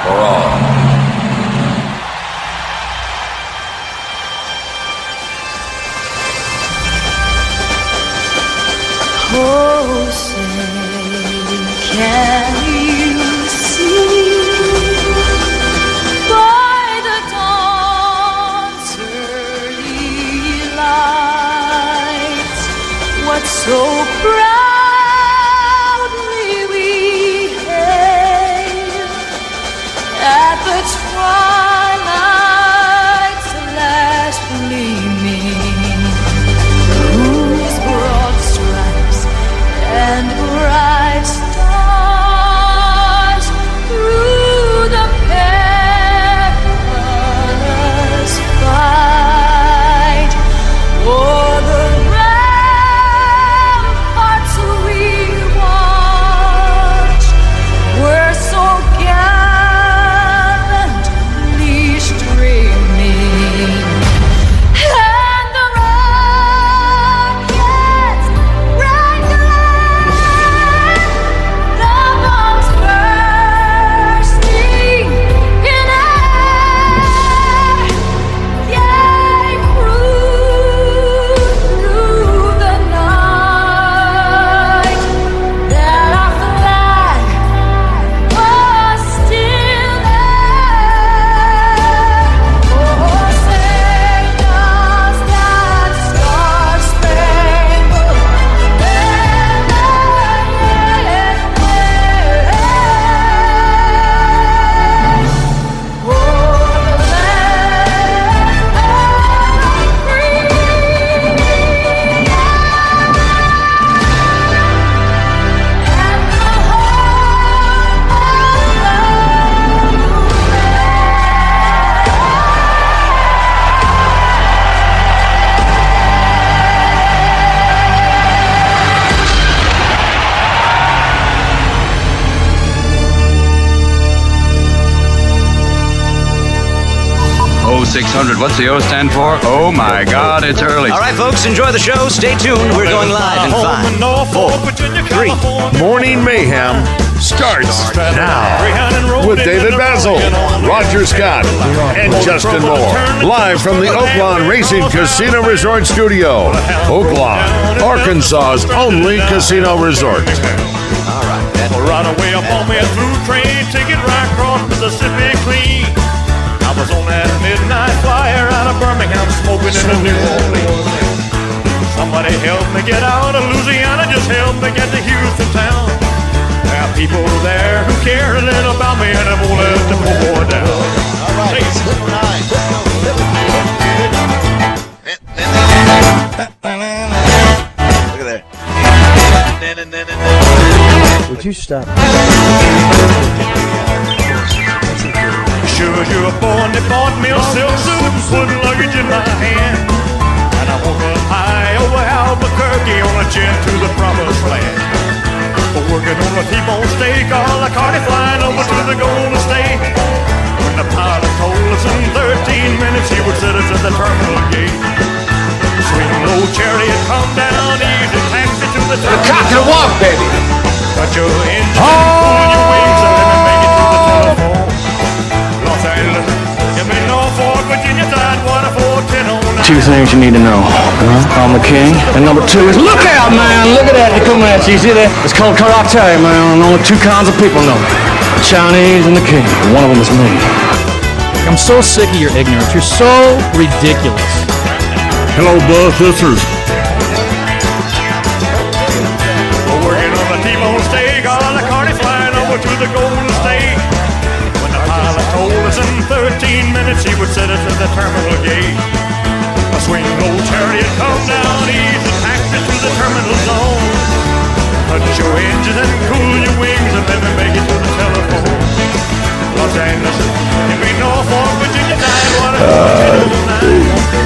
for all. Oh, say, can you see by the dawn's early light what so proudly we hailed at the twilight's last gleaming, whose broad stripes and bright stars through the perilous fight o'er the ramparts we watched were so gallantly streaming, and the rockets bright glare, the bombs bursting in air, yea, through the night, that our flag was still there. Oh, say does that star-spangled banner yet wave o'er the land of free and the Oh, 600. What's the O stand for? Oh my God, it's early. All right, folks, enjoy the show. Stay tuned. We're going live in 5, 4, 3. Morning Mayhem starts now with David BAZZEL, Roger Scott, and Justin Moore. Live from the Oaklawn Racing Casino Resort Studio. Oaklawn, Arkansas's only casino resort. All right. Right away up on me a through train, ticket right across Mississippi clean. I was on that midnight flyer out of Birmingham, smoking in the New Orleans. Somebody help me get out of Louisiana, just help me get to Houston town. There are people there who care a little about me and I won't let the poor boy down. All right. Look at that. Would you stop? Sure, you're a born, they bought me a silk suit and put luggage in my hand. And I woke up high over Albuquerque on a jet to the promised land. But working on a T-bone steak, all the carty flying over to the Golden State. When the pilot told us in 13 minutes he would set us at the terminal gate. Swing low chariot, come down easy, taxi to the terminal. Cock and walk, baby. Got your engine, pull your wings, and let me make it to the telephone. Los Angeles, give me Norfolk, Virginia, Tidewater, 410 on 9. Two things you need to know. I'm the king. And number two is, look out, man! Look at that. They're coming at you. You see that? It's called karate, man. Only two kinds of people know it. The Chinese and the king. One of them is me. I'm so sick of your ignorance. You're so ridiculous. Hello, bud, sisters. We're working on the T-bone steak, all the carty flying over to the Golden State. When the pilot told us in 13 minutes he would set us at the terminal gate. A swing low chariot, come down easy, taxi to the terminal zone. Cut your engines and cool your wings and let me make it to the telephone. Los Angeles, give me Norfolk, Virginia, Tidewater, 410 on 9.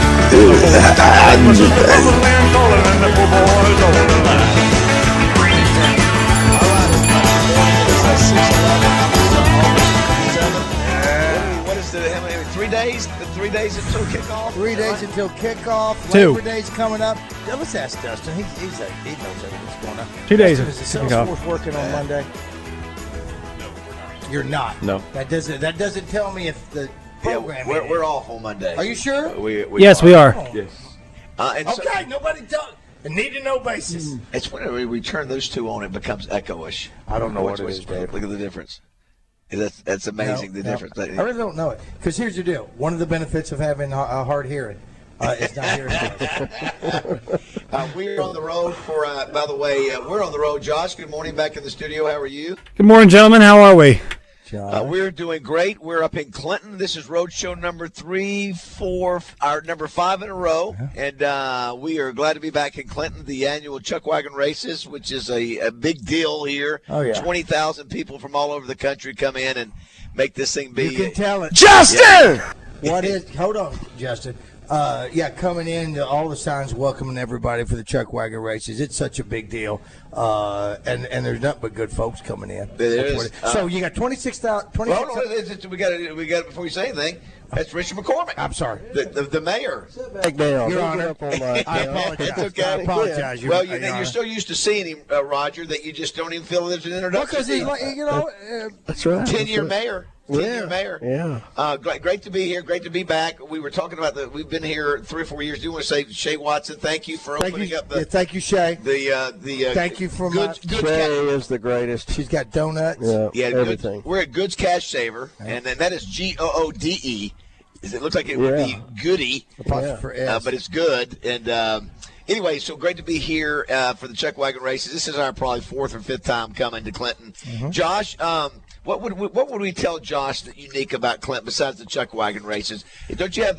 Calling and the poor boys over the line. What is the, how many, 3 days? 3 days until kickoff? 3 days until kickoff. 2. Labor Day's coming up. Yeah, let's ask Dustin. He knows everything's going on. 2 days Dustin, is the to kickoff. Salesforce working on Monday? You're not. No. That doesn't tell me if the program. We're off on Monday. Are you sure? Yes, we are. Yes. Okay, nobody tell. Need to know basis. It's whenever we turn those two on, it becomes echoish. I don't know what it is, Dave. Look at the difference. That's amazing, the difference. I really don't know it. Because here's the deal. One of the benefits of having a hard hearing is not hearing. We're on the road for, by the way, we're on the road. Josh, good morning back in the studio. How are you? Good morning, gentlemen. How are we? We're doing great. We're up in Clinton. This is road show number 3, 4, our number 5 in a row. And we are glad to be back in Clinton, the annual Chuckwagon races, which is a big deal here. Oh, yeah. 20,000 people from all over the country come in and make this thing be. You can tell it. Justin! What is? Hold on, Justin. Coming in, all the signs welcoming everybody for the Chuckwagon races. It's such a big deal, and there's nothing but good folks coming in. There is. So you got 26,000. Well, we got it before you say anything. That's Richard McCormick. I'm sorry, the mayor. Back down. Your Honor. I apologize. It's okay. I apologize. Well, you're so used to seeing him, Roger, that you just don't even feel there's an introduction. Because he's like, That's right. 10-year mayor. 10-year mayor. Yeah. Great to be here. Great to be back. We were talking about we've been here 3 or 4 years. Do you want to say, Shay Watson, thank you for opening up the. Thank you, Shay. The thank you for Goods Shay is the greatest. She's got donuts. Yeah, everything. We're at Goods Cash Saver, and that is GOODE. It looks like it would be goody, but it's good. And anyway, so great to be here for the Chuckwagon races. This is our probably 4th or 5th time coming to Clinton. Josh, what would we tell Josh that's unique about Clinton besides the Chuckwagon races? Don't you have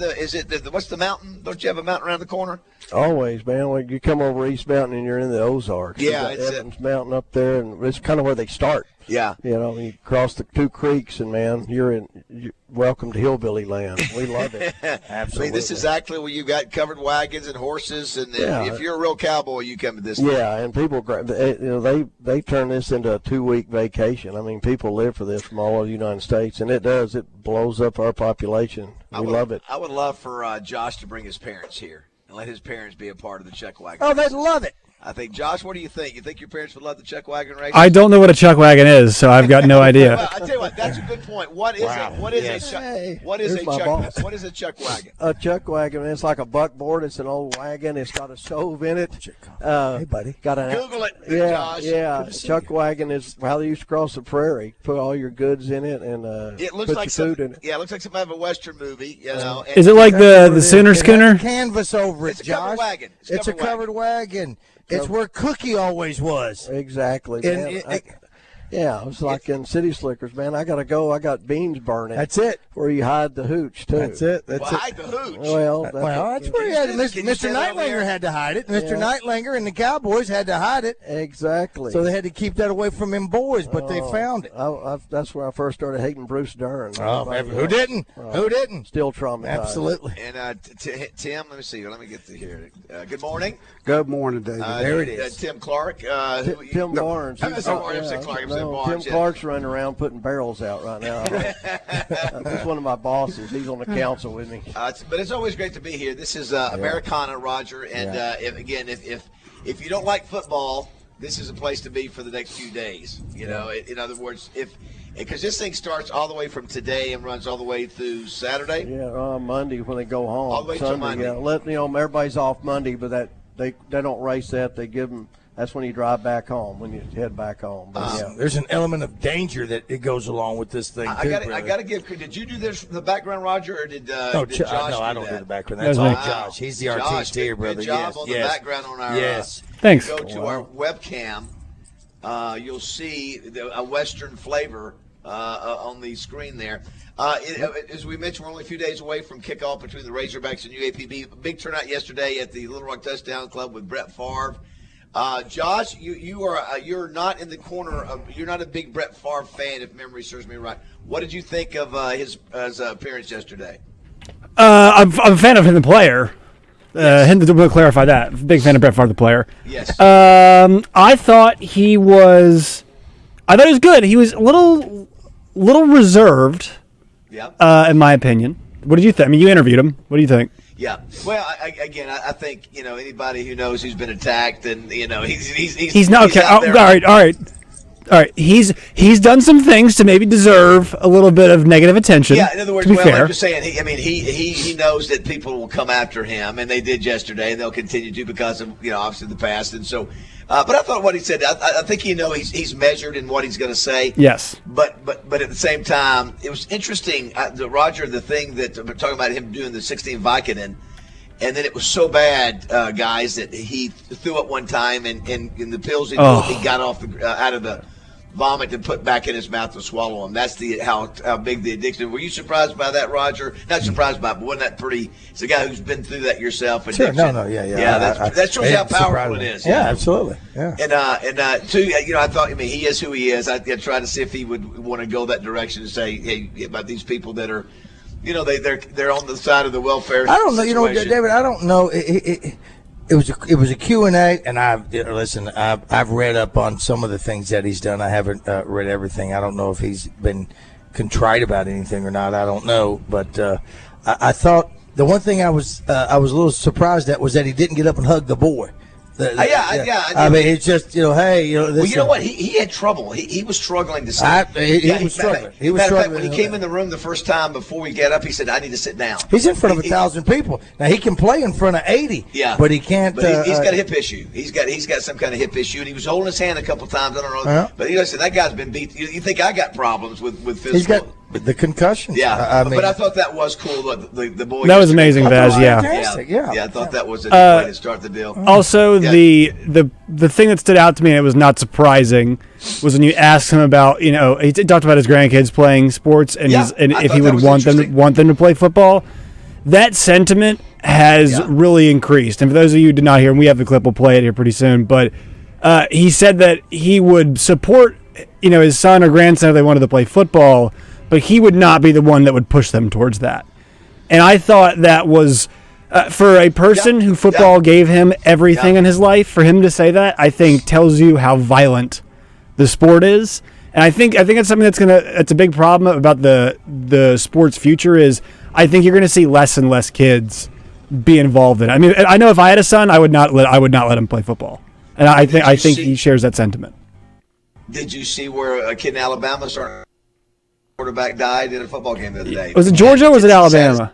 what's the mountain? Don't you have a mountain around the corner? Always, man. When you come over East Mountain and you're in the Ozarks. Yeah, it's Evans Mountain up there, and it's kind of where they start. Yeah. You know, you cross the 2 creeks, and, man, you're welcome to hillbilly land. We love it. Absolutely. I mean, this is actually where you've got covered wagons and horses, and if you're a real cowboy, you come to this. Yeah, and people, they turn this into a 2-week vacation. I mean, people live for this from all over the United States, and it blows up our population. We love it. I would love for Josh to bring his parents here and let his parents be a part of the Chuckwagon. Oh, they'd love it. I think, Josh, what do you think? You think your parents would love the Chuckwagon race? I don't know what a Chuckwagon is, so I've got no idea. Well, I tell you what, that's a good point. What is a Chuckwagon? A Chuckwagon, it's like a buckboard. It's an old wagon. It's got a stove in it. Hey, buddy. Google it, Josh. Yeah. Chuckwagon is how they used to cross the prairie. Put all your goods in it and it looks put like your food in it. Yeah, it looks like some kind of a Western movie. You know. Is it like the Sooner Schooner? Canvas over it, It's a covered Josh. wagon. It's a covered wagon. It's where Cookie always was. Exactly. Yeah, it was like in City Slickers, man. I got to go. I got beans burning. That's it. Where you hide the hooch, too. That's it. Hide the hooch. Well, that's where he had Mr. Nightlinger had to hide it. Mr. Nightlinger and the Cowboys had to hide it. Exactly. So they had to keep that away from them boys, but they found it. That's where I first started hating Bruce Dern. Who didn't? Who didn't? Still traumatized. Absolutely. And Tim, let me see. Let me get to here. Good morning. Good morning, David. There it is. Tim Clark. Tim Barnes. I'm sorry, I'm saying Clark. I'm saying Barnes. Tim Clark's running around putting barrels out right now. He's one of my bosses. He's on the council with me. But it's always great to be here. This is Americana, Roger. And if you don't like football, this is a place to be for the next few days. You know, in other words, because this thing starts all the way from today and runs all the way through Saturday. Yeah, Monday when they go home. All the way till Monday. Yeah, everybody's off Monday, but they don't race that. They give them. That's when you drive back home, when you head back home. But, there's an element of danger that it goes along with this thing. I got to give credit. Did you do this from the background, Roger, or did Josh? No, I don't do the background. That's all Josh. He's the artist here, brother. Good job on the background on our. Thanks. Go to our webcam. You'll see a Western flavor on the screen there. As we mentioned, we're only a few days away from kickoff between the Razorbacks and UAPB. Big turnout yesterday at the Little Rock Touchdown Club with Brett Favre. Josh, you're not in the corner of. You're not a big Brett Favre fan, if memory serves me right. What did you think of his appearance yesterday? I'm a fan of him, the player. To clarify that, big fan of Brett Favre, the player. Yes. I thought he was good. He was a little reserved. Yeah. In my opinion. What did you think? I mean, you interviewed him. What do you think? Yeah. Well, I think anybody who knows who's been attacked and he's not okay. All right. all right, he's done some things to maybe deserve a little bit of negative attention. Yeah, in other words, to be fair. I'm just saying. He knows that people will come after him, and they did yesterday, and they'll continue to because of obviously the past, and so. But I thought what he said. I think he's measured in what he's going to say. Yes. But at the same time, it was interesting. Roger, the thing that we're talking about him doing the 16 Vicodin, and then it was so bad, guys, that he threw up one time, and the pills he got off out of the vomit and put back in his mouth to swallow them. That's how big the addiction. Were you surprised by that, Roger? Not surprised by it, but wasn't that pretty? It's a guy who's been through that yourself. Sure, no, yeah. That shows how powerful it is. Yeah, absolutely. Yeah. And two, I thought, he is who he is. I tried to see if he would want to go that direction and say, hey, about these people that are, they're on the side of the welfare. I don't know, situation. David. I don't know. It was a Q&A, and I've read up on some of the things that he's done. I haven't read everything. I don't know if he's been contrite about anything or not. I don't know, but I thought the one thing I was a little surprised at was that he didn't get up and hug the boy. I mean, it's just hey, well, you know what? He had trouble. He was struggling to sit. He was struggling. He was struggling. When he came in the room the first time before we got up, he said, "I need to sit down." He's in front of 1,000 people. Now he can play in front of 80. Yeah, but he can't. But he's got a hip issue. He's got some kind of hip issue, and he was holding his hand a couple times. I don't know, but listen, that guy's been beat. You think I got problems with physical? He's got the concussion. Yeah, but I thought that was cool. The boy. That was amazing, Vaz. Fantastic. Yeah, I thought that was a good way to start the deal. Also, the thing that stood out to me, and it was not surprising, was when you asked him about, he talked about his grandkids playing sports, and if he would want them to play football. That sentiment has really increased. And for those of you who did not hear, and we have the clip, we'll play it here pretty soon. But he said that he would support, his son or grandson if they wanted to play football, but he would not be the one that would push them towards that. And I thought that was. For a person who football gave him everything in his life, for him to say that, I think tells you how violent the sport is. And I think it's something that's a big problem about the sport's future is I think you're gonna see less and less kids be involved in it. I mean, I know if I had a son, I would not let him play football. And I think he shares that sentiment. Did you see where a kid in Alabama quarterback died in a football game the other day? Was it Georgia or was it Alabama?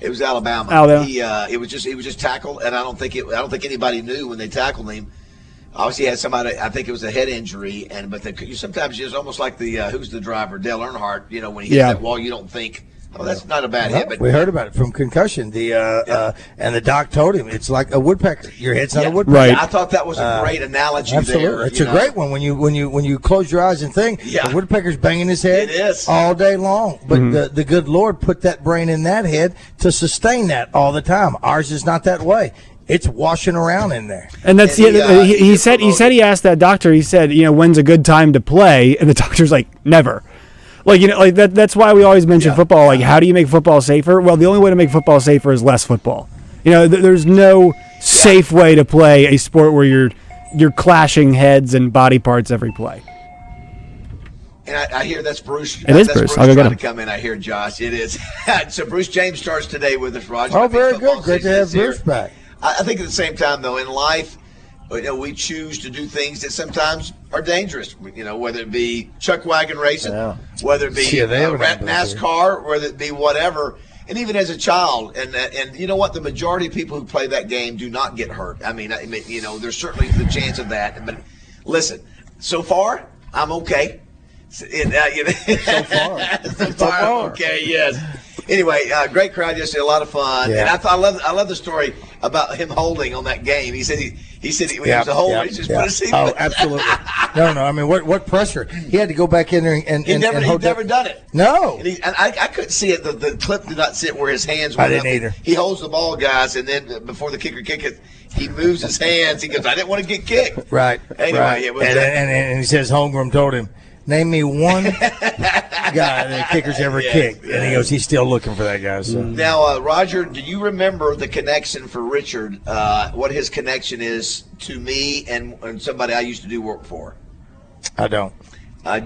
It was Alabama. He was just tackled, and I don't think anybody knew when they tackled him. Obviously, he had somebody. I think it was a head injury, sometimes it's almost like the who's the driver, Dale Earnhardt. When he hits that wall, you don't think, that's not a bad hit. But we heard about it from concussion. And the doc told him it's like a woodpecker. Your head's not a woodpecker. Right. I thought that was a great analogy. Absolutely, there. It's a great one when you close your eyes and think. The woodpecker's banging his head all day long, but the good Lord put that brain in that head to sustain that all the time. Ours is not that way. It's washing around in there. And that's he said he asked that doctor. He said, when's a good time to play? And the doctor's like, never. That's why we always mention football. Like, how do you make football safer? Well, the only way to make football safer is less football. There's no safe way to play a sport where you're clashing heads and body parts every play. And I hear that's Bruce. It is Bruce. I'll go get him. To come in. I hear Josh. It is. So Bruce James starts today with us, Roger. Oh, very good. Great to have Bruce back. I think at the same time, though, in life, we choose to do things that sometimes are dangerous. Whether it be Chuckwagon racing, whether it be NASCAR, whether it be whatever. And even as a child, and you know what, the majority of people who play that game do not get hurt. I mean, there's certainly the chance of that. But listen, so far I'm okay. So far, I'm okay. Yes. Anyway, great crowd yesterday, a lot of fun, and I love the story about him holding on that game. He said he was a holder. He just put his seat. Oh, absolutely. No. I mean, what pressure? He had to go back in there and he'd never done it. No. And I couldn't see it. The clip did not sit where his hands were. I didn't either. He holds the ball, guys, and then before the kicker kick it, he moves his hands. He goes, "I didn't want to get kicked." Right. Anyway, right. And he says, Holmgren told him, name me one guy that kickers ever kicked. And he goes, he's still looking for that guy. So. Now, Roger, do you remember the connection for Richard, what his connection is to me and somebody I used to do work for? I don't.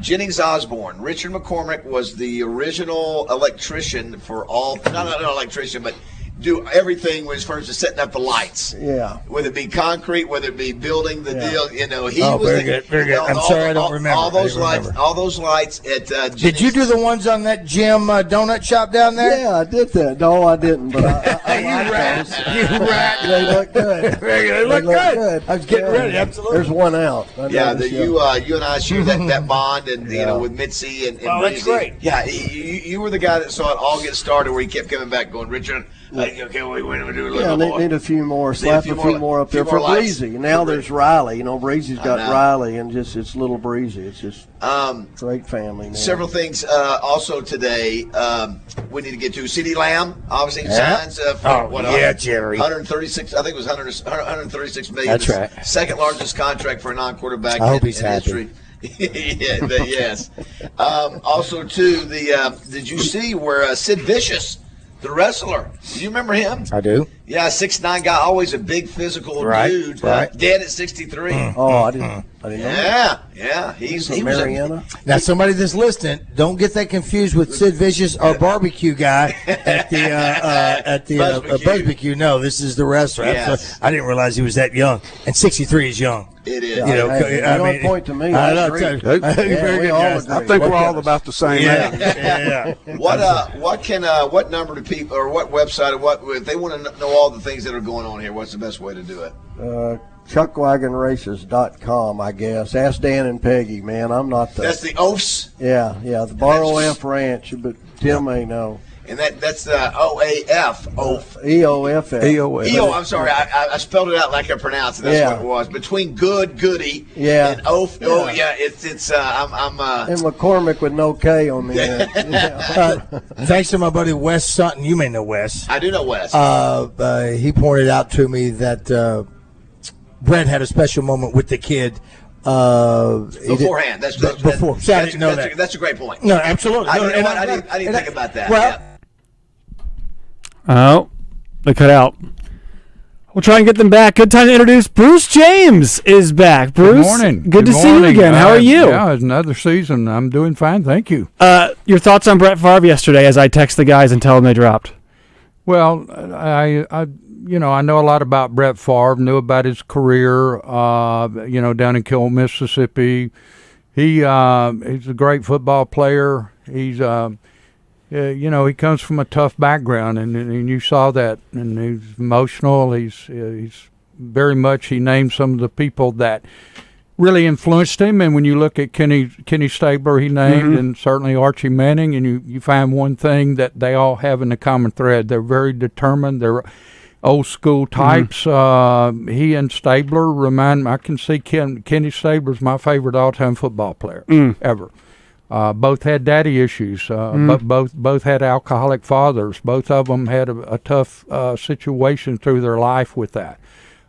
Jennings Osborne. Richard McCormick was the original electrician for all – not an electrician, but do everything as far as setting up the lights. Yeah. Whether it be concrete, whether it be building the deal, you know, he Oh, was very good, very good. I'm sorry, I don't remember. all those I don't lights. remember. All those lights at. Did you do the ones on that Jim donut shop down there? Yeah, I did that. No, I didn't, but I You like rat. those. You rat. They look good. Very good. They look good. I was getting ready. Absolutely. There's one out. Yeah, you and I shared that bond, and you know, with Mitzi and Oh, that's Breezy. great. Yeah, you were the guy that saw it all get started, where he kept coming back, going, Richard, okay, we want to do a little more. Need a few more. Slap a few more up there for Breezy. Now there's Riley. You know, Breezy's got Riley, and just it's little Breezy. It's just great family. Man. Several things also today we need to get to. CeeDee Lamb, obviously, signs for Jerry. 136. I think it was 136 million. That's right. Second largest contract for a non-quarterback. I hope in he's happy. history. Yes. Also, too, did you see where Sid Vicious, the wrestler, do you remember him? I do. Yeah, 6'9" guy, always a big physical dude. Right. Dead at 63. Oh, I didn't know that. Yeah. He was Mariana. Now, somebody that's listening, don't get that confused with Sid Vicious, our barbecue guy at the barbecue. No, this is the wrestler. Yes. I didn't realize he was that young. And 63 is young. It is. You know, Hey, I you mean, don't point to me. I know. agree. Very we good, all guys. agree. I think we're all about the same age. Yeah. What number do people, or what website, or what, if they want to know all the things that are going on here, what's the best way to do it? Chuckwagonraces.com, I guess. Ask Dan and Peggy, man. I'm not the. That's the OAFs, Yeah, the Barrow F Ranch, but Tim may know. and that's the OAF, OAF. EOFF. EO, I'm sorry, I spelled it out like I pronounced it. That's what it was. Between Goody, and OAF. Yeah. Oh yeah, it's I'm And McCormick with no K on the end. Thanks to my buddy Wes Sutton. You may know Wes. I do know Wes. He pointed out to me that Brett had a special moment with the kid. Beforehand. Before. See, I didn't know that. That's a great point. No, absolutely. I No, didn't think about that. Well, yeah. Oh, they cut out. We'll try and get them back. Good time to introduce Bruce James is back. Bruce, Good morning. Good to see you again. How are you? Yeah, it's another season. I'm doing fine, thank you. Your thoughts on Brett Favre yesterday as I text the guys and tell them they dropped? Well, I know a lot about Brett Favre, knew about his career, down in Kill, Mississippi. He's a great football player. He's he comes from a tough background, and you saw that. And he's emotional. He's very much. He named some of the people that really influenced him. And when you look at Kenny Stabler, he named, and certainly Archie Manning, and you find one thing that they all have in the common thread: they're very determined. They're old school types. He and Stabler remind me. I can see Kenny Stabler's my favorite all-time football player ever. Both had daddy issues. But both had alcoholic fathers. Both of them had a tough situation through their life with that.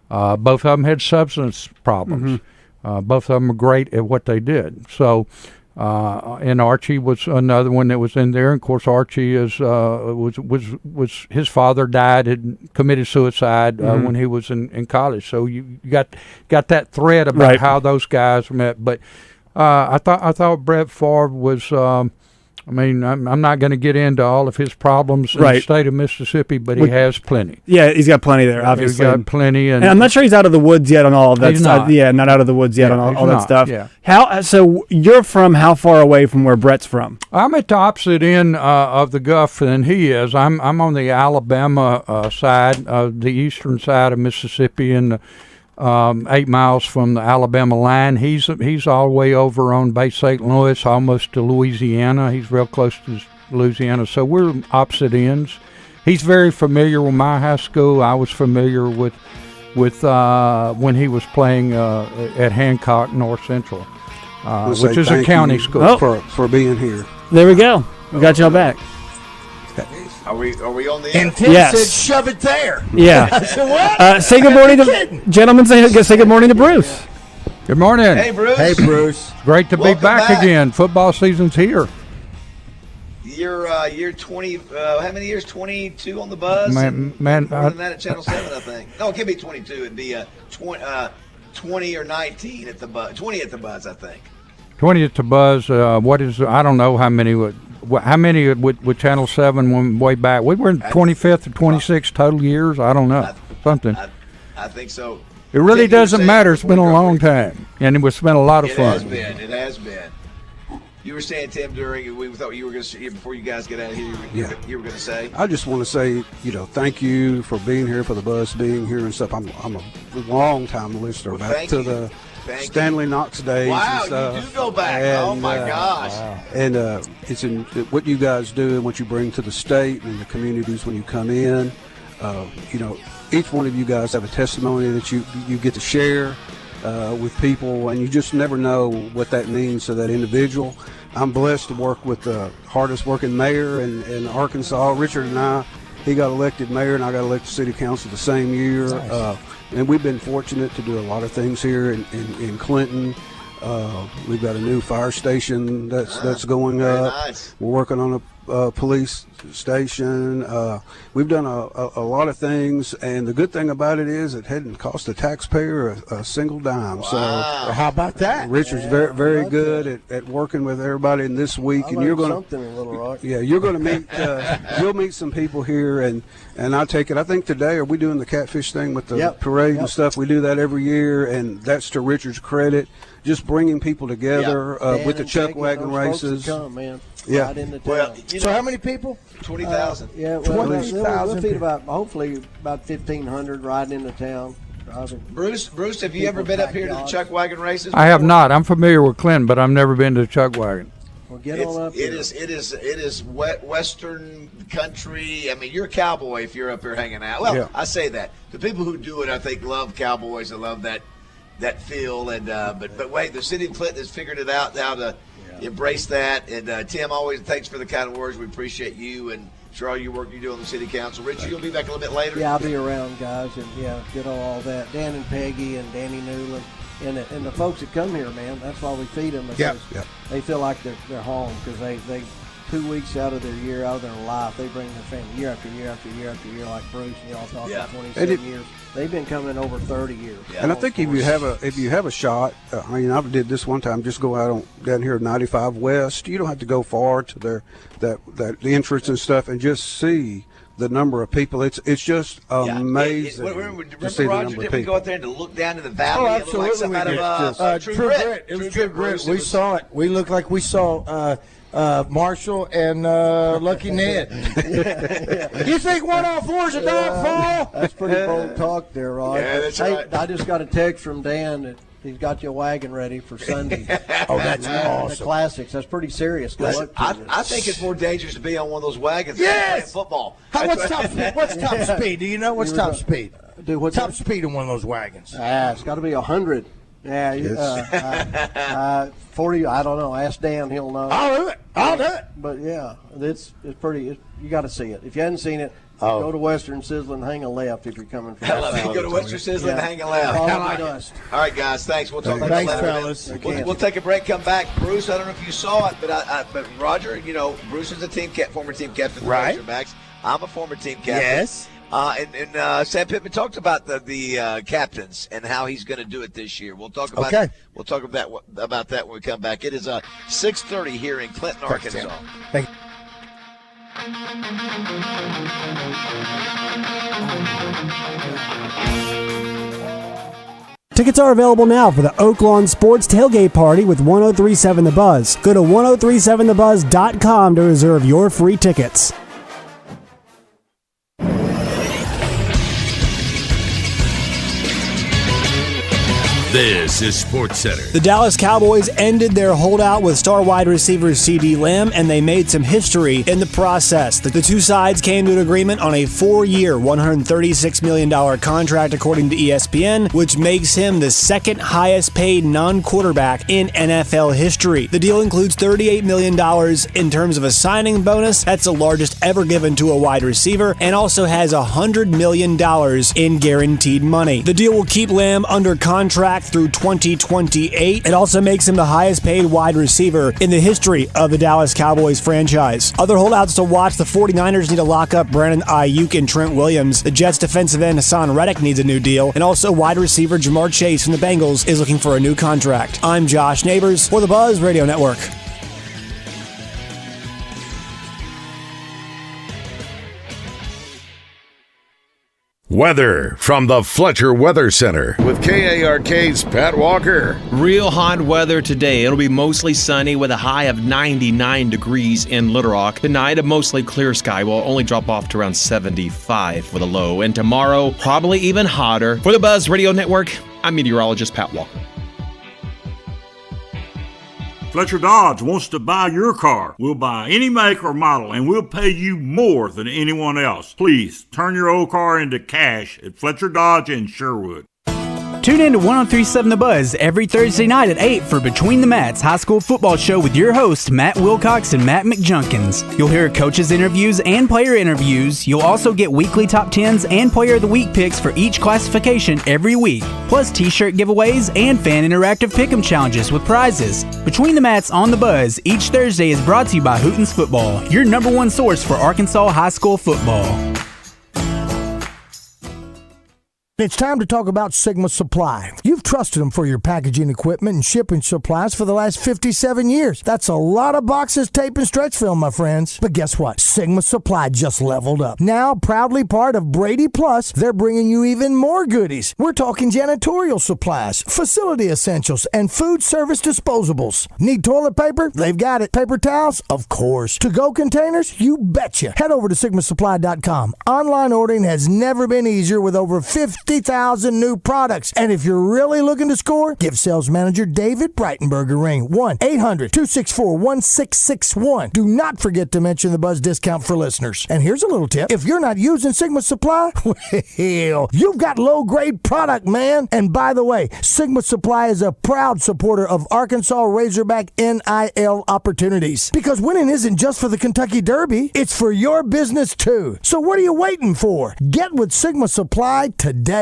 Both of them had substance problems. Both of them were great at what they did. So, and Archie was another one that was in there. And of course, Archie was his father died and committed suicide when he was in college. So you got that thread about how those guys met. But I thought Brett Favre was. I'm not going to get into all of his problems in the state of Mississippi, but he has plenty. Yeah, he's got plenty there, obviously. He's got plenty. And I'm not sure he's out of the woods yet on all of that stuff. Not. Yeah, not out of the woods yet on all that stuff. Yeah. So you're from how far away from where Brett's from? I'm at the opposite end of the Gulf than he is. I'm on the Alabama side, the eastern side of Mississippi, and 8 miles from the Alabama line. He's all the way over on Bay St. Louis, almost to Louisiana. He's real close to Louisiana, so we're opposite ends. He's very familiar with my high school. I was familiar with when he was playing at Hancock North Central, which is a county school. For being here. There we go. We got y'all back. Are we on the and Tim said, "Shove it there." Yeah. I said, "What?" Say good morning to gentlemen. Say good morning to Bruce. Good morning. Hey, Bruce. Hey, Bruce. Great to be back again. Football season's here. You're 20. How many years? 22 on the Buzz. Man, more than that at Channel 7, I think. No, it can't be 22. It'd be 20 or 19 at the Buzz. 20 at the Buzz, I think. 20 at the Buzz. What is? I don't know how many. how many with Channel 7 when way back? We were in 25th or 26th total years. I don't know. Something. I think so. It really Tim, you were doesn't saying matter. It's been a long before time, and it was spent a lot of fun. It has been. You were saying, Tim, we thought you were going to, before you guys get out of here, you were going to say? I just want to say, thank you for being here, for the Buzz being here and stuff. I'm a long-time listener, back to the Stanley Knox days. Wow, and stuff. you do go back. And, oh, my gosh. Wow. And it's in what you guys do and what you bring to the state and the communities when you come in. Each one of you guys have a testimony that you get to share with people, and you just never know what that means to that individual. I'm blessed to work with the hardest working mayor in Arkansas. Richard and I, he got elected mayor and I got elected city council the same year. Nice. And we've been fortunate to do a lot of things here in Clinton. We've got a new fire station that's going up. Nice. We're working on a police station. We've done a lot of things, and the good thing about it is it hadn't cost the taxpayer a single dime. So how about that? Richard's very good at working with everybody in this week, and you're going something in Little Rock. Yeah, you're going to meet. You'll meet some people here, and I take it. I think today, are we doing the catfish thing with the parade and stuff? We do that every year, and that's to Richard's credit. Just bringing people together with the Chuckwagon races. Come, man. Yeah. Right in the town. Well, So how many people? 20,000. Yeah, well, 20,000 we'll feed hopefully about 1,500 riding into town. Bruce, have you ever been up here to the Chuckwagon races? I have not. I'm familiar with Clinton, but I've never been to the Chuckwagon. Well, get on up It there. is western country. I mean, you're a cowboy if you're up here hanging out. Well, I say that. The people who do it, I think, love cowboys and love that feel. And but wait, the city of Clinton has figured it out how to embrace that. And Tim, always thanks for the kind words. We appreciate you and sure all your work you do on the city council. Richie, you'll be back a little bit later. Yeah, I'll be around, guys, and get all that. Dan and Peggy and Danny Newland and the folks that come here, man. That's why we feed them, because they feel like they're home, because they 2 weeks out of their year, out of their life, they bring their family year after year after year after year, like Bruce and y'all talking 27 years. They've been coming over 30 years. Yeah. And I think if you have a shot, I did this one time. Just go out down here 95 West. You don't have to go far to the entrance and stuff, and just see the number of people. It's just amazing. Remember, to see the Roger, number of did we people. go out there and to look down to the valley? Oh, It looked like absolutely. something out of True Grit. It was True Grit. We saw it. We looked like we saw Marshall and Lucky Ned. You think 104 is a dogfall? That's pretty bold talk there, Rod. Yeah, that's right. I just got a text from Dan that he's got your wagon ready for Sunday. That's awesome. The classics. That's pretty serious. Listen, I think it's more dangerous to be on one of those wagons than playing football. What's top speed? Do you know what's top speed? Dude, what's top speed in one of those wagons? It's got to be 100. Yeah, 40. I don't know. Ask Dan; he'll know. I'll do it. But yeah, it's pretty. You got to see it. If you haven't seen it, Oh. go to Western Sizzle and hang a left if you're coming from. I love it. Go to Western Sizzle and hang a left. All I like the it. dust. All right, guys. Thanks. We'll talk about Thanks, that later. fellas. We'll take a break. Come back. Bruce, I don't know if you saw it, but Roger, Bruce is a former team captain of the Right. Razorbacks. I'm a former team captain. Yes. And Sam Pittman talked about the captains and how he's going to do it this year. We'll talk about about that when we come back. It is 6:30 here in Clinton, Arkansas. Thank you. Tickets are available now for the Oaklawn Sports Tailgate Party with 1037 The Buzz. Go to 1037thebuzz.com to reserve your free tickets. This is SportsCenter. The Dallas Cowboys ended their holdout with star wide receiver C.D. Lamb, and they made some history in the process. The two sides came to an agreement on a 4-year, $136 million contract, according to ESPN, which makes him the second highest paid non-quarterback in NFL history. The deal includes $38 million in terms of a signing bonus. That's the largest ever given to a wide receiver, and also has $100 million in guaranteed money. The deal will keep Lamb under contract through 2028. It also makes him the highest paid wide receiver in the history of the Dallas Cowboys franchise. Other holdouts to watch: the 49ers need to lock up Brandon Ayuk and Trent Williams. The Jets defensive end Hassan Reddick needs a new deal. And also wide receiver Jamar Chase from the Bengals is looking for a new contract. I'm Josh Neighbors for the Buzz Radio Network. Weather from the Fletcher Weather Center with KARK's Pat Walker. Real hot weather today. It'll be mostly sunny with a high of 99 degrees in Little Rock. Tonight, a mostly clear sky will only drop off to around 75 with a low. And tomorrow, probably even hotter. For the Buzz Radio Network, I'm meteorologist Pat Walker. Fletcher Dodge wants to buy your car. We'll buy any make or model, and we'll pay you more than anyone else. Please turn your old car into cash at Fletcher Dodge in Sherwood. Tune in to 103.7 The Buzz every Thursday night at 8 for Between the Mats High School Football Show with your hosts, Matt Wilcox and Matt McJunkins. You'll hear coaches' interviews and player interviews. You'll also get weekly top 10s and player of the week picks for each classification every week, plus t-shirt giveaways and fan interactive pick'em challenges with prizes. Between the Mats on The Buzz each Thursday is brought to you by Hootens Football, your number one source for Arkansas high school football. It's time to talk about Sigma Supply. You've trusted them for your packaging equipment and shipping supplies for the last 57 years. That's a lot of boxes, tape, and stretch film, my friends. But guess what? Sigma Supply just leveled up. Now, proudly part of Brady Plus, they're bringing you even more goodies. We're talking janitorial supplies, facility essentials, and food service disposables. Need toilet paper? They've got it. Paper towels? Of course. To-go containers? You betcha. Head over to SigmaSupply.com. Online ordering has never been easier with over 50,000 new products. And if you're really looking to score, give sales manager David Breitenberg a ring. 1-800-264-1661. Do not forget to mention the Buzz discount for listeners. And here's a little tip. If you're not using Sigma Supply, well, you've got low-grade product, man. And by the way, Sigma Supply is a proud supporter of Arkansas Razorback NIL opportunities. Because winning isn't just for the Kentucky Derby, it's for your business too. So what are you waiting for? Get with Sigma Supply today.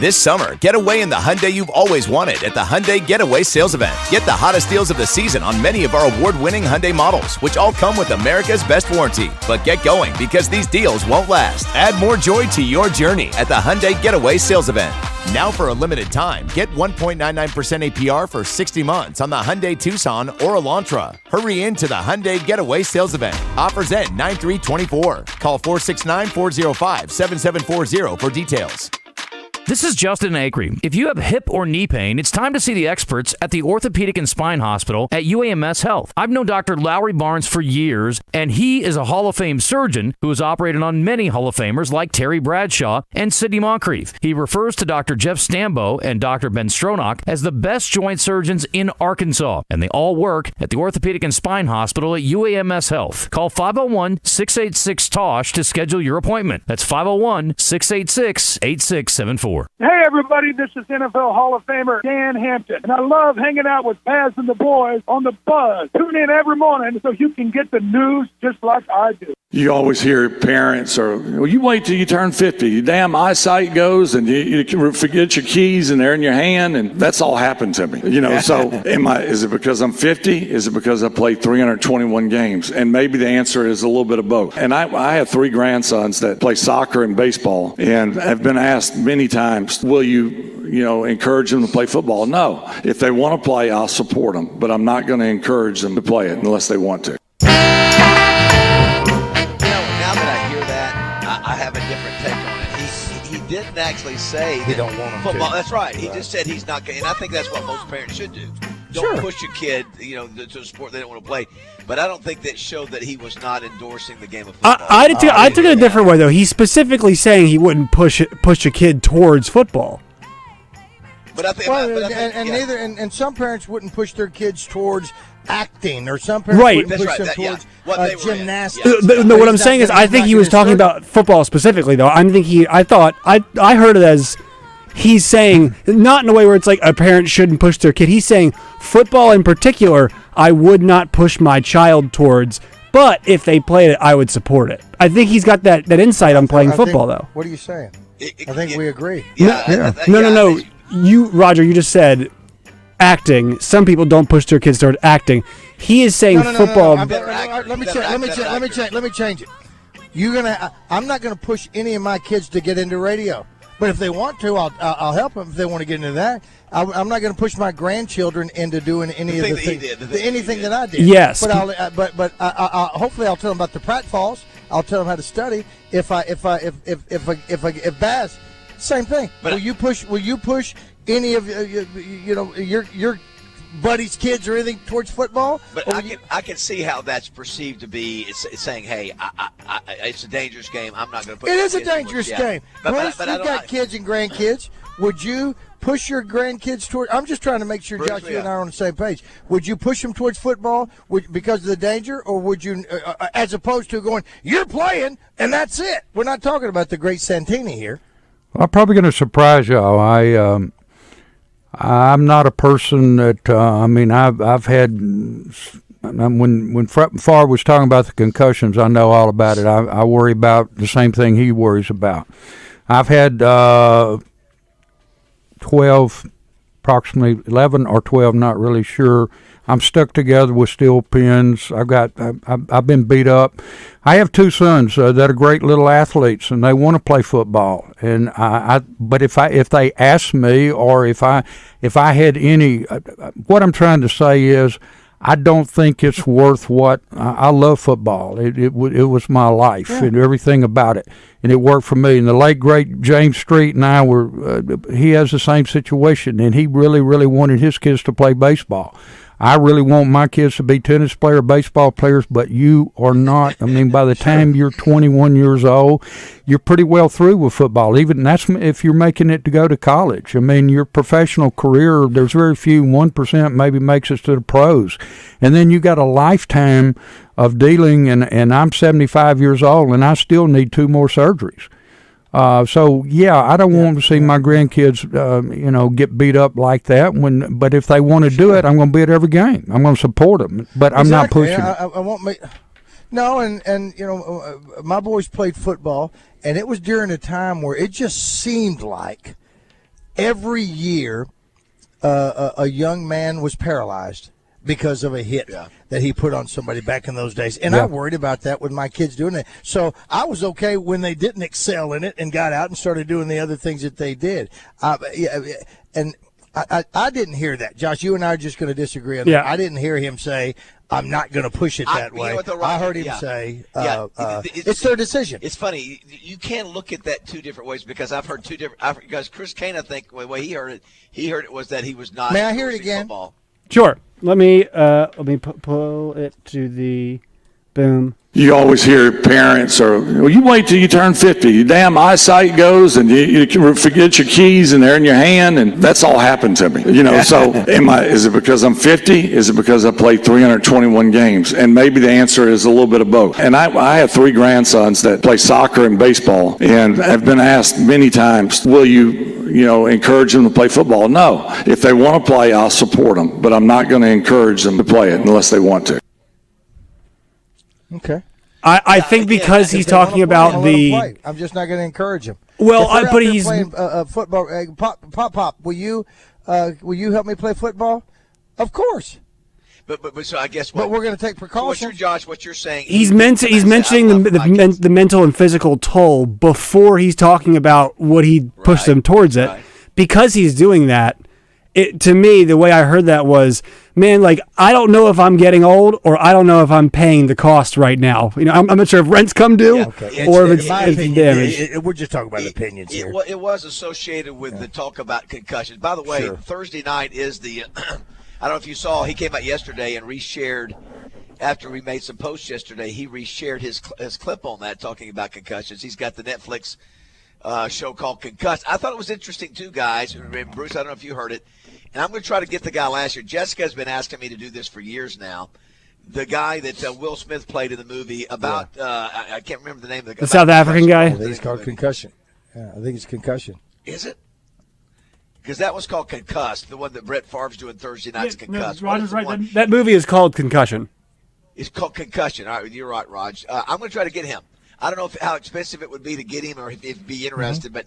This summer, get away in the Hyundai you've always wanted at the Hyundai Getaway Sales Event. Get the hottest deals of the season on many of our award-winning Hyundai models, which all come with America's best warranty. But get going, because these deals won't last. Add more joy to your journey at the Hyundai Getaway Sales Event. Now for a limited time, get 1.99% APR for 60 months on the Hyundai Tucson or Elantra. Hurry into the Hyundai Getaway Sales Event. Offers end 9/3/24. Call 469-405-7740 for details. This is Justin Acree. If you have hip or knee pain, it's time to see the experts at the Orthopedic and Spine Hospital at UAMS Health. I've known Dr. Lowry Barnes for years, and he is a Hall of Fame surgeon who has operated on many Hall of Famers like Terry Bradshaw and Sidney Moncrief. He refers to Dr. Jeff Stambo and Dr. Ben Stronach as the best joint surgeons in Arkansas, and they all work at the Orthopedic and Spine Hospital at UAMS Health. Call 501-686-TOSH to schedule your appointment. That's 501-686-8674. Hey, everybody, this is NFL Hall of Famer Dan Hampton, and I love hanging out with Baz and the boys on The Buzz. Tune in every morning so you can get the news just like I do. You always hear parents well, you wait till you turn 50. Your damn eyesight goes and you forget your keys and they're in your hand, and that's all happened to me. So is it because I'm 50? Is it because I played 321 games? And maybe the answer is a little bit of both. And I have 3 grandsons that play soccer and baseball, and have been asked many times, will you encourage them to play football? No. If they want to play, I'll support them, but I'm not going to encourage them to play it unless they want to. I have a different take on it. He didn't actually say he don't want them football. to. That's right. He just said he's not going. And I think that's what most parents should do. Don't push your kid, to a sport they don't want to play. But I don't think that showed that he was not endorsing the game of football. I took it a different way though. He's specifically saying he wouldn't push a kid towards football. But I think, and some parents wouldn't push their kids towards acting, or some parents wouldn't push them towards gymnastics. No, what I'm saying is, I think he was talking about football specifically, though. I heard it as he's saying, not in a way where it's like a parent shouldn't push their kid. He's saying football in particular, I would not push my child towards, but if they played it, I would support it. I think he's got that insight on playing football, though. What are you saying? I think we agree. No. Roger, you just said acting. Some people don't push their kids toward acting. He is saying football. Let me change it. I'm not gonna push any of my kids to get into radio. But if they want to, I'll help them if they want to get into that. I'm not going to push my grandchildren into doing any of the things, anything that I did. Yes. But hopefully I'll tell them about the pratfalls. I'll tell them how to study. If Baz, same thing. But will you push any of your buddies' kids or anything towards football? But I can see how that's perceived to be. It's saying, hey, it's a dangerous game. I'm not going to put. It is a dangerous game. Bruce, But you've got kids and grandkids. Would you push your grandkids toward? I'm just trying to make sure, Josh, you and I are on the same page. Would you push them towards football because of the danger, or would you, as opposed to going, you're playing and that's it? We're not talking about the great Santini here. I'm probably going to surprise y'all. I'm not a person that I've had. When Favre was talking about the concussions, I know all about it. I worry about the same thing he worries about. I've had 12, approximately 11 or 12, not really sure. I'm stuck together with steel pins. I've been beat up. I have two sons that are great little athletes, and they want to play football. And but if they ask me, or if I had any, what I'm trying to say is, I don't think it's worth what I love football. It was my life and everything about it, and it worked for me. And the late great James Street and I he has the same situation, and he really, really wanted his kids to play baseball. I really want my kids to be tennis players, baseball players, but you are not. I mean, by the time you're 21 years old, you're pretty well through with football. Even that's if you're making it to go to college. I mean, your professional career, there's very few, 1% maybe makes it to the pros. And then you got a lifetime of dealing, and I'm 75 years old, and I still need 2 more surgeries. So I don't want to see my grandkids, get beat up like that. But if they want to do it, I'm going to be at every game. I'm going to support them, but I'm not pushing. I won't make. No, and my boys played football, and it was during a time where it just seemed like every year a young man was paralyzed because of a hit that he put on somebody back in those days. And I worried about that with my kids doing it. So I was okay when they didn't excel in it and got out and started doing the other things that they did. And I didn't hear that. Josh, you and I are just going to disagree on that. I didn't hear him say, I'm not going to push it that way. I heard him say, it's their decision. It's funny. You can look at that 2 different ways, because I've heard 2 different. Because Chris Kane, I think, the way he heard it was that he was not. May I hear it again? Football. Sure. Let me pull it to the boom. You always hear parents you wait till you turn 50. Your damn eyesight goes, and you forget your keys, and they're in your hand, and that's all happened to me. So is it because I'm 50? Is it because I played 321 games? And maybe the answer is a little bit of both. And I have 3 grandsons that play soccer and baseball, and I've been asked many times, will you encourage them to play football? No. If they want to play, I'll support them, but I'm not going to encourage them to play it unless they want to. Okay. I think because he's talking about the. I'm just not going to encourage him. Well, but he's playing football. Pop. Will you help me play football? Of course. But so I guess. But we're going to take precautions. So Josh, what you're saying? He's mentioning the mental and physical toll before he's talking about what he pushed them towards it. Right. Because he's doing that. To me, the way I heard that was, man, like, I don't know if I'm getting old, or I don't know if I'm paying the cost right now. I'm not sure if rent's come due, or if it's damaged. We're just talking about opinions here. It was associated with the talk about concussions. By the way, Thursday night is the I don't know if you saw, he came out yesterday and reshared, after we made some posts yesterday, he reshared his clip on that, talking about concussions. He's got the Netflix show called Concussed. I thought it was interesting, too, guys. Bruce, I don't know if you heard it. And I'm going to try to get the guy last year. Jessica's been asking me to do this for years now. The guy that Will Smith played in the movie about, I can't remember the name of the guy. The South African guy? I think it's called Concussion. Yeah, I think it's Concussion. Is it? Because that was called Concussed, the one that Brett Favre's doing Thursday night's Concussed. No, Roger's right. That movie is called Concussion. It's called Concussion. All right, you're right, Raj. I'm going to try to get him. I don't know how expensive it would be to get him, or if he'd be interested, but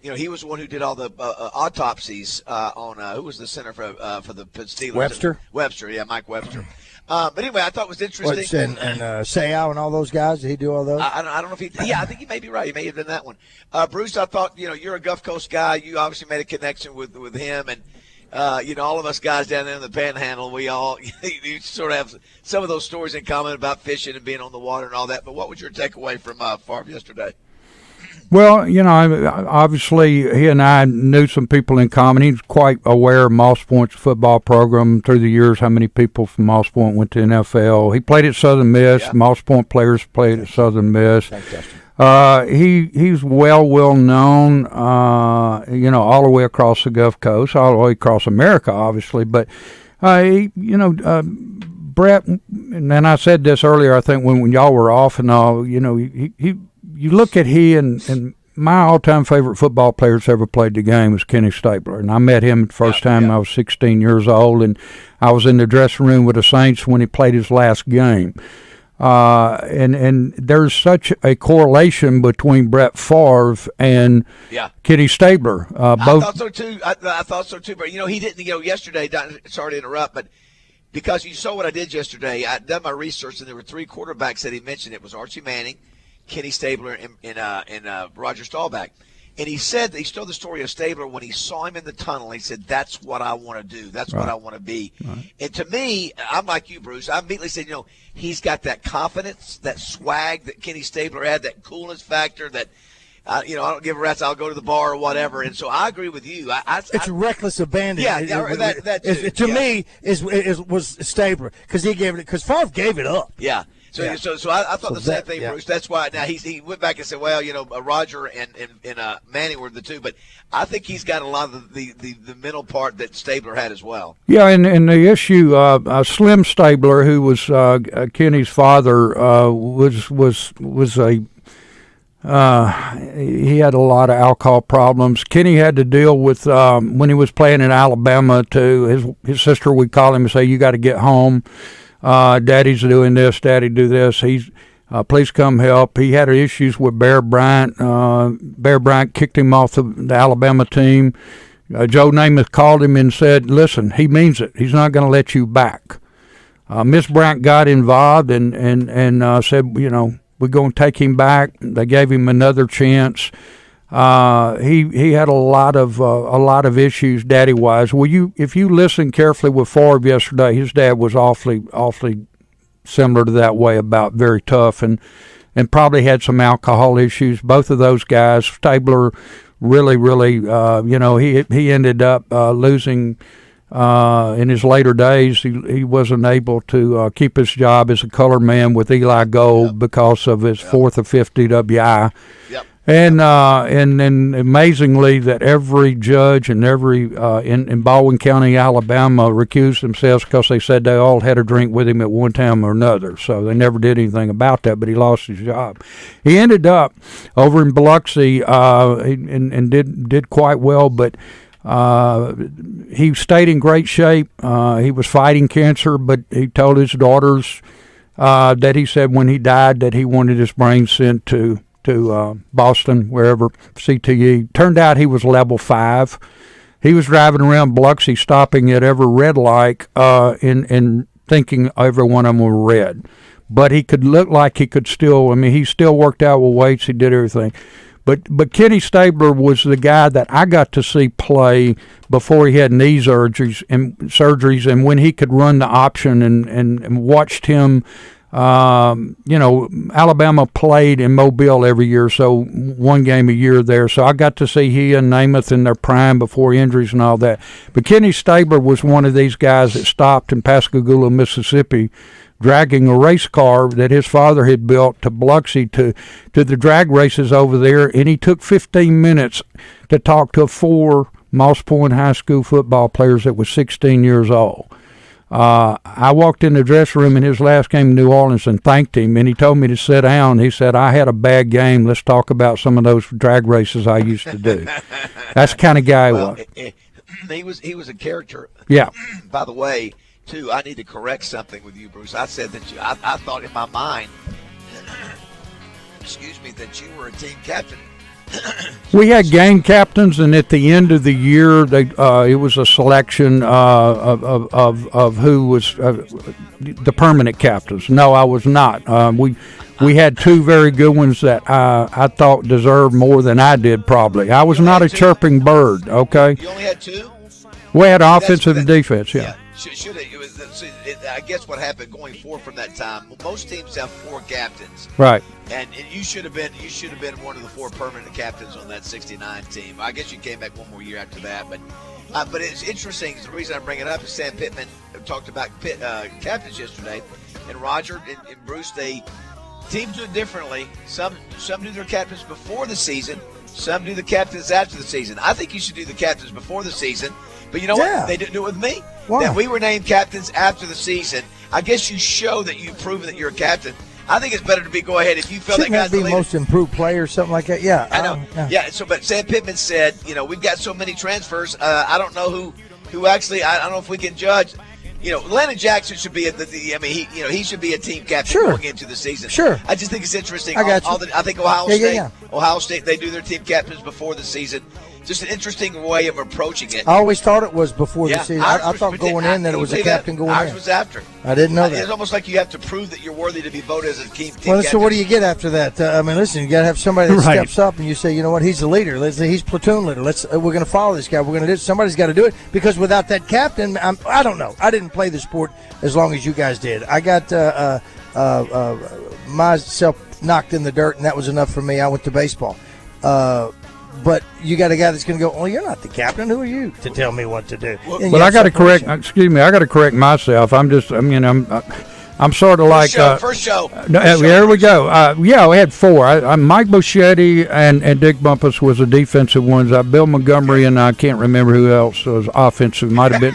he was the one who did all the autopsies on who was the center for the Steelers? Webster, yeah, Mike Webster. But anyway, I thought it was interesting. And Seau and all those guys, did he do all those? I don't know if he. Yeah, I think he may be right. He may have done that one. Bruce, I thought you're a Gulf Coast guy. You obviously made a connection with him, and all of us guys down there in the Panhandle, we all you sort of have some of those stories in common about fishing and being on the water and all that. But what was your takeaway from Favre yesterday? Well, obviously he and I knew some people in common. He's quite aware of Moss Point's football program through the years, how many people from Moss Point went to NFL. He played at Southern Miss. Yeah. Moss Point players played at Southern Miss. He's well known, all the way across the Gulf Coast, all the way across America, obviously. But, Brett, and I said this earlier, I think, when y'all were off and all, you look at and my all-time favorite football player that's ever played the game was Kenny Stabler. And I met him the first time I was 16 years old, and I was in the dressing room with the Saints when he played his last game. And there's such a correlation between Brett Favre and Kenny Stabler. I thought so too. I thought so too. But he didn't. Yesterday. Sorry to interrupt, but because you saw what I did yesterday, I done my research, and there were 3 quarterbacks that he mentioned. It was Archie Manning, Kenny Stabler, and Roger Staubach. And he said, he told the story of Stabler when he saw him in the tunnel. He said, "That's what I want to do. That's what I want to be." Right. And to me, I'm like you, Bruce. I immediately said, he's got that confidence, that swag that Kenny Stabler had, that coolness factor that, I don't give a rat's. I'll go to the bar or whatever. And so I agree with you. It's reckless abandon. Yeah, that too. To me was Stabler because Favre gave it up. Yeah. So I thought the same thing, Bruce. That's why now he went back and said, well, Roger and Manning were the two, but I think he's got a lot of the mental part that Stabler had as well. Yeah, and the issue, Slim Stabler, who was Kenny's father, was a he had a lot of alcohol problems. Kenny had to deal with when he was playing in Alabama. To his sister would call him and say, "You got to get home. Daddy's doing this, Daddy do this. Please come help." He had issues with Bear Bryant. Bear Bryant kicked him off the Alabama team. Joe Namath called him and said, "Listen, he means it. He's not going to let you back." Miss Bryant got involved and said, we're going to take him back. They gave him another chance. He had a lot of issues daddy wise. If you listen carefully with Favre yesterday, his dad was awfully similar to that way, about very tough and probably had some alcohol issues. Both of those guys, Stabler really he ended up losing in his later days. He wasn't able to keep his job as a color man with Eli Gold because of his 4th or 5th DWI. Yep. And amazingly, that every judge and every in Baldwin County, Alabama, recused themselves because they said they all had a drink with him at one time or another. So they never did anything about that, but he lost his job. He ended up over in Biloxi and did quite well, but he stayed in great shape. He was fighting cancer, but he told his daughters that he said when he died that he wanted his brain sent to Boston, wherever, CTE. Turned out he was level 5. He was driving around Biloxi, stopping at every red light and thinking every one of them were red. But he could look like he could still, he still worked out with weights, he did everything. But Kenny Stabler was the guy that I got to see play before he had knee surgeries, and when he could run the option and watched him. Alabama played in Mobile every year, so one game a year there. So I got to see he and Namath in their prime before injuries and all that. But Kenny Stabler was one of these guys that stopped in Pascagoula, Mississippi, dragging a race car that his father had built to Biloxi to the drag races over there, and he took 15 minutes to talk to 4 Moss Point High School football players that was 16 years old. I walked in the dressing room in his last game in New Orleans and thanked him, and he told me to sit down. He said, "I had a bad game. Let's talk about some of those drag races I used to do." That's the kind of guy he was. He was a character. Yeah. By the way, too, I need to correct something with you, Bruce. I said that I thought in my mind, that you were a team captain. We had game captains, and at the end of the year, it was a selection of who was the permanent captains. No, I was not. We had 2 very good ones that I thought deserved more than I did. Probably, I was not a chirping bird. Okay. You only had 2. We had offensive and defense, yeah. Should it was. I guess what happened going forward from that time. Most teams have 4 captains, right? And you should have been one of the 4 permanent captains on that '69 team. I guess you came back one more year after that, but it's interesting. The reason I bring it up is Sam Pittman talked about captains yesterday, and Roger and Bruce. Teams do it differently. Some do their captains before the season. Some do the captains after the season. I think you should do the captains before the season. But you know what? They didn't do it with me. Why? That we were named captains after the season. I guess you show that you've proven that you're a captain. I think it's better to go ahead if you feel Shouldn't that guy's that be the leader. most improved player or something like that? Yeah, I know. But Sam Pittman said, we've got so many transfers. I don't know who actually. I don't know if we can judge. Landon Jackson should be he should be a team captain going into the season. Sure. I just think it's interesting. I got you. I think Ohio State. Yeah. Ohio State, they do their team captains before the season. Just an interesting way of approaching it. I always thought it was before the season. I thought going in that it was a captain going in. Ours was after. I didn't know that. It's almost like you have to prove that you're worthy to be voted as a team Well, captain. so what do you get after that? Listen, you got to have somebody that steps up and you say, you know what, he's the leader. He's platoon leader. We're going to follow this guy. We're going to do it. Somebody's got to do it because without that captain, I don't know. I didn't play the sport as long as you guys did. I got myself knocked in the dirt, and that was enough for me. I went to baseball. But you got a guy that's going to go, oh, you're not the captain. Who are you to tell me what to do? But I got to correct. Excuse me. I got to correct myself. I'm sort of like first show. Here we go. We had 4. Mike Boschetti and Dick Bumpus was the defensive ones. Bill Montgomery and I can't remember who else was offensive. Might have been.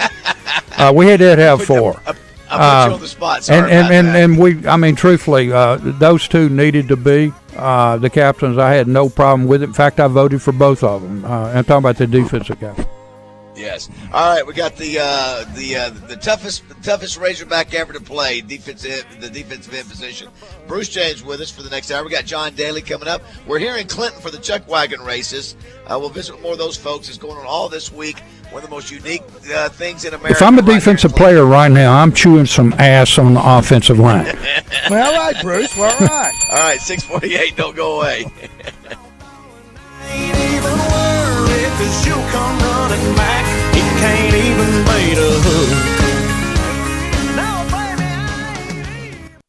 We had to have 4. I put you on the spot. Sorry and we, truthfully, those 2 needed to be the captains. I had no problem with it. In fact, I voted for both of them. I'm talking about the defensive guy. Yes. All right, we got the toughest Razorback ever to play, the defensive end position. Bruce James with us for the next hour. We got John Daly coming up. We're here in Clinton for the Chuckwagon races. We'll visit more of those folks. It's going on all this week. One of the most unique things in America. If I'm a defensive player right now, I'm chewing some ass on the offensive line. Well, all right, Bruce. Well, all right. All right, 648. Don't go away. Cause you'll come running back. He can't even bait a hook.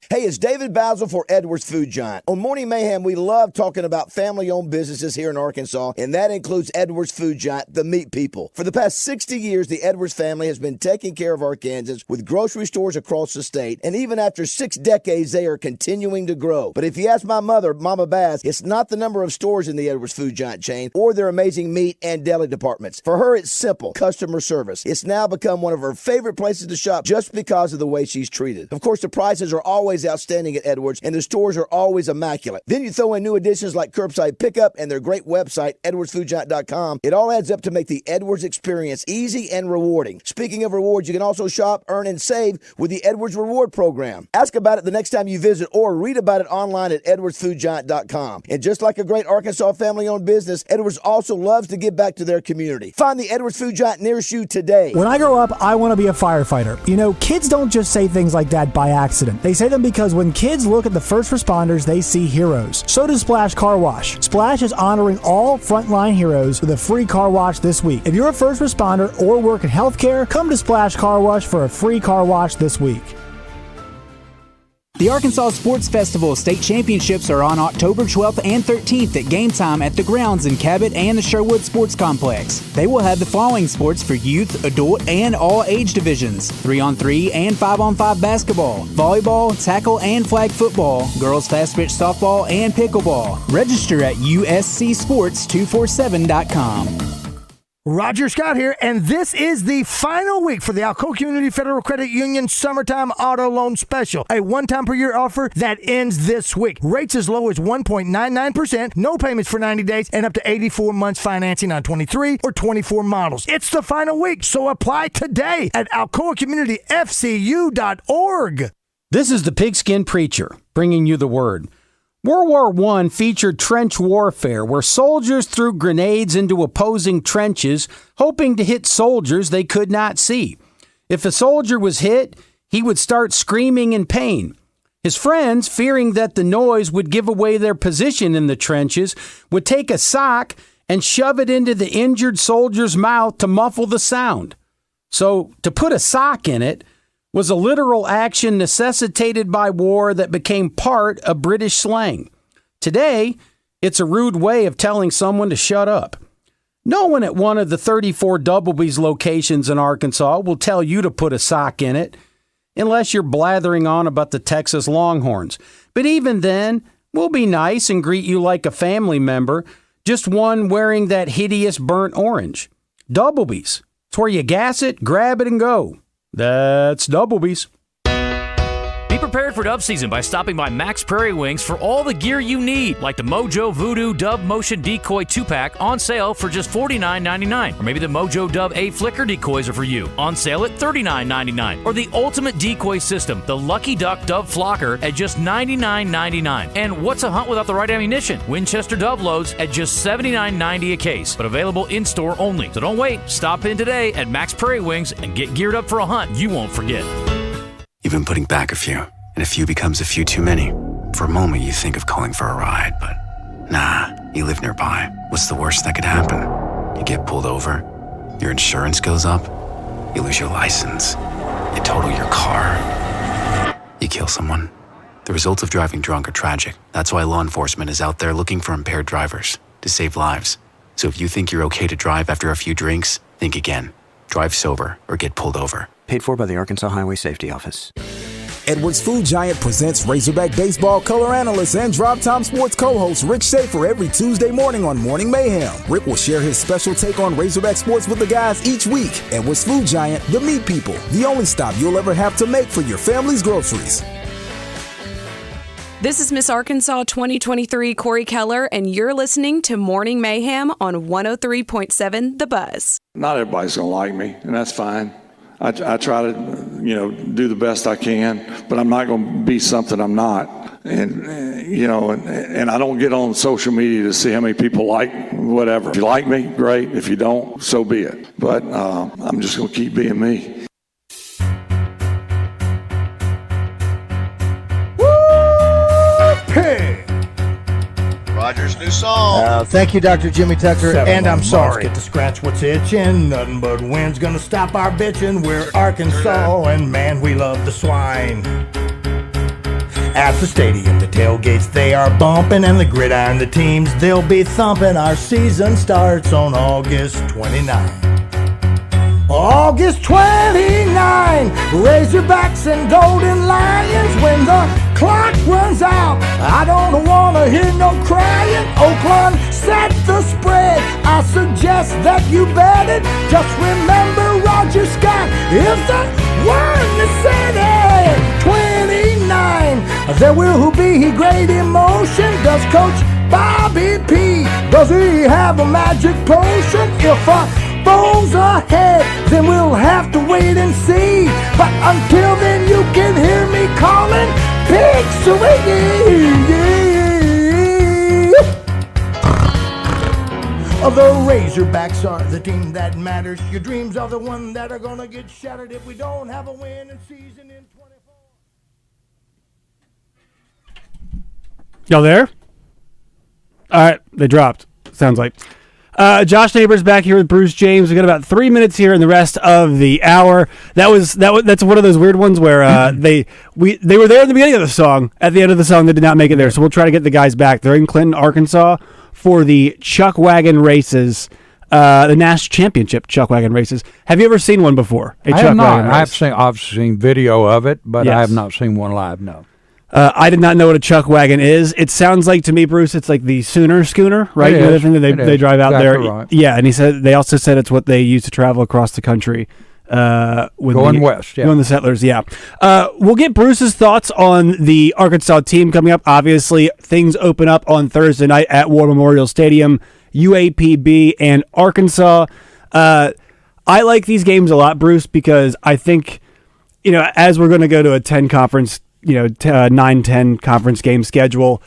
Hey, it's David BAZZEL for Edwards Food Giant. On Morning Mayhem, we love talking about family-owned businesses here in Arkansas, and that includes Edwards Food Giant, the meat people. For the past 60 years, the Edwards family has been taking care of Arkansans with grocery stores across the state, and even after 6 decades, they are continuing to grow. But if you ask my mother, Mama Baz, it's not the number of stores in the Edwards Food Giant chain or their amazing meat and deli departments. For her, it's simple, customer service. It's now become one of her favorite places to shop just because of the way she's treated. Of course, the prices are always outstanding at Edwards, and the stores are always immaculate. Then you throw in new additions like curbside pickup and their great website, edwardsfoodgiant.com. It all adds up to make the Edwards experience easy and rewarding. Speaking of rewards, you can also shop, earn, and save with the Edwards Reward Program. Ask about it the next time you visit or read about it online at edwardsfoodgiant.com. And just like a great Arkansas family-owned business, Edwards also loves to give back to their community. Find the Edwards Food Giant nearest you today. When I grow up, I want to be a firefighter. Kids don't just say things like that by accident. They say them because when kids look at the first responders, they see heroes. So does Splash Car Wash. Splash is honoring all frontline heroes with a free car wash this week. If you're a first responder or work in healthcare, come to Splash Car Wash for a free car wash this week. The Arkansas Sports Festival State Championships are on October 12th and 13th at Game Time at the grounds in Cabot and the Sherwood Sports Complex. They will have the following sports for youth, adult, and all age divisions: 3-on-3 and 5-on-5 basketball, volleyball, tackle and flag football, girls fast pitch softball, and pickleball. Register at uscsports247.com. Roger Scott here, and this is the final week for the Alcoa Community Federal Credit Union Summertime Auto Loan Special, a one-time per year offer that ends this week. Rates as low as 1.99%, no payments for 90 days, and up to 84 months financing on 23 or 24 models. It's the final week, so apply today at alcoacommunityfcu.org. This is the Pigskin Preacher, bringing you the word. World War I featured trench warfare, where soldiers threw grenades into opposing trenches, hoping to hit soldiers they could not see. If a soldier was hit, he would start screaming in pain. His friends, fearing that the noise would give away their position in the trenches, would take a sock and shove it into the injured soldier's mouth to muffle the sound. So to put a sock in it was a literal action necessitated by war that became part of British slang. Today, it's a rude way of telling someone to shut up. No one at one of the 34 Doublebee's locations in Arkansas will tell you to put a sock in it, unless you're blathering on about the Texas Longhorns. But even then, we'll be nice and greet you like a family member, just one wearing that hideous burnt orange. Doublebee's. It's where you gas it, grab it, and go. That's Doublebee's. Be prepared for dove season by stopping by Max Prairie Wings for all the gear you need, like the Mojo Voodoo Dove Motion Decoy 2-pack on sale for just $49.99. Or maybe the Mojo Dove A Flicker decoys are for you, on sale at $39.99. Or the Ultimate Decoy System, the Lucky Duck Dove Flocker at just $99.99. And what's a hunt without the right ammunition? Winchester Dove Loads at just $79.90 a case, but available in-store only. So don't wait. Stop in today at Max Prairie Wings and get geared up for a hunt you won't forget. You've been putting back a few, and a few becomes a few too many. For a moment, you think of calling for a ride, but nah, you live nearby. What's the worst that could happen? You get pulled over, your insurance goes up, you lose your license, you total your car, you kill someone. The results of driving drunk are tragic. That's why law enforcement is out there looking for impaired drivers to save lives. So if you think you're okay to drive after a few drinks, think again. Drive sober or get pulled over. Paid for by the Arkansas Highway Safety Office. Edwards Food Giant presents Razorback baseball color analyst and Drive Time Sports co-host Rick Schaefer every Tuesday morning on Morning Mayhem. Rick will share his special take on Razorback sports with the guys each week. Edwards Food Giant, the meat people, the only stop you'll ever have to make for your family's groceries. This is Miss Arkansas 2023 Corey Keller, and you're listening to Morning Mayhem on 103.7 The Buzz. Not everybody's going to like me, and that's fine. I try to, do the best I can, but I'm not going to be something I'm not. And I don't get on social media to see how many people like whatever. If you like me, great. If you don't, so be it. But I'm just going to keep being me. Roger's new song. Thank you, Dr. Jimmy Tucker, and I'm sorry. Get to scratch what's itching. Nothing but wind's gonna stop our bitching. We're Arkansas, and man, we love the swine. At the stadium, the tailgates, they are bumping, and the gridiron, the teams, they'll be thumping. Our season starts on August 29. August 29, Razorbacks and Golden Lions. When the clock runs out, I don't wanna hear no crying. Oakland set the spread. I suggest that you bet it. Just remember Roger Scott is the one that said it. 29, there will be great emotion. Does Coach Bobby P, does he have a magic potion? If a bowls ahead, then we'll have to wait and see. But until then, you can hear me calling Big Swiggy. The Razorbacks are the team that matters. Your dreams are the one that are gonna get shattered if we don't have a winning season in 24. Y'all there? All right, they dropped. Sounds like. Josh Neighbors back here with Bruce James. We got about 3 minutes here in the rest of the hour. That's one of those weird ones where they were there in the beginning of the song. At the end of the song, they did not make it there. So we'll try to get the guys back. They're in Clinton, Arkansas, for the Chuckwagon races, the national championship Chuckwagon races. Have you ever seen one before? I have not. I've seen video of it, but Yes. I have not seen one live. No. I did not know what a Chuckwagon is. It sounds like to me, Bruce, it's like the Sooner schooner, right? It You know, the is. thing that they drive out Exactly there. right. Yeah, and they also said it's what they use to travel across the country. Going west, yeah. Going the settlers, yeah. We'll get Bruce's thoughts on the Arkansas team coming up. Obviously, things open up on Thursday night at War Memorial Stadium, UAPB and Arkansas. I like these games a lot, Bruce, because I think, as we're going to go to a 10 conference 9-10 conference game schedule.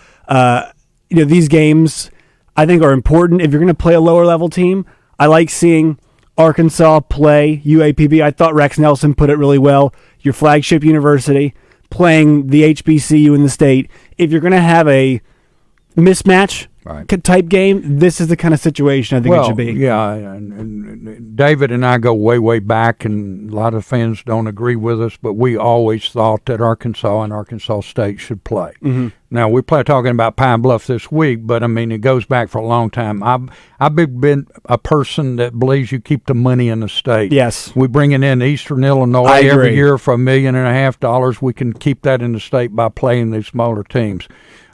These games I think are important if you're going to play a lower level team. I like seeing Arkansas play UAPB. I thought Rex Nelson put it really well. Your flagship university playing the HBCU in the state. If you're going to have a mismatch type game, this is the kind of situation I think it should be. Yeah, and David and I go way, way back, and a lot of fans don't agree with us, but we always thought that Arkansas and Arkansas State should play. Mm-hmm. Now, we're talking about Pine Bluff this week, but, I mean, it goes back for a long time. I've been a person that believes you keep the money in the state. Yes. We bring it in Eastern Illinois every year for $1.5 million. We can keep that in the state by playing these smaller teams.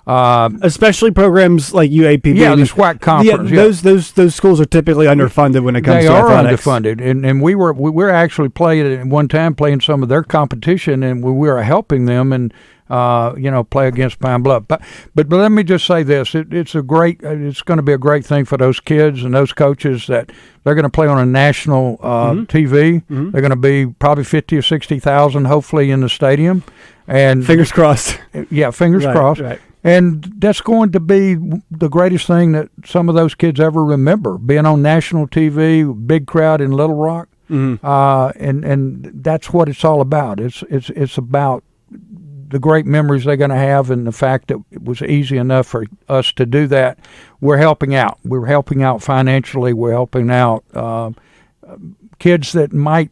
Especially programs like UAPB. Yeah, the SWAC conference. Yeah, those schools are typically underfunded when it comes to athletics. They are underfunded, and we were actually playing at one time playing some of their competition, and we were helping them and play against Pine Bluff. But let me just say this: it's going to be a great thing for those kids and those coaches that they're going to play on a national TV. Mm-hmm. They're going to be probably 50 or 60,000, hopefully, in the stadium. And fingers crossed. Yeah, fingers crossed. Right. And that's going to be the greatest thing that some of those kids ever remember, being on national TV, big crowd in Little Rock. Mm-hmm. And that's what it's all about. It's about the great memories they're going to have and the fact that it was easy enough for us to do that. We're helping out. We're helping out financially. We're helping out kids that might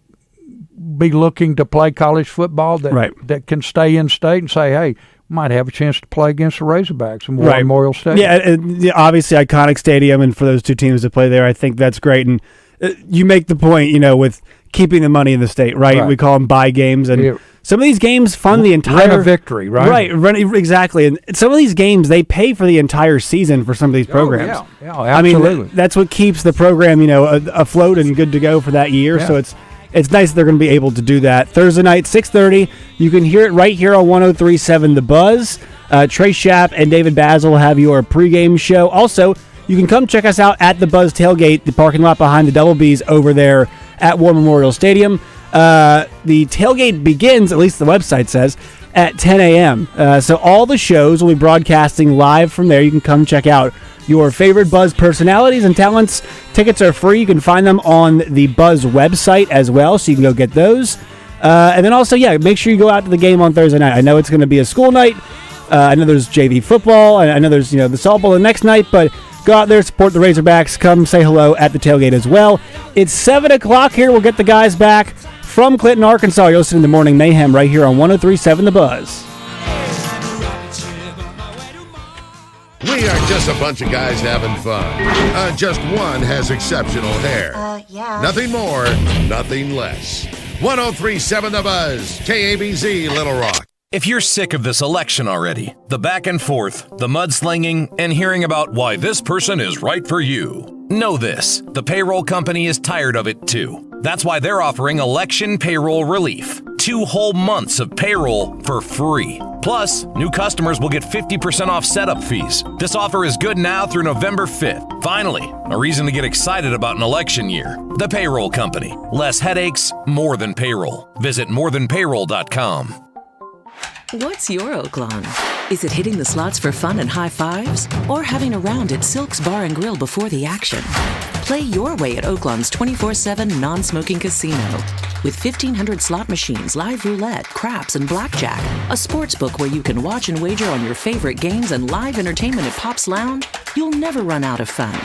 be looking to play college football that can stay in state and say, hey, might have a chance to play against the Razorbacks in Memorial Stadium. Yeah, and obviously iconic stadium, and for those two teams to play there, I think that's great. And you make the point, with keeping the money in the state, right? We call them buy games, and some of these games fund the entire run a victory, right? Right, exactly. And some of these games they pay for the entire season for some of these programs. Yeah, absolutely. I mean, that's what keeps the program, afloat and good to go for that year. Yeah. So it's nice that they're going to be able to do that. Thursday night, 6:30. You can hear it right here on 103.7 The Buzz. Trey Schapp and David BAZZEL will have your pregame show. Also, you can come check us out at the Buzz Tailgate, the parking lot behind the Double B's over there at War Memorial Stadium. The tailgate begins, at least the website says, at 10 a.m. So all the shows will be broadcasting live from there. You can come check out your favorite Buzz personalities and talents. Tickets are free. You can find them on the Buzz website as well, so you can go get those. And then also, make sure you go out to the game on Thursday night. I know it's going to be a school night. I know there's JV football. I know there's the softball the next night, but go out there, support the Razorbacks. Come say hello at the tailgate as well. It's 7 o'clock here. We'll get the guys back from Clinton, Arkansas. You're listening to Morning Mayhem right here on 103.7 The Buzz. We are just a bunch of guys having fun. Just one has exceptional hair. Yeah. Nothing more, nothing less. 103.7 The Buzz, KABZ, Little Rock. If you're sick of this election already, the back and forth, the mudslinging, and hearing about why this person is right for you, know this: the payroll company is tired of it too. That's why they're offering election payroll relief. 2 whole months of payroll for free. Plus, new customers will get 50% off setup fees. This offer is good now through November 5th. Finally, a reason to get excited about an election year. The Payroll Company. Less headaches, more than payroll. Visit morethanpayroll.com. What's your Oaklawn? Is it hitting the slots for fun and high fives? Or having a round at Silk's Bar and Grill before the action? Play your way at Oaklawn's 24/7 non-smoking casino. With 1,500 slot machines, live roulette, craps, and blackjack. A sports book where you can watch and wager on your favorite games and live entertainment at Pop's Lounge. You'll never run out of fun.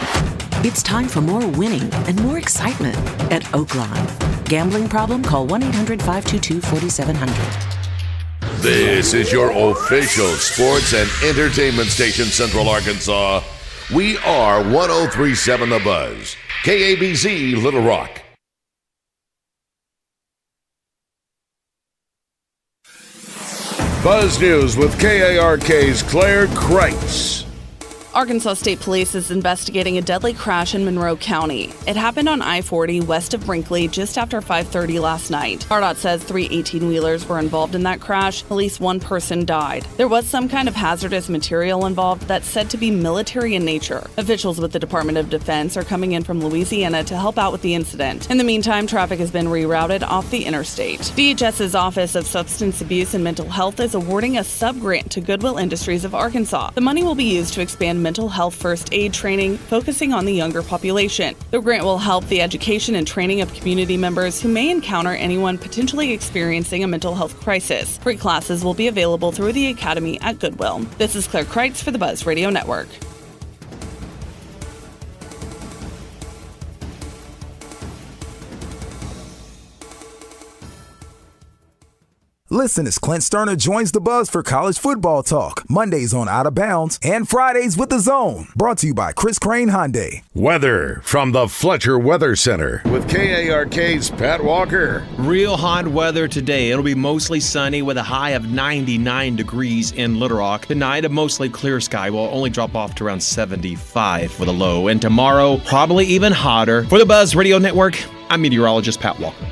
It's time for more winning and more excitement at Oaklawn. Gambling problem? Call 1-800-522-4700. This is your official sports and entertainment station, Central Arkansas. We are 103.7 The Buzz, KABZ, Little Rock. Buzz News with KARK's Claire Kreitz. Arkansas State Police is investigating a deadly crash in Monroe County. It happened on I-40 west of Brinkley just after 5:30 last night. RDOT says 3 18-wheelers were involved in that crash. At least one person died. There was some kind of hazardous material involved that's said to be military in nature. Officials with the Department of Defense are coming in from Louisiana to help out with the incident. In the meantime, traffic has been rerouted off the interstate. DHS's Office of Substance Abuse and Mental Health is awarding a sub-grant to Goodwill Industries of Arkansas. The money will be used to expand and mental health first aid training focusing on the younger population. The grant will help the education and training of community members who may encounter anyone potentially experiencing a mental health crisis. Free classes will be available through the Academy at Goodwill. This is Claire Kreitz for the Buzz Radio Network. Listen as Clint Sterner joins the Buzz for college football talk. Mondays on Out of Bounds and Fridays with The Zone. Brought to you by Chris Crane Hyundai. Weather from the Fletcher Weather Center with KARK's Pat Walker. Real hot weather today. It'll be mostly sunny with a high of 99 degrees in Little Rock. Tonight, a mostly clear sky will only drop off to around 75 with a low. And tomorrow, probably even hotter. For the Buzz Radio Network, I'm meteorologist Pat Walker.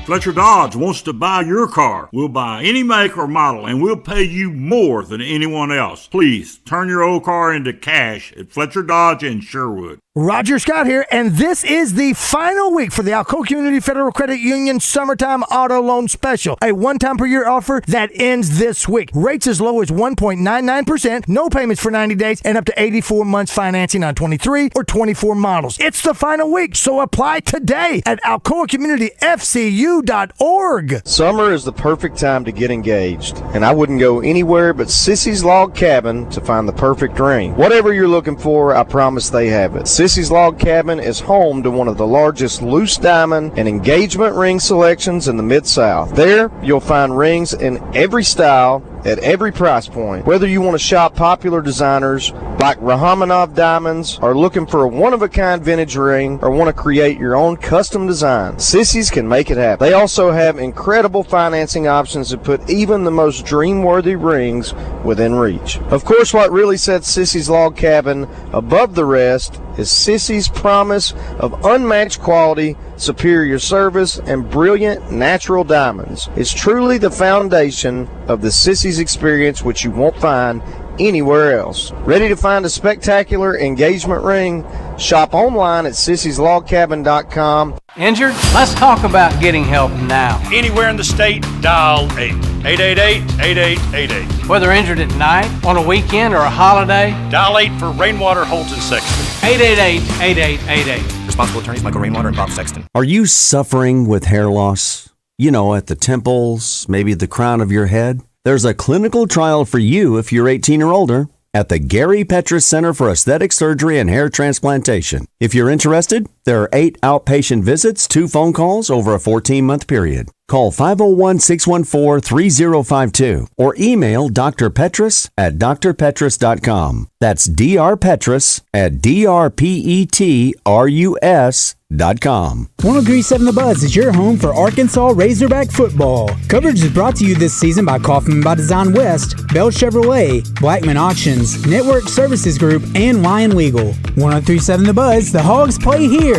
Fletcher Dodge wants to buy your car. We'll buy any make or model, and we'll pay you more than anyone else. Please turn your old car into cash at Fletcher Dodge in Sherwood. Roger Scott here, and this is the final week for the Alcoa Community Federal Credit Union Summertime Auto Loan Special, a one-time per year offer that ends this week. Rates as low as 1.99%, no payments for 90 days, and up to 84 months financing on 23 or 24 models. It's the final week, so apply today at alcoacommunityfcu.org. Summer is the perfect time to get engaged, and I wouldn't go anywhere but Sissy's Log Cabin to find the perfect ring. Whatever you're looking for, I promise they have it. Sissy's Log Cabin is home to one of the largest loose diamond and engagement ring selections in the Mid-South. There, you'll find rings in every style at every price point. Whether you want to shop popular designers like Rachmaninoff diamonds, or looking for a one-of-a-kind vintage ring, or want to create your own custom design, Sissy's can make it happen. They also have incredible financing options that put even the most dream-worthy rings within reach. Of course, what really sets Sissy's Log Cabin above the rest is Sissy's promise of unmatched quality, superior service, and brilliant natural diamonds. It's truly the foundation of the Sissy's experience, which you won't find anywhere else. Ready to find a spectacular engagement ring? Shop online at sissyslogcabin.com. Injured? Let's talk about getting help now. Anywhere in the state, dial 888-8888. Whether injured at night, on a weekend, or a holiday, dial 8 for Rainwater, Holtz, and Sexton. 888-8888. Responsible attorneys Michael Rainwater and Bob Sexton. Are you suffering with hair loss? You know, at the temples, maybe the crown of your head? There's a clinical trial for you if you're 18 or older at the Gary Petrus Center for Aesthetic Surgery and Hair Transplantation. If you're interested, there are 8 outpatient visits, 2 phone calls over a 14-month period. Call 501-614-3052 or email Dr. Petrus at drpetrus.com. That's drpetrus at drpetrus.com. 103.7 The Buzz is your home for Arkansas Razorback football. Coverage is brought to you this season by Kaufman by Design West, Bell Chevrolet, Blackman Auctions, Network Services Group, and Lion Legal. 103.7 The Buzz, the Hogs play here.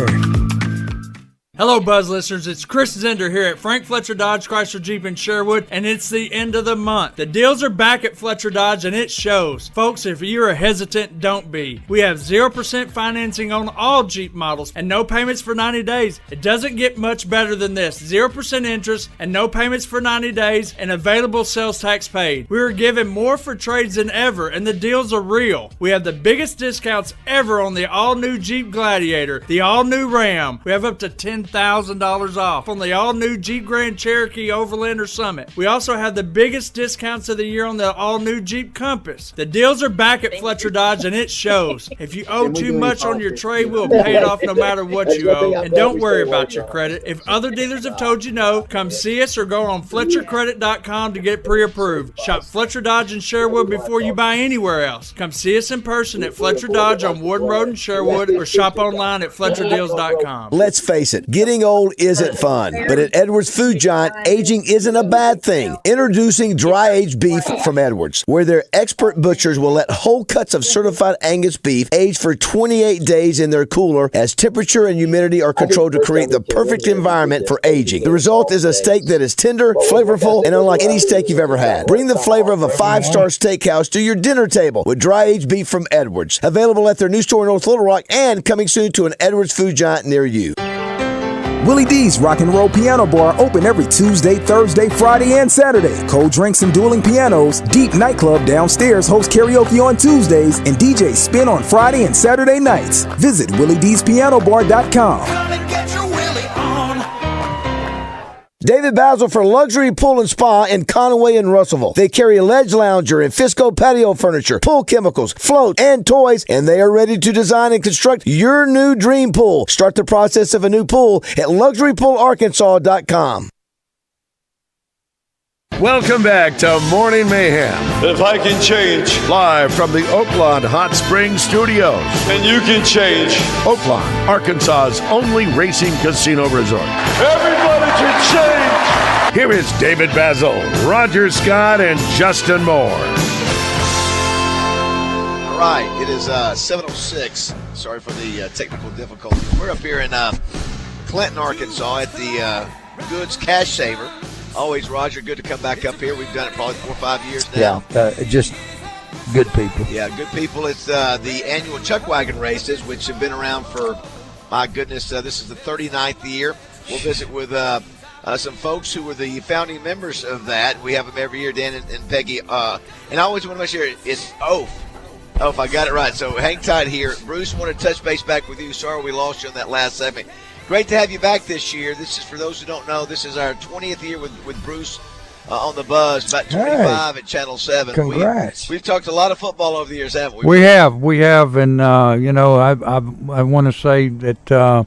Hello, Buzz listeners. It's Chris Zender here at Frank Fletcher Dodge Chrysler Jeep in Sherwood, and it's the end of the month. The deals are back at Fletcher Dodge, and it shows. Folks, if you're hesitant, don't be. We have 0% financing on all Jeep models and no payments for 90 days. It doesn't get much better than this. 0% interest and no payments for 90 days and available sales tax paid. We are giving more for trades than ever, and the deals are real. We have the biggest discounts ever on the all-new Jeep Gladiator, the all-new Ram. We have up to $10,000 off on the all-new Jeep Grand Cherokee Overlander Summit. We also have the biggest discounts of the year on the all-new Jeep Compass. The deals are back at Fletcher Dodge, and it shows. If you owe too much on your trade, we'll pay it off no matter what you owe. And don't worry about your credit. If other dealers have told you no, come see us or go on FletcherCredit.com to get pre-approved. Shop Fletcher Dodge in Sherwood before you buy anywhere else. Come see us in person at Fletcher Dodge on Warden Road in Sherwood or shop online at FletcherDeals.com. Let's face it, getting old isn't fun, but at Edwards Food Giant, aging isn't a bad thing. Introducing dry-aged beef from Edwards, where their expert butchers will let whole cuts of certified Angus beef age for 28 days in their cooler as temperature and humidity are controlled to create the perfect environment for aging. The result is a steak that is tender, flavorful, and unlike any steak you've ever had. Bring the flavor of a 5-star steakhouse to your dinner table with dry-aged beef from Edwards. Available at their new store in North Little Rock and coming soon to an Edwards Food Giant near you. Willie D's Rock and Roll Piano Bar open every Tuesday, Thursday, Friday, and Saturday. Cold drinks and dueling pianos. Deep Nightclub downstairs hosts karaoke on Tuesdays and DJ Spin on Friday and Saturday nights. Visit WillieD'sPianoBar.com. David BAZZEL for Luxury Pool and Spa in Conway and Russellville. They carry Ledge Lounger and Fisco patio furniture, pool chemicals, floats, and toys, and they are ready to design and construct your new dream pool. Start the process of a new pool at LuxuryPoolArkansas.com. Welcome back to Morning Mayhem. If I can change. Live from the Oakland Hot Springs Studios. And you can change. Oakland, Arkansas's only racing casino resort. Everybody can change. Here is David BAZZEL, Roger Scott, and Justin Moore. All right, it is 7:06. Sorry for the technical difficulty. We're up here in Clinton, Arkansas at the Goods Cash Saver. Always, Roger, good to come back up here. We've done it probably 4 or 5 years now. Yeah, just good people. Yeah, good people. It's the annual Chuckwagon races, which have been around for, my goodness, this is the 39th year. We'll visit with some folks who were the founding members of that. We have them every year, Dan and Peggy. And I always want to make sure it's Oaf. Oaf, I got it right. So hang tight here. Bruce, want to touch base back with you. Sorry we lost you on that last segment. Great to have you back this year. This is, for those who don't know, this is our 20th year with Bruce on the Buzz, about 25 at Channel 7. Congrats. We've talked a lot of football over the years, haven't we? We have, and I want to say that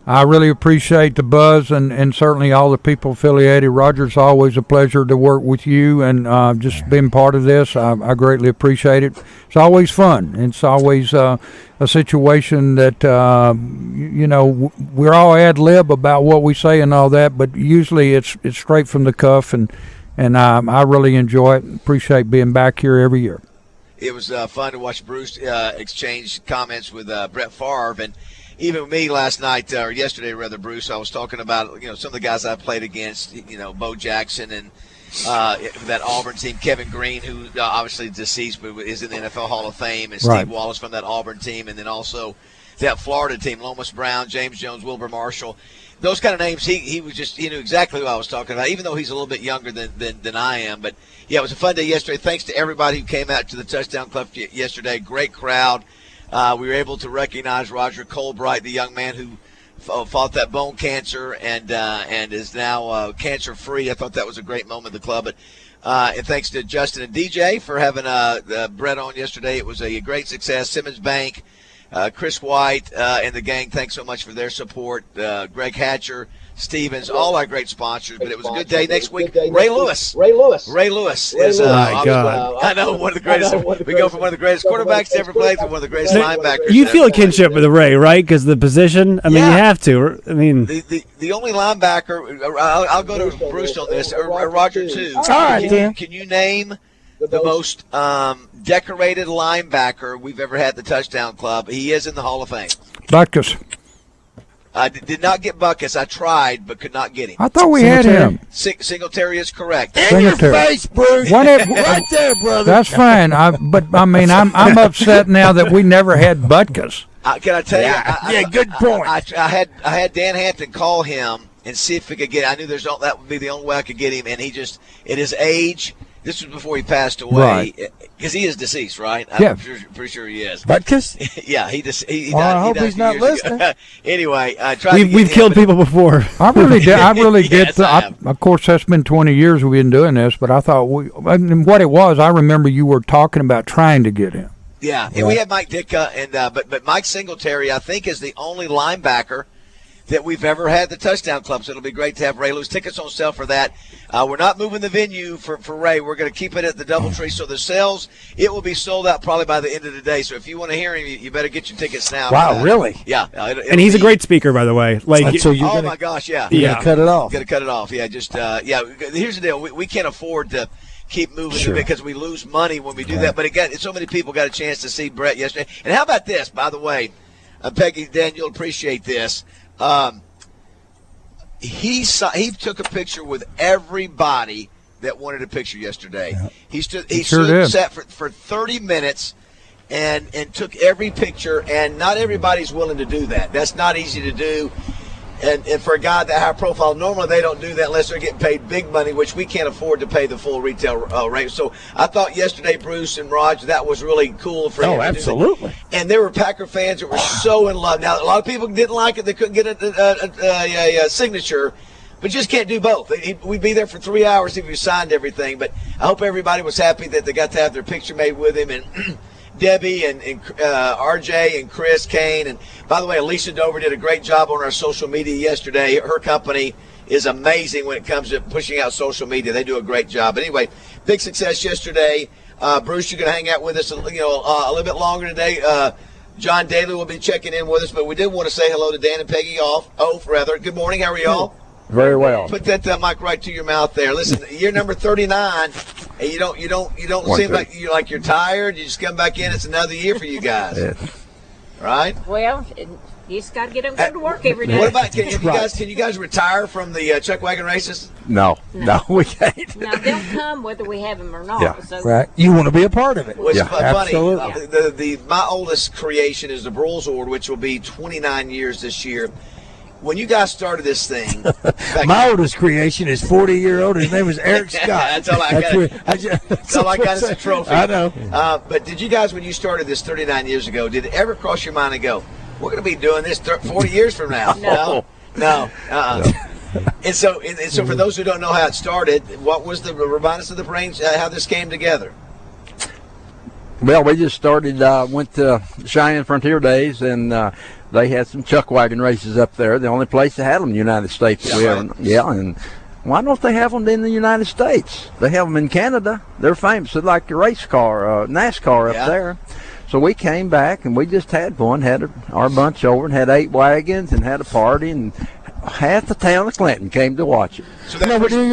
I really appreciate the Buzz and certainly all the people affiliated. Roger, it's always a pleasure to work with you and just being part of this. I greatly appreciate it. It's always fun. It's always a situation that, we're all ad lib about what we say and all that, but usually it's straight from the cuff, and I really enjoy it. Appreciate being back here every year. It was fun to watch Bruce exchange comments with Brett Favre, and even with me last night, or yesterday rather, Bruce, I was talking about, some of the guys I played against, Bo Jackson and that Auburn team, Kevin Green, who obviously deceased but is in the NFL Hall of Fame, and Steve Wallace from that Auburn team, and then also that Florida team, Lomas Brown, James Jones, Wilbur Marshall. Those kind of names, he knew exactly who I was talking about, even though he's a little bit younger than I am. But, yeah, it was a fun day yesterday. Thanks to everybody who came out to the Touchdown Club yesterday. Great crowd. We were able to recognize Roger Colbright, the young man who fought that bone cancer and is now cancer-free. I thought that was a great moment at the club. And thanks to Justin and DJ for having Brett on yesterday. It was a great success. Simmons Bank, Chris White, and the gang, thanks so much for their support. Greg Hatcher, Stevens, all our great sponsors. But it was a good day. Next week, Ray Lewis. Ray Lewis is I know, one of the greatest. We go from one of the greatest quarterbacks to ever play to one of the greatest linebackers. You feel a kinship with Ray, right? Because the position. I mean, you have to. I mean, the only linebacker. I'll go to Bruce on this, or Roger too. All right, Dan. Can you name the most decorated linebacker we've ever had at the Touchdown Club? He is in the Hall of Fame. Butkus. I did not get Butkus. I tried, but could not get him. I thought we had him. Singletary is correct. In your face, Bruce. Right there, brother. That's fine. I'm upset now that we never had Butkus. Can I tell you? Yeah, good point. I had Dan Hampton call him and see if we could get. I knew that would be the only way I could get him, and he just, at his age. This was before he passed away, because he is deceased, right? I'm pretty sure he is. Butkus? Yeah, he died. I hope he's not listening. Anyway, we've killed people before. I really did. Of course, that's been 20 years we've been doing this, but I thought what it was. I remember you were talking about trying to get him. Yeah, and we had Mike Ditka, and but Mike Singletary, I think, is the only linebacker that we've ever had the Touchdown Club. So it'll be great to have Ray Lewis. Tickets on sale for that. We're not moving the venue for Ray. We're going to keep it at the DoubleTree. So the sales, it will be sold out probably by the end of the day. So if you want to hear him, you better get your tickets now. Wow, really? Yeah. And he's a great speaker, by the way. My gosh, yeah. You got to cut it off. Got to cut it off. Yeah, just here's the deal. We can't afford to keep moving it because we lose money when we do that. But again, so many people got a chance to see Brett yesterday. And how about this, by the way, Peggy, Dan, you'll appreciate this. He took a picture with everybody that wanted a picture yesterday. Yeah. He sat for 30 minutes and took every picture, and not everybody's willing to do that. That's not easy to do. And for a guy that high profile, normally they don't do that unless they're getting paid big money, which we can't afford to pay the full retail rate. So I thought yesterday, Bruce and Raj, that was really cool for him. Oh, absolutely. And there were Packer fans that were so in love. Now, a lot of people didn't like it. They couldn't get a signature, but just can't do both. We'd be there for 3 hours if we signed everything. But I hope everybody was happy that they got to have their picture made with him. And Debbie and RJ and Chris Kane. And by the way, Alicia Dover did a great job on our social media yesterday. Her company is amazing when it comes to pushing out social media. They do a great job. But anyway, big success yesterday. Bruce, you're going to hang out with us a little bit longer today. John Daly will be checking in with us, but we did want to say hello to Dan and Peggy Oath. Good morning. How are y'all? Very well. Put that mic right to your mouth there. Listen, year number 39, and you don't seem like you're tired. You just come back in. It's another year for you guys, right? Well, you just got to get up and go to work every day. What about can you guys retire from the Chuckwagon races? No, we can't. Now they'll come whether we have them or not. Yeah. So. Right. You want to be a part of it. Which Yeah, funny. absolutely. My oldest creation is the Brules Award, which will be 29 years this year. When you guys started this thing, my oldest creation is 40-year-old. His name was Eric Scott. That's all I got. That's all I got is a trophy. I know. But did you guys, when you started this 39 years ago, did it ever cross your mind to go, we're going to be doing this 40 years from now? No. And so for those who don't know how it started, what was remind us of the brains, how this came together? Well, we just started, went to Cheyenne Frontier Days, and they had some Chuckwagon races up there. The only place that had them in the United States. And why don't they have them in the United States? They have them in Canada. They're famous. They're like a race car, NASCAR up there. So we came back, and we just had one, had our bunch over, and had 8 wagons, and had a party, and half the town of Clinton came to watch it. So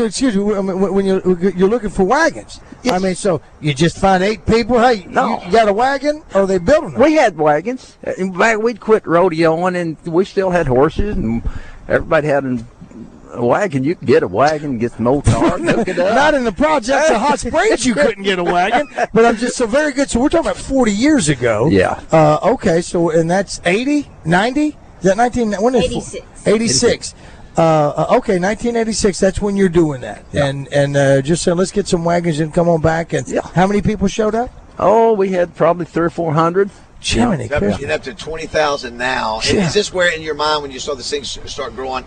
excuse me, when you're looking for wagons, I mean, so you just find 8 people. Hey, you got a wagon, or are they building them? We had wagons. In fact, we'd quit rodeoing, and we still had horses, and everybody had a wagon. You could get a wagon, get some old car, hook it up. Not in the projects of Hot Springs, you couldn't get a wagon. But I'm just so very good. So we're talking about 40 years ago. Yeah. Okay. So and that's 80, 90. Is that 19? When is 86. 86. Okay, 1986. That's when you're doing that. Yeah. And just said, let's get some wagons and come on back. And how many people showed up? Oh, we had probably 300 or 400. Jiminy, you're up to 2020,000 now. Yeah. Is this where in your mind when you saw this thing start growing?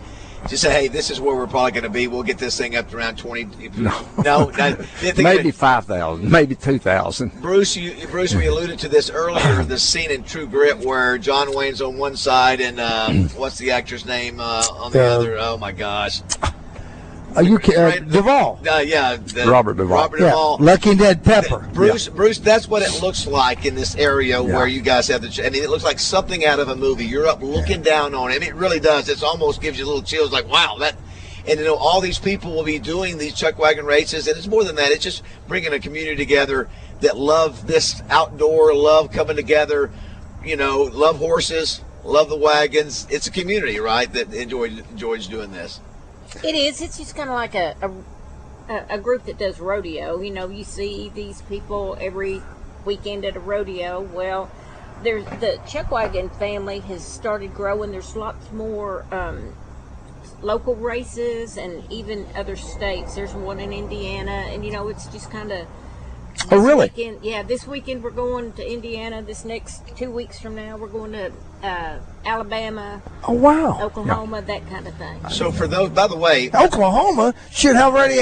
Just say, hey, this is where we're probably going to be. We'll get this thing up to around 20. No. Maybe 5,000, maybe 2,000. Bruce, we alluded to this earlier, the scene in True Grit where John Wayne's on one side and what's the actor's name on the other? Oh, my gosh. Duvall. Robert Duvall. Yeah, Lucky Ned Pepper. Bruce, that's what it looks like in this area where you guys have I mean, it looks like something out of a movie. You're up looking down on it. I mean, it really does. It almost gives you a little chills like, wow, that. And, all these people will be doing these Chuckwagon races. And it's more than that. It's just bringing a community together that love this outdoor, love coming together, love horses, love the wagons. It's a community, right, that enjoys doing this. It is. It's just kind of like a group that does rodeo. You see these people every weekend at a rodeo. Well, there's the Chuckwagon family has started growing. There's lots more local races and even other states. There's one in Indiana, and it's just kind of. Oh, really? This weekend we're going to Indiana. This next 2 weeks from now we're going to Alabama. Oh, wow. Oklahoma, that kind of thing. So for those, by the way, Oklahoma should have already.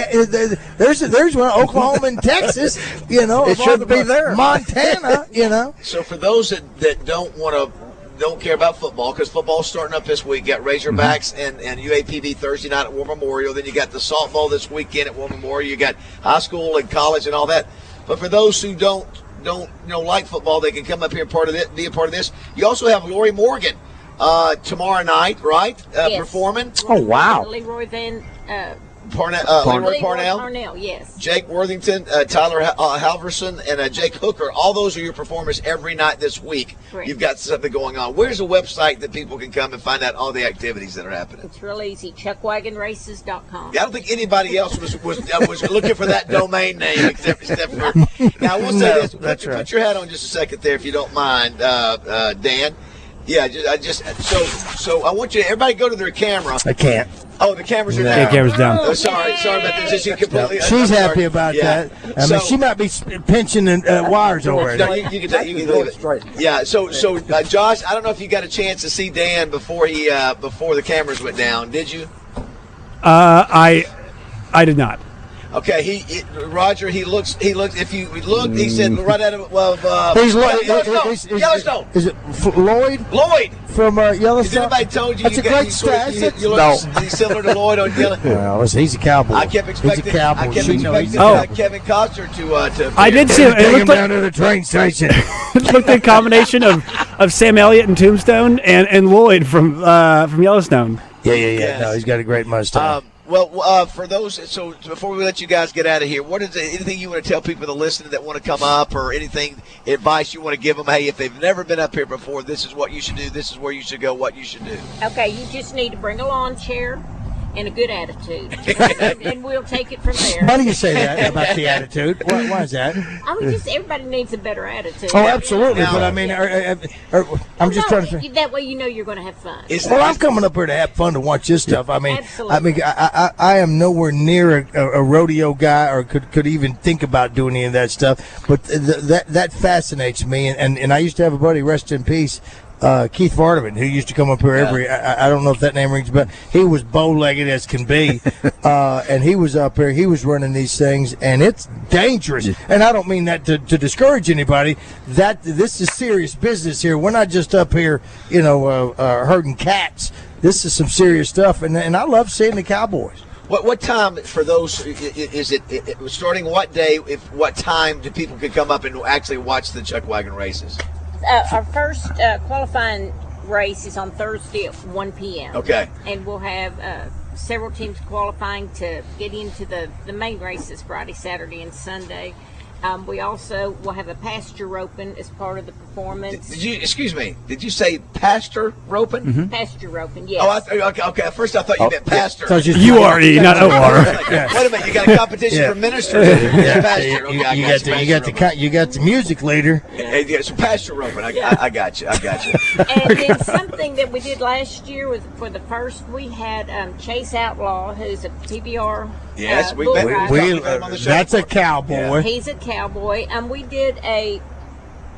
There's one Oklahoma and Texas. It should be there. Montana. So for those that don't care about football, because football's starting up this week. You got Razorbacks and UAPB Thursday night at War Memorial. Then you got the softball this weekend at War Memorial. You got high school and college and all that. But for those who don't like football, they can come up here and be a part of this. You also have Lori Morgan tomorrow night, right? Yes. Performing. Oh, wow. Leroy Parnell, yes. Jake Worthington, Tyler Halverson, and Jake Hooker. All those are your performers every night this week. Correct. You've got something going on. Where's the website that people can come and find out all the activities that are happening? It's real easy. Chuckwagonraces.com. I don't think anybody else was looking for that domain name except for. Now I will say this. Put your hat on just a second there, if you don't mind, Dan. Yeah, so I want you to everybody go to their camera. I can't. Oh, the cameras are Yeah, down. the camera's down. Oh, sorry about this. Just completely. She's I'm happy sorry. about Yeah. that. I mean, she might be pinching wires over No, it. you can leave it. Yeah. So Josh, I don't know if you got a chance to see Dan before the cameras went down. Did you? I did not. Okay, Roger. He looks. If you look, he said right out of Yellowstone. Is it Lloyd? Lloyd from Yellowstone. Has anybody told you? That's a great stat. You look similar to Lloyd on Yellowstone. Well, listen, he's a cowboy. I kept expecting. He's a cowboy. Kevin Costner to. I did see him. It Take him looked like down to the train station. it looked like a combination of Sam Elliott and Tombstone and Lloyd from Yellowstone. Yeah. Yes. No, he's got a great mustache. For those, so before we let you guys get out of here, what is anything you want to tell people that listen that want to come up, or anything advice you want to give them? Hey, if they've never been up here before, this is what you should do. This is where you should go. What you should do. Okay, you just need to bring a lawn chair and a good attitude, and we'll take it from there. Why do you say that about the attitude? Why is that? I mean, just everybody needs a better attitude. Oh, absolutely. But I mean, I'm just trying to say. That way, you know you're going to have fun. I'm coming up here to have fun, to watch this stuff. I mean, Absolutely. I am nowhere near a rodeo guy, or could even think about doing any of that stuff. But that fascinates me. And I used to have a buddy, rest in peace, Keith Vardaman, who used to come up here every. I don't know if that name rings, but he was bow-legged as can be, and he was up here. He was running these things, and it's dangerous. And I don't mean that to discourage anybody. This is serious business here. We're not just up here, herding cats. This is some serious stuff, and I love seeing the Cowboys. What time for those? Is it starting what day? What time do people can come up and actually watch the Chuckwagon races? Our first qualifying race is on Thursday at 1 p.m. Okay. And we'll have several teams qualifying to get into the main races Friday, Saturday, and Sunday. We also will have a pasture roping as part of the performance. Excuse me, did you say pasture roping? Mm-hmm. Pasture roping, yes. Okay. At first I thought you meant pastor. U-R-E, not O-R. Wait a minute, you got a competition for ministry. Pasture. You got the music leader. Yeah, so pasture roping. I got you. And then something that we did last year was for the first, we had Chase Outlaw, who's a PBR. Yes, that's a cowboy. Yeah. He's a cowboy. We did a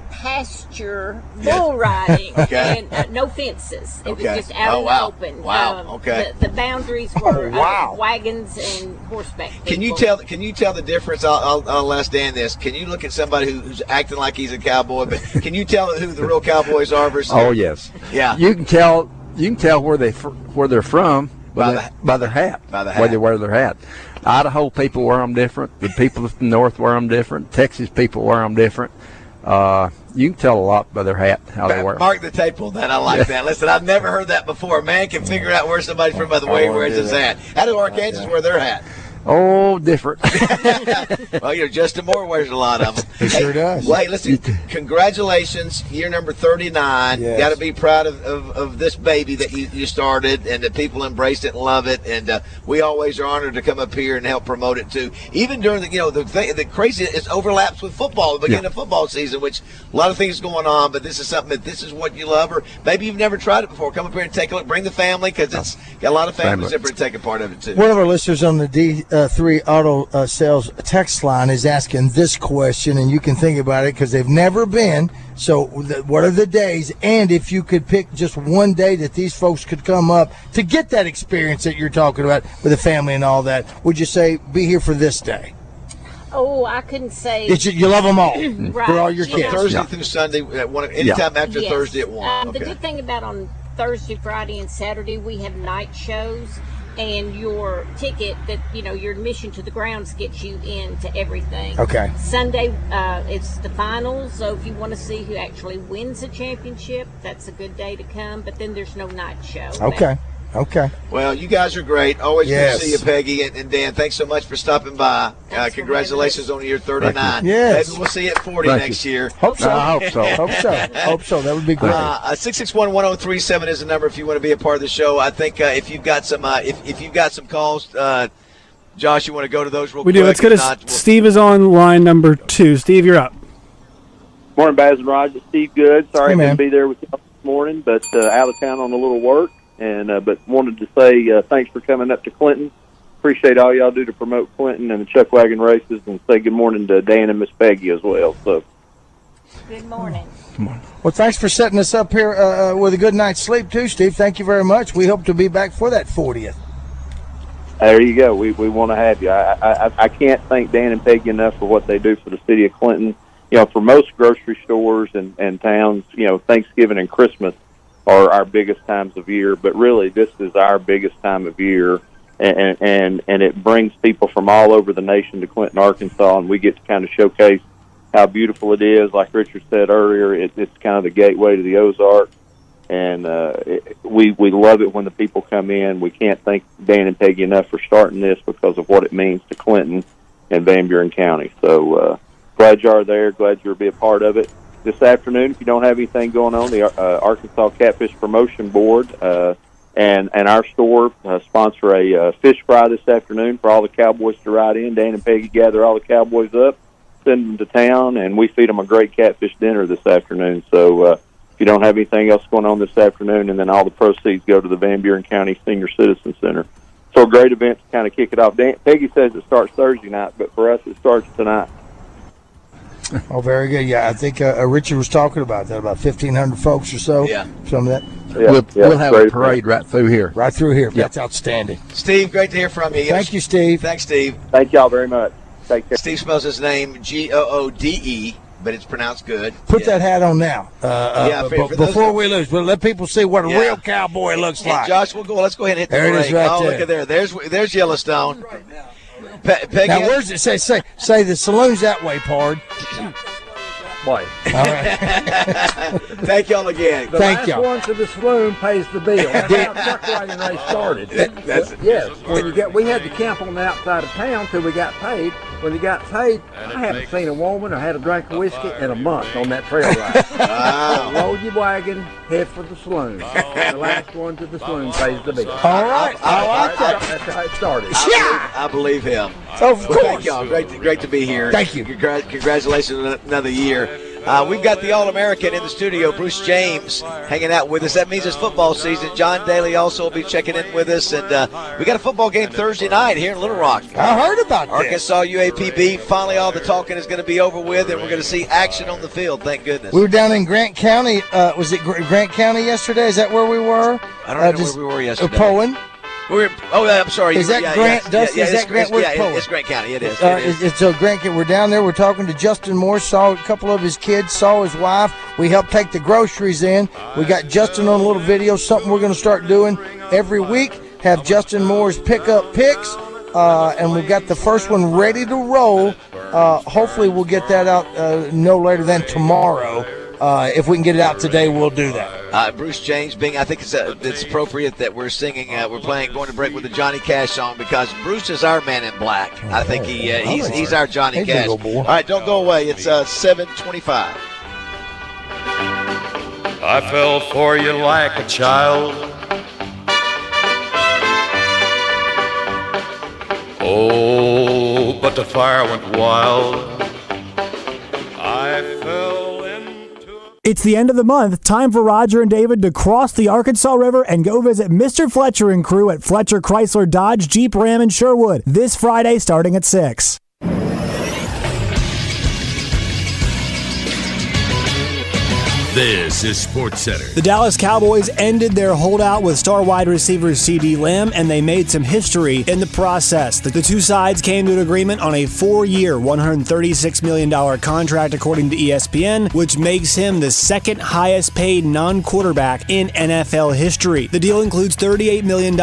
pasture bull riding and no fences. It was just out in the open. Wow. The boundaries were wagons and horseback. Can you tell the difference? I'll ask Dan this. Can you look at somebody who's acting like he's a cowboy, but can you tell who the real cowboys are versus? Oh yes. Yeah. You can tell where they're from. By their hat. Where they wear their hat. Idaho people wear them different. The people from the north wear them different. Texas people wear them different. You can tell a lot by their hat, how they wear them. Mark the tape on that. I like that. Listen, I've never heard that before. A man can figure out where somebody's from by the way he wears his hat. How do Arkansans wear their hat? Oh, different. Well, Justin Moore wears a lot of them. He sure does. Well, hey, listen, congratulations. Year number 39. Yes. Got to be proud of this baby that you started, and that people embraced it and love it. And we always are honored to come up here and help promote it, too. Even during the crazy, it overlaps with football, the beginning of football season, which a lot of things going on, but this is something this is what you love, or maybe you've never tried it before. Come up here and take a look. Bring the family, because it's got a lot of families up here to take a part of it, too. One of our listeners on the D3 Auto Sales text line is asking this question, and you can think about it because they've never been. So what are the days? And if you could pick just one day that these folks could come up to get that experience that you're talking about with the family and all that, would you say be here for this day? Oh, I couldn't say. You love them all. Right. For all your kids. Thursday through Sunday, anytime after Thursday at 1. The good thing about on Thursday, Friday, and Saturday, we have night shows. And your ticket your admission to the grounds gets you into everything. Okay. Sunday, it's the finals. So if you want to see who actually wins the championship, that's a good day to come. But then there's no night show. Okay. Well, you guys are great. Always good to see you, Peggy and Dan. Thanks so much for stopping by. Congratulations on year 39. Yes. Maybe we'll see you at 40 next year. Hope so. I hope so. Hope so. That would be great. 661-1037 is the number if you want to be a part of the show. I think if you've got some calls, Josh, you want to go to those real quick? We do. Let's go to Steve is on line number 2. Steve, you're up. Morning, Baz and Roger. Steve Good. Sorry I couldn't be there with you morning, but out of town on a little work, and but wanted to say thanks for coming up to Clinton. Appreciate all y'all do to promote Clinton and the Chuckwagon races, and say good morning to Dan and Miss Peggy as well. So, good morning. Well, thanks for setting us up here with a good night's sleep, too, Steve. Thank you very much. We hope to be back for that 40th. there you go. We want to have you. I can't thank Dan and Peggy enough for what they do for the city of Clinton. You know, for most grocery stores and towns, you know, Thanksgiving and Christmas are our biggest times of year, but really this is our biggest time of year, and it brings people from all over the nation to Clinton, Arkansas, and we get to kind of showcase how beautiful it is. Like Richard said earlier, it's kind of the gateway to the Ozarks, and we love it when the people come in. We can't thank Dan and Peggy enough for starting this because of what it means to Clinton and Van Buren County. So glad you are there. Glad you'll be a part of it. This afternoon, if you don't have anything going on, the Arkansas Catfish Promotion Board and our store sponsor a fish fry this afternoon for all the cowboys to ride in. Dan and Peggy gather all the cowboys up, send them to town, and we feed them a great catfish dinner this afternoon. So if you don't have anything else going on this afternoon, and then all the proceeds go to the Van Buren County Senior Citizen Center. So a great event to kind of kick it off. Peggy says it starts Thursday night, but for us it starts tonight. Oh, very good. Yeah, I think Richard was talking about that, about 1,500 folks or so. Yeah. Some of that. Yeah, we'll have a parade right through here. Right through here. Yeah. That's outstanding. Steve, great to hear from you. Thank you, Steve. Thanks, Steve. Thank y'all very much. Take care. Steve spells his name Goode, but it's pronounced good. Put that hat on now. For before we lose, we'll let people see what a real cowboy looks Hey, like. Josh, let's go ahead and hit the There it break. is right oh, there. Look at there. There's Yellowstone. Peggy, Now, where's it say the saloon's that way, Pard? Boy. All right. Thank y'all again. The Thank last y'all. one to the saloon pays the bill. That's how Chuckwagon race started. Yes. When we had to camp on the outside of town till we got paid. When we got paid, I haven't seen a woman or had a drink of whiskey in a month on that trail ride. Wow. Load your wagon, head for the saloon. The last one to the saloon pays the bill. All right. I like that. That's how it started. I believe him. Of Well, course. thank y'all. Great to be here. Thank you. Congratulations on another year. We've got the All-American in the studio, Bruce James, hanging out with us. That means it's football season. John Daly also will be checking in with us. And we got a football game Thursday night here in Little Rock. I heard about that. Arkansas UAPB. Finally, all the talking is going to be over with, and we're going to see action on the field. Thank goodness. We were down in Grant County. Was it Grant County yesterday? Is that where we were? I don't know where we were yesterday. Poen. I'm sorry. Is that Grant? Dusty, is that Grant? Where's Poen? It's Grant County. It is. It's Grant. We're down there. We're talking to Justin Moore. Saw a couple of his kids. Saw his wife. We helped take the groceries in. We got Justin on a little video. Something we're going to start doing every week. Have Justin Moore's pickup picks, and we've got the first one ready to roll. Hopefully, we'll get that out no later than tomorrow. If we can get it out today, we'll do that. Bruce James being, I think it's appropriate that we're singing, we're playing Going to Break with the Johnny Cash song because Bruce is our man in black. I think he's our Johnny Cash. All right, don't go away. It's 7:25. I fell for you like a child. Oh, but the fire went wild. I fell into... It's the end of the month. Time for Roger and David to cross the Arkansas River and go visit Mr. Fletcher and crew at Fletcher Chrysler Dodge Jeep Ram in Sherwood this Friday starting at 6. This is Sports Center. The Dallas Cowboys ended their holdout with star wide receiver CeeDee Lamb, and they made some history in the process. The two sides came to an agreement on a 4-year, $136 million contract, according to ESPN, which makes him the second highest paid non-quarterback in NFL history. The deal includes $38 million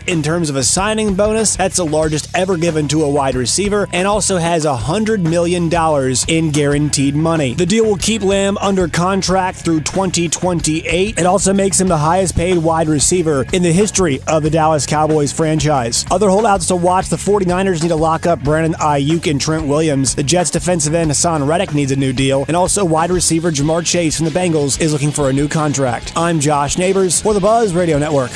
in terms of a signing bonus. That's the largest ever given to a wide receiver, and also has $100 million in guaranteed money. The deal will keep Lamb under contract through 2028. It also makes him the highest paid wide receiver in the history of the Dallas Cowboys franchise. Other holdouts to watch: the 49ers need to lock up Brandon Ayuk and Trent Williams. The Jets defensive end Hassan Reddick needs a new deal. And also wide receiver Jamar Chase from the Bengals is looking for a new contract. I'm Josh Neighbors for the Buzz Radio Network.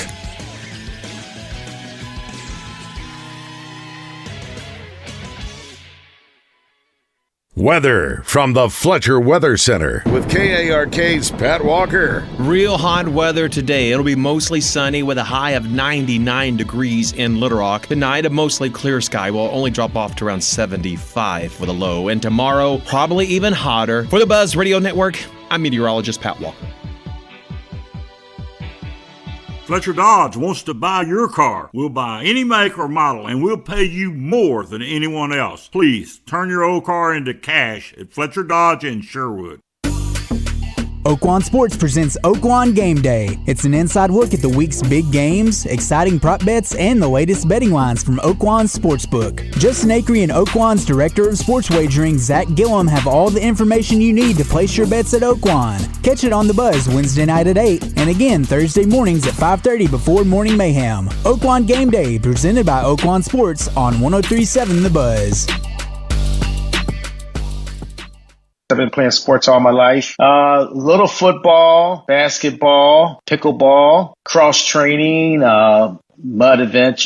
Weather from the Fletcher Weather Center with KARK's Pat Walker. Real hot weather today. It'll be mostly sunny with a high of 99 degrees in Little Rock. Tonight, a mostly clear sky will only drop off to around 75 with a low. And tomorrow, probably even hotter. For the Buzz Radio Network, I'm meteorologist Pat Walker. Fletcher Dodge wants to buy your car. We'll buy any make or model, and we'll pay you more than anyone else. Please turn your old car into cash at Fletcher Dodge in Sherwood. Oaklawn Sports presents Oaklawn Game Day. It's an inside look at the week's big games, exciting prop bets, and the latest betting lines from Oaklawn Sportsbook. Justin Acree and Oaklawn's Director of Sports Wagering, Zach Gillum, have all the information you need to place your bets at Oaklawn. Catch it on The Buzz Wednesday night at 8, and again Thursday mornings at 5:30 before Morning Mayhem. Oaklawn Game Day, presented by Oaklawn Sports on 103.7 The Buzz. I've been playing sports all my life. Little football, basketball, pickleball, cross training, mud events,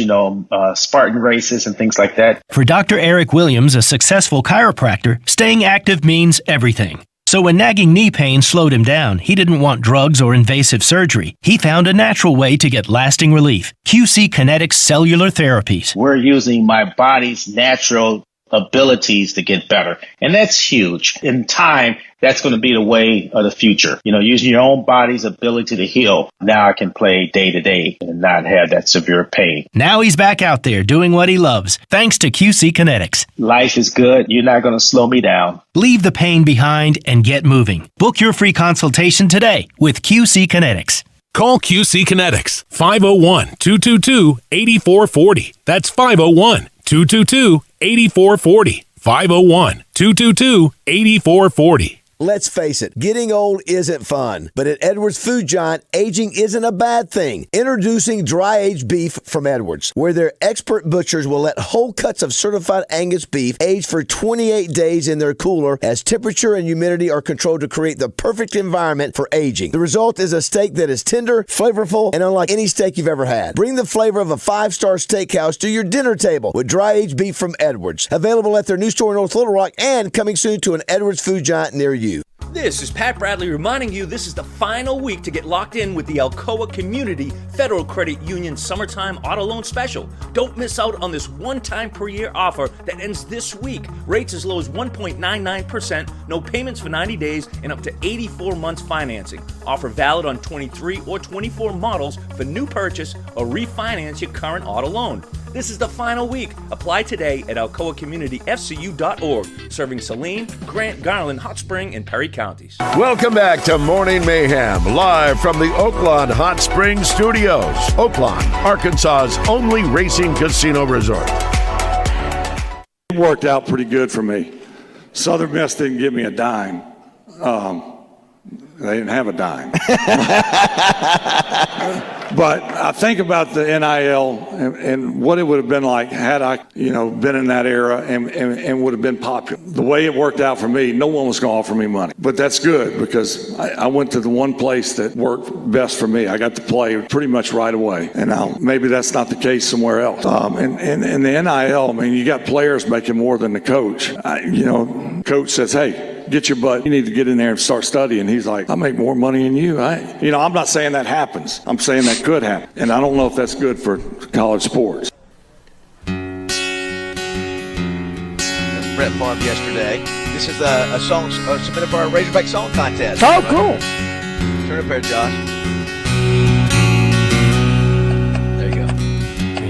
Spartan races and things like that. For Dr. Eric Williams, a successful chiropractor, staying active means everything. So when nagging knee pain slowed him down, he didn't want drugs or invasive surgery. He found a natural way to get lasting relief. QC Kinetics Cellular Therapies. We're using my body's natural abilities to get better. And that's huge. In time, that's going to be the way of the future. Using your own body's ability to heal. Now I can play day to day and not have that severe pain. Now he's back out there doing what he loves, thanks to QC Kinetics. Life is good. You're not going to slow me down. Leave the pain behind and get moving. Book your free consultation today with QC Kinetics. Call QC Kinetics, 501-222-8440. That's 501-222-8440. 501-222-8440. Let's face it, getting old isn't fun. But at Edwards Food Giant, aging isn't a bad thing. Introducing dry-aged beef from Edwards, where their expert butchers will let whole cuts of certified Angus beef age for 28 days in their cooler as temperature and humidity are controlled to create the perfect environment for aging. The result is a steak that is tender, flavorful, and unlike any steak you've ever had. Bring the flavor of a 5-star steakhouse to your dinner table with dry-aged beef from Edwards. Available at their new store in North Little Rock and coming soon to an Edwards Food Giant near you. This is Pat Bradley reminding you this is the final week to get locked in with the Alcoa Community Federal Credit Union Summertime Auto Loan Special. Don't miss out on this one-time per year offer that ends this week. Rates as low as 1.99%, no payments for 90 days, and up to 84 months financing. Offer valid on 23 or 24 models for new purchase or refinance your current auto loan. This is the final week. Apply today at alcoacommunityfcu.org, serving Saline, Grant, Garland, Hot Spring, and Perry counties. Welcome back to Morning Mayhem, live from the Oaklawn Hot Springs Studios. Oaklawn, Arkansas's only racing casino resort. It worked out pretty good for me. Southern Miss didn't give me a dime. They didn't have a dime. But I think about the NIL and what it would have been like had I, been in that era and would have been popular. The way it worked out for me, no one was going to offer me money. But that's good because I went to the one place that worked best for me. I got to play pretty much right away. And now maybe that's not the case somewhere else. And the NIL, you got players making more than the coach. Coach says, hey, get your butt. You need to get in there and start studying. He's like, I make more money than you. I'm not saying that happens. I'm saying that could happen. And I don't know if that's good for college sports. Brett Favre yesterday. This is a song submitted for our Razorback Song Contest. Oh, cool. Turn up there, Josh. There you go.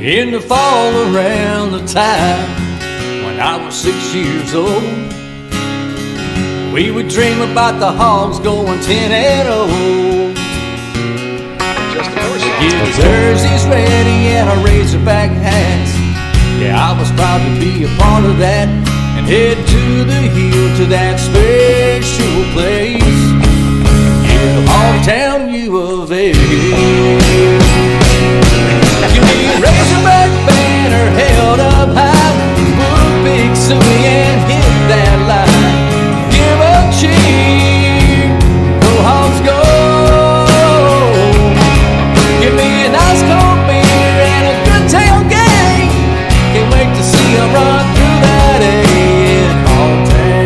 In the fall around the time when I was 6 years old, we would dream about the Hogs going 10-0. Get the jerseys ready and our Razorback hats. Yeah, I was proud to be a part of that and head to the hill to that special place in the hometown U of A. Give me a Razorback banner held up high, put a big Suey and hit that line. Give a cheer, go Hogs go. Give me a nice cold beer and a good tailgate. Can't wait to see them run through that A in hometown.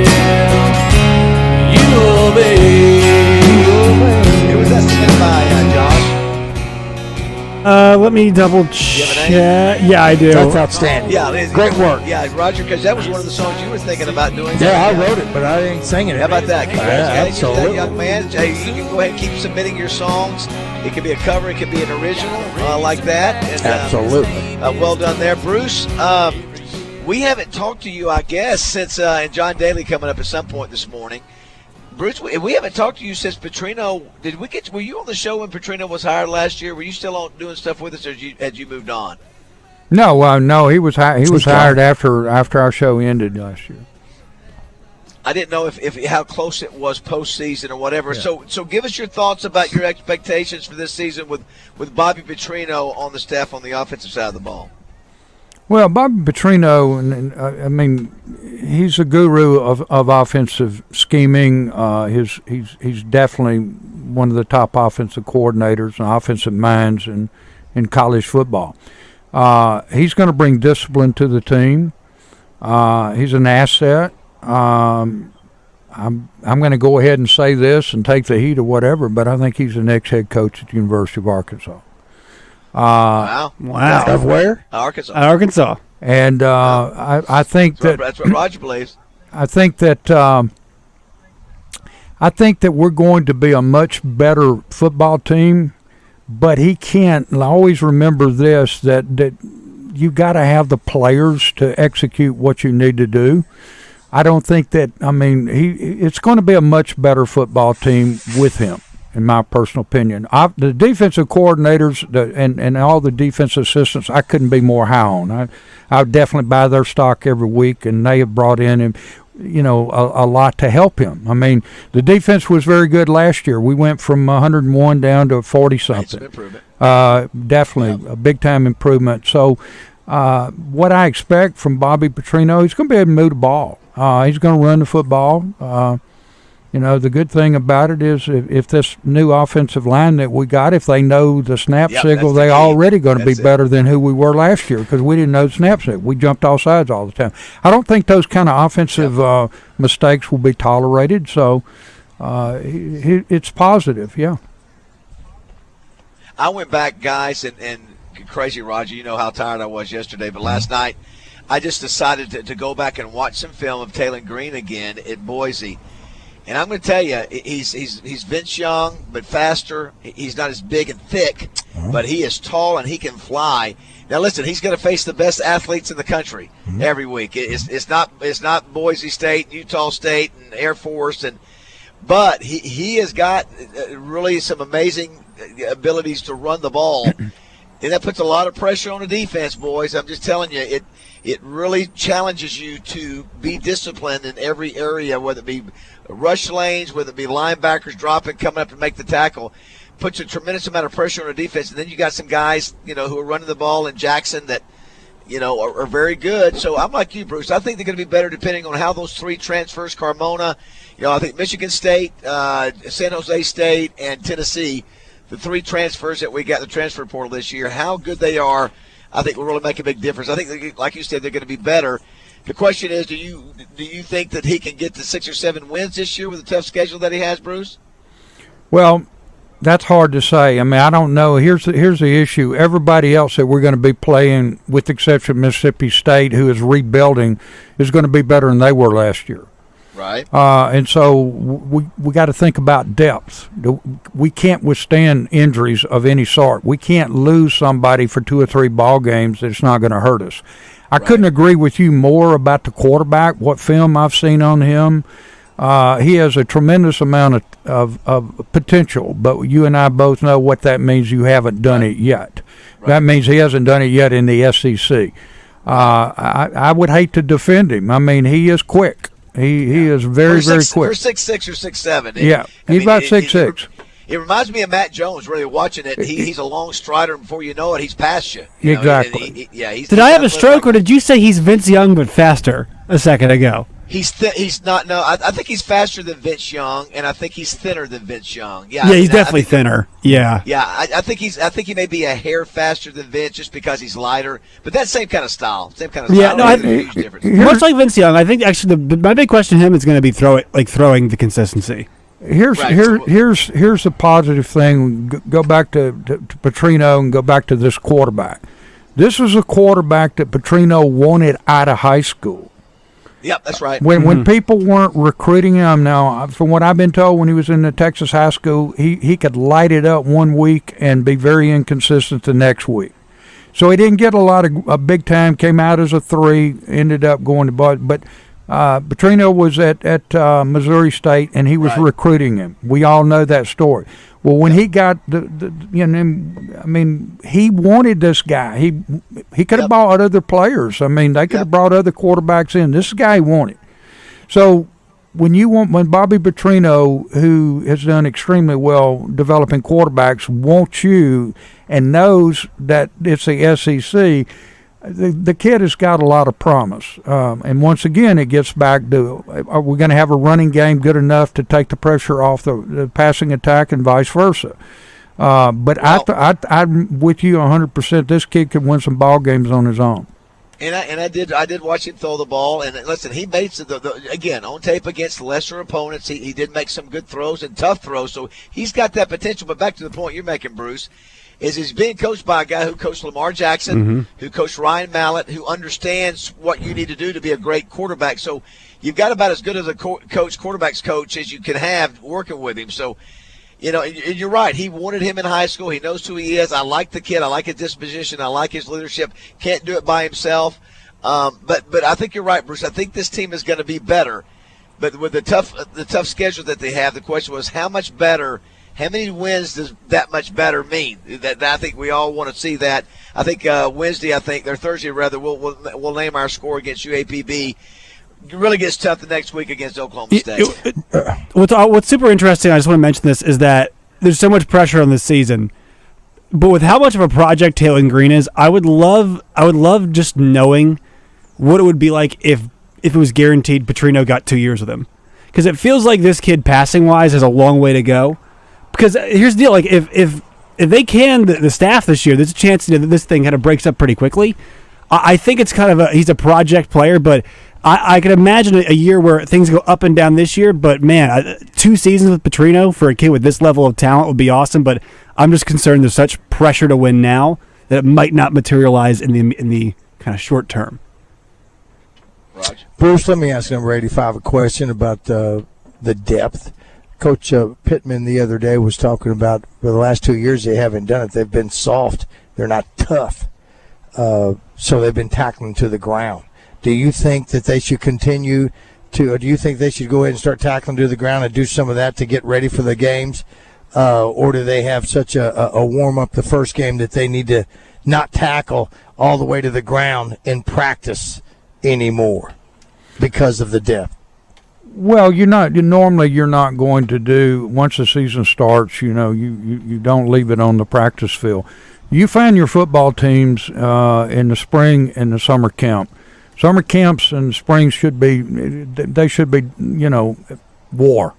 me double check. Yeah, I do. That's outstanding. Yeah, great work. Yeah, Roger, because that was one of the songs you were thinking about doing. Yeah, I wrote it, but I ain't singing it. How about that? Congratulations to that absolutely. young man. Hey, you can go ahead and keep submitting your songs. It could be a cover, it could be an original, like that. And, absolutely. Well done there, Bruce. We haven't talked to you, I guess, since and John Daly coming up at some point this morning. Bruce, we haven't talked to you since Petrino. Were you on the show when Petrino was hired last year? Were you still on doing stuff with us, or had you moved on? No, he was hired after our show ended last year. I didn't know if how close it was postseason or whatever. Yeah. So give us your thoughts about your expectations for this season with Bobby Petrino on the staff on the offensive side of the ball. Well, Bobby Petrino, I mean, he's a guru of offensive scheming. He's definitely one of the top offensive coordinators and offensive minds in college football. He's going to bring discipline to the team. He's an asset. I'm going to go ahead and say this and take the heat or whatever, but I think he's the next head coach at the University of Arkansas. Wow. Of where? Arkansas. And I think that's what Roger believes. I think that we're going to be a much better football team, but he can't always remember this, that you got to have the players to execute what you need to do. I don't think that, it's going to be a much better football team with him, in my personal opinion. The defensive coordinators and all the defensive assistants, I couldn't be more high on. I would definitely buy their stock every week, and they have brought in him, a lot to help him. I mean, the defense was very good last year. We went from 101 down to 40-something. Definitely a big-time improvement. So what I expect from Bobby Petrino, he's going to be able to move the ball. He's going to run the football. The good thing about it is if this new offensive line that we got, if they know the snap signal, they're already going to be better than who we were last year, because we didn't know the snap signal. We jumped all sides all the time. I don't think those kind of offensive mistakes will be tolerated, so it's positive, yeah. I went back, guys, and crazy, Roger, you know how tired I was yesterday, but last night I just decided to go back and watch some film of Taylor Green again at Boise. And I'm going to tell you, he's Vince Young, but faster. He's not as big and thick, but he is tall and he can fly. Now, listen, he's going to face the best athletes in the country every week. It's not Boise State, Utah State, and Air Force, but he has got really some amazing abilities to run the ball. And that puts a lot of pressure on the defense, boys. I'm just telling you, it really challenges you to be disciplined in every area, whether it be rush lanes, whether it be linebackers dropping, coming up to make the tackle. Puts a tremendous amount of pressure on the defense. And then you got some guys, who are running the ball in Jackson that, are very good. So I'm like you, Bruce. I think they're going to be better depending on how those three transfers, Carmona, I think Michigan State, San Jose State, and Tennessee, the three transfers that we got in the transfer portal this year, how good they are, I think will really make a big difference. I think, like you said, they're going to be better. The question is, do you think that he can get to 6 or 7 wins this year with the tough schedule that he has, Bruce? Well, that's hard to say. I don't know. Here's the issue. Everybody else that we're going to be playing, with the exception of Mississippi State, who is rebuilding, is going to be better than they were last year. Right. And so we got to think about depth. We can't withstand injuries of any sort. We can't lose somebody for 2 or 3 ball games that's not going to hurt us. I couldn't agree with you more about the quarterback, what film I've seen on him. He has a tremendous amount of potential, but you and I both know what that means. You haven't done it yet. That means he hasn't done it yet in the SEC. I would hate to defend him. He is quick. He is very, very quick. For 6'6" or 6'7". Yeah, he's about 6'6". It reminds me of Matt Jones, really, watching it. He's a long strider, and before you know it, he's past you. Exactly. Did I have a stroke, or did you say he's Vince Young but faster a second ago? He's not. No, I think he's faster than Vince Young, and I think he's thinner than Vince Young. Yeah, he's definitely thinner. Yeah. Yeah, I think he may be a hair faster than Vince just because he's lighter, but that same kind of style. Yeah, no, huge difference. Much like Vince Young, I think actually my big question to him is going to be throwing the consistency. Here's the positive thing. Go back to Petrino and go back to this quarterback. This is a quarterback that Petrino wanted out of high school. Yep, that's right. When people weren't recruiting him, now from what I've been told, when he was in the Texas high school, he could light it up one week and be very inconsistent the next week. So he didn't get a lot of big time. Came out as a 3, ended up going to Bud, but. Petrino was at Missouri State, and he was recruiting him. We all know that story. Well, when he got he wanted this guy. He could have bought other players. I mean, they could have brought other quarterbacks in. This is the guy he wanted. So when Bobby Petrino, who has done extremely well developing quarterbacks, wants you and knows that it's the SEC. The kid has got a lot of promise. And once again, it gets back to, are we going to have a running game good enough to take the pressure off the passing attack and vice versa? But I'm with you 100%. This kid could win some ball games on his own. And I did watch him throw the ball. And listen, he made again, on tape against lesser opponents, he did make some good throws and tough throws. So he's got that potential. But back to the point you're making, Bruce, is he's being coached by a guy who coached Lamar Jackson, who coached Ryan Mallett, who understands what you need to do to be a great quarterback. So you've got about as good as a quarterback's coach as you can have working with him. So, you're right. He wanted him in high school. He knows who he is. I like the kid. I like his disposition. I like his leadership. Can't do it by himself. But I think you're right, Bruce. I think this team is going to be better. But with the tough schedule that they have, the question was how much better. How many wins does that much better mean? That I think we all want to see that. I think Thursday rather, we'll name our score against UAPB. It really gets tough the next week against Oklahoma State. What's super interesting, I just want to mention this, is that there's so much pressure on this season. But with how much of a project Taylen Green is, I would love just knowing what it would be like if it was guaranteed Petrino got 2 years with him. Because it feels like this kid, passing-wise, has a long way to go. Because here's the deal, like if they can, the staff this year, there's a chance that this thing kind of breaks up pretty quickly. I think it's kind of he's a project player, but I can imagine a year where things go up and down this year. But man, 2 seasons with Petrino for a kid with this level of talent would be awesome. But I'm just concerned there's such pressure to win now that it might not materialize in the kind of short term. Roger. Bruce, let me ask number 85 a question about the depth. Coach Pittman the other day was talking about for the last 2 years they haven't done it. They've been soft. They're not tough. So they've been tackling to the ground. Do you think that they should continue to, or do you think they should go ahead and start tackling to the ground and do some of that to get ready for the games? Or do they have such a warm-up the first game that they need to not tackle all the way to the ground in practice anymore because of the depth? Well, you're not going to do, once the season starts, you don't leave it on the practice field. You find your football teams in the spring and the summer camp. Summer camps and spring should be war.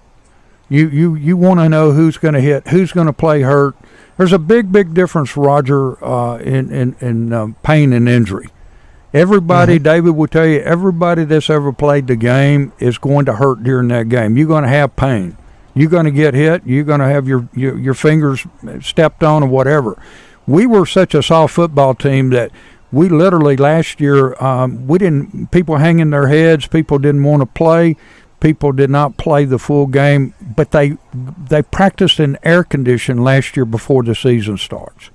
You want to know who's going to hit, who's going to play hurt. There's a big difference, Roger, in pain and injury. Everybody, David will tell you, everybody that's ever played the game is going to hurt during that game. You're going to have pain. You're going to get hit. You're going to have your fingers stepped on or whatever. We were such a soft football team that we literally last year, people hanging their heads, people didn't want to play. People did not play the full game, but they practiced in air condition last year before the season starts.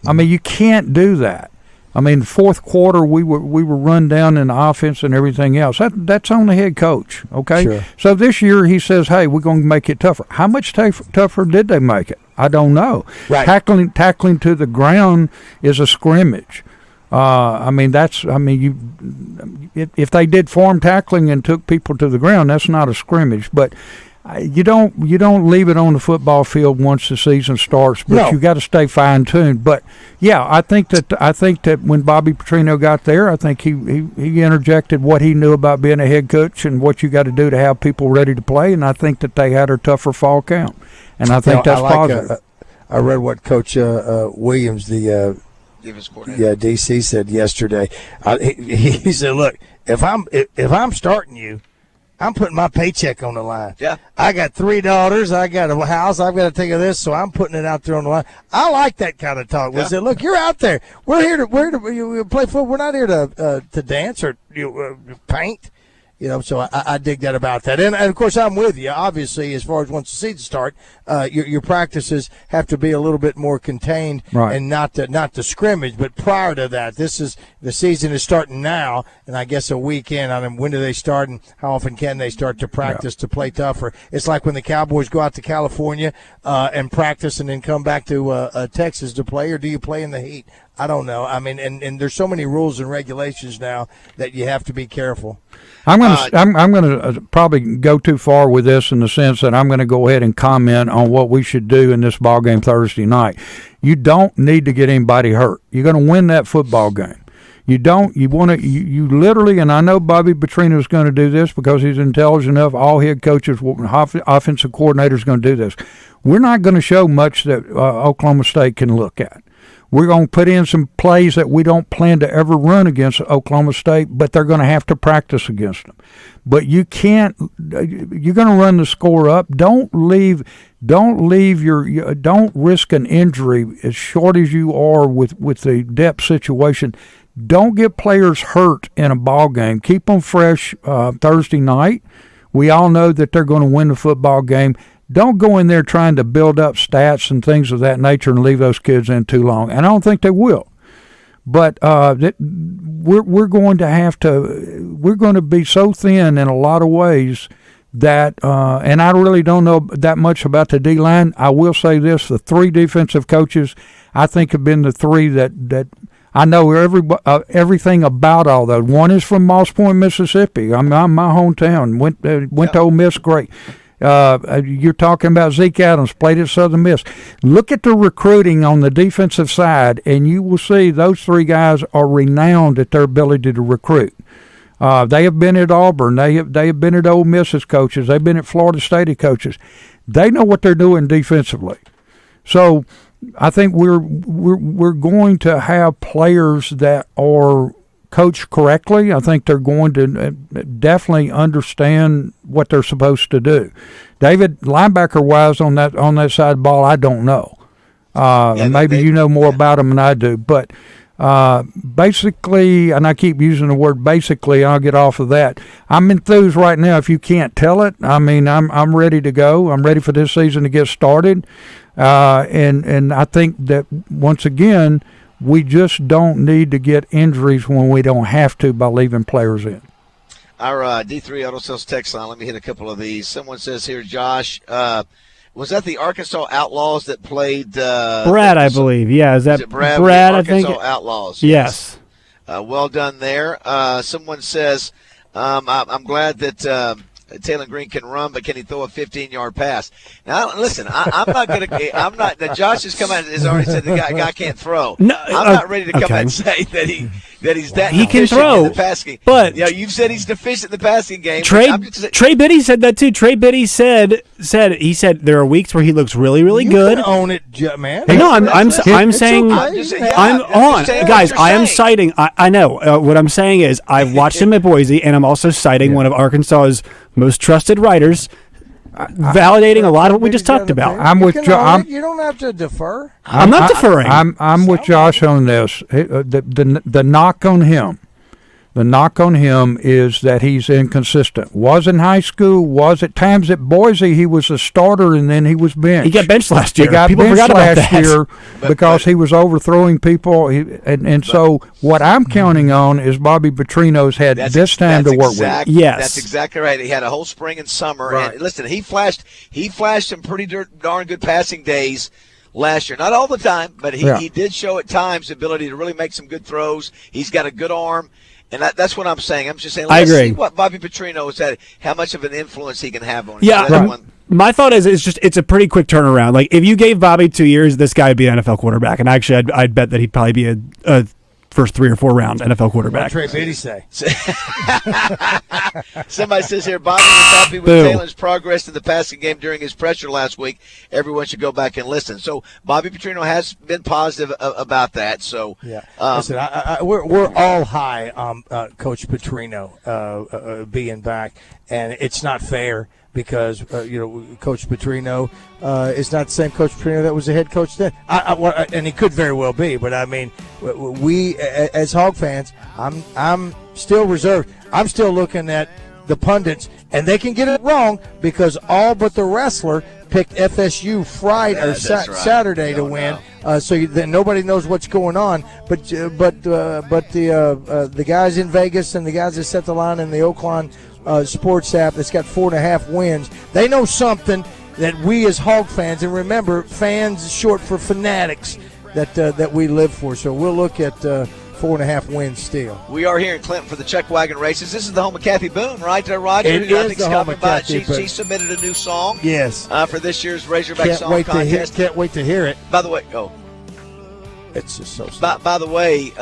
I mean, you can't do that. I mean, fourth quarter we were run down in the offense and everything else. That's on the head coach, okay? Sure. So this year he says, hey, we're going to make it tougher. How much tougher did they make it? I don't know. Right. Tackling to the ground is a scrimmage. If they did form tackling and took people to the ground, that's not a scrimmage. But you don't leave it on the football field once the season starts. But you got to stay fine tuned. But yeah, I think that when Bobby Petrino got there, I think he interjected what he knew about being a head coach and what you got to do to have people ready to play. And I think that they had a tougher fall camp, and I think that's positive. I read what Coach Williams, the DC said yesterday. He said, "Look, if I'm starting you, I'm putting my paycheck on the line. Yeah. I got 3 daughters. I got a house. I've got to take of this, so I'm putting it out there on the line. I like that kind of talk. We said, look, you're out there. We're here to play football. We're not here to dance or paint. So I dig that about that. And of course, I'm with you. Obviously, as far as once the season start, your practices have to be a little bit more contained and not the scrimmage. But prior to that, the season is starting now, and I guess a weekend. I mean, when do they start, and how often can they start to practice to play tougher? It's like when the Cowboys go out to California and practice, and then come back to Texas to play, or do you play in the heat? I don't know. I mean, and there's so many rules and regulations now that you have to be careful. I'm going to probably go too far with this in the sense that I'm going to go ahead and comment on what we should do in this ball game Thursday night. You don't need to get anybody hurt. You're going to win that football game. You literally, and I know Bobby Petrino is going to do this because he's intelligent enough. All head coaches, offensive coordinators, going to do this. We're not going to show much that Oklahoma State can look at. We're going to put in some plays that we don't plan to ever run against Oklahoma State, but they're going to have to practice against them. But you're going to run the score up. Don't risk an injury as short as you are with the depth situation. Don't get players hurt in a ball game. Keep them fresh Thursday night. We all know that they're going to win the football game. Don't go in there trying to build up stats and things of that nature and leave those kids in too long. And I don't think they will. But we're going to be so thin in a lot of ways that, and I really don't know that much about the D-line. I will say this, the 3 defensive coaches, I think, have been the 3 that I know everything about all those. One is from Moss Point, Mississippi. I'm my hometown. Went to Ole Miss, great. You're talking about Zeke Adams, played at Southern Miss. Look at the recruiting on the defensive side, and you will see those 3 guys are renowned at their ability to recruit. They have been at Auburn. They have been at Ole Miss as coaches. They've been at Florida State as coaches. They know what they're doing defensively. So I think we're going to have players that are coached correctly. I think they're going to definitely understand what they're supposed to do. David, linebacker wise on that side of the ball, I don't know. Maybe you know more about them than I do, but basically, and I keep using the word basically, I'll get off of that. I'm enthused right now. If you can't tell it, I mean, I'm ready to go. I'm ready for this season to get started, and I think that once again, we just don't need to get injuries when we don't have to by leaving players in. Our D3 Auto Sales text line, let me hit a couple of these. Someone says here, Josh, was that the Arkansas Outlaws that played? Brad, I believe. Yeah, is that Brad? I think. Arkansas Outlaws. Yes. Well done there. Someone says, I'm glad that Taylor Green can run, but can he throw a 15-yard pass? Now, listen, I'm not going to. I'm not. Josh has come out and has already said the guy can't throw. No, I'm not ready to come out and say that he's that he can throw in the passing game. But you've said he's deficient in the passing game. Trey Biddy said that too. Trey Biddy said there are weeks where he looks really, really good. You can own it, man. No, I'm saying I'm on, guys. I am citing. I know what I'm saying is I've watched him at Boise, and I'm also citing one of Arkansas's most trusted writers, validating a lot of what we just talked about. I'm with Josh. You don't have to defer. I'm not deferring. I'm with Josh on this. The knock on him. The knock on him is that he's inconsistent. Was in high school, was at times at Boise, he was a starter and then he was benched. He got benched last year. He got People benched forgot about last that. year because he was overthrowing people. So what I'm counting on is Bobby Petrino's had this time to work with. Yes. That's exactly right. He had a whole spring and summer. Right. And listen, he flashed some pretty darn good passing days last year. Not all the time, but he did show at times the ability to really make some good throws. He's got a good arm. And that's what I'm saying. I'm just saying, let's see what Bobby Petrino has had, how much of an influence he can have on it. Yeah, my thought is it's a pretty quick turnaround. Like, if you gave Bobby 2 years, this guy would be an NFL quarterback. And actually, I'd bet that he'd probably be a first 3 or 4 round NFL quarterback. What Trey Biddy say? Somebody says here, Bobby was happy with Taylor's progress in the passing game during his pressure last week. Everyone should go back and listen. So Bobby Petrino has been positive about that. So yeah, listen, we're all high on Coach Petrino being back, and it's not fair because Coach Petrino is not the same Coach Petrino that was the head coach then. And he could very well be, but I mean, we as Hog fans, I'm still reserved. I'm still looking at the pundits, and they can get it wrong because all but the wrestler picked FSU Friday or Saturday to win. So then nobody knows what's going on. But the guys in Vegas and the guys that set the line in the Oakland sports app that's got 4.5 wins, they know something that we as Hog fans, and remember, fans is short for fanatics, that we live for. So we'll look at 4.5 wins still. We are here in Clinton for the Chuckwagon races. This is the home of Kathy Boone, right there, Roger? It is the home of Kathy Boone. She submitted a new song. Yes. For this year's Razorback Song Contest. Can't wait to hear it. By the way, it's just so. By the way,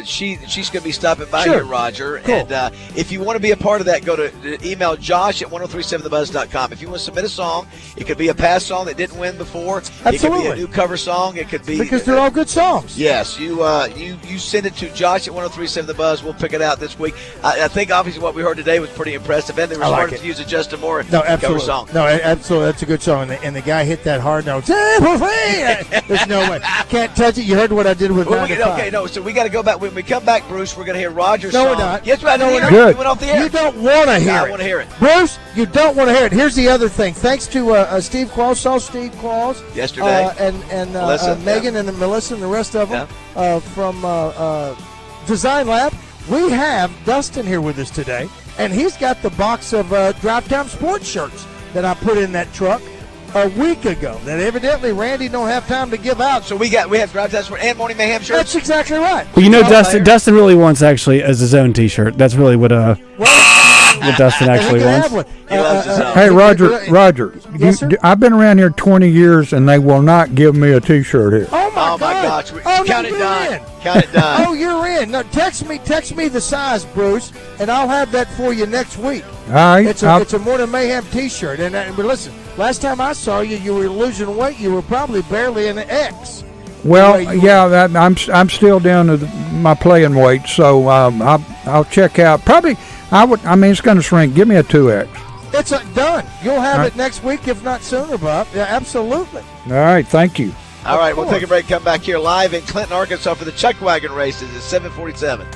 she's going to be stopping by here, Roger. Cool. And if you want to be a part of that, go to email josh@1037thebuzz.com. If you want to submit a song, it could be a past song that didn't win before. Absolutely. It could be a new cover song. It could be because they're all good songs. Yes, you send it to josh@1037thebuzz. We'll pick it out this week. I think obviously what we heard today was pretty impressive, and they were smart to use a Justin Moore cover song. No, absolutely, that's a good song, and the guy hit that hard note. There's no way. Can't touch it. You heard what I did with 95. Okay, no. So we got to go back. When we come back, Bruce, we're going to hear Roger's song. No, we're not. Yes, we're not. Good. We went off the air. You don't want to hear it. I want to hear it. Bruce, you don't want to hear it. Here's the other thing. Thanks to Steve Claus, saw Steve Claus yesterday, and Megan and Melissa and the rest of them from Design Lab. We have Dustin here with us today, and he's got the box of Drive Time sports shirts that I put in that truck a week ago that evidently Randy don't have time to give out. So we have Drive Time Sport and Morning Mayhem shirts. That's exactly right. Well, Dustin really wants actually as his own T-shirt. That's really what Dustin actually wants. Hey, Roger. Yes, sir? I've been around here 20 years, and they will not give me a T-shirt here. Oh my gosh! Count it done. Count it done. Oh, you're in. No, text me the size, Bruce, and I'll have that for you next week. All right. It's a Morning Mayhem T-shirt, but listen, last time I saw you, you were losing weight. You were probably barely an X. Well, I'm still down to my playing weight, so I'll check out. Probably, it's going to shrink. Give me a 2X. It's done. You'll have it next week, if not sooner, Bob. Yeah, absolutely. All right, thank you. All right, we'll take a break. Come back here live in Clinton, Arkansas for the Chuckwagon races at 7:47.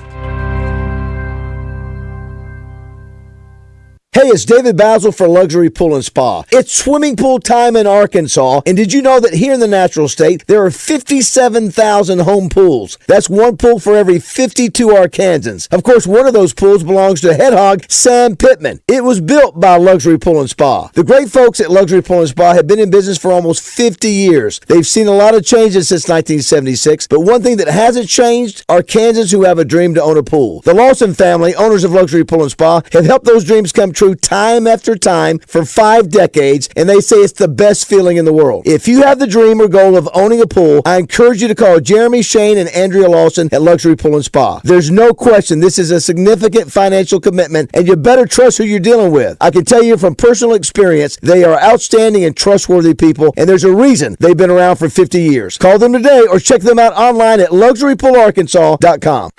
Hey, it's David BAZZEL for Luxury Pool and Spa. It's swimming pool time in Arkansas, and did you know that here in the natural state, there are 57,000 home pools? That's one pool for every 52 Arkansans. Of course, one of those pools belongs to head hog Sam Pittman. It was built by Luxury Pool and Spa. The great folks at Luxury Pool and Spa have been in business for almost 50 years. They've seen a lot of changes since 1976, but one thing that hasn't changed are Kansans who have a dream to own a pool. The Lawson family, owners of Luxury Pool and Spa, have helped those dreams come true time after time for 5 decades, and they say it's the best feeling in the world. If you have the dream or goal of owning a pool, I encourage you to call Jeremy Shane and Andrea Lawson at Luxury Pool and Spa. There's no question this is a significant financial commitment, and you better trust who you're dealing with. I can tell you from personal experience, they are outstanding and trustworthy people, and there's a reason they've been around for 50 years. Call them today or check them out online at luxurypoolarkansas.com.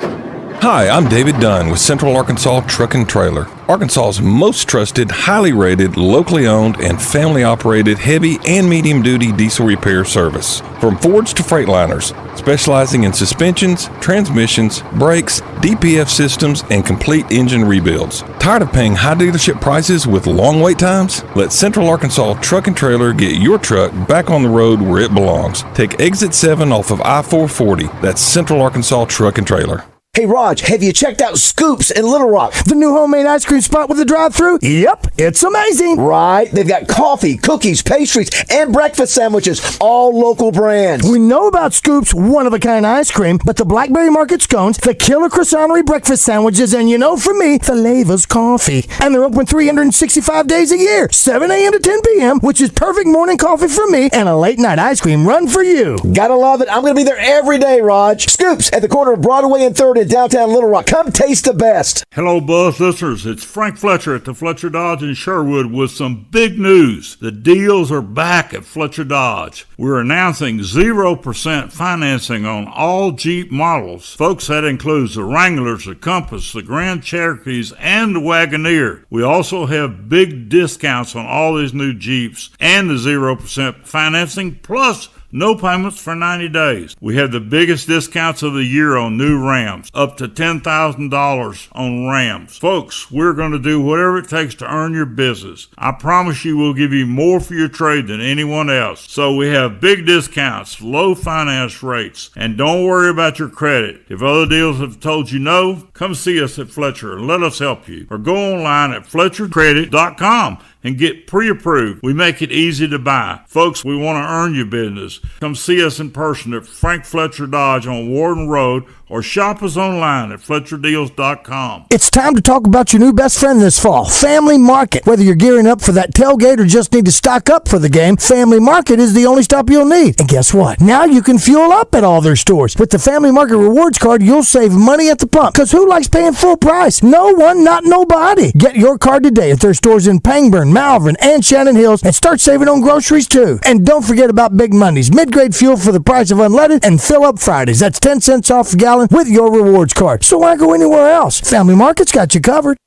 Hi, I'm David Dunn with Central Arkansas Truck and Trailer, Arkansas's most trusted, highly rated, locally owned, and family-operated heavy and medium-duty diesel repair service. From Fords to Freightliners, specializing in suspensions, transmissions, brakes, DPF systems, and complete engine rebuilds. Tired of paying high dealership prices with long wait times? Let Central Arkansas Truck and Trailer get your truck back on the road where it belongs. Take Exit 7 off of I-440. That's Central Arkansas Truck and Trailer. Hey, Raj, have you checked out Scoops in Little Rock? The new homemade ice cream spot with the drive-thru? Yep, it's amazing. Right. They've got coffee, cookies, pastries, and breakfast sandwiches, all local brands. We know about Scoops' one-of-a-kind ice cream, but the Blackberry Market scones, the Killer Croissantery breakfast sandwiches, and from me, the Lava's coffee. And they're open 365 days a year, 7 a.m. to 10 p.m., which is perfect morning coffee for me and a late-night ice cream run for you. Gotta love it. I'm going to be there every day, Raj. Scoops at the corner of Broadway and 3rd in downtown Little Rock. Come taste the best. Hello, Buzz listeners. It's Frank Fletcher at the Fletcher Dodge in Sherwood with some big news. The deals are back at Fletcher Dodge. We're announcing 0% financing on all Jeep models. Folks, that includes the Wranglers, the Compass, the Grand Cherokees, and the Wagoneer. We also have big discounts on all these new Jeeps and the 0% financing, plus no payments for 90 days. We have the biggest discounts of the year on new Rams, up to $10,000 on Rams. Folks, we're going to do whatever it takes to earn your business. I promise you we'll give you more for your trade than anyone else. So we have big discounts, low finance rates, and don't worry about your credit. If other deals have told you no, come see us at Fletcher and let us help you. Or go online at FletcherCredit.com and get pre-approved. We make it easy to buy. Folks, we want to earn your business. Come see us in person at Frank Fletcher Dodge on Warden Road or shop us online at FletcherDeals.com. It's time to talk about your new best friend this fall, Family Market. Whether you're gearing up for that tailgate or just need to stock up for the game, Family Market is the only stop you'll need. And guess what? Now you can fuel up at all their stores. With the Family Market Rewards Card, you'll save money at the pump. Because who likes paying full price? No one, not nobody. Get your card today at their stores in Pangburn, Malvern, and Shannon Hills, and start saving on groceries too. And don't forget about Big Mondays, mid-grade fuel for the price of unleaded, and fill up Fridays. That's 10 cents off a gallon with your rewards card. So why go anywhere else? Family Market's got you covered.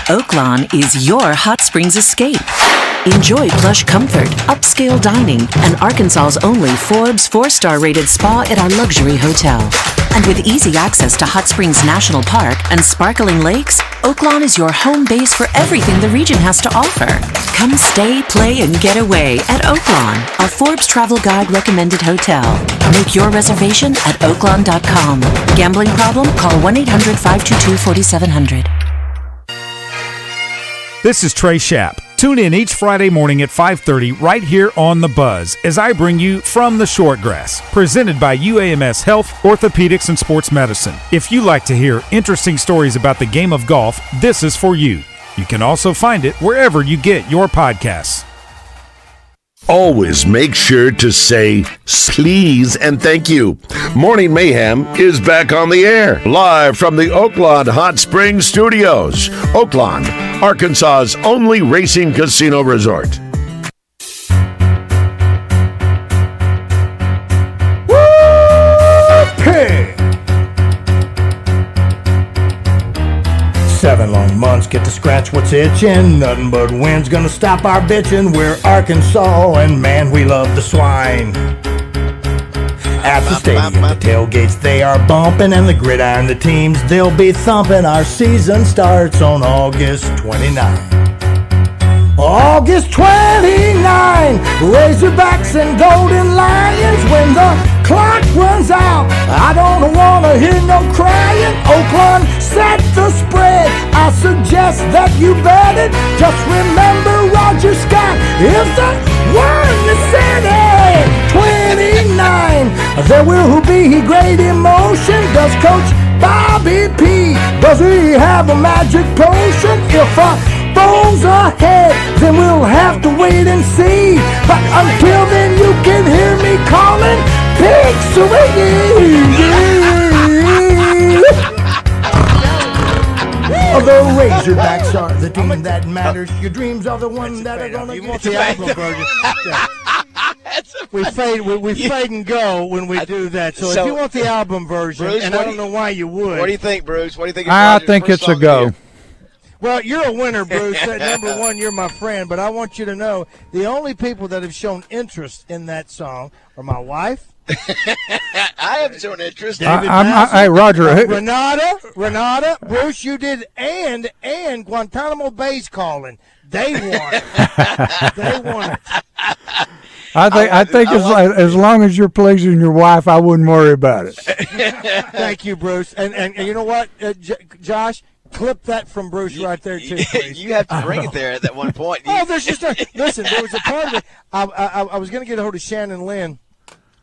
Oaklawn is your hot springs escape. Enjoy plush comfort, upscale dining, and Arkansas's only Forbes 4-star rated spa at our luxury hotel. And with easy access to Hot Springs National Park and sparkling lakes, Oaklawn is your home base for everything the region has to offer. Come stay, play, and get away at Oaklawn, a Forbes Travel Guide recommended hotel. Make your reservation at oaklawn.com. Gambling problem? Call 1-800-522-4700. This is Trey Schapp. Tune in each Friday morning at 5:30 right here on The Buzz as I bring you From the Shortgrass, presented by UAMS Health, Orthopedics, and Sports Medicine. If you like to hear interesting stories about the game of golf, this is for you. You can also find it wherever you get your podcasts. Always make sure to say please and thank you. Morning Mayhem is back on the air, live from the Oaklawn Hot Springs Studios. Oaklawn, Arkansas's only racing casino resort. Whoopee! 7 long months get to scratch what's itching. Nothing but wind's gonna stop our bitching. We're Arkansas and man, we love the swine. At the stadium, the tailgates they are bumping, and the gridiron, the teams they'll be thumping. Our season starts on August 29. August 29, Razorbacks and Golden Lions. When the clock runs out, I don't wanna hear no crying. Oaklawn set the spread, I suggest that you bet it. Just remember Roger Scott is the one that said it. 29, there will be great emotion. Does Coach Bobby P, does he have a magic potion? If a bowl's ahead, then we'll have to wait and see. But until then, you can hear me calling Big Swiggy. The Razorbacks are the team that matters. Your dreams are the one that are gonna get the album version. We fade and go when we do that. So if you want the album version, Bruce, and I don't know why you would. What do you think, Bruce? What do you think? I think it's a go. Well, you're a winner, Bruce. Number one, you're my friend. But I want you to know the only people that have shown interest in that song are my wife. I haven't shown interest. Hey, Roger. Renata, Bruce, you did, and Guantanamo Bay's calling. They won it. They won it. I think as long as you're pleasing your wife, I wouldn't worry about it. Thank you, Bruce. And you know what, Josh? Clip that from Bruce right there, too, please. You have to bring it there at that one point. There's just listen, there was a part of it. I was going to get a hold of Shannon Lynn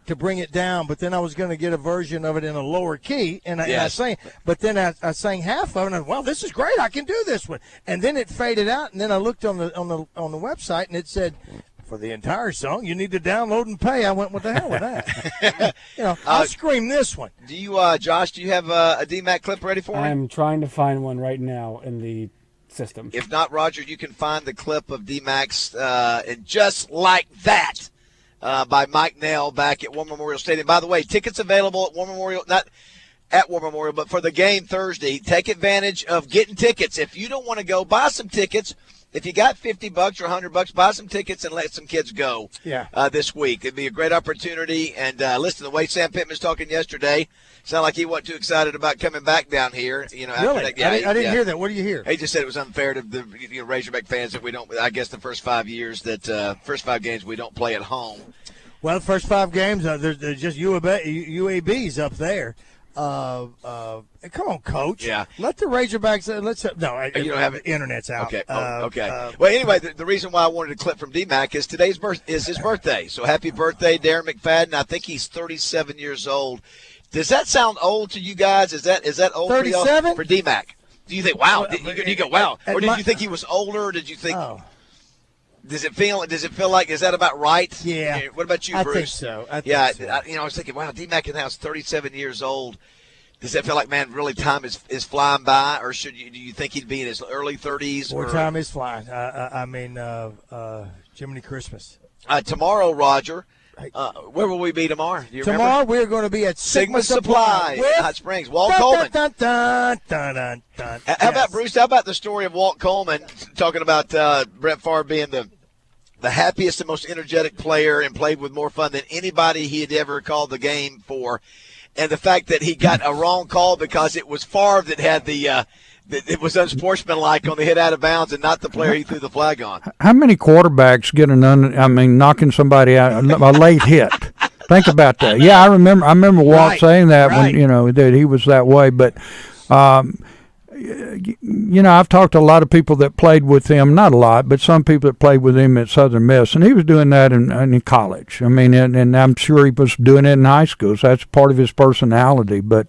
to bring it down, but then I was going to get a version of it in a lower key, and I sang. But then I sang half of it, and well, this is great. I can do this one. And then it faded out, and then I looked on the website, and it said, for the entire song, you need to download and pay. I went, what the hell with that? I'll scream this one. Do you, Josh? Do you have a DMAC clip ready for me? I'm trying to find one right now in the system. If not, Roger, you can find the clip of DMAC's and Just Like That by Mike Nell back at War Memorial Stadium. By the way, tickets available at War Memorial, not at War Memorial, but for the game Thursday. Take advantage of getting tickets. If you don't want to go, buy some tickets. If you got $50 or $100, buy some tickets and let some kids go this week. It'd be a great opportunity. And listen, the way Sam Pittman's talking yesterday, sounded like he wasn't too excited about coming back down here. After really? That, I didn't hear that. What do you hear? He just said it was unfair to the Razorback fans that we don't. I guess the first 5 games we don't play at home. Well, the first 5 games, there's just UABs up there. Come on, Coach. Yeah. Let the Razorbacks. You don't have it. Internet's out. Okay. Okay. Well, anyway, the reason why I wanted to clip from DMAC is today's his birthday. So happy birthday, Darren McFadden. I think he's 37 years old. Does that sound old to you guys? Is that old 37 for DMAC? Do you think? Wow. You go wow. Or did you think he was older? Or did you think? Oh. Does it feel like, is that about right? Yeah. What about you, Bruce? I think so. I was thinking, wow, DMAC now is 37 years old. Does that feel like, man, really time is flying by, or do you think he'd be in his early 30s? More time is flying. Jiminy Christmas. Tomorrow, Roger, where will we be tomorrow? Do you tomorrow remember? we're going to be at Sigma Supply in Hot Springs. Walt Coleman. How about, Bruce, how about the story of Walt Coleman talking about Brett Favre being the happiest and most energetic player and played with more fun than anybody he had ever called the game for, and the fact that he got a wrong call because it was Favre that had it was unsportsmanlike on the hit out of bounds and not the player he threw the flag on. How many quarterbacks get knocking somebody out, a late hit? Think about that. Yeah, I remember Walt saying that when, that he was that way, but I've talked to a lot of people that played with him, not a lot, but some people that played with him at Southern Miss, and he was doing that in college. And I'm sure he was doing it in high school, so that's part of his personality. But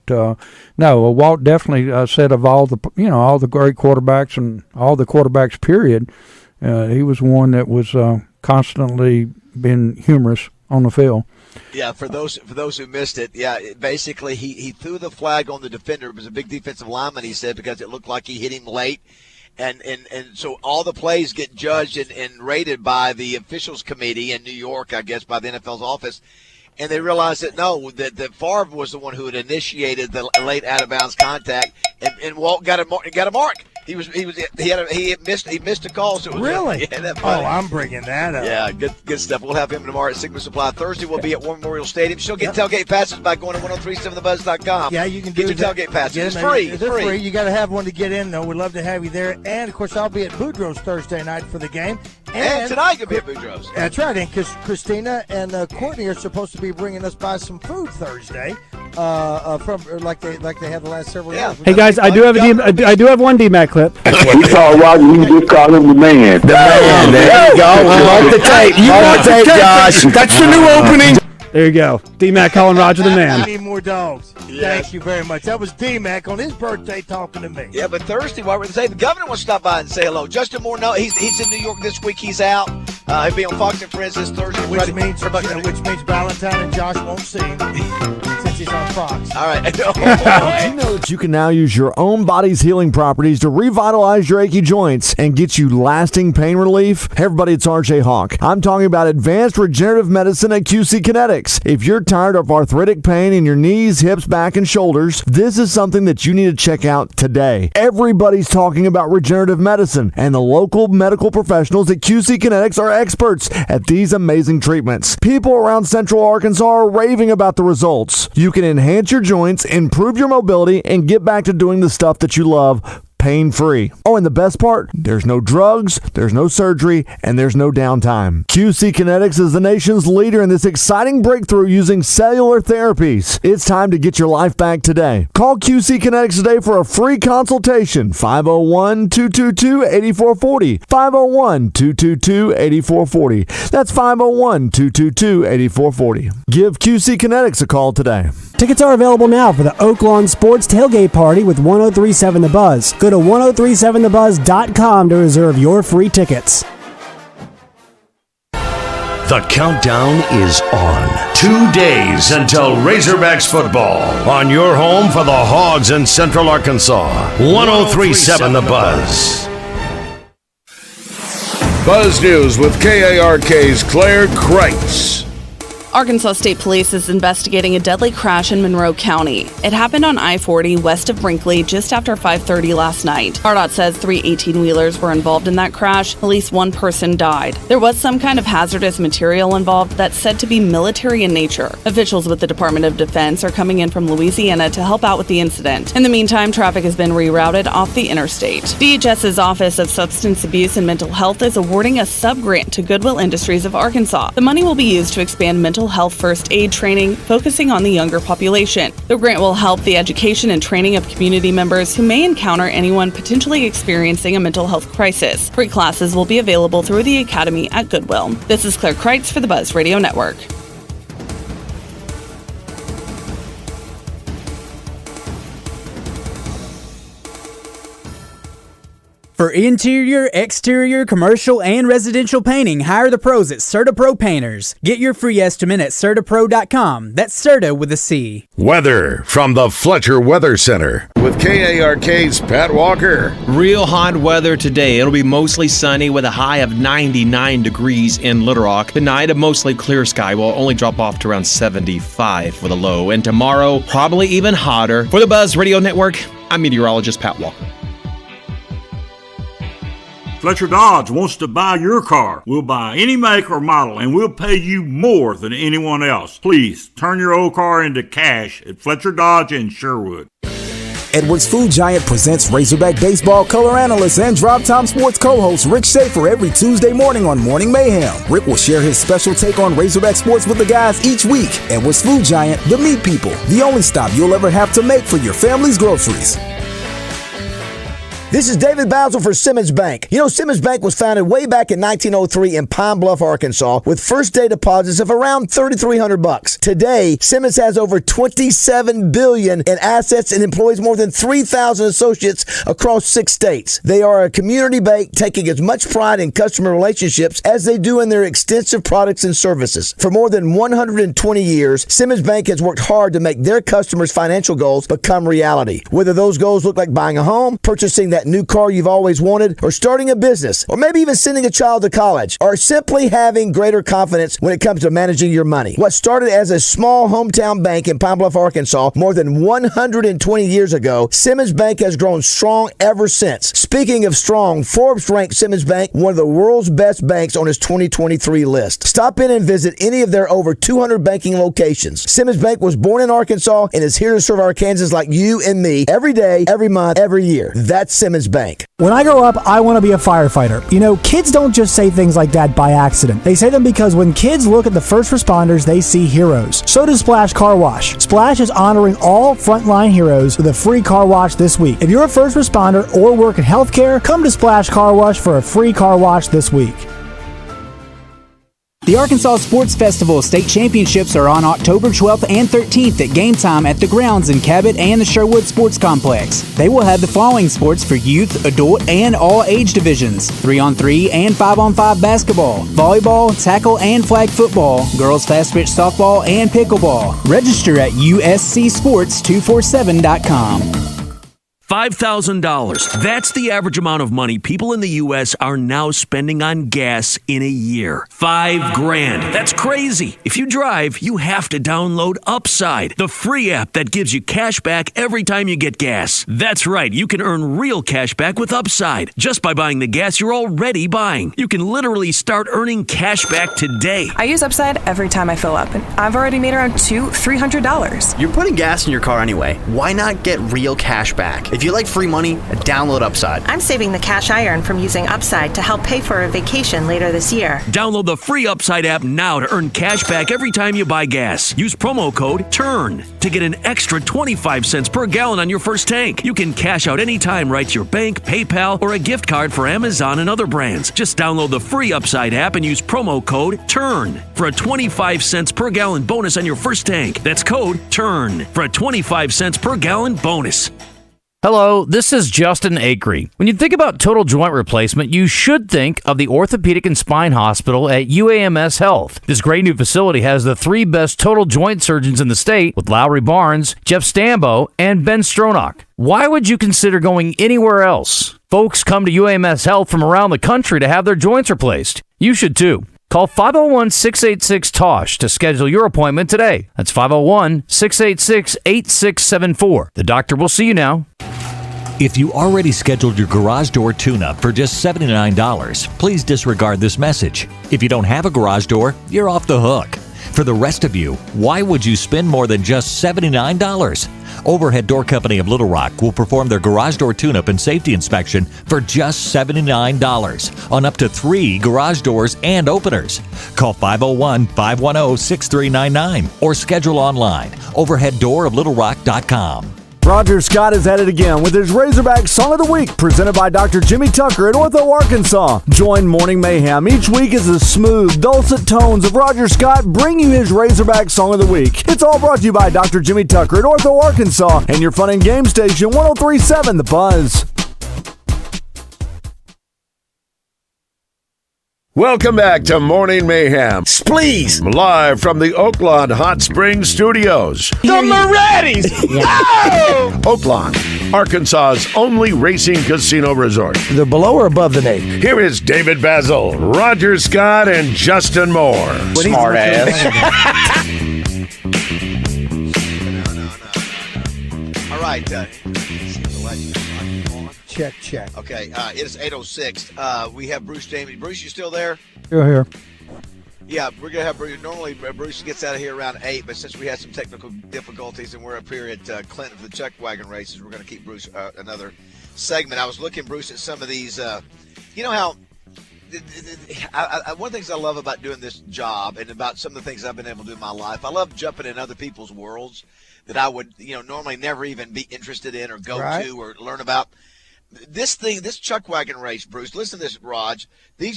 no, Walt definitely said of all the great quarterbacks and all the quarterbacks, period, he was one that was constantly been humorous on the field. Yeah, for those who missed it, basically he threw the flag on the defender. It was a big defensive lineman, he said, because it looked like he hit him late. And so all the plays get judged and rated by the officials committee in New York, I guess, by the NFL's office. And they realized that that Favre was the one who had initiated the late out of bounds contact, and Walt got a mark. He missed a call. So really? Funny. I'm bringing that up. Yeah, good stuff. We'll have him tomorrow at Sigma Supply. Thursday we'll be at War Memorial Stadium. She'll get tailgate passes by going to 1037thebuzz.com. Yeah, you can get your tailgate passes. It's free. They're free. You got to have one to get in, though. We'd love to have you there. And of course, I'll be at Boudreaux's Thursday night for the game. And tonight you'll be at Boudreaux's. That's right. And because Christina and Courtney are supposed to be bringing us by some food Thursday, from like they have the last several years. Hey guys, I do have one DMAC clip. Call Roger, you just call him the man. The man. There you go. Mark the tape. Mark the tape, Josh. That's the new opening. There you go. DMAC calling Roger the man. I need more dogs. Yes. Thank you very much. That was DMAC on his birthday talking to me. Yeah, but Thursday, what we're saying, the governor wants to stop by and say hello. Justin Moore, no, he's in New York this week. He's out. He'll be on Fox and Friends this Thursday. Which means Valentine and Josh won't see him since he's on Fox. All right. Did you know that you can now use your own body's healing properties to revitalize your achy joints and get you lasting pain relief? Hey everybody, it's RJ Hawk. I'm talking about advanced regenerative medicine at QC Kinetics. If you're tired of arthritic pain in your knees, hips, back, and shoulders, this is something that you need to check out today. Everybody's talking about regenerative medicine, and the local medical professionals at QC Kinetics are experts at these amazing treatments. People around Central Arkansas are raving about the results. You can enhance your joints, improve your mobility, and get back to doing the stuff that you love pain-free. Oh, and the best part? There's no drugs, there's no surgery, and there's no downtime. QC Kinetics is the nation's leader in this exciting breakthrough using cellular therapies. It's time to get your life back today. Call QC Kinetics today for a free consultation. 501-222-8440. 501-222-8440. That's 501-222-8440. Give QC Kinetics a call today. Tickets are available now for the Oaklawn Sports Tailgate Party with 1037 The Buzz. Go to 1037thebuzz.com to reserve your free tickets. The countdown is on. 2 days until Razorbacks football. On your home for the Hogs in Central Arkansas. 1037 The Buzz. Buzz News with KARK's Claire Kreitz. Arkansas State Police is investigating a deadly crash in Monroe County. It happened on I-40 west of Brinkley just after 5:30 last night. RDOT says 3 18-wheelers were involved in that crash. At least one person died. There was some kind of hazardous material involved that's said to be military in nature. Officials with the Department of Defense are coming in from Louisiana to help out with the incident. In the meantime, traffic has been rerouted off the interstate. DHS's Office of Substance Abuse and Mental Health is awarding a sub-grant to Goodwill Industries of Arkansas. The money will be used to expand mental health first aid training, focusing on the younger population. The grant will help the education and training of community members who may encounter anyone potentially experiencing a mental health crisis. Free classes will be available through the Academy at Goodwill. This is Claire Kreitz for the Buzz Radio Network. For interior, exterior, commercial, and residential painting, hire the pros at CertaPro Painters. Get your free estimate at CertaPro.com. That's Certa with a C. Weather from the Fletcher Weather Center with KARK's Pat Walker. Real hot weather today. It'll be mostly sunny with a high of 99 degrees in Little Rock. Tonight, a mostly clear sky will only drop off to around 75 for the low. And tomorrow, probably even hotter. For the Buzz Radio Network, I'm meteorologist Pat Walker. Fletcher Dodge wants to buy your car. We'll buy any make or model, and we'll pay you more than anyone else. Please turn your old car into cash at Fletcher Dodge in Sherwood. Edwards Food Giant presents Razorback baseball color analyst and Drop Time Sports co-host Rick Schaefer every Tuesday morning on Morning Mayhem. Rick will share his special take on Razorback sports with the guys each week. Edwards Food Giant, the meat people, the only stop you'll ever have to make for your family's groceries. This is David BAZZEL for Simmons Bank. You know, Simmons Bank was founded way back in 1903 in Pine Bluff, Arkansas, with first-day deposits of around $3,300. Today, Simmons has over $27 billion in assets and employs more than 3,000 associates across 6 states. They are a community bank taking as much pride in customer relationships as they do in their extensive products and services. For more than 120 years, Simmons Bank has worked hard to make their customers' financial goals become reality. Whether those goals look like buying a home, purchasing that new car you've always wanted, or starting a business, or maybe even sending a child to college, or simply having greater confidence when it comes to managing your money. What started as a small hometown bank in Pine Bluff, Arkansas, more than 120 years ago, Simmons Bank has grown strong ever since. Speaking of strong, Forbes ranked Simmons Bank one of the world's best banks on its 2023 list. Stop in and visit any of their over 200 banking locations. Simmons Bank was born in Arkansas and is here to serve Arkansans like you and me every day, every month, every year. That's Simmons Bank. When I grow up, I want to be a firefighter. You know, kids don't just say things like that by accident. They say them because when kids look at the first responders, they see heroes. So does Splash Car Wash. Splash is honoring all frontline heroes with a free car wash this week. If you're a first responder or work in healthcare, come to Splash Car Wash for a free car wash this week. The Arkansas Sports Festival State Championships are on October 12th and 13th at Game Time at the grounds in Cabot and the Sherwood Sports Complex. They will have the following sports for youth, adult, and all age divisions: 3-on-3 and 5-on-5 basketball, volleyball, tackle and flag football, girls fast pitch softball, and pickleball. Register at uscsports247.com. $5,000. That's the average amount of money people in the U.S. are now spending on gas in a year. $5,000. That's crazy. If you drive, you have to download Upside, the free app that gives you cash back every time you get gas. That's right. You can earn real cash back with Upside just by buying the gas you're already buying. You can literally start earning cash back today. I use Upside every time I fill up, and I've already made around $300. You're putting gas in your car anyway. Why not get real cash back? If you like free money, download Upside. I'm saving the cash I earn from using Upside to help pay for a vacation later this year. Download the free Upside app now to earn cash back every time you buy gas. Use promo code TURN to get an extra 25 cents per gallon on your first tank. You can cash out anytime right to your bank, PayPal, or a gift card for Amazon and other brands. Just download the free Upside app and use promo code TURN for a 25 cents per gallon bonus on your first tank. That's code TURN for a 25 cents per gallon bonus. Hello, this is Justin Acree. When you think about total joint replacement, you should think of the Orthopedic and Spine Hospital at UAMS Health. This great new facility has the 3 best total joint surgeons in the state with Lowry Barnes, Jeff Stambo, and Ben Stronach. Why would you consider going anywhere else? Folks come to UAMS Health from around the country to have their joints replaced. You should too. Call 501-686-TOSH to schedule your appointment today. That's 501-686-8674. The doctor will see you now. If you already scheduled your garage door tune-up for just $79, please disregard this message. If you don't have a garage door, you're off the hook. For the rest of you, why would you spend more than just $79? Overhead Door Company of Little Rock will perform their garage door tune-up and safety inspection for just $79 on up to 3 garage doors and openers. Call 501-510-6399 or schedule online, overheaddooroflittlerock.com. Roger Scott is at it again with his Razorback Song of the Week, presented by Dr. Jimmy Tucker at Ortho, Arkansas. Join Morning Mayhem each week as the smooth, dulcet tones of Roger Scott bring you his Razorback Song of the Week. It's all brought to you by Dr. Jimmy Tucker at Ortho, Arkansas, and your fun and game station, 103.7 The Buzz. Welcome back to Morning Mayhem. Please. Live from the Oaklawn Hot Springs Studios. The Moretti's! Oh! Oaklawn, Arkansas's only racing casino resort. They're below or above the name? Here is David BAZZEL, Roger Scott, and Justin Moore. Smart ass. All right. Check. Okay, it is 8:06. We have Bruce Jamie. Bruce, you still there? You're here. Yeah, we're going to have Bruce. Normally, Bruce gets out of here around 8, but since we had some technical difficulties and we're up here at Clinton for the Chuckwagon races, we're going to keep Bruce another segment. I was looking, Bruce, at some of these. You know how one of the things I love about doing this job and about some of the things I've been able to do in my life, I love jumping in other people's worlds that I would, normally never even be interested in or go to or learn about. This Chuckwagon race, Bruce, listen to this, Raj.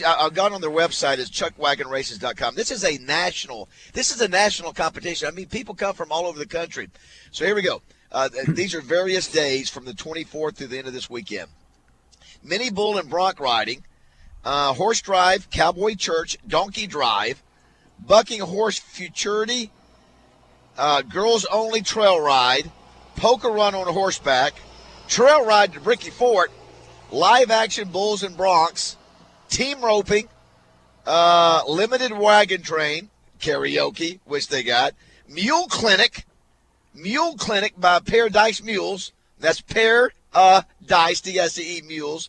I've gone on their website, is chuckwagonraces.com. This is a national competition. I mean, people come from all over the country. So here we go. These are various days from the 24th through the end of this weekend. Mini bull and bronc riding, horse drive, cowboy church, donkey drive, bucking horse futurity, girls only trail ride, poker run on horseback, trail ride to Bricky Fort, live action bulls and broncs, team roping, limited wagon train, karaoke, which they got, mule clinic by Paradise Mules. That's Paradise, D-I-C-E, Mules.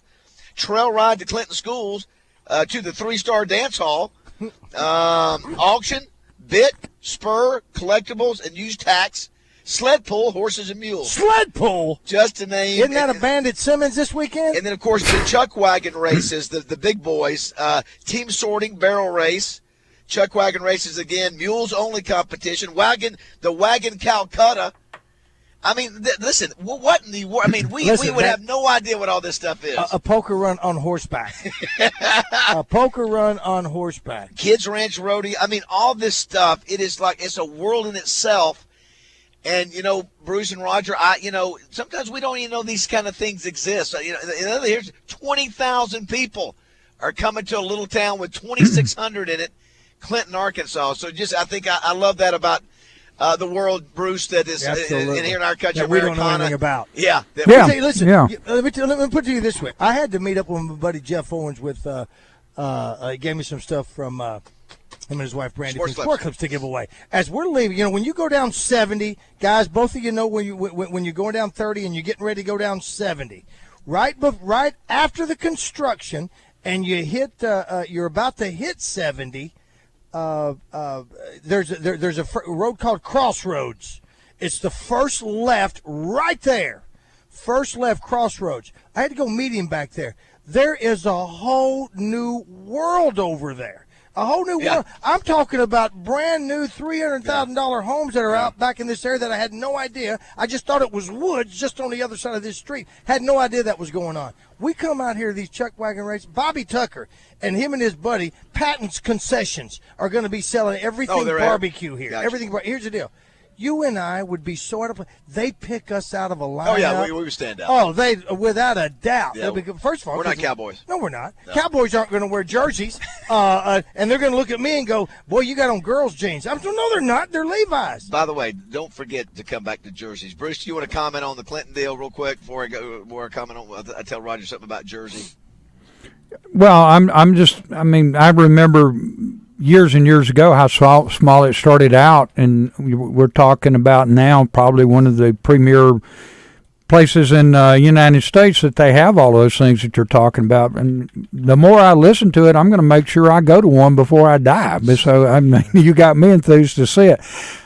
Trail ride to Clinton Schools, to the 3-star dance hall, auction, bit, spur, collectibles, and used tax. Sled pull, horses and mules. Sled pull? Just to name. Isn't that a Bandit Simmons this weekend? And then, of course, the Chuckwagon races, the big boys. Team sorting, barrel race. Chuckwagon races again. Mules only competition. The wagon Calcutta. I mean, listen, what in the world? I mean, we would have no idea what all this stuff is. A poker run on horseback. A poker run on horseback. Kids Ranch Rodeo. I mean, all this stuff, it's a world in itself. And, Bruce and Roger, sometimes we don't even know these kind of things exist. Here's 20,000 people are coming to a little town with 2,600 in it, Clinton, Arkansas. So I think I love that about the world, Bruce, that is in here in our country. That we don't know anything about. Yeah. Hey, listen, let me put it to you this way. I had to meet up with my buddy Jeff Owens with, he gave me some stuff from him and his wife Brandy from Sport Clips to give away. As we're leaving, when you go down 70, guys, both of you know when you're going down 30 and you're getting ready to go down 70, right after the construction, and you hit, you're about to hit 70. There's a road called Crossroads. It's the first left right there. first left crossroads. I had to go meet him back there. There is a whole new world over there. A whole new world. I'm talking about brand new $300,000 homes that are out back in this area that I had no idea. I just thought it was woods just on the other side of this street. Had no idea that was going on. We come out here to these Chuckwagon races. Bobby Tucker and him and his buddy, Patton's Concessions, are going to be selling everything barbecue here. Gotcha. Everything. Here's the deal. You and I would be so out of place. They pick us out of a lineup. Oh, yeah, we would stand out. Oh, they without a doubt. Yeah, First of all, we're not Cowboys. No, we're not. No. Cowboys aren't going to wear jerseys, and they're going to look at me and go, "Boy, you got on girls' jeans." I'm saying, no, they're not. They're Levi's. By the way, don't forget to come back to jerseys. Bruce, do you want to comment on the Clinton deal real quick before I comment on? I tell Roger something about Jersey. Well, I remember years and years ago how small it started out, and we're talking about now probably one of the premier places in the United States that they have all those things that you're talking about. And the more I listen to it, I'm going to make sure I go to one before I die. So, I mean, you got me enthused to see it.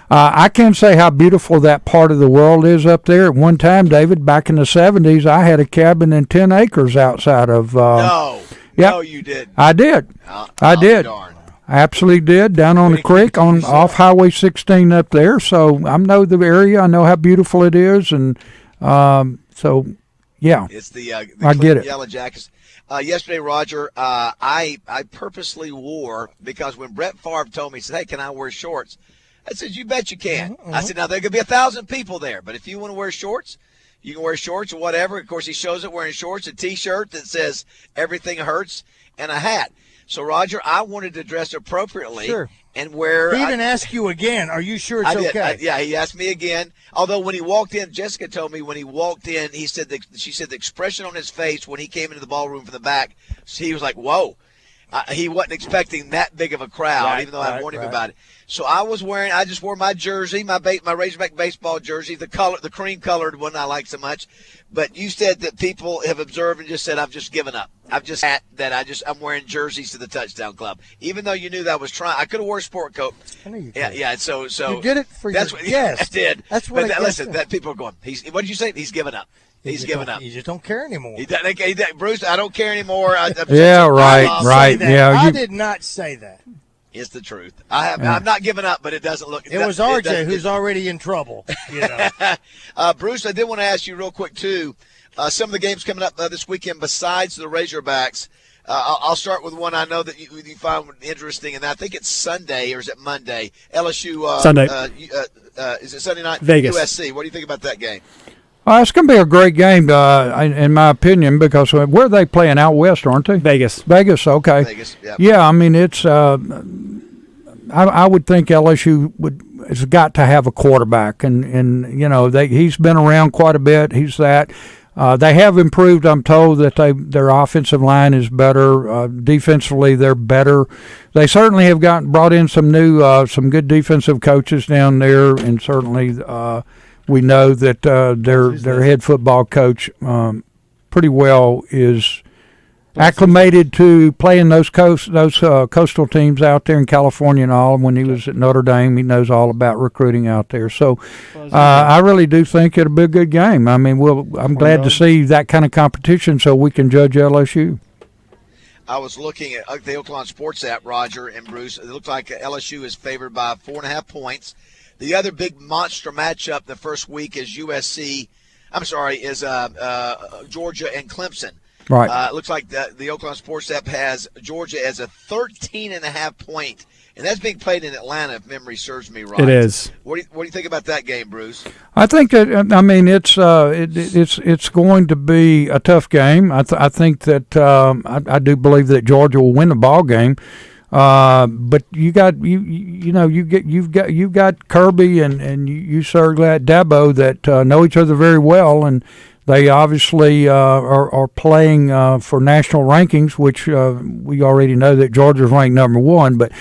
I can't say how beautiful that part of the world is up there. At one time, David, back in the 70s, I had a cabin in 10 acres outside of... No, you didn't. I did. I did. Darn. I absolutely did, down on the creek off Highway 16 up there. So I know the area. I know how beautiful it is. And so, yeah, it's the I get it. Yellow Jackets. Yesterday, Roger, I purposely wore, because when Brett Favre told me, he said, "Hey, can I wear shorts?" I said, "You bet you can." I said, "Now, there could be 1,000 people there, but if you want to wear shorts, you can wear shorts or whatever." Of course, he shows it wearing shorts, a T-shirt that says "Everything Hurts," and a hat. So, Roger, I wanted to dress appropriately and wear. He even asked you again, are you sure it's okay? Yeah, he asked me again. Although when he walked in, Jessica told me when he walked in, she said the expression on his face when he came into the ballroom from the back, he was like, whoa. He wasn't expecting that big of a crowd, even though I warned him about it. So I just wore my jersey, my Razorback baseball jersey, the cream-colored one I like so much. But you said that people have observed and just said, I've just given up. I'm wearing jerseys to the Touchdown Club. Even though you knew that I was trying. I could have wore a sport coat. I know you could. Yeah, so. You did it for your guest. I did. That's what that people are going, what did you say? He's given up. He's given up. You just don't care anymore. Bruce, I don't care anymore. Right. Yeah, I did not say that. It's the truth. I'm not giving up, but it doesn't look. It was RJ who's already in trouble. You know. Bruce, I did want to ask you real quick too. Some of the games coming up this weekend besides the Razorbacks. I'll start with one I know that you find interesting, and I think it's Sunday, or is it Monday? LSU Sunday. Is it Sunday night? Vegas. USC. What do you think about that game? It's going to be a great game, in my opinion, because where are they playing? Out west, aren't they? Vegas, okay. Vegas, yeah. Yeah, I mean, it's. I would think LSU has got to have a quarterback, and you know he's been around quite a bit. He's that. They have improved. I'm told that their offensive line is better. Defensively, they're better. They certainly have brought in some some good defensive coaches down there, and certainly. We know that their head football coach pretty well is acclimated to playing those coastal teams out there in California and all. When he was at Notre Dame, he knows all about recruiting out there. So I really do think it'll be a good game. I mean, I'm glad to see that kind of competition so we can judge LSU. I was looking at the Oakland Sports app, Roger and Bruce. It looks like LSU is favored by 4.5 points. The other big monster matchup the first week is Georgia and Clemson. Right. It looks like the Oakland Sports app has Georgia as a 13.5 point, and that's being played in Atlanta, if memory serves me right. It is. What do you think about that game, Bruce? I think that it's going to be a tough game. I think that I do believe that Georgia will win the ball game. But you've got Kirby and you Sir Dabo that know each other very well, and they obviously are playing for national rankings, which we already know that Georgia's ranked number 1. But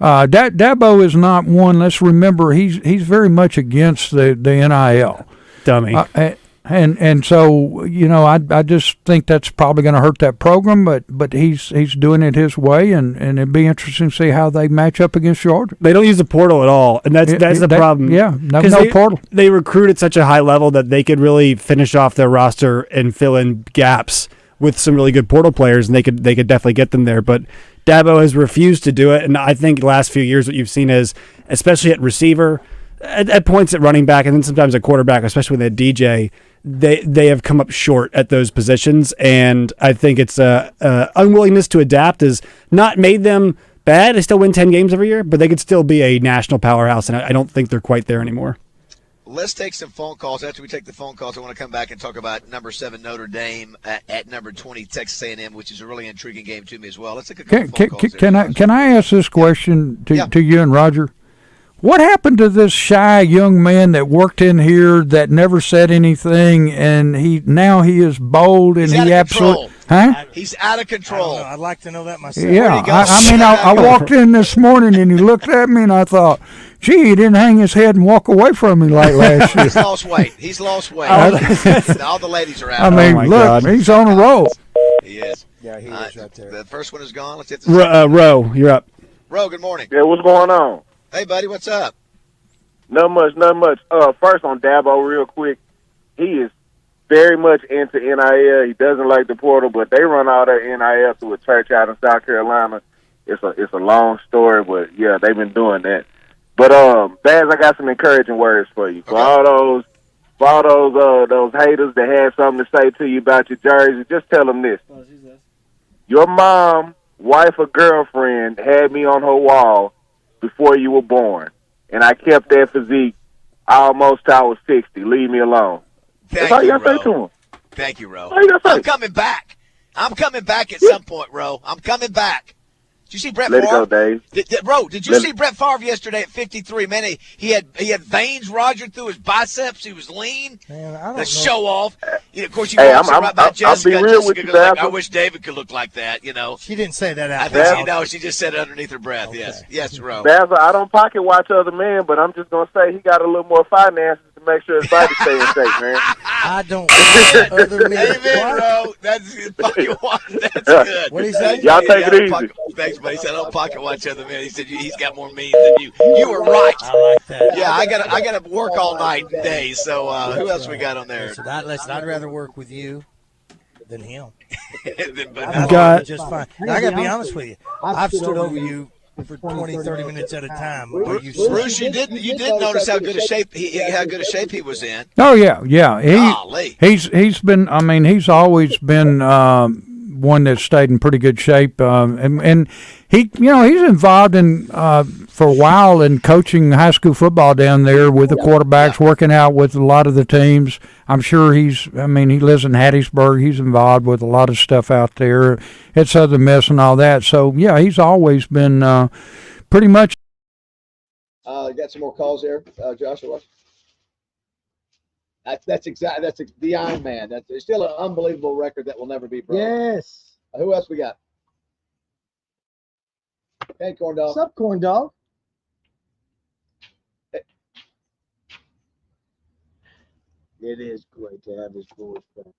Dabo is not one. Let's remember he's very much against the NIL. Dummy. And so, I just think that's probably going to hurt that program, but he's doing it his way, and it'd be interesting to see how they match up against Georgia. They don't use the portal at all, and that's the problem. Yeah, no portal. They recruit at such a high level that they could really finish off their roster and fill in gaps with some really good portal players, and they could definitely get them there. But Dabo has refused to do it, and I think the last few years what you've seen is, especially at receiver, at points at running back, and then sometimes at quarterback, especially when they had DJ, they have come up short at those positions, and I think it's unwillingness to adapt has not made them bad. They still win 10 games every year, but they could still be a national powerhouse, and I don't think they're quite there anymore. Let's take some phone calls. After we take the phone calls, I want to come back and talk about number 7 Notre Dame at number 20 Texas A&M, which is a really intriguing game to me as well. Let's take a couple phone calls. Can I ask this question to you and Roger? What happened to this shy young man that worked in here that never said anything, and he is bold and he absolutely He's out of control. I'd like to know that myself. Yeah, I walked in this morning and he looked at me and I thought, gee, he didn't hang his head and walk away from me like last year. He's lost weight. All the ladies are out. Look, he's on a roll. He is. Yeah, he is right there. The first one is gone. Let's hit the Roe, you're up. Roe, good morning. Yeah, what's going on? Hey, buddy, what's up? Not much. First on Dabo, real quick. He is very much into NIL. He doesn't like the portal, but they run all that NIL through a church out in South Carolina. It's a long story, but yeah, they've been doing that. But Baz, I got some encouraging words for you. For all those haters that had something to say to you about your jersey, just tell them this. Your mom, wife, or girlfriend had me on her wall before you were born, and I kept that physique almost till I was 60. Leave me alone. That's all you got to say to him. Thank you, Ro. I'm coming back. I'm coming back at some point, Ro. I'm coming back. Did you see Brett Favre? Let it go, Dave. Bro, did you see Brett Favre yesterday at 53? Man, he had veins, Roger, through his biceps. He was lean. Man, I don't the know. show off. Of course, you Hey, walk right by Jessica. I'll be real Jessica with you, goes like, Basil. I wish David could look like that, She didn't say that out I think loud. she just said it underneath her breath. Okay. Yes, Ro. Basil, I don't pocket watch other men, but I'm just going to say he got a little more finances to make sure his body stays in shape, man. I don't pocket other men. Amen, Ro. That's pocket watch. That's good. What did he say? Y'all take it easy. Thanks, buddy. He said, I don't pocket watch other men. He said, he's got more means than you. You were right. I like that. Yeah, I got to work all night and day. So who else we got on there? Listen, I'd rather work with you than him. Just fine. Now, I got to be honest with you. I've stood over you for 20, 30 minutes at a time. Bruce, you did notice how good a shape he was in. Oh yeah. He's been. I mean, he's always been one that's stayed in pretty good shape, and he's involved in for a while in coaching high school football down there with the quarterbacks, working out with a lot of the teams. I'm sure he lives in Hattiesburg. He's involved with a lot of stuff out there at Southern Miss and all that. So yeah, he's always been pretty much. Got some more calls there, Joshua. That's the Iron Man. That's still an unbelievable record that will never be broken. Yes. Who else we got? Hey, Corn Dog. What's up, Corn Dog? It is great to have his voice back.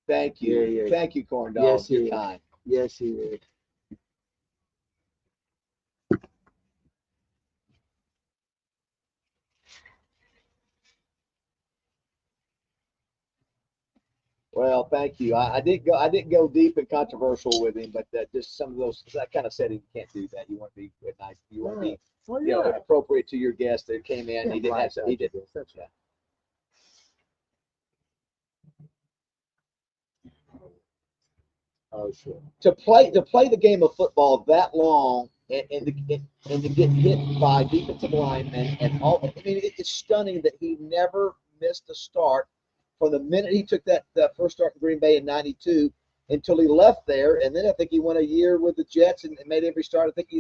Thank you. Yeah. Thank you, Corn Dog. Yes, You're he kind. Yes, he is. Well, thank you. I didn't go deep and controversial with him, but just some of those, that kind of setting, you can't do that. You want to be nice. You want to be appropriate to your guest that came in. Yeah, he didn't have to. He did. Yeah. Oh, sure. To play the game of football that long and to get hit by defensive linemen and all. I mean, it's stunning that he never missed a start from the minute he took that first start in Green Bay in '92 until he left there, and then I think he went a year with the Jets and made every start. I think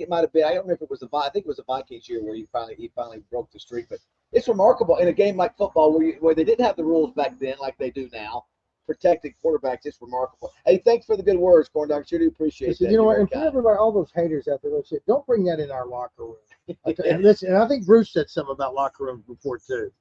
it might have been. I don't remember if it was I think it was the Vikings year where he finally broke the streak. But it's remarkable in a game like football where they didn't have the rules back then like they do now. Protecting quarterbacks, it's remarkable. Hey, thanks for the good words, Corn Dog. Sure do appreciate that. You know what? And for everybody, all those haters out there, don't bring that in our locker room. And listen, and I think Bruce said something about locker rooms before too.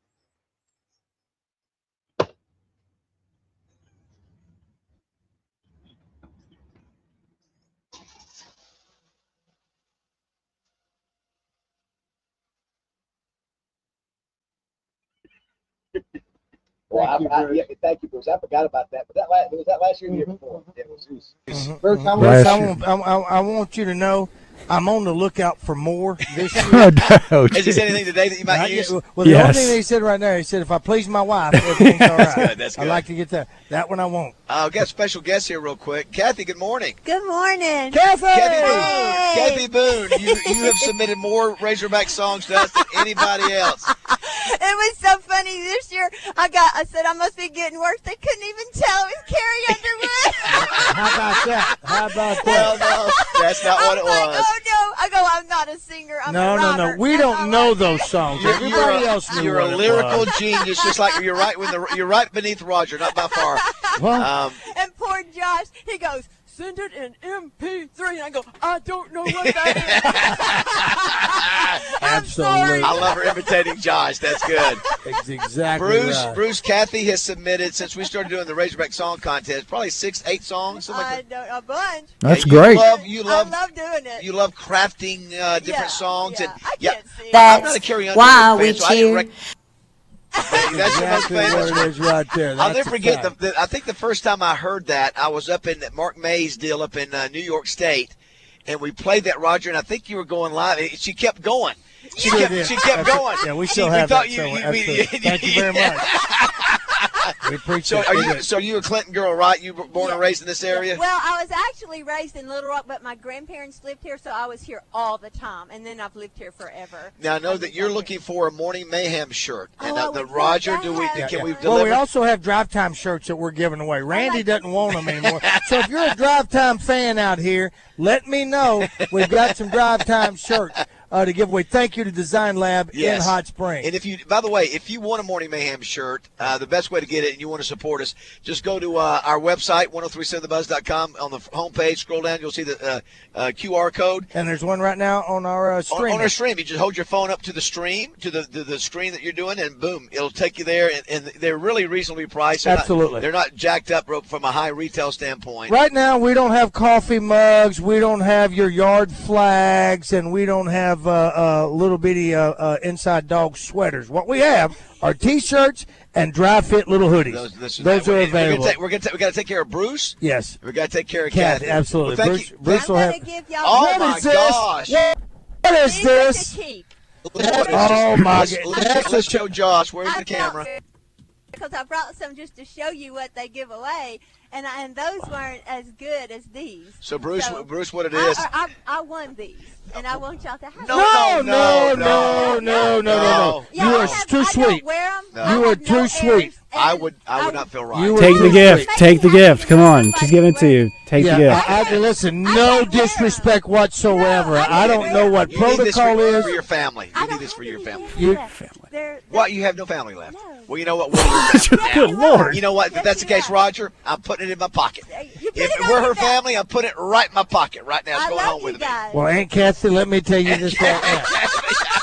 Thank you, Bruce. I forgot about that. But was that last year or the year before? Yeah, it was. Bruce, I want you to know I'm on the lookout for more this year. Is this anything today that you might use? Well, the only thing that he said right there, he said, if I please my wife, everything's all right. That's good. I'd like to get that one I won't. I've got a special guest here real quick. Kathy, good morning. Good morning. Kathy Boone, you have submitted more Razorback songs to us than anybody else. It was so funny this year. I said I must be getting worse. They couldn't even tell it was Carrie Underwood. How about that? Well, no, that's not what it was. Oh no! I go. I'm not a singer. I'm a No. writer. We don't know those songs. Everybody else knew. You're a what it lyrical was. genius, just like you're right beneath Roger, not by far. And poor Josh, he goes, send it in MP3. And I go, I don't know what that is. Absolutely. I love her imitating Josh. That's good. It's exactly right. Bruce, Kathy has submitted, since we started doing the Razorback Song Contest, probably 6-8 songs. A bunch. That's great. I love doing it. You love crafting different songs. Yeah. And I can't sing. I'm not a Carrie Underwood why fan, we so I didn't cheer. That's the most Exactly what famous. it is right there. I'll That's never a forget fact. I think the first time I heard that, I was up in Mark May's deal up in New York State, and we played that, Roger, and I think you were going live. She kept going. She kept going. Yeah, we still have thought that. you, Thank you very much. We appreciate it. So are you a Clinton girl, right? You were born and raised in this area? Well, I was actually raised in Little Rock, but my grandparents lived here, so I was here all the time, and then I've lived here forever. Now I know that you're looking for a Morning Mayhem shirt, and the Roger, can we deliver? Well, we also have drive time shirts that we're giving away. Randy doesn't want them anymore. So if you're a drive time fan out here, let me know. We've got some drive time shirts to give away. Thank you to Design Lab in Hot Springs. And by the way, if you want a Morning Mayhem shirt, the best way to get it and you want to support us, just go to our website, 1037thebuzz.com. On the homepage, scroll down, you'll see the QR code. And there's one right now on our stream. On our stream. You just hold your phone up to the stream, to the screen that you're doing, and boom, it'll take you there. And they're really reasonably priced. Absolutely. They're not jacked up from a high retail standpoint. Right now, we don't have coffee mugs. We don't have your yard flags, and we don't have little bitty inside dog sweaters. What we have are T-shirts and dry fit little hoodies. Those are available. We got to take care of Bruce. Yes. We got to take care of Kathy. Absolutely. Well, Bruce will have. Oh my gosh! What is this? Oh my God! Let's show Josh. Where's the camera? Because I brought some just to show you what they give away, and those weren't as good as these. So Bruce, what it is? I won these, and I want y'all to have No. You are too sweet. You are too sweet. I would not feel right. Take the gift. Take the gift. Come on. She's giving it to you. Take the gift. Listen, no disrespect whatsoever. I don't know what protocol is. For your family. You need this for your family. Family. What? You have no family left. Well, you know what? Good Lord. You know what? If that's the case, Roger, I'm putting it in my pocket. If we're her family, I'm putting it right in my pocket right now. It's going home with me. Well, Aunt Kathy, let me tell you this right now.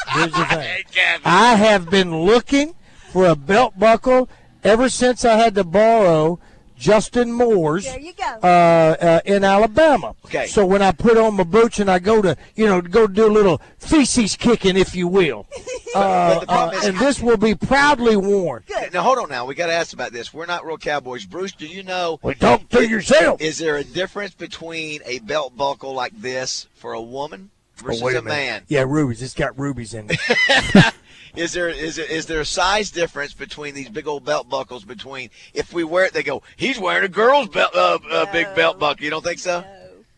Here's the thing. I have been looking for a belt buckle ever since I had to borrow Justin Moore's in Alabama. Okay. So when I put on my boots and I go to do a little feces kicking, if you will, but the problem is, and this will be proudly worn. Now hold on. Now we got to ask about this. We're not real cowboys. Bruce, do you know? Well, talk to yourself. Is there a difference between a belt buckle like this for a woman versus wait a minute. man? Yeah, rubies. It's got rubies in it. Is there a size difference between these big old belt buckles? Between if we wear it, they go, he's wearing a girl's belt, big belt buckle. You don't think so?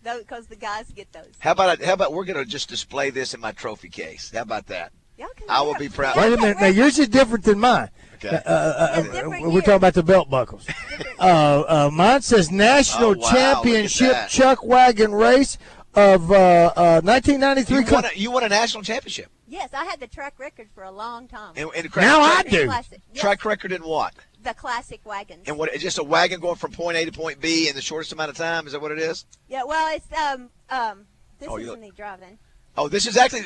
No, because the guys get those. How about we're gonna just display this in my trophy case? How about that? I will be proud. Wait a minute. Now yours is different than mine. Okay. We're talking about the belt buckles. Mine says National Oh, wow, Championship look at that. Chuckwagon Race of 1993. You won a national championship. Yes, I had the track record for a long time. And now I do. Classic, yes. Track record in what? The classic wagons. And what? Just a wagon going from point A to point B in the shortest amount of time? Is that what it is? Yeah. Well, it's this isn't me driving. Oh, this is actually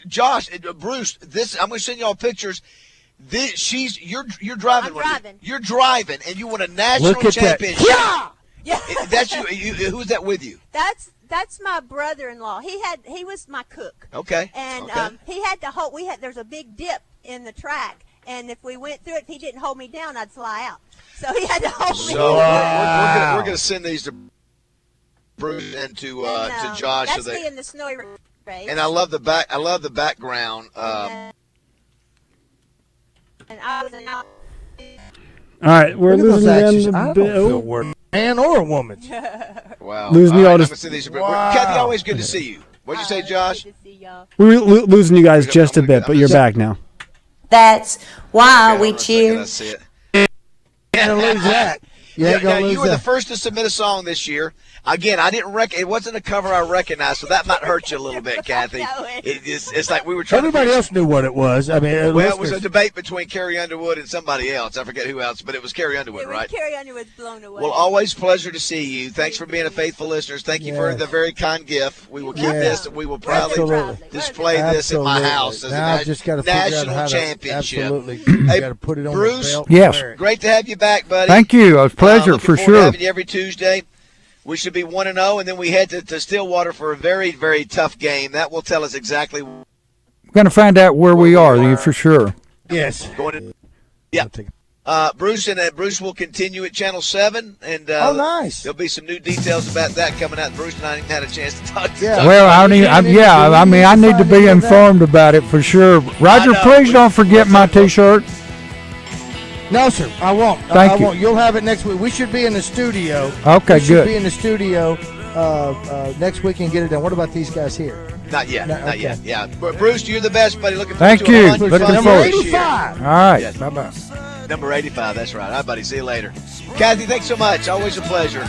Josh, Bruce. This I'm going to send you all pictures. You're driving. You're driving, and you won a national championship. Yeah. Yeah. That's you. Who's that with you? That's my brother-in-law. He was my cook. Okay. And he had to hold. There's a big dip in the track, and if we went through it, if he didn't hold me down, I'd fly out. So he had to hold me. So we're gonna send these to Bruce and to Josh. That's me in the snowy race. And I love the background. And I was out. All right, we're losing again. I don't feel we're man or a woman. Wow. Losing you all right, just. Kathy, always good to see you. What'd you say, Josh? Good to see y'all. We're losing you guys just a bit, but you're back now. That's why we cheer. I see it. You're going to lose that. You were the first to submit a song this year. Again, I didn't it wasn't a cover I recognized, so that might hurt you a little bit, Kathy. It's like we were trying. Everybody else knew what it was. I mean, it was a debate between Carrie Underwood and somebody else. I forget who else, but it was Carrie Underwood, right? Carrie Underwood's blown away. Well, always pleasure to see you. Thanks for being a faithful listener. Thank you for the very kind gift. We will keep this, and we will proudly display this at my house as now a I've just got to national championship. Absolutely. You got to put it on Bruce, the belt. Yes. Great to have you back, buddy. Thank you. A pleasure for sure. Having you every Tuesday. We should be 1-0, and then we head to Stillwater for a very, very tough game. That will tell us exactly. We're going to find out where we are for sure. Yes. Bruce will continue at Channel 7, and nice. There'll be some new details about that coming out. Bruce and I haven't had a chance to talk. Well, I need to be informed about it for sure. Roger, please don't forget my T-shirt. No, sir, I won't. Thank you. You'll have it next week. We should be in the studio. Okay, we should good. Be in the studio next week and get it done. What about these guys here? Not yet. Not yet. Yeah, Bruce, you're the best, buddy. Looking forward to you. Looking Number forward. 85. All right. Yes. Bye-bye. Number 85. That's right. All right, buddy. See you later. Kathy, thanks so much. Always a pleasure.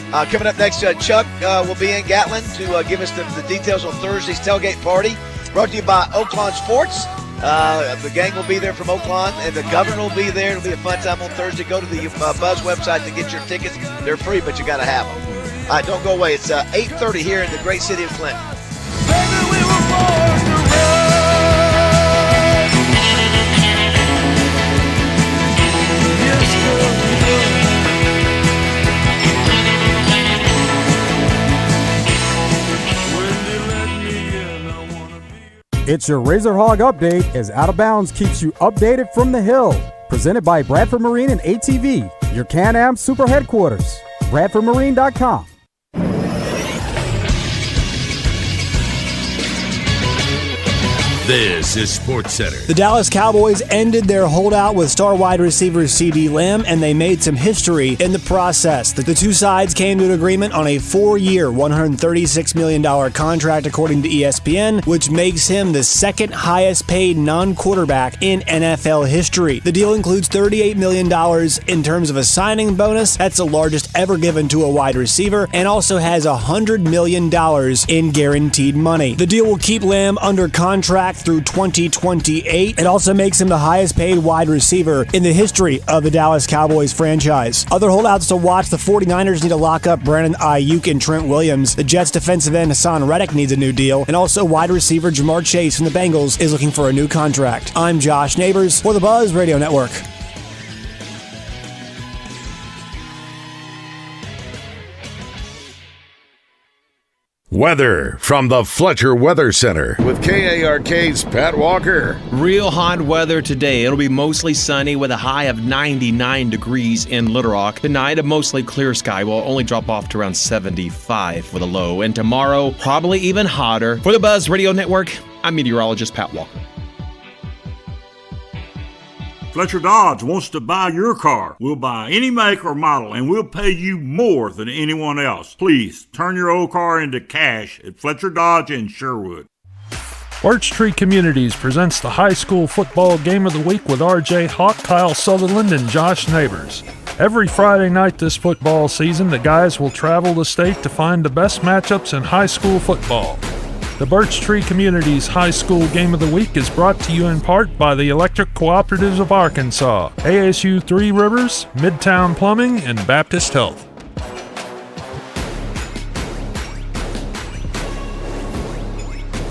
Coming up next, Chuck will be in Gatlin to give us the details on Thursday's tailgate party. Brought to you by Oaklawn Sports. The gang will be there from Oaklawn, and the governor will be there. It'll be a fun time on Thursday. Go to the Buzz website to get your tickets. They're free, but you got to have them. All right, don't go away. It's 8:30 here in the great city of Clinton. Baby, we were born to run. It's your Razor Hog update as Out of Bounds keeps you updated from the hill. Presented by Bradford Marine and ATV, your Can-Am Super Headquarters. BradfordMarine.com. This is Sports Center. The Dallas Cowboys ended their holdout with star wide receiver CeeDee Lamb, and they made some history in the process. The two sides came to an agreement on a 4-year, $136 million contract, according to ESPN, which makes him the second highest paid non-quarterback in NFL history. The deal includes $38 million in terms of a signing bonus. That's the largest ever given to a wide receiver, and also has $100 million in guaranteed money. The deal will keep Lamb under contract through 2028. It also makes him the highest paid wide receiver in the history of the Dallas Cowboys franchise. Other holdouts to watch: the 49ers need to lock up Brandon Ayuk and Trent Williams. The Jets defensive end Hassan Reddick needs a new deal. And also wide receiver Jamar Chase from the Bengals is looking for a new contract. I'm Josh Neighbors for the Buzz Radio Network. Weather from the Fletcher Weather Center with KARK's Pat Walker. Real hot weather today. It'll be mostly sunny with a high of 99 degrees in Little Rock. Tonight, a mostly clear sky will only drop off to around 75 with a low. And tomorrow, probably even hotter. For the Buzz Radio Network, I'm meteorologist Pat Walker. Fletcher Dodge wants to buy your car. We'll buy any make or model, and we'll pay you more than anyone else. Please, turn your old car into cash at Fletcher Dodge in Sherwood. Birch Tree Communities presents the high school football game of the week with R.J. Hawk, Kyle Sutherland, and Josh Neighbors. Every Friday night this football season, the guys will travel the state to find the best matchups in high school football. The Birch Tree Community's High School Game of the Week is brought to you in part by the Electric Cooperatives of Arkansas, ASU Three Rivers, Midtown Plumbing, and Baptist Health.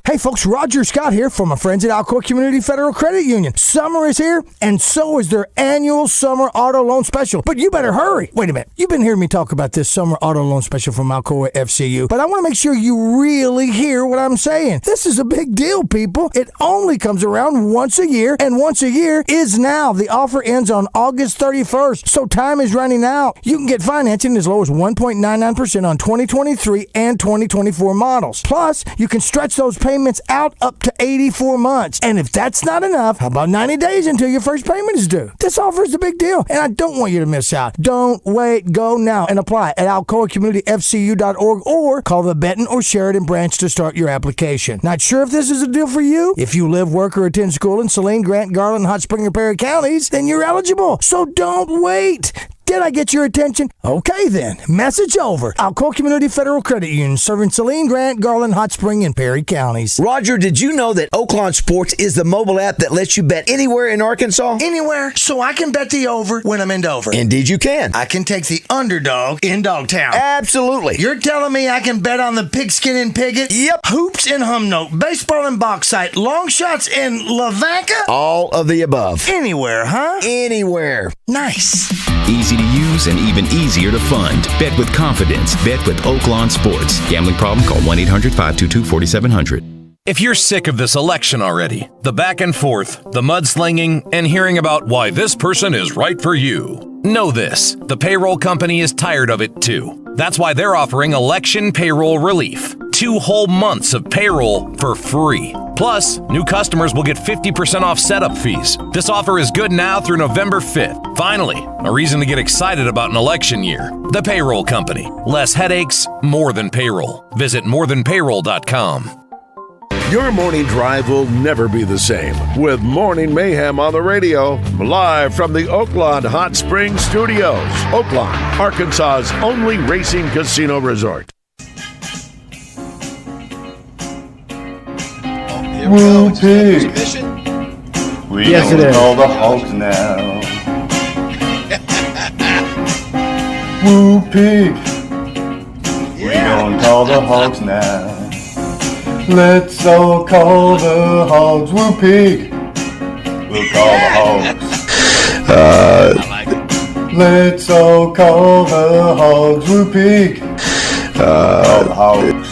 Hey folks, Roger Scott here from my friends at Alcoa Community Federal Credit Union. Summer is here, and so is their annual summer auto loan special. But you better hurry. Wait a minute. You've been hearing me talk about this summer auto loan special from Alcoa FCU, but I want to make sure you really hear what I'm saying. This is a big deal, people. It only comes around once a year, and once a year is now. The offer ends on August 31st, so time is running out. You can get financing as low as 1.99% on 2023 and 2024 models. Plus, you can stretch those payments out up to 84 months. And if that's not enough, how about 90 days until your first payment is due? This offer is a big deal, and I don't want you to miss out. Don't wait. Go now and apply at alcoacommunityfcu.org or call the Benton or Sheridan branch to start your application. Not sure if this is a deal for you? If you live, work, or attend school in Saline, Grant, Garland, Hot Spring, or Perry counties, then you're eligible. So don't wait. Did I get your attention? Okay then, message over. Alcoa Community Federal Credit Union, serving Saline, Grant, Garland, Hot Spring, and Perry counties. Roger, did you know that Oaklawn Sports is the mobile app that lets you bet anywhere in Arkansas? Anywhere, so I can bet the over when I'm in Dover. Indeed you can. I can take the underdog in Dogtown. Absolutely. You're telling me I can bet on the Pigskin and Piggott? Yep. Hoops in Humnoke, baseball in Bauxite, long shots in Lavaca? All of the above. Anywhere, huh? Anywhere. Nice. Easy to use and even easier to fund. Bet with confidence. Bet with Oaklawn Sports. Gambling problem? Call 1-800-522-4700. If you're sick of this election already, the back and forth, the mudslinging, and hearing about why this person is right for you, know this. The payroll company is tired of it too. That's why they're offering election payroll relief. 2 whole months of payroll for free. Plus, new customers will get 50% off setup fees. This offer is good now through November 5th. Finally, a reason to get excited about an election year. The Payroll Company. Less headaches, more than payroll. Visit morethanpayroll.com. Your morning drive will never be the same with Morning Mayhem on the radio, live from the Oaklawn Hot Springs Studios. Oaklawn, Arkansas's only racing casino resort. Woo pig. We Yes, it gonna is. call the hogs now. Woo pig. We gonna call the hogs now. Let's all call the hogs. Woo pig. We'll call the hogs. Let's all call the hogs. Woo pig. Call the hogs.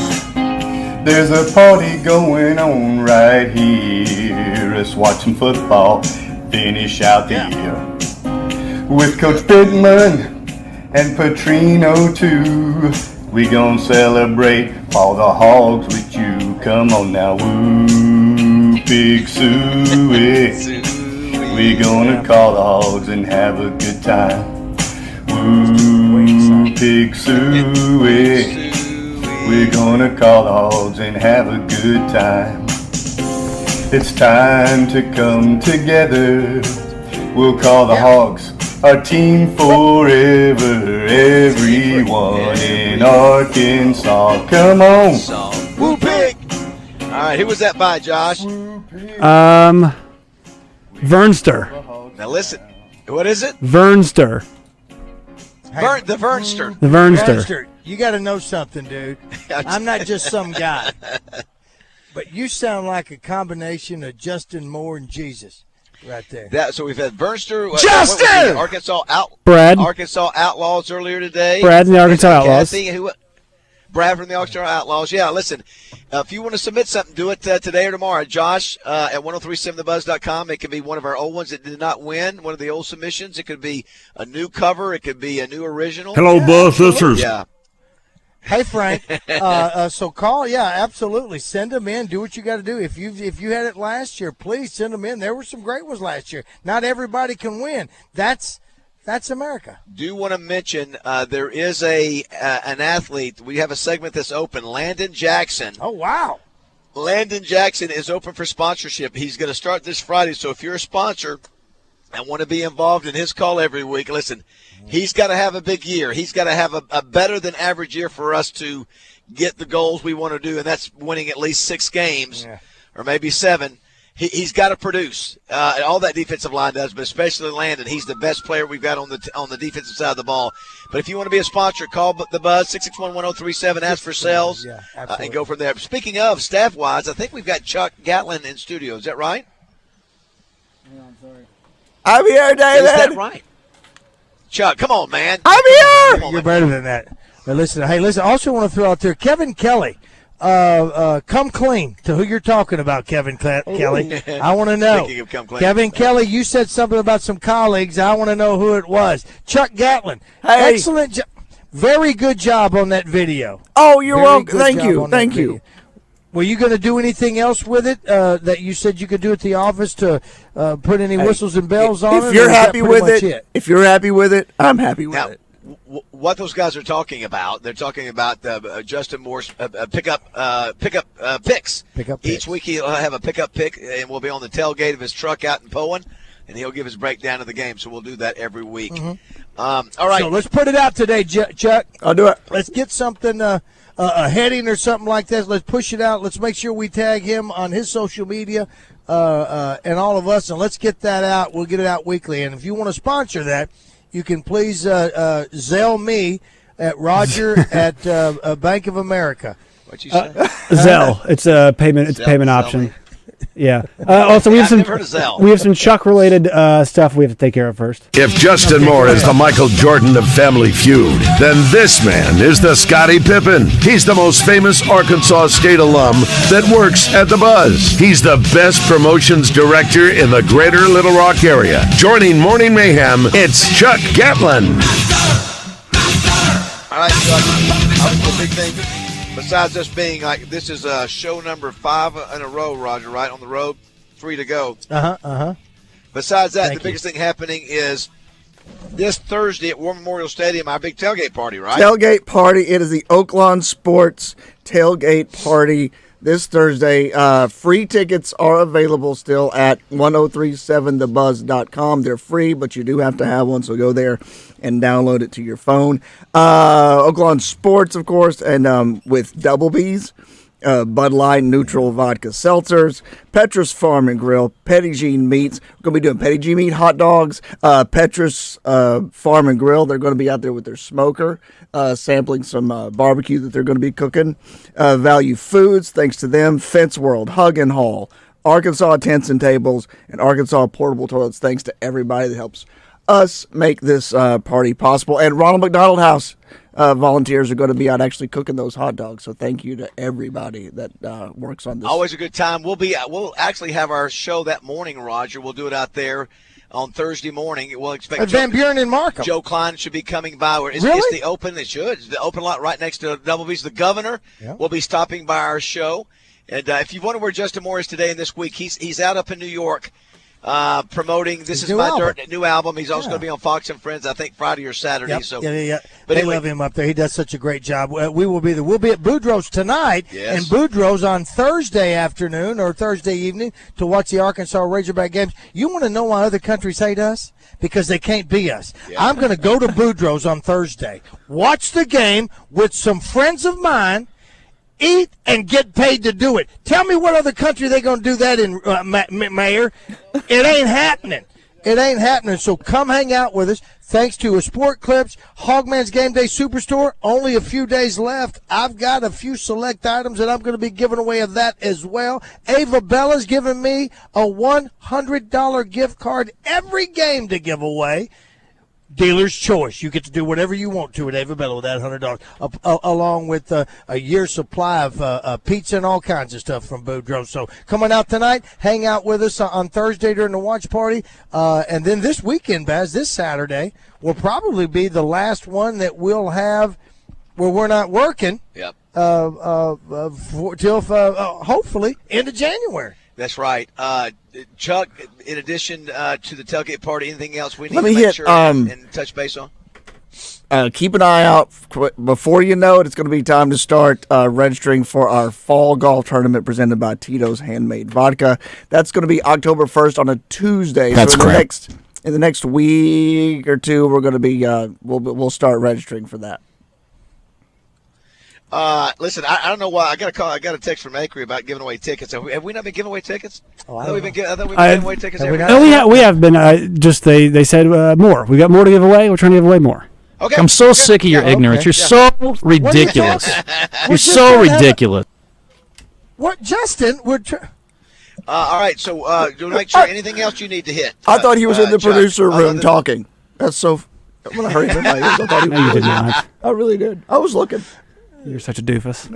There's a party going on right here. Let's watch some football finish out the year. With Coach Pittman and Petrino too. We gon' celebrate all the hogs with you. Come on now, woo, pig suey. We gonna call the hogs and have a good time. Woo, pig suey. We're gonna call the hogs and have a good time. It's time to come together. We'll call the hogs our team forever. Everyone in Arkansas, come on. Woo pig. All right, who was that by, Josh? Vernster. Now listen. What is it? Vernster. The Vernster. The Vernster. You got to know something, dude. I'm not just some guy. But you sound like a combination of Justin Moore and Jesus right there. So we've had Vernster. Justin! Arkansas Outlaws earlier today. Brad and the Arkansas Outlaws. Brad from the Arkansas Outlaws. Yeah, listen, if you want to submit something, do it today or tomorrow. Josh at 1037thebuzz.com. It could be one of our old ones that did not win, one of the old submissions. It could be a new cover. It could be a new original. Hello, Buzz Sisters. Yeah. Hey, Frank. So call, absolutely. Send them in. Do what you got to do. If you had it last year, please send them in. There were some great ones last year. Not everybody can win. That's America. Do want to mention there is an athlete. We have a segment that's open. Landon Jackson. Oh, wow. Landon Jackson is open for sponsorship. He's going to start this Friday. So if you're a sponsor I want to be involved in his call every week. Listen, he's got to have a big year. He's got to have a better than average year for us to get the goals we want to do, and that's winning at least 6 games or maybe 7. He's got to produce. All that defensive line does, but especially Landon. He's the best player we've got on the defensive side of the ball. But if you want to be a sponsor, call the Buzz, 661-1037, ask for sales, and go from there. Speaking of staff-wise, I think we've got Chuck Gatlin in studio. Is that right? I'm here, David. Is that right? Chuck, come on, man. I'm here. You're better than that. But listen. I also want to throw out there Kevin Kelly. Come clean to who you're talking about, Kevin Kelly. I want to know. Speaking of come clean. Kevin Kelly, you said something about some colleagues. I want to know who it was. Chuck Gatlin. Hey. Excellent job. Very good job on that video. Oh, you're Very welcome. good Thank job you. on that Thank video. you. Were you going to do anything else with it that you said you could do at the office to put any whistles and bells on it? If you're or is that happy pretty with much it, if you're happy with it, I'm happy with Now, it. What those guys are talking about, they're talking about Justin Moore's pickup picks. Each week he'll have a pickup pick, and we'll be on the tailgate of his truck out in Poen, and he'll give his breakdown of the game. So we'll do that every week. All right. So let's put it out today, Chuck. I'll do it. Let's get something, a heading or something like that. Let's push it out. Let's make sure we tag him on his social media and all of us, and let's get that out. We'll get it out weekly. And if you want to sponsor that, you can please Zelle me at Roger at Bank of America. What'd you say? Zelle. It's a payment. It's a payment option. Yeah. Also, we have I've never heard of Zelle. we have some Chuck related stuff we have to take care of first. If Justin Moore is the Michael Jordan of Family Feud, then this man is the Scottie Pippen. He's the most famous Arkansas State alum that works at the Buzz. He's the best promotions director in the greater Little Rock area. Joining Morning Mayhem, it's Chuck Gatlin. All right, Chuck. The big thing, besides us being like, this is show number 5 in a row, Roger, right? On the road, 3 to go. Besides that, the biggest thing happening is this Thursday at War Memorial Stadium, our big tailgate party, right? Tailgate party. It is the Oaklawn Sports tailgate party this Thursday. Free tickets are available still at 1037thebuzz.com. They're free, but you do have to have one, so go there and download it to your phone. Oaklawn Sports, of course, and with Double B's. Bud Light, Neutral Vodka Seltzers, Petrus Farm and Grill, Petit Jean Meats. We're going to be doing Petit Jean Meat hot dogs. Petrus Farm and Grill, they're going to be out there with their smoker, sampling some barbecue that they're going to be cooking. Value Foods, thanks to them. Fence World, Hug and Haul, Arkansas Tents and Tables, and Arkansas Portable Toilets. Thanks to everybody that helps us make this party possible. And Ronald McDonald House volunteers are going to be out actually cooking those hot dogs. So thank you to everybody that works on this. Always a good time. We'll actually have our show that morning, Roger. We'll do it out there on Thursday morning. We'll expect Van Buren and Markham. Joe Klein should be coming by. It's the open. It should. It's the open lot right next to Double B's. The governor will be stopping by our show. And if you wonder where Justin Moore is today and this week, he's out up in New York. Promoting This Is My Dirt, new album. He's also going to be on Fox and Friends, I think Friday or Saturday. Yep. So, But they anyway, love him up there. He does such a great job. We'll be at Boudreaux's tonight and Boudreaux's on Thursday afternoon or Thursday evening to watch the Arkansas Razorback games. You want to know why other countries hate us? Because they can't be us. I'm going to go to Boudreaux's on Thursday, watch the game with some friends of mine, eat and get paid to do it. Tell me what other country they're going to do that in, Mayor. It ain't happening. It ain't happening. So come hang out with us. Thanks to Sport Clips, Hogman's Game Day Superstore. Only a few days left. I've got a few select items that I'm going to be giving away of that as well. Ava Bella's giving me a $100 gift card every game to give away. Dealer's choice. You get to do whatever you want to at Ava Bella with that $100, along with a year's supply of pizza and all kinds of stuff from Boudreaux. So coming out tonight, hang out with us on Thursday during the watch party, and then this weekend, Baz, this Saturday will probably be the last one that we'll have where we're not working. Yep. Till hopefully end of January. That's right. Chuck, in addition to the tailgate party, anything else we need Let to me make hit, sure and touch base on? Keep an eye out. Before you know it, it's going to be time to start registering for our fall golf tournament presented by Tito's Handmade Vodka. That's going to be October 1st on a Tuesday. That's so in the correct. next in the next week or two, we're going to be we'll start registering for that. Listen, I don't know why. I got a text from Acre about giving away tickets. Have we not been giving away tickets? I thought we've been giving away tickets every night. No, we have been. They said more. We got more to give away. We're trying to give away more. Okay. I'm so sick of your ignorance. You're so ridiculous. You're so ridiculous. What, Justin? All right, so to make sure anything else you need to hit. I thought he was in the Chuck, producer room talking. That's so. I'm gonna hurry him. I thought he was. No, you did not. I really did. I was looking. You're such a doofus.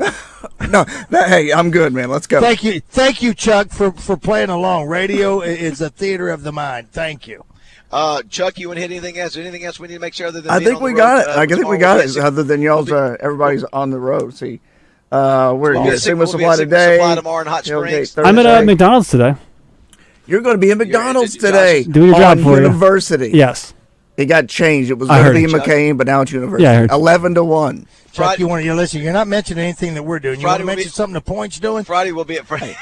No, hey, I'm good, man. Let's go. Thank you, Chuck, for playing along. Radio is a theater of the mind. Thank you. Chuck, you want to hit anything else? Anything else we need to make sure other than I think we got it. I think we got it. Other than y'all's, everybody's on the road. See, we're at Sigma Supply today. Tomorrow in Hot Springs. I'm at McDonald's today. You're going to be in McDonald's today. Doing your job for University. Yes. It got changed. It was going to be McCain, but now it's University. Yeah, I heard 11-1. Chuck, listen. You're not mentioning anything that we're doing. You want to mention something the Point's doing? Friday we'll be at Frank.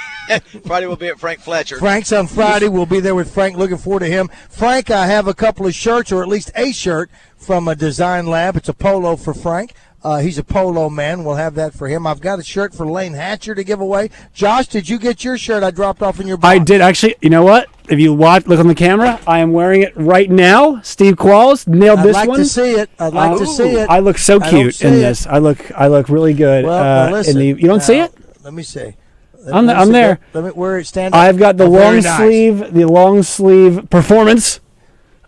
Friday we'll be at Frank Fletcher. Frank's on Friday. We'll be there with Frank. Looking forward to him. Frank, I have a couple of shirts, or at least a shirt from a Design Lab. It's a polo for Frank. He's a polo man. We'll have that for him. I've got a shirt for Lane Hatcher to give away. Josh, did you get your shirt I dropped off in your box? I did, actually. You know what? If you look on the camera, I am wearing it right now. Steve Qualls nailed this one. I'd like to see it. I'd like to see it. I look so cute in this. I look really good. Well, listen, you don't see it? Let me see. I'm there. Let me where it stands. I've got the long sleeve performance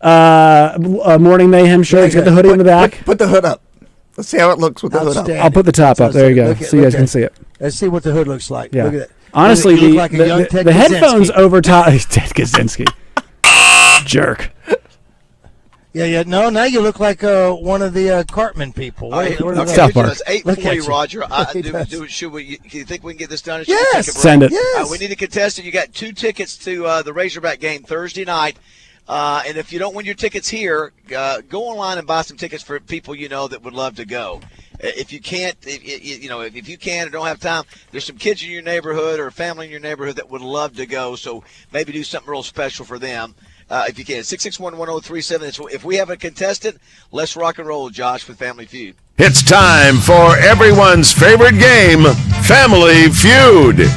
morning mayhem shirt. It's got the hoodie in the back. Put the hood up. Let's see how it looks with the hood up. I'll put the top up. There you go, so you guys can see it. Let's see what the hood looks like. Yeah. Look at that. Honestly, the headphones over top. Ted Kaczynski. Jerk. Yeah. No, now you look like one of the Cartman people. South Park. It's 8:40, Roger. Do you think we can get this done? Yes. Send it. Yes. We need a contestant. You got 2 tickets to the Razorback game Thursday night. And if you don't win your tickets here, go online and buy some tickets for people you know that would love to go. If you can't, if you can or don't have time, there's some kids in your neighborhood or a family in your neighborhood that would love to go. So maybe do something real special for them if you can. 661-1037. If we have a contestant, let's rock and roll, Josh, with Family Feud. It's time for everyone's favorite game, Family Feud.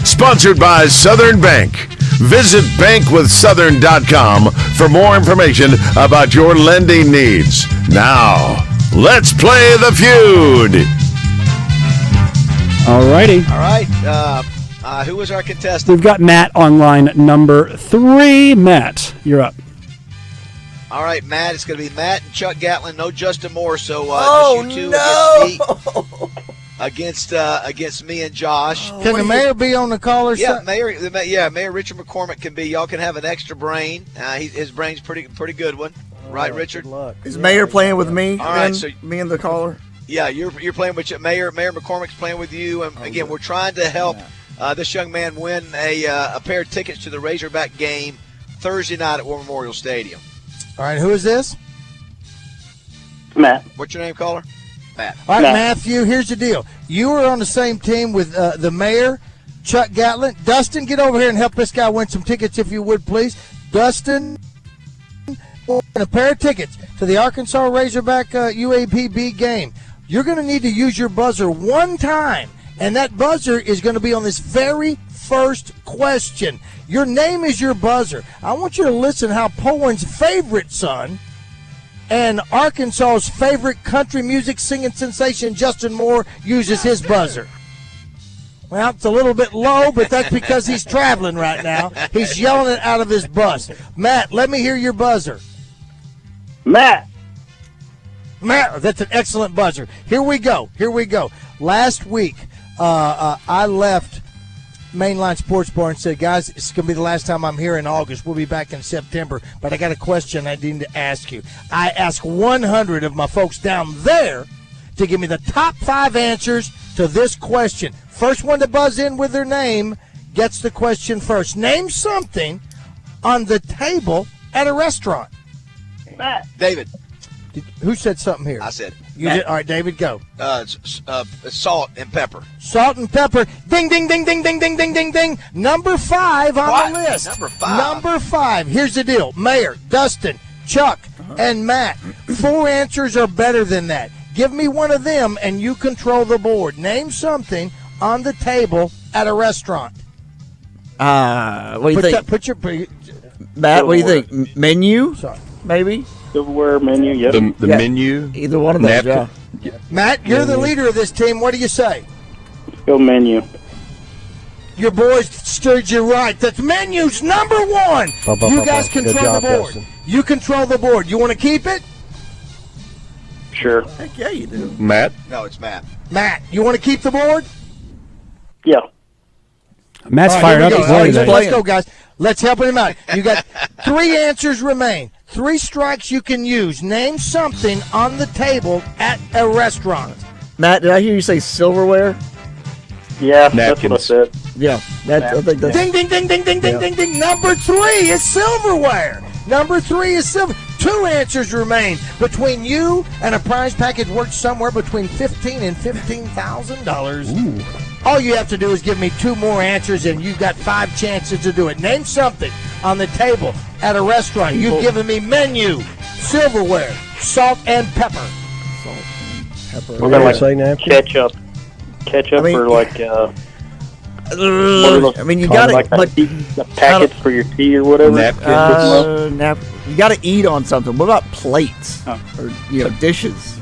Sponsored by Southern Bank. Visit bankwithsouthern.com for more information about your lending needs. Now, let's play the feud. All righty. All right. Who is our contestant? We've got Matt on line number 3. Matt, you're up. All right, Matt. It's going to be Matt and Chuck Gatlin. No Justin Moore. So just you two against me and Josh. Can the mayor be on the call or something? Mayor Richard McCormick can be. Y'all can have an extra brain. His brain's pretty good one, right, Richard? Is Mayor playing with me? All right, so me and the caller. Yeah, you're playing with Mayor McCormick's playing with you, and again, we're trying to help this young man win a pair of tickets to the Razorback game Thursday night at War Memorial Stadium. All right, who is this? Matt. What's your name, caller? Matt. All right, Matthew, here's the deal. You are on the same team with the mayor, Chuck Gatlin. Dustin, get over here and help this guy win some tickets if you would, please. Dustin, a pair of tickets to the Arkansas Razorback UAPB game. You're going to need to use your buzzer one time, and that buzzer is going to be on this very first question. Your name is your buzzer. I want you to listen how Poland's favorite son and Arkansas's favorite country music singing sensation, Justin Moore, uses his buzzer. Well, it's a little bit low, but that's because he's traveling right now. He's yelling it out of his bus. Matt, let me hear your buzzer. Matt, that's an excellent buzzer. Here we go. Last week, I left Mainline Sports Bar and said, guys, it's going to be the last time I'm here in August. We'll be back in September, but I got a question I need to ask you. I asked 100 of my folks down there to give me the top 5 answers to this question. First one to buzz in with their name gets the question first. Name something on the table at a restaurant. Matt. David. Who said something here? I said. You did, all right, David, go. Salt and pepper. Salt and pepper. Ding, ding, ding, ding, ding, ding, ding, ding, ding. Number 5 on the list. Number 5. Here's the deal. Mayor, Dustin, Chuck, and Matt. 4 answers are better than that. Give me one of them, and you control the board. Name something on the table at a restaurant. What do you think? Put your Matt, what do you think? Menu? Sorry. Maybe? Silverware, menu, yep. The menu. Either one of those, napkin. yeah. Matt, you're the leader of this team. What do you say? Go menu. Your boys steered you right. That's menu's number 1. You guys control the board. Justin. You control the board. You want to keep it? Sure. Heck yeah, you do. Matt? No, it's Matt. Matt, you want to keep the board? Yeah. Matt's All fired right, up. here we go. Let's go, guys. Let's help him out. You got 3 answers remain. 3 strikes you can use. Name something on the table at a restaurant. Matt, did I hear you say silverware? Yeah, Napkins. that's what I said. Yeah, I think that's. Ding, ding, ding, ding, ding, ding, ding, ding. Number 3 is silverware. Number 3 is silver. 2 answers remain between you and a prize package worth somewhere between $15,000 and $15,000. All you have to do is give me 2 more answers, and you've got 5 chances to do it. Name something on the table at a restaurant. You've given me menu, silverware, salt and pepper. Salt and pepper. We're going to ketchup. Ketchup or like... I mean, you got like to, but the packets for your tea or whatever. you got to eat on something. What about plates or dishes?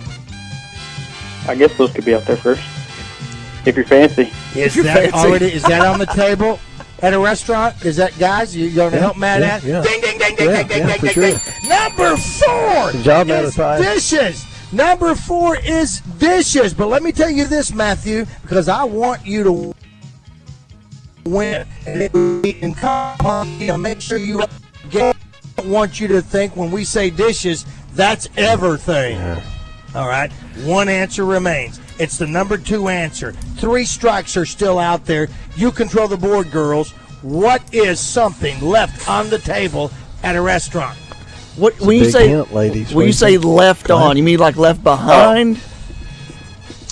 I guess those could be out there first, if you're fancy. Is that on the table at a restaurant? Is that, guys? You going to help Matt out? Yeah. Ding, ding, ding, ding, ding, ding, ding, ding, ding. Number 4 Good job, Matt. is dishes. Number 4 is dishes. But let me tell you this, Matthew, because I want you to win. And come on, make sure you get. I don't want you to think when we say dishes, that's everything. Yeah. All right. 1 answer remains. It's the number 2 answer. 3 strikes are still out there. You control the board, girls. What is something left on the table at a restaurant? What when you say hint, ladies. When you say left on, you mean like left behind?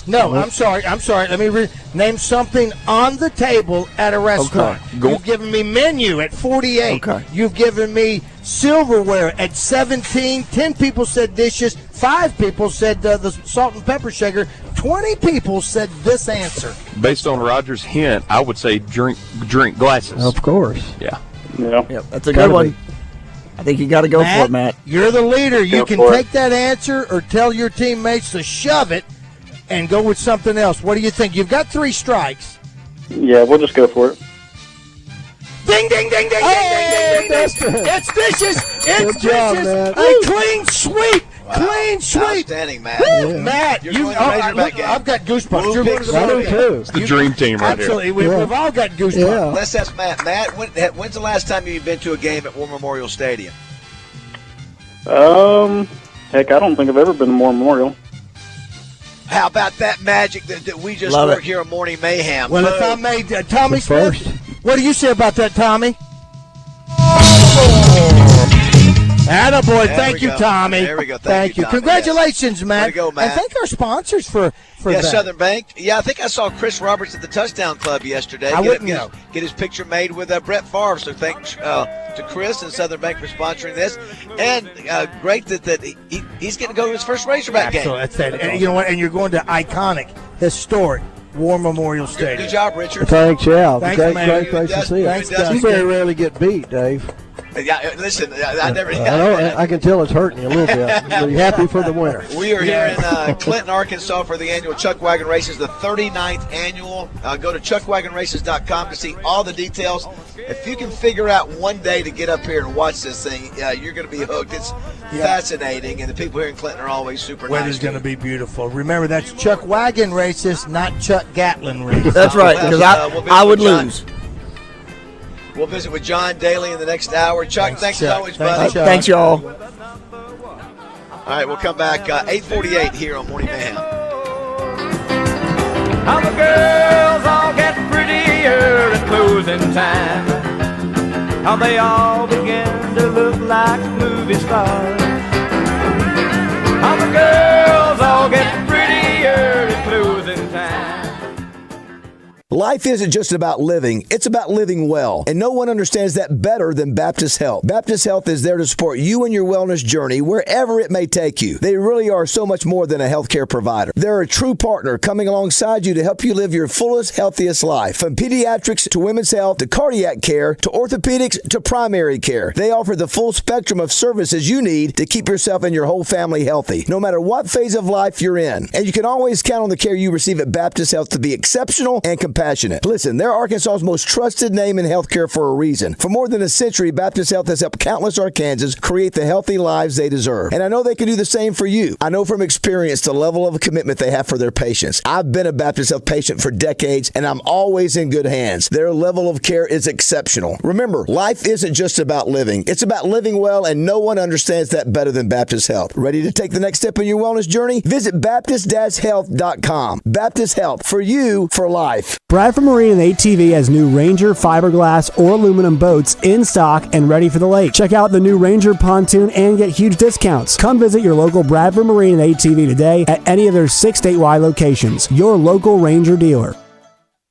No, I'm sorry. Let me name something on the table at a restaurant. Okay. You've given me menu at 48. Okay. You've given me silverware at 17. 10 people said dishes. 5 people said the salt and pepper shaker. 20 people said this answer. Based on Roger's hint, I would say drink glasses. Of course. Yeah. Yep, that's a good one. I think you got to go for it, Matt. You're the leader. You Go can for take that answer or tell your teammates to shove it and go with something else. What do you think? You've got 3 strikes. Yeah, we'll just go for it. Ding, ding, ding, ding, ding, ding, ding, ding. It's dishes. It's Good job, dishes. man. A clean sweep. Wow. Clean sweep. Outstanding, Matt. Woo, Matt, You're going to Razorback game. I've got goosebumps. You're Blue going to Pig the Sunday. too. It's the dream team right Absolutely. here. We've all got goosebumps. Yeah. Let's ask Matt. Matt, when's the last time you've been to a game at War Memorial Stadium? Heck, I don't think I've ever been to War Memorial. How about that magic that we just Love worked it. here at Morning Mayhem? Well, if I made Tommy Smith, first. what do you say about that, Tommy? Attaboy. There Thank we you, go. Tommy. There we go. Thank you. Tommy. Congratulations, Yes. Matt. Way to go, Matt. And thank our sponsors for that. Southern Bank. Yeah, I think I saw Chris Roberts at the Touchdown Club yesterday. I wouldn't know. Get his picture made with Brett Favre. So thanks to Chris and Southern Bank for sponsoring this. And great that he's getting to go to his first Razorback game. Absolutely. That's that. And you know what? And you're going to iconic, historic War Memorial Stadium. Good job, Richard. Thanks, yeah. Thanks, great, man. great place to see you. Thanks, You Dustin. very rarely get beat, Dave. Yeah, listen, I never. I can tell it's hurting you a little bit. But you're happy for the winner. We are here in Clinton, Arkansas for the annual Chuckwagon Races, the 39th annual. Go to chuckwagonraces.com to see all the details. If you can figure out one day to get up here and watch this thing, you're going to be hooked. It's fascinating, and the people here in Clinton are always super nice. Weather's going to be beautiful. Remember, that's Chuckwagon Races, not Chuck Gatlin Races. That's right, because I would lose. We'll visit with John Daly in the next hour. Chuck, thanks as always, buddy. Thanks, y'all. All right, we'll come back 8:48 here on Morning Mayhem. How the girls all get prettier at closing time. How they all begin to look like movie stars. How the girls all get Life isn't just about living, it's about living well. And no one understands that better than Baptist Health. Baptist Health is there to support you in your wellness journey wherever it may take you. They really are so much more than a healthcare provider. They're a true partner coming alongside you to help you live your fullest, healthiest life. From pediatrics to women's health to cardiac care to orthopedics to primary care. They offer the full spectrum of services you need to keep yourself and your whole family healthy, no matter what phase of life you're in. And you can always count on the care you receive at Baptist Health to be exceptional and compassionate. Listen, they're Arkansas's most trusted name in healthcare for a reason. For more than a century, Baptist Health has helped countless Arkansans create the healthy lives they deserve. And I know they can do the same for you. I know from experience the level of commitment they have for their patients. I've been a Baptist Health patient for decades, and I'm always in good hands. Their level of care is exceptional. Remember, life isn't just about living. It's about living well, and no one understands that better than Baptist Health. Ready to take the next step in your wellness journey? Visit Baptist-Health.com. Baptist Health, for you, for life. Bradford Marine and ATV has new Ranger fiberglass or aluminum boats in stock and ready for the lake. Check out the new Ranger pontoon and get huge discounts. Come visit your local Bradford Marine and ATV today at any of their 6 statewide locations. Your local Ranger dealer.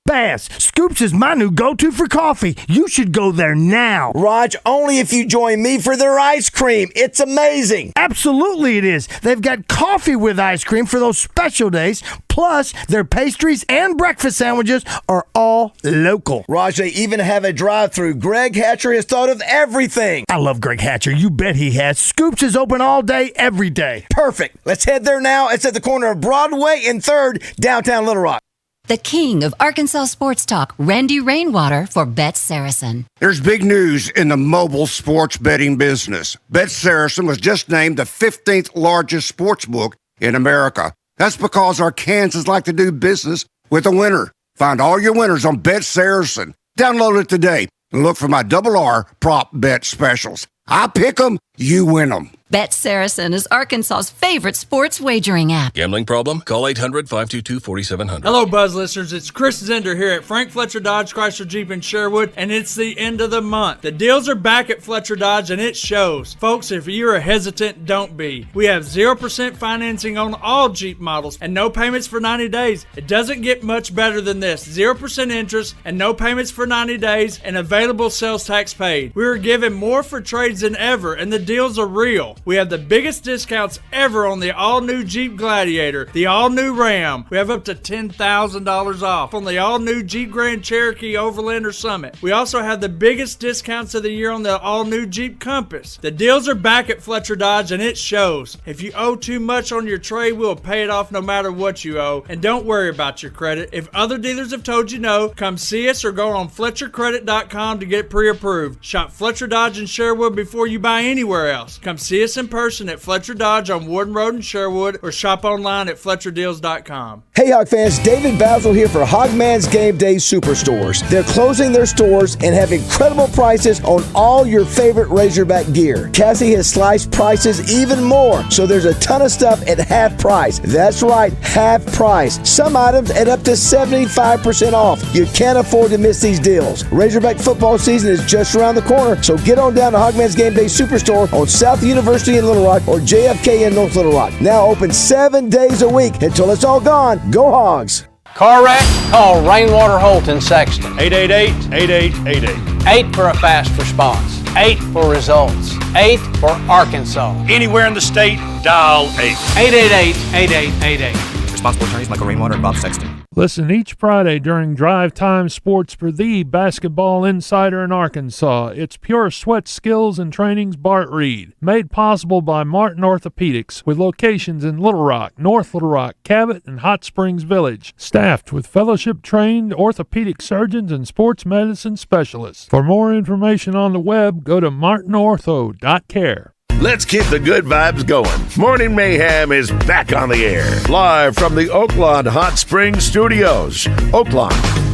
Bass, Scoops is my new go-to for coffee. You should go there now. Raj, only if you join me for their ice cream. It's amazing. Absolutely it is. They've got coffee with ice cream for those special days. Plus, their pastries and breakfast sandwiches are all local. Raj, they even have a drive-thru. Greg Hatcher has thought of everything. I love Greg Hatcher. You bet he has. Scoops is open all day, every day. Perfect. Let's head there now. It's at the corner of Broadway and 3rd, downtown Little Rock. The king of Arkansas sports talk, Randy Rainwater for Bet Saracen. There's big news in the mobile sports betting business. Bet Saracen was just named the 15th largest sports book in America. That's because Arkansans like to do business with a winner. Find all your winners on Bet Saracen. Download it today and look for my RR prop bet specials. I pick them, you win them. Bet Saracen is Arkansas's favorite sports wagering app. Gambling problem? Call 800-522-4700. Hello, Buzz listeners. It's Chris Zender here at Frank Fletcher Dodge Chrysler Jeep in Sherwood, and it's the end of the month. The deals are back at Fletcher Dodge, and it shows. Folks, if you're hesitant, don't be. We have 0% financing on all Jeep models and no payments for 90 days. It doesn't get much better than this. 0% interest and no payments for 90 days and available sales tax paid. We are giving more for trades than ever, and the deals are real. We have the biggest discounts ever on the all-new Jeep Gladiator, the all-new Ram. We have up to $10,000 off on the all-new Jeep Grand Cherokee Overlander Summit. We also have the biggest discounts of the year on the all-new Jeep Compass. The deals are back at Fletcher Dodge, and it shows. If you owe too much on your trade, we'll pay it off no matter what you owe. And don't worry about your credit. If other dealers have told you no, come see us or go on FletcherCredit.com to get pre-approved. Shop Fletcher Dodge in Sherwood before you buy anywhere else. Come see us in person at Fletcher Dodge on Warden Road in Sherwood or shop online at FletcherDeals.com. Hey Hog fans, David BAZZEL here for Hogman's Game Day Superstores. They're closing their stores and have incredible prices on all your favorite Razorback gear. Cassie has sliced prices even more, so there's a ton of stuff at half price. That's right, half price. Some items at up to 75% off. You can't afford to miss these deals. Razorback football season is just around the corner, so get on down to Hogman's Game Day Superstore on South University in Little Rock or JFK in North Little Rock. Now open 7 days a week until it's all gone. Go Hogs! Car wreck? Call Rainwater Holt in Sexton. 888-8888. 8 for a fast response. 8 for results. 8 for Arkansas. Anywhere in the state, dial 8. 888-8888. Responsible attorneys Michael Rainwater and Bob Sexton. Listen each Friday during Drive Time Sports for the basketball insider in Arkansas. It's Pure Sweat Skills and Training's Bart Reed. Made possible by Martin Orthopedics with locations in Little Rock, North Little Rock, Cabot, and Hot Springs Village. Staffed with fellowship-trained orthopedic surgeons and sports medicine specialists. For more information on the web, go to martinortho.care. Let's keep the good vibes going. Morning Mayhem is back on the air. Live from the Oaklawn Hot Springs Studios. Oaklawn,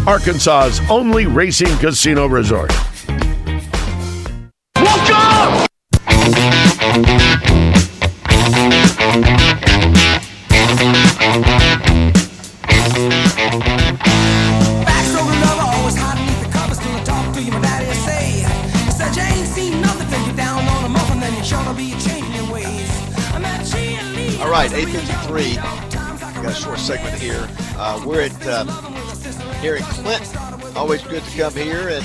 Arkansas's only racing casino resort. Walk up! All right, 8:53. Got a short segment here. We're at here in Clinton. Always good to come here and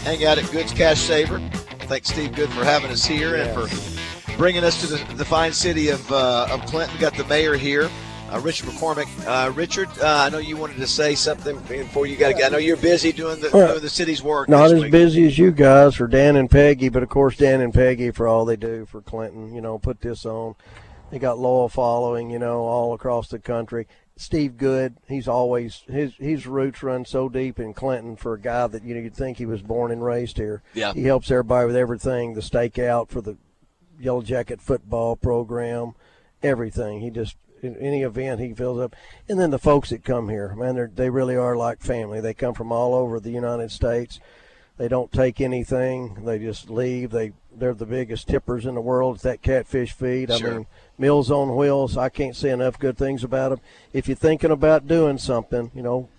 hang out at Good's Cash Saver. Thanks, Steve Good, for having us here and for bringing us to the fine city of Clinton. Got the mayor here, Richard McCormick. Richard, I know you wanted to say something before you got to get. I know you're busy doing the city's work. Not as busy as you guys or Dan and Peggy, but of course Dan and Peggy for all they do for Clinton. Put this on. They got loyal following, all across the country. Steve Good, he's always his roots run so deep in Clinton for a guy that you'd think he was born and raised here. Yeah. He helps everybody with everything, the stakeout for the Yellow Jacket football program, everything. He just any event he fills up. And then the folks that come here, man, they really are like family. They come from all over the United States. They don't take anything. They just leave. They're the biggest tippers in the world. It's that catfish feed. Sure. I mean, Meals on Wheels, I can't say enough good things about them. If you're thinking about doing something,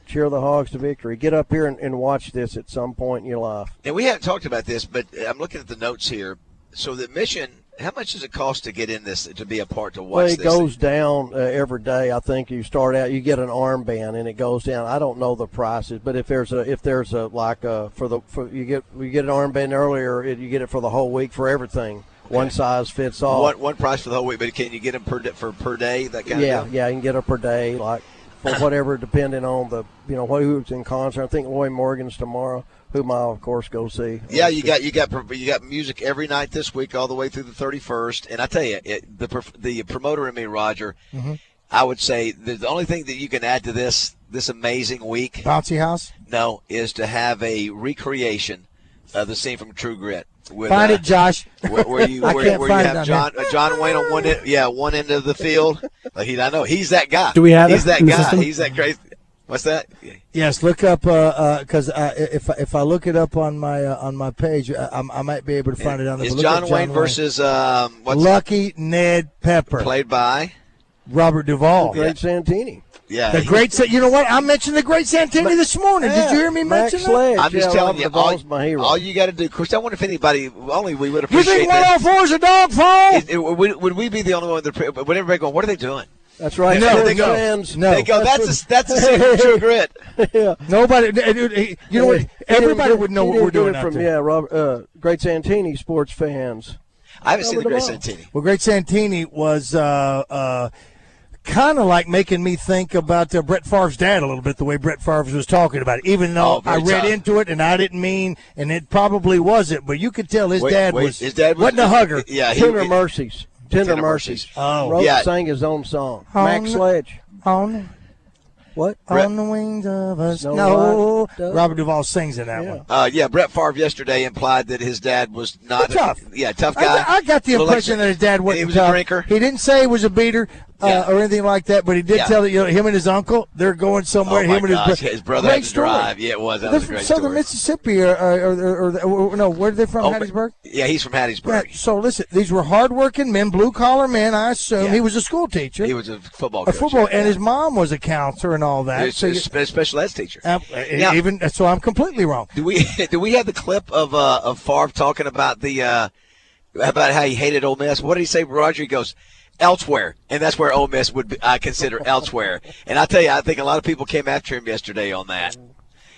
cheer the Hogs to victory. Get up here and watch this at some point in your life. And we haven't talked about this, but I'm looking at the notes here. So the mission, how much does it cost to get in this, to be a part, to watch this? Well, it goes down every day. I think you start out, you get an armband, and it goes down. I don't know the prices, but if there's a you get an armband earlier, you get it for the whole week for everything. Okay. One size fits all. One price for the whole week, but can you get them per day? That kind of thing? Yeah, you can get them per day, like for whatever, depending on the who's in concert. I think Roy Morgan's tomorrow, whom I'll of course go see. Yeah, you got music every night this week, all the way through the 31st. And I tell you, the promoter in me, Roger, I would say the only thing that you can add to this amazing week, Bouncy House, is to have a recreation of the scene from True Grit. Find it, Josh. Where you have John Wayne on one end of the field. I know he's that guy. Do we have He's it that in the guy. system? He's that crazy. What's that? Yes, look up because if I look it up on my page, I might be able to find it on the. It's John Wayne versus Lucky Ned Pepper, played by Robert Duvall. Great Santini. Yeah, the great. You know what? I mentioned the great Santini this morning. Did you hear me mention that? I'm just telling you, my hero. all you got to do. Of course, I wonder if anybody. Only we would appreciate. You think 104 is a dog fall? Would we be the only one that? Would everybody go? What are they doing? That's right. No, they go. They go. That's a secret True Grit. Yeah. Nobody. You know what? Everybody would know what we're doing out there. Yeah, Robert. Great Santini sports fans. I haven't seen the Great Santini. Well, Great Santini was kind of like making me think about Brett Favre's dad a little bit, the way Brett Favre was talking about it, even though I read into it and I didn't mean, and it probably wasn't, but you could tell his dad wasn't a hugger. Yeah, Tender Mercies. Tender Mercies. Sang his own song. Max Sledge. What? On the wings of a snow. Robert Duvall sings in that one. Brett Favre yesterday implied that his dad was not tough. Tough guy. I got the impression that his dad wasn't he was tough. A drinker. He didn't say he was a beater or anything like that, but he did tell that him and his uncle, they're going somewhere. Oh my gosh, his brother had to drive. Yeah, it was. That was a great Southern story. Mississippi, or no, where are they from? Hattiesburg? Yeah, he's from Hattiesburg. Yeah, so listen, these were hard-working men, blue-collar men, I assume. He was a school teacher. He was a football coach. And his mom was a counselor and all that. He was a special ed teacher. Even so, I'm completely wrong. Do we have the clip of Favre talking about about how he hated Ole Miss? What did he say, Roger? He goes, elsewhere, and that's where Ole Miss would be, I consider elsewhere. And I tell you, I think a lot of people came after him yesterday on that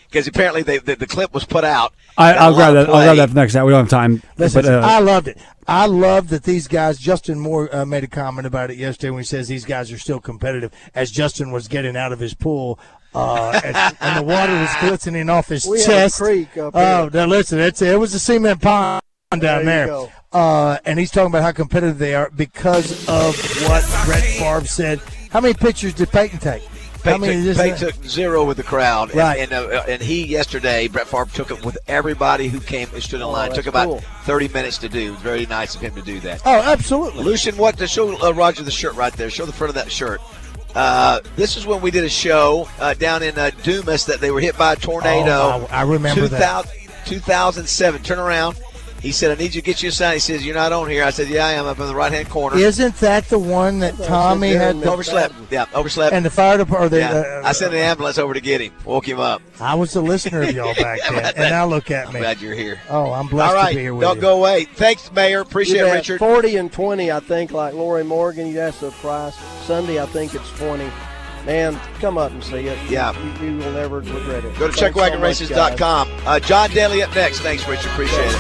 because apparently the clip was put out. I'll grab that. I'll grab that for next night. We don't have time. Listen, I loved it. I love that these guys. Justin Moore made a comment about it yesterday when he says these guys are still competitive. As Justin was getting out of his pool, and the water was glistening off his chest. Had a creek up here. Now listen, it was a cement pond down there. And he's talking about how competitive they are because of what Brett Favre said. How many pictures did Peyton take? Peyton took 0 with the crowd. Right. And he yesterday, Brett Favre took it with everybody who came and stood in line. It took about 30 minutes to do. It was very nice of him to do that. Oh, absolutely. Lucian, show Roger the shirt right there. Show the front of that shirt. This is when we did a show down in Dumas that they were hit by a tornado. I remember that. 2007. Turn around. He said, I need you to get you a sign. He says, you're not on here. I said, yeah, I am up in the right-hand corner. Isn't that the one that Tommy had? Overslept. Yeah, overslept. And the fire department. I sent an ambulance over to get him. Woke him up. I was a listener of y'all back then. And now look at me. I'm glad you're here. Oh, I'm blessed to be here with you. Don't go away. Thanks, Mayor. Appreciate it, Richard. 40 and 20, I think, like Lori Morgan. You asked the price. Sunday, I think it's 20. Man, come up and see it. Yeah. You will never regret it. Go to chuckwagonraces.com. John Daly up next. Thanks, Richard. Appreciate it.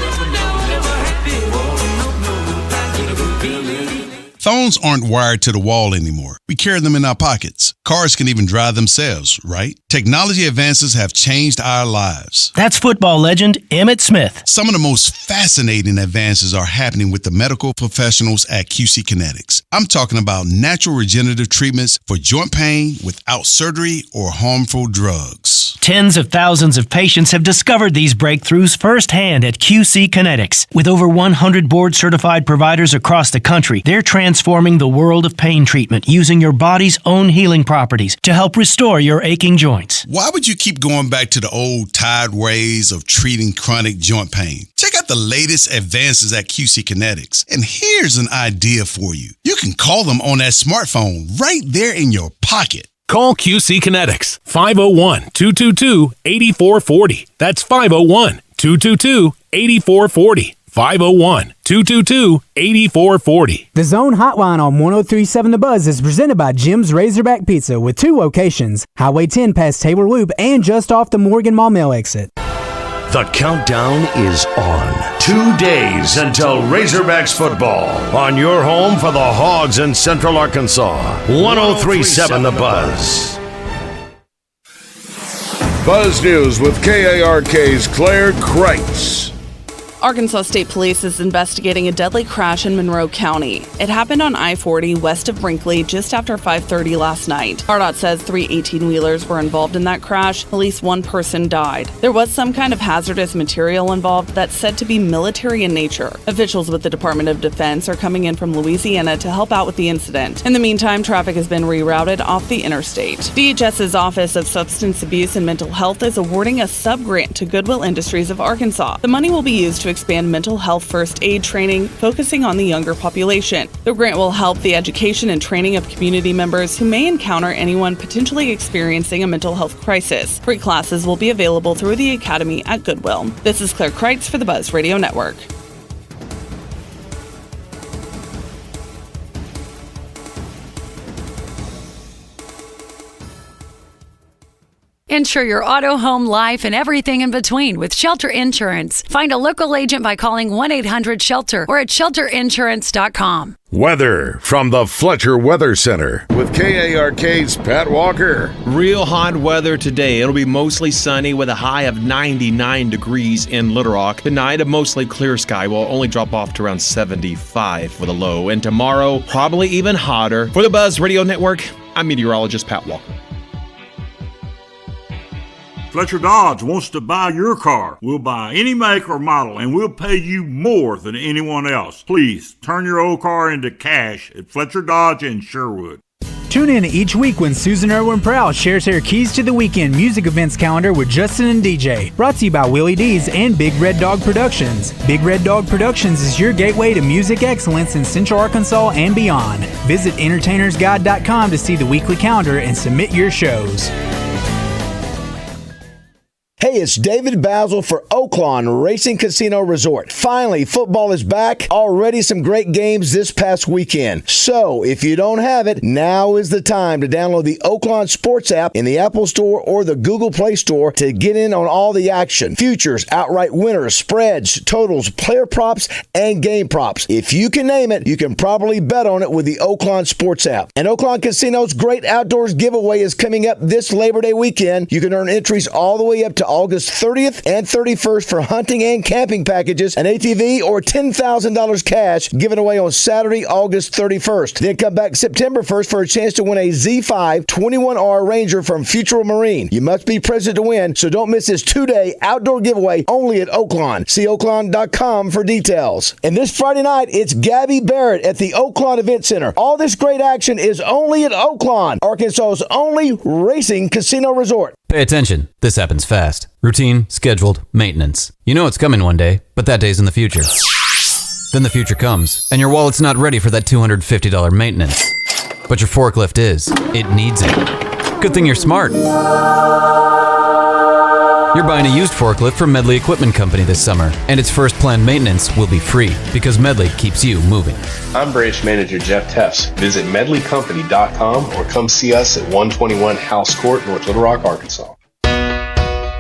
Phones aren't wired to the wall anymore. We carry them in our pockets. Cars can even drive themselves, right? Technology advances have changed our lives. That's football legend Emmitt Smith. Some of the most fascinating advances are happening with the medical professionals at QC Kinetics. I'm talking about natural regenerative treatments for joint pain without surgery or harmful drugs. Tens of thousands of patients have discovered these breakthroughs firsthand at QC Kinetics. With over 100 board-certified providers across the country, they're transforming the world of pain treatment using your body's own healing properties to help restore your aching joints. Why would you keep going back to the old tired ways of treating chronic joint pain? Check out the latest advances at QC Kinetics. And here's an idea for you. You can call them on that smartphone right there in your pocket. Call QC Kinetics, 501-222-8440. That's 501-222-8440. 501-222-8440. The Zone Hotline on 103.7 The Buzz is presented by Jim's Razorback Pizza with 2 locations, Highway 10 past Taylor Loop and just off the Morgan Mall Mill exit. The countdown is on. 2 days until Razorbacks football on your home for the Hogs in Central Arkansas. 103.7 The Buzz. Buzz News with KARK's Claire Kreitz. Arkansas State Police is investigating a deadly crash in Monroe County. It happened on I-40 west of Brinkley just after 5:30 last night. RDOT says 3 18-wheelers were involved in that crash. At least 1 person died. There was some kind of hazardous material involved that's said to be military in nature. Officials with the Department of Defense are coming in from Louisiana to help out with the incident. In the meantime, traffic has been rerouted off the interstate. DHS's Office of Substance Abuse and Mental Health is awarding a sub-grant to Goodwill Industries of Arkansas. The money will be used to expand mental health first aid training, focusing on the younger population. The grant will help the education and training of community members who may encounter anyone potentially experiencing a mental health crisis. Free classes will be available through the Academy at Goodwill. This is Claire Kreitz for the Buzz Radio Network. Insure your auto, home, life, and everything in between with Shelter Insurance. Find a local agent by calling 1-800-SHELTER or at shelterinsurance.com. Weather from the Fletcher Weather Center with KARK's Pat Walker. Real hot weather today. It'll be mostly sunny with a high of 99 degrees in Little Rock. Tonight, a mostly clear sky will only drop off to around 75 with a low. And tomorrow, probably even hotter. For the Buzz Radio Network, I'm meteorologist Pat Walker. Fletcher Dodge wants to buy your car. We'll buy any make or model, and we'll pay you more than anyone else. Please turn your old car into cash at Fletcher Dodge in Sherwood. Tune in each week when Susan Irwin Prowse shares her Keys to the Weekend music events calendar with Justin and DJ. Brought to you by Willie D's and Big Red Dog Productions. Big Red Dog Productions is your gateway to music excellence in Central Arkansas and beyond. Visit entertainersguide.com to see the weekly calendar and submit your shows. Hey, it's David BAZZEL for Oaklawn Racing Casino Resort. Finally, football is back. Already some great games this past weekend. So, if you don't have it, now is the time to download the Oaklawn Sports app in the Apple Store or the Google Play Store to get in on all the action. Futures, outright winners, spreads, totals, player props, and game props. If you can name it, you can probably bet on it with the Oaklawn Sports app. And Oaklawn Casino's Great Outdoors Giveaway is coming up this Labor Day weekend. You can earn entries all the way up to August 30th and 31st for hunting and camping packages, an ATV, or $10,000 cash given away on Saturday, August 31st. Then come back September 1st for a chance to win a Z5 21R Ranger from Futura Marine. You must be present to win, so don't miss this 2-day outdoor giveaway only at Oaklawn. See Oaklawn.com for details. And this Friday night, it's Gabby Barrett at the Oaklawn Event Center. All this great action is only at Oaklawn, Arkansas's only racing casino resort. Pay attention. This happens fast. Routine, scheduled, maintenance. You know it's coming one day, but that day's in the future. Then the future comes, and your wallet's not ready for that $250 maintenance. But your forklift is. It needs it. Good thing you're smart. You're buying a used forklift from Medley Equipment Company this summer, and its first planned maintenance will be free because Medley keeps you moving. I'm branch manager Jeff Tefts. Visit medleycompany.com or come see us at 121 House Court, North Little Rock, Arkansas.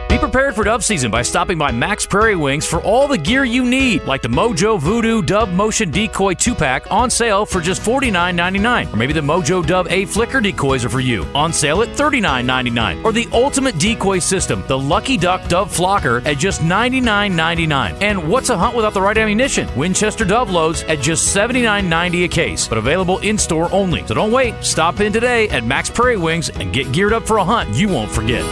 Be prepared for dove season by stopping by Max Prairie Wings for all the gear you need, like the Mojo Voodoo Dove Motion Decoy 2-pack on sale for just $49.99. Or maybe the Mojo Dove A Flicker decoys are for you, on sale at $39.99. Or the Ultimate Decoy System, the Lucky Duck Dove Flocker at just $99.99. And what's a hunt without the right ammunition? Winchester Dove Loads at just $79.90 a case, but available in-store only. So don't wait. Stop in today at Max Prairie Wings and get geared up for a hunt you won't forget.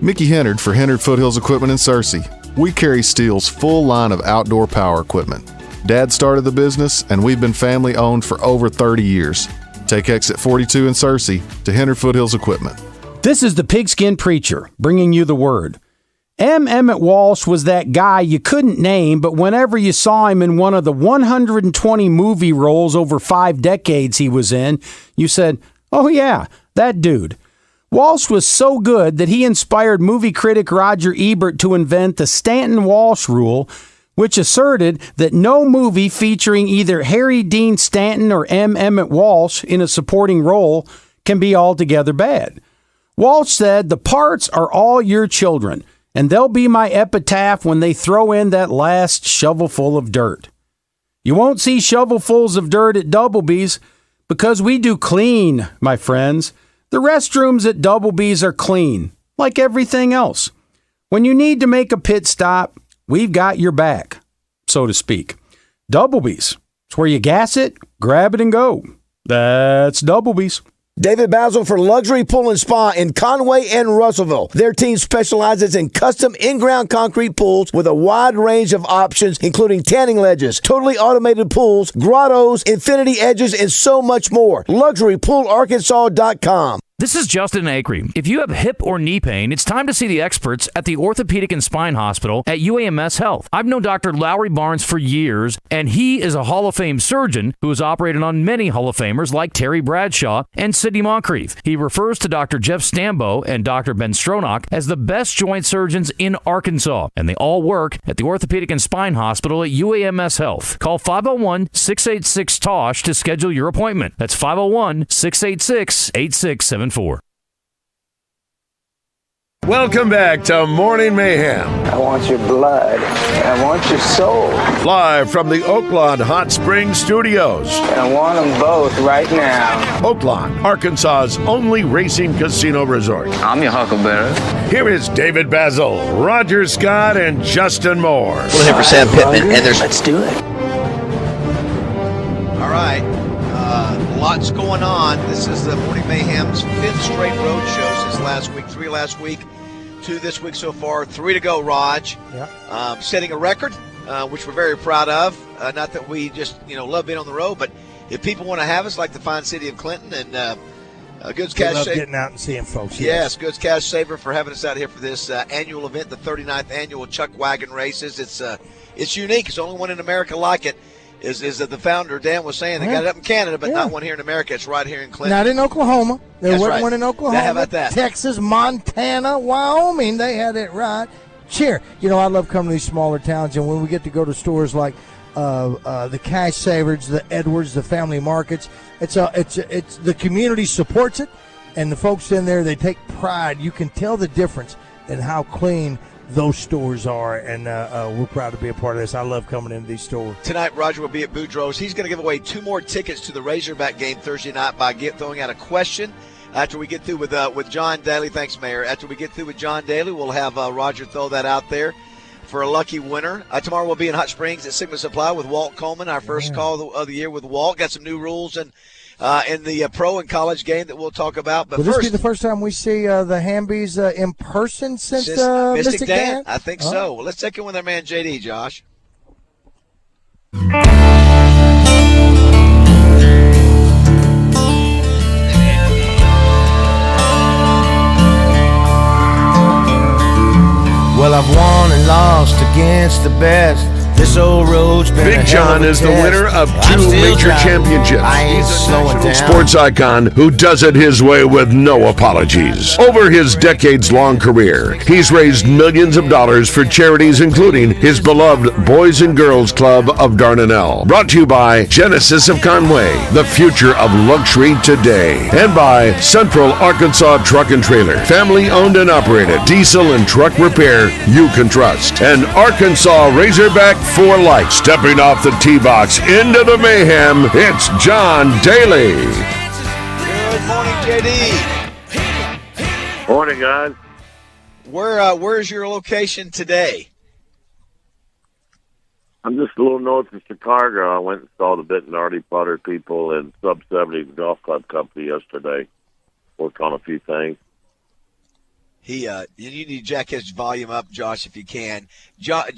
Mickey Hennard for Hennard Foothills Equipment in Searcy. We carry Steel's full line of outdoor power equipment. Dad started the business, and we've been family owned for over 30 years. Take exit 42 in Searcy to Hennard Foothills Equipment. This is the Pigskin Preacher, bringing you the word. M. Emmett Walsh was that guy you couldn't name, but whenever you saw him in one of the 120 movie roles over 5 decades he was in, you said, oh yeah, that dude. Walsh was so good that he inspired movie critic Roger Ebert to invent the Stanton-Walsh rule, which asserted that no movie featuring either Harry Dean Stanton or M. Emmett Walsh in a supporting role can be altogether bad. Walsh said, the parts are all your children, and they'll be my epitaph when they throw in that last shovelful of dirt. You won't see shovelfuls of dirt at Doublebee's because we do clean, my friends. The restrooms at Doublebee's are clean, like everything else. When you need to make a pit stop, we've got your back, so to speak. Doublebee's. It's where you gas it, grab it, and go. That's Doublebee's. David BAZZEL for Luxury Pool and Spa in Conway and Russellville. Their team specializes in custom in-ground concrete pools with a wide range of options, including tanning ledges, totally automated pools, grottos, infinity edges, and so much more. LuxuryPoolArkansas.com. This is Justin Acree. If you have hip or knee pain, it's time to see the experts at the Orthopedic and Spine Hospital at UAMS Health. I've known Dr. Lowry Barnes for years, and he is a Hall of Fame surgeon who has operated on many Hall of Famers like Terry Bradshaw and Sidney Moncrief. He refers to Dr. Jeff Stambo and Dr. Ben Stronach as the best joint surgeons in Arkansas, and they all work at the Orthopedic and Spine Hospital at UAMS Health. Call 501-686-TOSH to schedule your appointment. That's 501-686-8674. Welcome back to Morning Mayhem. I want your blood. I want your soul. Live from the Oaklawn Hot Springs Studios. And I want them both right now. Oaklawn, Arkansas's only racing casino resort. I'm your huckleberry. Here is David BAZZEL, Roger Scott, and Justin Moore. We'll hit for Sam Pittman, and there's... Let's do it. All right. Lots going on. This is the Morning Mayhem's 5th straight road show since last week. 3 last week, 2 this week so far, 3 to go, Raj. Yeah. Setting a record, which we're very proud of. Not that we just, love being on the road, but if people want to have us, like the fine city of Clinton, and Goods Cash love Saver. getting out and seeing folks. Yes, Goods Cash Saver for having us out here for this annual event, the 39th annual Chuckwagon races. It's unique. It's the only one in America like it. Is that the founder, Dan was saying, they got it up in Canada, but not one here in America. It's right here in Clinton. Not in Oklahoma. There wasn't right. one in Oklahoma. How about that? Texas, Montana, Wyoming, they had it right. Cheer. I love coming to these smaller towns, and when we get to go to stores like the Cash Savers, the Edwards, the Family Markets, it's the community supports it, and the folks in there, they take pride. You can tell the difference in how clean those stores are, and we're proud to be a part of this. I love coming into these stores. Tonight, Roger will be at Boudreaux's. He's going to give away 2 more tickets to the Razorback game Thursday night by throwing out a question. After we get through with John Daly, thanks, Mayor. After we get through with John Daly, we'll have Roger throw that out there for a lucky winner. Tomorrow we'll be in Hot Springs at Sigma Supply with Walt Coleman, our first call of the year with Walt. Got some new rules and in the pro and college game that we'll talk about. But will this be the first time we see the Hambies in person since Mystic Dan? I think so. Well, let's check in with our man JD, Josh. Well, I've won and lost against the best. This old road's been Big John is the winner of 2 major championships. He's a national sports icon who does it his way with no apologies. Over his decades-long career, he's raised millions of dollars for charities, including his beloved Boys and Girls Club of Dardanelle. Brought to you by Genesis of Conway, the future of luxury today. And by Central Arkansas Truck and Trailer, family-owned and operated, diesel and truck repair you can trust. And Arkansas Razorback for life. Stepping off the tee box into the mayhem, it's John Daly. Good morning, JD. Morning, guys. Where's your location today? I'm just a little north of Chicago. I went and saw the Bentonardi Putter people and Sub-70 Golf Club Company yesterday. Worked on a few things. You need to jack his volume up, Josh, if you can. John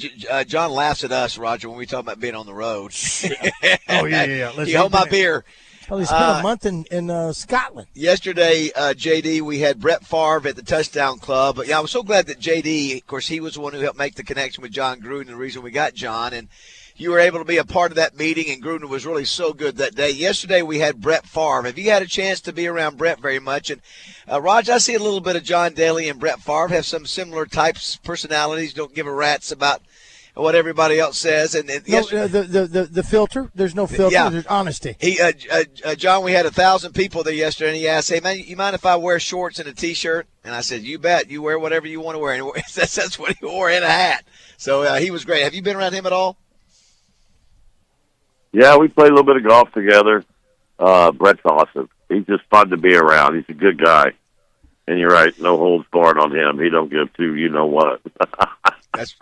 laughs at us, Roger, when we talk about being on the road. Yeah. He hold my beer. Well, he spent a month in Scotland. Yesterday, JD, we had Brett Favre at the Touchdown Club. But, I was so glad that JD, of course, he was the one who helped make the connection with John Gruden, the reason we got John. And you were able to be a part of that meeting, and Gruden was really so good that day. Yesterday, we had Brett Favre. Have you had a chance to be around Brett very much? And, Raj, I see a little bit of John Daly and Brett Favre have some similar types, personalities, don't give a rat's about what everybody else says. And the filter, there's no filter, there's honesty. John, we had 1,000 people there yesterday, and he asked, hey, man, you mind if I wear shorts and a T-shirt? And I said, you bet. You wear whatever you want to wear. And that's what he wore, and a hat. So he was great. Have you been around him at all? Yeah, we played a little bit of golf together. Brett's awesome. He's just fun to be around. He's a good guy. And you're right, no holds barred on him. He don't give two you-know-what.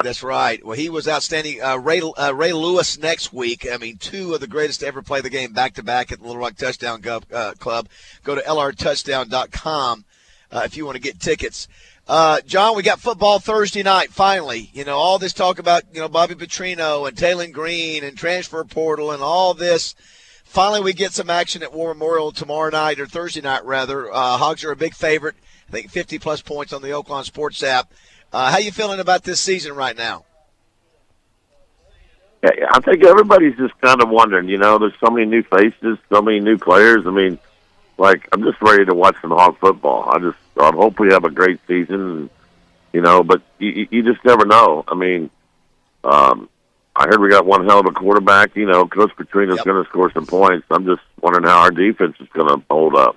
That's right. Well, he was outstanding. Ray Lewis next week. I mean, 2 of the greatest to ever play the game back-to-back at the Little Rock Touchdown Club. Go to lrtouchdown.com if you want to get tickets. John, we got football Thursday night, finally. All this talk about, Bobby Petrino and Taylor Green and transfer portal and all this. Finally, we get some action at War Memorial tomorrow night, or Thursday night, rather. Hogs are a big favorite. I think 50-plus points on the Oaklawn Sports app. How you feeling about this season right now? Yeah, I think everybody's just kind of wondering, there's so many new faces, so many new players. I mean, I'm just ready to watch some Hog football. I hope we have a great season, but you just never know. I mean, I heard we got one hell of a quarterback. Coach Petrino's going to score some points. I'm just wondering how our defense is going to hold up.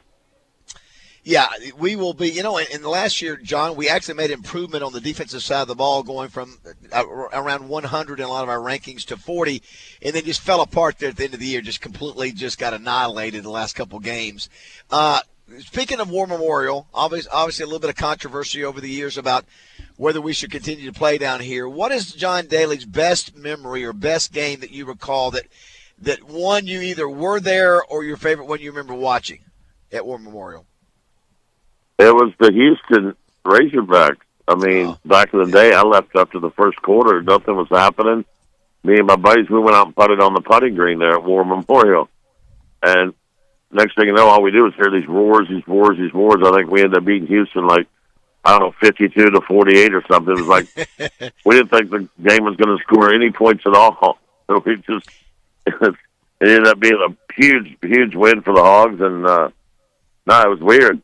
Yeah, we will be. In the last year, John, we actually made improvement on the defensive side of the ball, going from around 100 in a lot of our rankings to 40, and then just fell apart there at the end of the year, just completely just got annihilated the last couple games. Speaking of War Memorial, obviously a little bit of controversy over the years about whether we should continue to play down here. What is John Daly's best memory or best game that you recall that one you either were there or your favorite one you remember watching at War Memorial? It was the Houston Razorbacks. I mean, back in the day, I left after the first quarter. Nothing was happening. Me and my buddies, we went out and putted on the putting green there at War Memorial. And next thing you know, all we do is hear these roars. I think we ended up beating Houston 52 to 48 or something. It was like we didn't think the game was going to score any points at all. So it ended up being a huge win for the Hogs. And it was weird.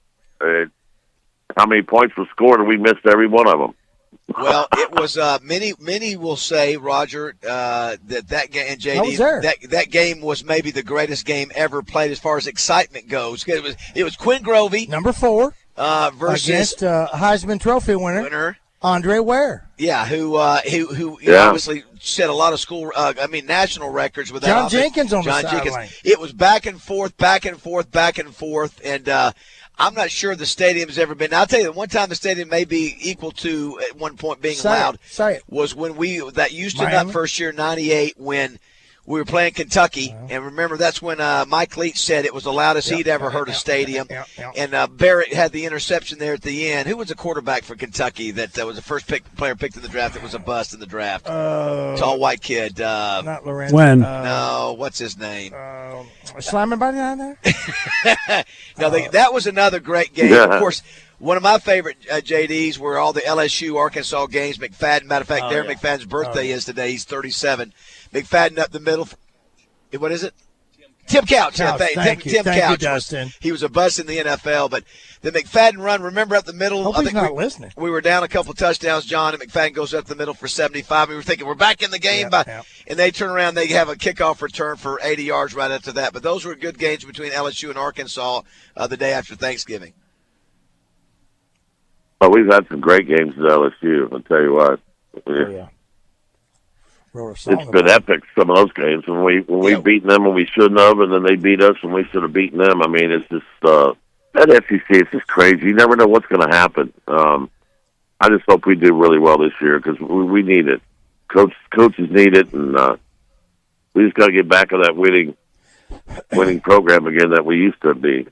How many points were scored, and we missed every one of them. Well, it was many will say, Roger, that game, and JD, that game was maybe the greatest game ever played as far as excitement goes. It was Quinn Grovey, number 4, versus against Heisman Trophy winner Andre Ware. Yeah, who obviously set a lot of national records with that. John Jenkins on the sideline. It was back and forth, and I'm not sure the stadium's ever been. I'll tell you, one time the stadium may be equal to at one point being loud was when that Houston that first year, 98, when we were playing Kentucky, and remember that's when Mike Leach said it was the loudest he'd ever heard a stadium. And Barrett had the interception there at the end. Who was the quarterback for Kentucky that was the first player picked in the draft that was a bust in the draft? Tall white kid. Not Lorenzo. When? No, what's his name? Slamming by down there? No, that was another great game. Of course, one of my favorite JDs were all the LSU Arkansas games. McFadden, matter of fact, Darren McFadden's birthday is today. He's 37. McFadden up the middle. What is it? Tim Couch. Thank you. Tim Thank you, Couch. Dustin. He was a bust in the NFL, but the McFadden run, remember up the middle? Hope he's not listening. We were down a couple touchdowns, John, and McFadden goes up the middle for 75. We were thinking we're back in the game, and they turn around, they have a kickoff return for 80 yards right after that. But those were good games between LSU and Arkansas the day after Thanksgiving. Well, we've had some great games at LSU, I'll tell you what. It's been epic, some of those games. When we've beaten them when we shouldn't have, and then they beat us when we should have beaten them. I mean, it's just that SEC, it's just crazy. You never know what's going to happen. I just hope we do really well this year because we need it. Coaches need it, and we just got to get back to that winning program again that we used to be.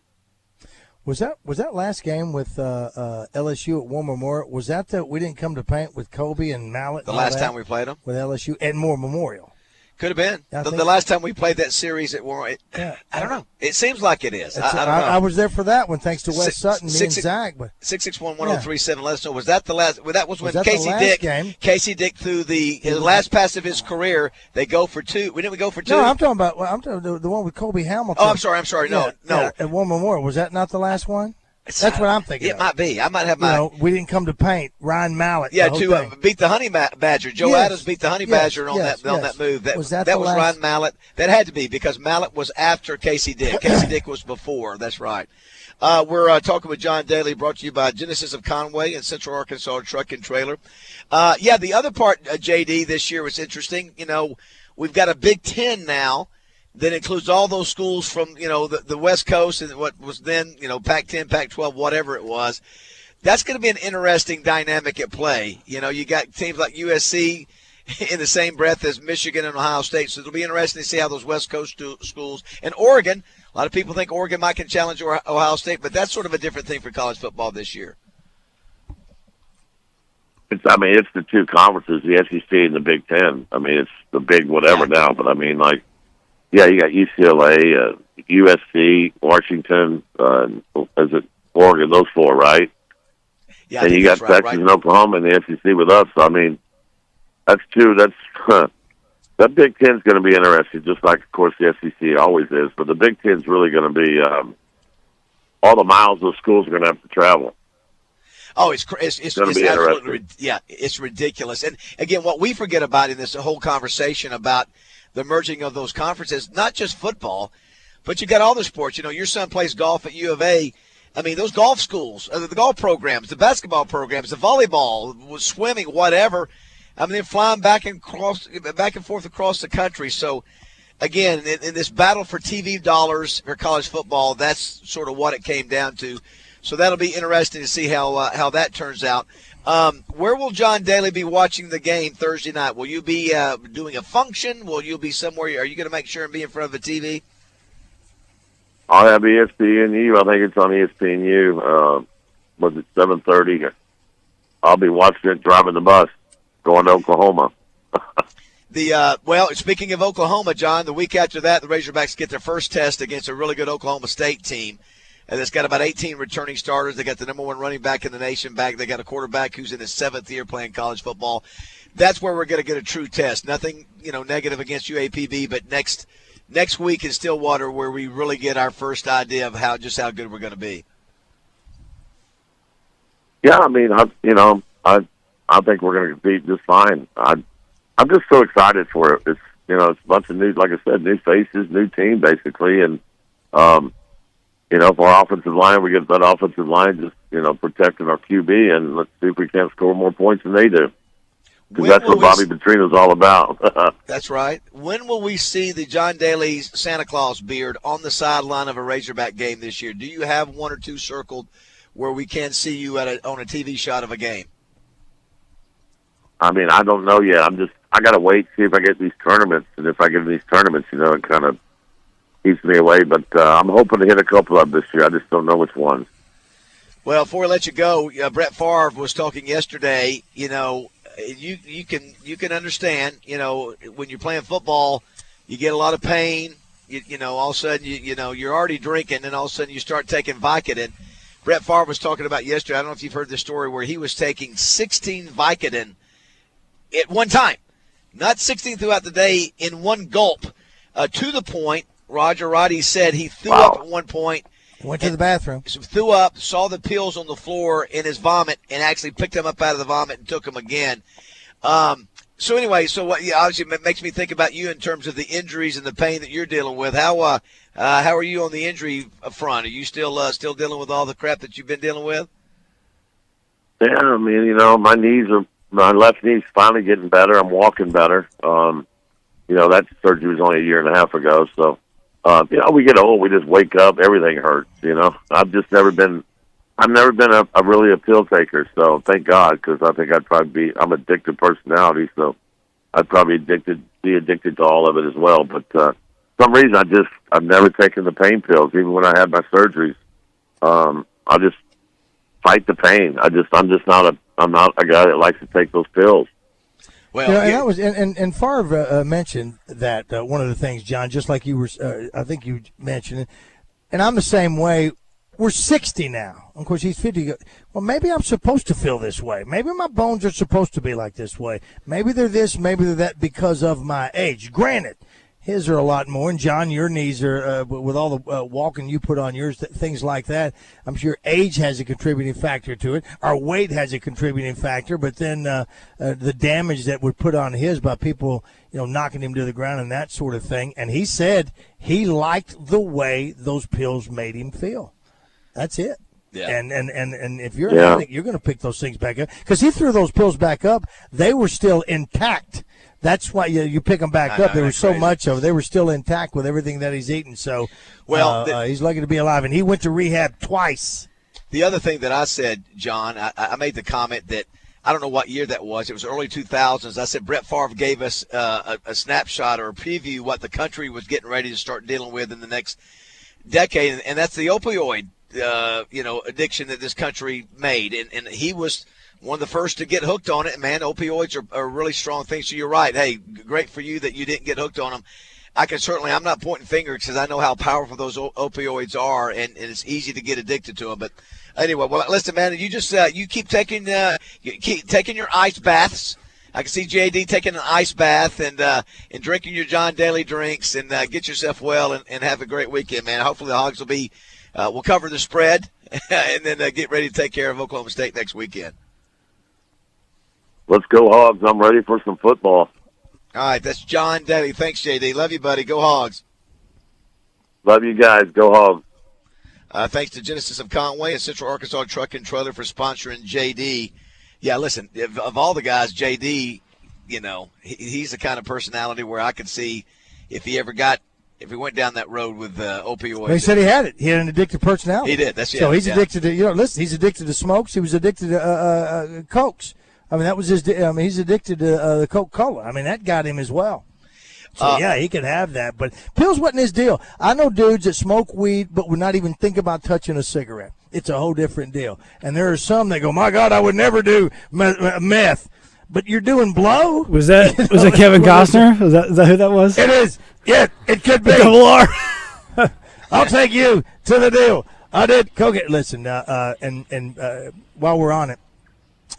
Was that last game with LSU at War Memorial? Was that we didn't come to paint with Kobe and Mallet? The last time we played them? With LSU at War Memorial. Could have been. The last time we played that series at War, I don't know. It seems like it is. I don't know. I was there for that one, thanks to Wes Sutton, me and Zach. 661-1037. Let us know. Was that the last? That was when Casey Dick threw his last pass of his career. They go for two. We didn't go for two. No, I'm talking about the one with Kobe Hamilton. Oh, I'm sorry. No. At War Memorial. Was that not the last one? That's what I'm thinking. It might be. I might have my. We didn't come to paint. Ryan Mallett. Yeah, to beat the Honey Badger. Joe Adams beat the Honey Badger on that move. That was Ryan Mallett. That had to be because Mallett was after Casey Dick. Casey Dick was before. That's right. We're talking with John Daly, brought to you by Genesis of Conway and Central Arkansas Truck and Trailer. The other part, JD, this year was interesting. We've got a Big Ten now that includes all those schools from, the West Coast and what was then, Pac-10, Pac-12, whatever it was. That's going to be an interesting dynamic at play. You got teams like USC in the same breath as Michigan and Ohio State. So it'll be interesting to see how those West Coast schools and Oregon. A lot of people think Oregon might can challenge Ohio State, but that's sort of a different thing for college football this year. It's the two conferences, the SEC and the Big Ten. It's the big whatever now, but you got UCLA, USC, Washington, is it Oregon? Those four, right? Yeah, and you got Texas and Oklahoma in the SEC with us. So, that's two. That Big Ten's going to be interesting, just like, of course, the SEC always is. But the Big Ten's really going to be all the miles those schools are going to have to travel. Oh, it's absolutely, it's ridiculous. And again, what we forget about in this whole conversation about the merging of those conferences, not just football, but you got all the sports. Your son plays golf at U of A. Those golf schools, the golf programs, the basketball programs, the volleyball, swimming, whatever. They're flying back and forth across the country. So, again, in this battle for TV dollars for college football, that's sort of what it came down to. So that'll be interesting to see how that turns out. Where will John Daly be watching the game Thursday night? Will you be doing a function? Will you be somewhere? Are you going to make sure and be in front of a TV? I'll have ESPNU. I think it's on ESPNU. Was it 7:30? I'll be watching it driving the bus going to Oklahoma. Speaking of Oklahoma, John, the week after that, the Razorbacks get their first test against a really good Oklahoma State team. And it's got about 18 returning starters. They got the number one running back in the nation back. They got a quarterback who's in his 7th year playing college football. That's where we're going to get a true test. Nothing, negative against UAPB, but next week in Stillwater where we really get our first idea of how good we're going to be. Yeah, I think we're going to compete just fine. I'm just so excited for it. It's it's a bunch of new, like I said, new faces, new team basically, and for our offensive line, we get that offensive line just, protecting our QB, and let's see if we can't score more points than they do. Because that's what Bobby Petrino's all about. That's right. When will we see the John Daly Santa Claus beard on the sideline of a Razorback game this year? Do you have one or two circled where we can see you on a TV shot of a game? I mean, I don't know yet. I got to wait, see if I get these tournaments. And if I get these tournaments, it kind of keeps me away. But I'm hoping to hit a couple of this year. I just don't know which ones. Well, before we let you go, Brett Favre was talking yesterday. You can understand. When you're playing football, you get a lot of pain. All of a sudden, you're already drinking, and all of a sudden you start taking Vicodin. Brett Favre was talking about yesterday. I don't know if you've heard the story where he was taking 16 Vicodin at one time, not 16 throughout the day in one gulp, to the point. Roger Roddy said he threw up at one point. Went to the bathroom. Threw up, saw the pills on the floor in his vomit, and actually picked them up out of the vomit and took them again. So anyway, obviously it makes me think about you in terms of the injuries and the pain that you're dealing with. How are you on the injury front? Are you still dealing with all the crap that you've been dealing with? Yeah, I mean, my left knee's finally getting better. I'm walking better. That surgery was only a year and a half ago. So, we get old. We just wake up. Everything hurts. I've never been a pill taker. So thank God, because I think I'm addicted personality. So I'd probably be addicted to all of it as well. But for some reason, I've never taken the pain pills, even when I had my surgeries. I just fight the pain. I'm not a guy that likes to take those pills. Well, and Favre mentioned that one of the things, John, just like you were, I think you mentioned it, and I'm the same way. We're 60 now. Of course, he's 50. Well, maybe I'm supposed to feel this way. Maybe my bones are supposed to be like this way. Maybe they're this, maybe they're that because of my age. Granted, his are a lot more. And, John, your knees are, with all the walking you put on yours, things like that, I'm sure age has a contributing factor to it. Our weight has a contributing factor. But then the damage that would put on his by people, knocking him to the ground and that sort of thing. And he said he liked the way those pills made him feel. That's it. Yeah. And if you're having, you're going to pick those things back up. Because he threw those pills back up. They were still intact. That's why you pick them back up. There was so much of it. They were still intact with everything that he's eating. So he's lucky to be alive. And he went to rehab twice. The other thing that I said, John, I made the comment that I don't know what year that was. It was early 2000s. I said Brett Favre gave us a snapshot or a preview what the country was getting ready to start dealing with in the next decade, and that's the opioid addiction that this country made. And he was one of the first to get hooked on it. And, man, opioids are a really strong thing. So you're right. Hey, great for you that you didn't get hooked on them. I'm not pointing fingers because I know how powerful those opioids are, and it's easy to get addicted to them. But anyway, well, listen, man, you just you keep taking your ice baths. I can see JD taking an ice bath and drinking your John Daly drinks, and get yourself well and have a great weekend, man. Hopefully the Hogs will cover the spread and then get ready to take care of Oklahoma State next weekend. Let's go, Hogs. I'm ready for some football. All right, that's John Daly. Thanks, JD. Love you, buddy. Go Hogs. Love you guys. Go Hogs. Thanks to Genesis of Conway and Central Arkansas Truck and Trailer for sponsoring JD. Yeah, listen, of all the guys, JD, he's the kind of personality where I could see if he went down that road with opioids. Well, he said he had it. He had an addictive personality. He did. So he's addicted to, he's addicted to smokes. He was addicted to Cokes. I mean, that was his. He's addicted to the Coca-Cola. I mean, that got him as well. So, he could have that. But pills wasn't his deal. I know dudes that smoke weed but would not even think about touching a cigarette. It's a whole different deal. And there are some that go, my God, I would never do meth. But you're doing blow? Was that Kevin Costner? Is that who that was? It is. Yeah, it could be. Double R. I'll take you to the deal. I did cocaine. Listen, and while we're on it,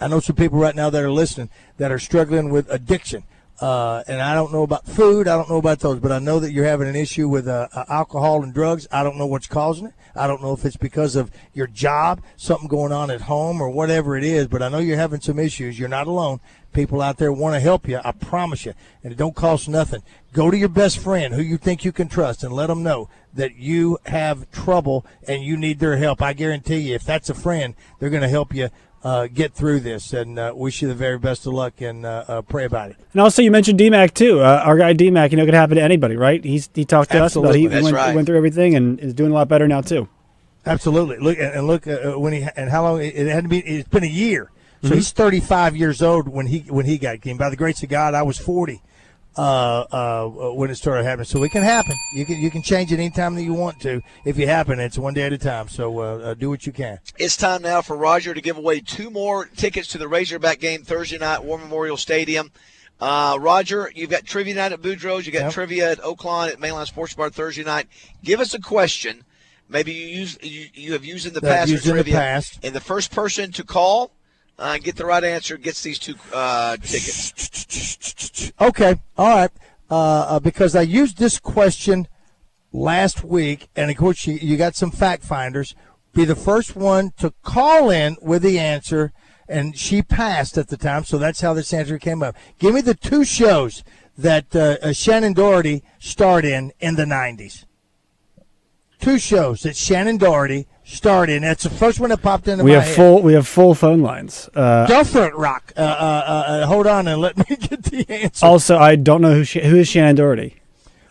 I know some people right now that are listening that are struggling with addiction. And I don't know about food. I don't know about those. But I know that you're having an issue with alcohol and drugs. I don't know what's causing it. I don't know if it's because of your job, something going on at home, or whatever it is. But I know you're having some issues. You're not alone. People out there want to help you. I promise you. And it don't cost nothing. Go to your best friend who you think you can trust and let them know that you have trouble and you need their help. I guarantee you, if that's a friend, they're going to help you get through this, and wish you the very best of luck, and pray about it. And also, you mentioned DMAC too. Our guy DMAC, it could happen to anybody, right? He talked to us about he went through everything and is doing a lot better now too. Absolutely. Look when how long it had to be. It's been a year So he's 35 years old when he got game. By the grace of God, I was 40 when it started happening. So it can happen. You can change it anytime that you want to. If you happen, it's one day at a time. So do what you can. It's time now for Roger to give away 2 more tickets to the Razorback game Thursday night at War Memorial Stadium. Roger, you've got trivia night at Boudreaux's. You got trivia at Oaklawn at Mainline Sports Bar Thursday night. Give us a question. Maybe you have used in the past for trivia. And the first person to call and get the right answer gets these 2 tickets. Okay, all right. Because I used this question last week, and of course you got some fact finders. Be the first one to call in with the answer, and she passed at the time, so that's how this answer came up. Give me the 2 shows that Shannon Doherty starred in the 90s. 2 shows that Shannon Doherty starred in. That's the first one that popped into my head. We have full phone lines. Go for it, Rock. Hold on and let me get the answer. Also, I don't know who is Shannon Doherty.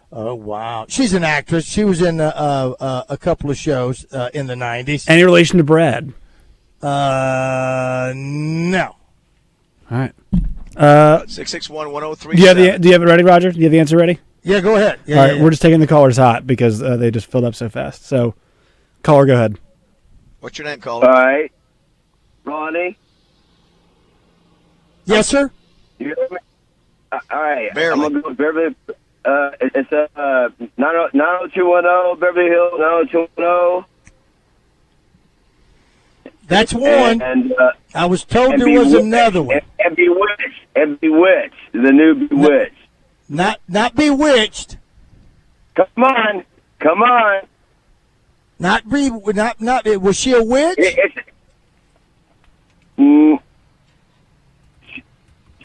Oh, wow. She's an actress. She was in a couple of shows in the 90s. Any relation to Brad? No. All right. 661-1037. Do you have it ready, Roger? Do you have the answer ready? Yeah, go ahead. All right, we're just taking the callers hot because they just filled up so fast. So, caller, go ahead. What's your name, caller? All right. Ronnie? Yes, sir? You hear me? All right. Barely. I'm going to go Beverly. It's 90210, Beverly Hills, 90210. That's one. And I was told there was another one. And Bewitched. And Bewitched. The new Bewitched. Not Bewitched. Come on. Not was she a witch?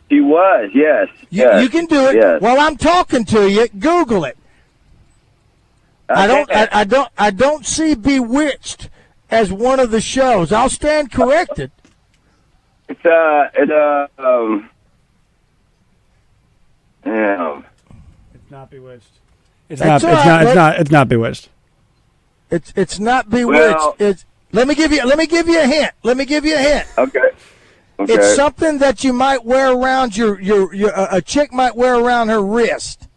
She was, yes. You can do it. Yes. While I'm talking to you, Google it. Okay. I don't see Bewitched as one of the shows. I'll stand corrected. It's It's not Bewitched. It's not Bewitched. It's not Bewitched. Well, let me give you a hint. Okay. It's something that you might wear around your a chick might wear around her wrist.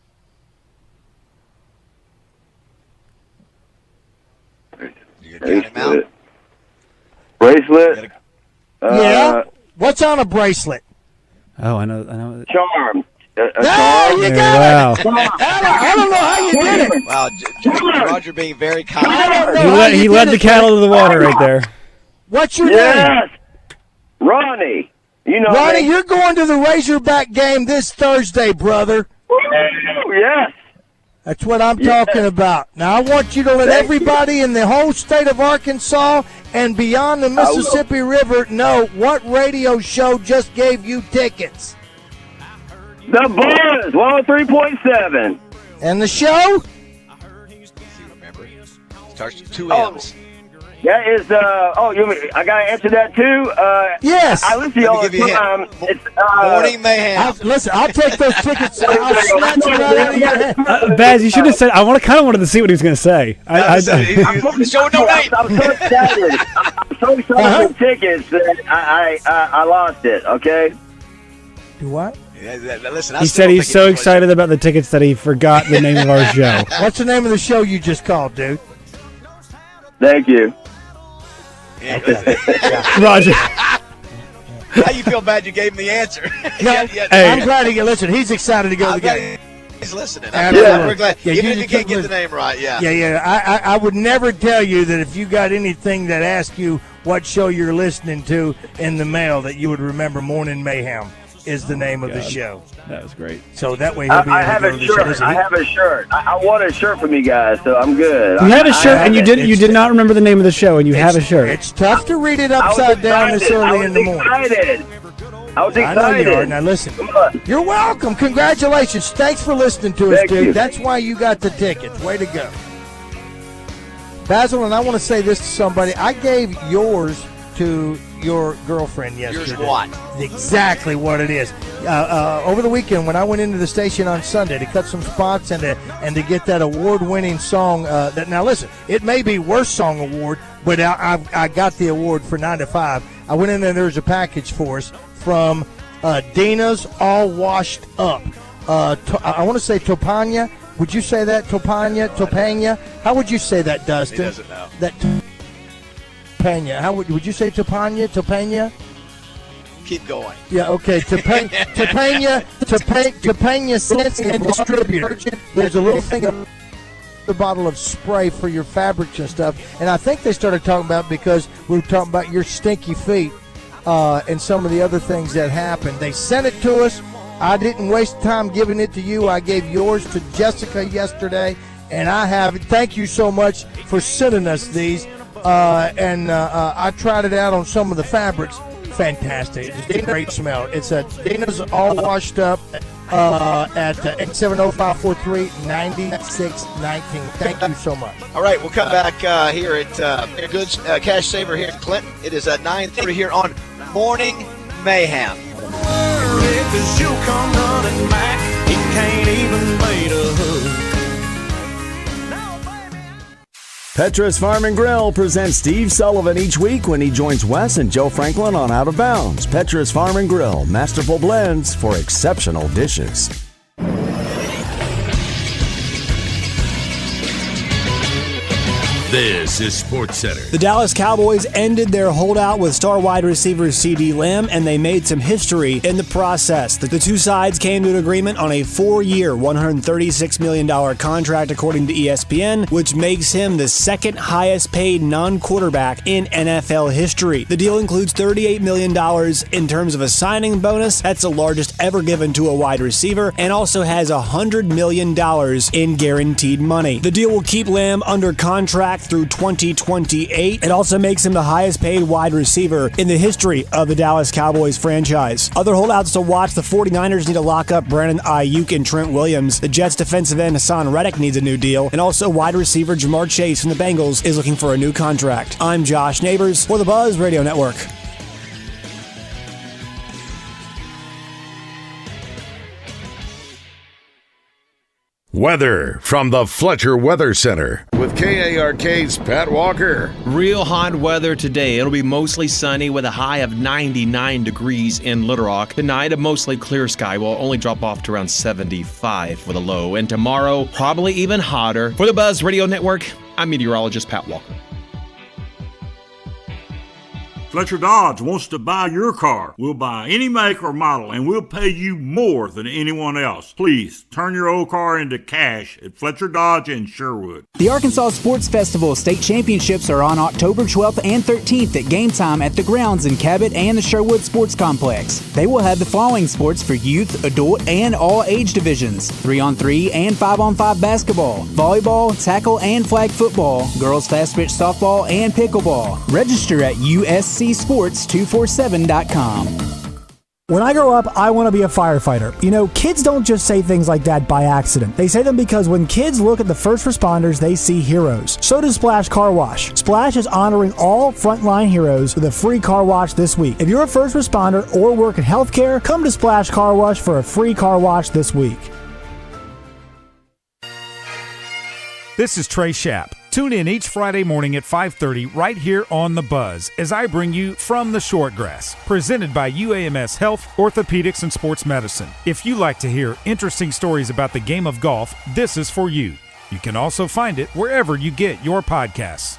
Bracelet. Yeah. What's on a bracelet? Oh, I know. Charm. You got it. I don't know how you did it. Wow, Roger being very kind. He led the cattle to the water right there. What's your name? Ronnie. You know Ronnie, me. you're going to the Razorback game this Thursday, brother. Yes. That's what I'm talking about. Now, I want you to let everybody in the whole state of Arkansas and beyond the Mississippi River know what radio show just gave you tickets. The Buzz, 103.7. And the show? Starts with 2 M's. That is, I got to answer that too. Yes. I listen to you all the time. It's, Morning Mayhem. I'll take those tickets. I'll snatch them right out of your hand. Baz, you should have said, I kind of wanted to see what he was going to say. I'm so excited. I'm so excited for tickets that I lost it, okay? Do what? Listen, he said he's so excited about the tickets that he forgot the name of our show. What's the name of the show you just called, dude? Thank you. Roger. How you feel bad you gave him the answer? I'm glad he can listen. He's excited to go to the game. He's listening. We're glad. Even if you can't get the name right, I would never tell you that if you got anything that asked you what show you're listening to in the mail that you would remember Morning Mayhem is the name of the show. That was great. So that way he'll be able to go to the show. I have a shirt. I want a shirt from you guys, so I'm good. You had a shirt, and you did not remember the name of the show, and you have a shirt. It's tough to read it upside down this early in the morning. I was excited. I know you are. Now listen, you're welcome. Congratulations. Thanks for listening to us, dude. That's why you got the tickets. Way to go. Basil, and I want to say this to somebody. I gave yours to your girlfriend yesterday. Yours what? Exactly what it is. Over the weekend, when I went into the station on Sunday to cut some spots and to get that award-winning song. Now listen, it may be worst song award, but I got the award for 9 to 5. I went in there, there was a package for us from Dina's All Washed Up. I want to say Topania. Would you say that? Topania? How would you say that, Dustin? He doesn't know. That Topania. How would you say Topania? Keep going. Yeah, okay. Topania Sense and Distributor. There's a little thing of the bottle of spray for your fabrics and stuff. And I think they started talking about because we were talking about your stinky feet and some of the other things that happened. They sent it to us. I didn't waste time giving it to you. I gave yours to Jessica yesterday, and I have it. Thank you so much for sending us these. I tried it out on some of the fabrics. Fantastic. It's a great smell. It's Dina's All Washed Up at 870-543-9619. Thank you so much. All right, we'll come back here at Goods Cash Saver here in Clinton. It is at 9:30 here on Morning Mayhem. Cause you'll come running back. He can't even bait a hook. Petra's Farm and Grill presents Steve Sullivan each week when he joins Wes and Joe Franklin on Out of Bounds. Petra's Farm and Grill, masterful blends for exceptional dishes. This is SportsCenter. The Dallas Cowboys ended their holdout with star wide receiver C.D. Lamb, and they made some history in the process. The two sides came to an agreement on a 4-year, $136 million contract, according to ESPN, which makes him the second highest paid non-quarterback in NFL history. The deal includes $38 million in terms of a signing bonus. That's the largest ever given to a wide receiver, and also has $100 million in guaranteed money. The deal will keep Lamb under contract through 2028. It also makes him the highest paid wide receiver in the history of the Dallas Cowboys franchise. Other holdouts to watch: the 49ers need to lock up Brandon Ayuk and Trent Williams. The Jets defensive end Hassan Reddick needs a new deal. And also wide receiver Jamar Chase from the Bengals is looking for a new contract. I'm Josh Neighbors for the Buzz Radio Network. Weather from the Fletcher Weather Center with KARK's Pat Walker. Real hot weather today. It'll be mostly sunny with a high of 99 degrees in Little Rock. Tonight, a mostly clear sky will only drop off to around 75 with a low. And tomorrow, probably even hotter. For the Buzz Radio Network, I'm meteorologist Pat Walker. Fletcher Dodge wants to buy your car. We'll buy any make or model, and we'll pay you more than anyone else. Please turn your old car into cash at Fletcher Dodge in Sherwood. The Arkansas Sports Festival state championships are on October 12th and 13th at game time at the grounds in Cabot and the Sherwood Sports Complex. They will have the following sports for youth, adult, and all age divisions: 3-on-3 and 5-on-5 basketball, volleyball, tackle and flag football, girls fast pitch softball, and pickleball. Register at uscsports247.com. When I grow up, I want to be a firefighter. You know, kids don't just say things like that by accident. They say them because when kids look at the first responders, they see heroes. So does Splash Car Wash. Splash is honoring all frontline heroes with a free car wash this week. If you're a first responder or work in healthcare, come to Splash Car Wash for a free car wash this week. This is Trey Schapp. Tune in each Friday morning at 5:30 right here on The Buzz as I bring you From the Shortgrass, presented by UAMS Health, Orthopedics, and Sports Medicine. If you like to hear interesting stories about the game of golf, this is for you. You can also find it wherever you get your podcasts.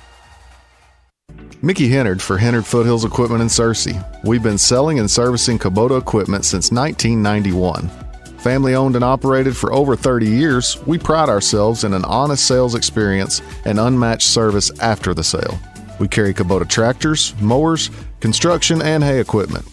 Mickey Hennard for Hennard Foothills Equipment in Searcy. We've been selling and servicing Kubota equipment since 1991. Family owned and operated for over 30 years, we pride ourselves in an honest sales experience and unmatched service after the sale. We carry Kubota tractors, mowers, construction, and hay equipment.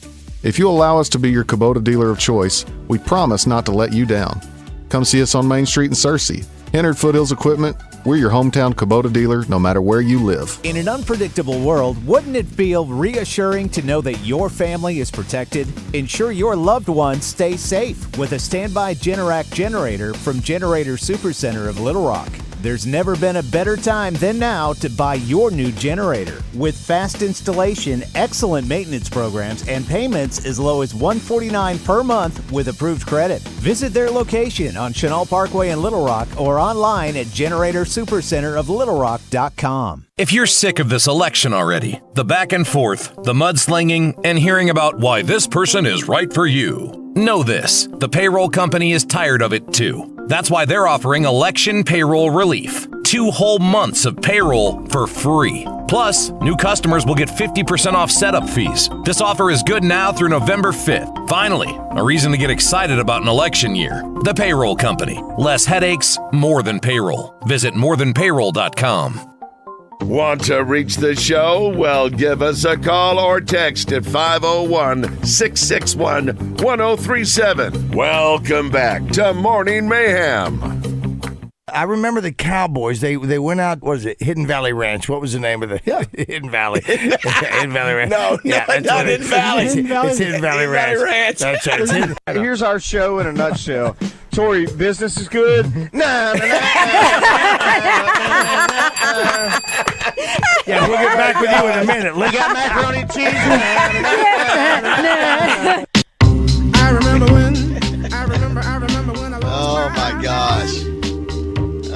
If you allow us to be your Kubota dealer of choice, we promise not to let you down. Come see us on Main Street in Searcy. Hennard Foothills Equipment, we're your hometown Kubota dealer no matter where you live. In an unpredictable world, wouldn't it feel reassuring to know that your family is protected? Ensure your loved ones stay safe with a standby Generac generator from Generator Supercenter of Little Rock. There's never been a better time than now to buy your new generator. With fast installation, excellent maintenance programs, and payments as low as $149 per month with approved credit. Visit their location on Chenal Parkway in Little Rock or online at GeneratorSuperCenterofLittleRock.com. If you're sick of this election already, the back and forth, the mudslinging, and hearing about why this person is right for you, know this: the payroll company is tired of it too. That's why they're offering election payroll relief. 2 whole months of payroll for free. Plus, new customers will get 50% off setup fees. This offer is good now through November 5th. Finally, a reason to get excited about an election year. The Payroll Company. Less headaches, more than payroll. Visit morethanpayroll.com. Want to reach the show? Well, give us a call or text at 501-661-1037. Welcome back to Morning Mayhem. I remember the Cowboys. They went out. What was it? Hidden Valley Ranch. What was the name of the Hidden Valley? Hidden Valley Ranch. No, not Hidden Valley. It's Hidden Valley Ranch. That's right. Here's our show in a nutshell. Tori, business is good. Nah. Yeah, we'll get back with you in a minute. We got macaroni and cheese. I remember when I Oh my gosh.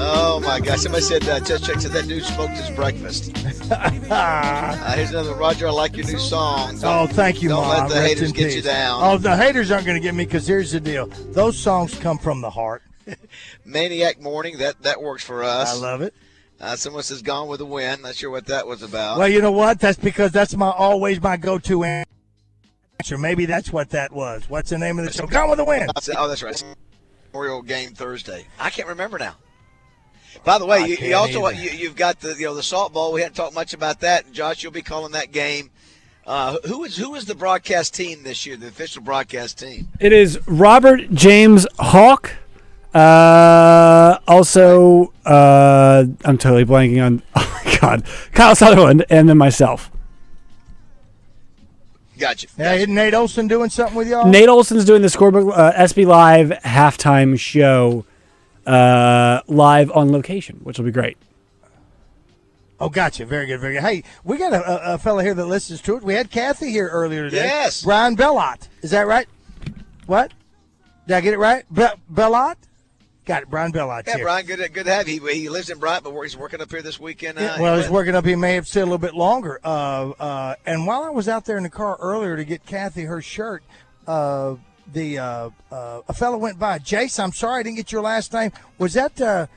Oh my gosh. Somebody said, just check, said that dude smoked his breakfast. Here's another Roger, I like your new song. Thank you, Don't Mom. let the haters get you down. Oh, the haters aren't going to get me because here's the deal. Those songs come from the heart. Maniac Morning, that works for us. I love it. Someone says Gone with the Wind. Not sure what that was about. Well, you know what? That's because that's always my go-to answer. Maybe that's what that was. What's the name of the show? Gone with the Wind. Oh, that's right. Memorial Game Thursday. I can't remember now. By the way, you also you've got the Salt Bowl. We hadn't talked much about that. And Josh, you'll be calling that game. Who is the broadcast team this year? The official broadcast team. It is Robert James Hawk. Also, I'm totally blanking on. Oh my God, Kyle Sutherland, and then myself. Gotcha. Yeah, isn't Nate Olson doing something with y'all? Nate Olson's doing the Scorebook SB Live halftime show, live on location, which will be great. Oh, gotcha. Very good, very good. Hey, we got a fella here that listens to it. We had Kathy here earlier today. Yes. Brian Bellot. Is that right? What? Did I get it right? Bellot? Got it. Brian Bellot. Yeah, here. Brian, good to have you. He lives in Brighton, but he's working up here this weekend. He's working up. He may have stayed a little bit longer. And while I was out there in the car earlier to get Kathy her shirt, a fellow went by. Jace, I'm sorry I didn't get your last name. Was that I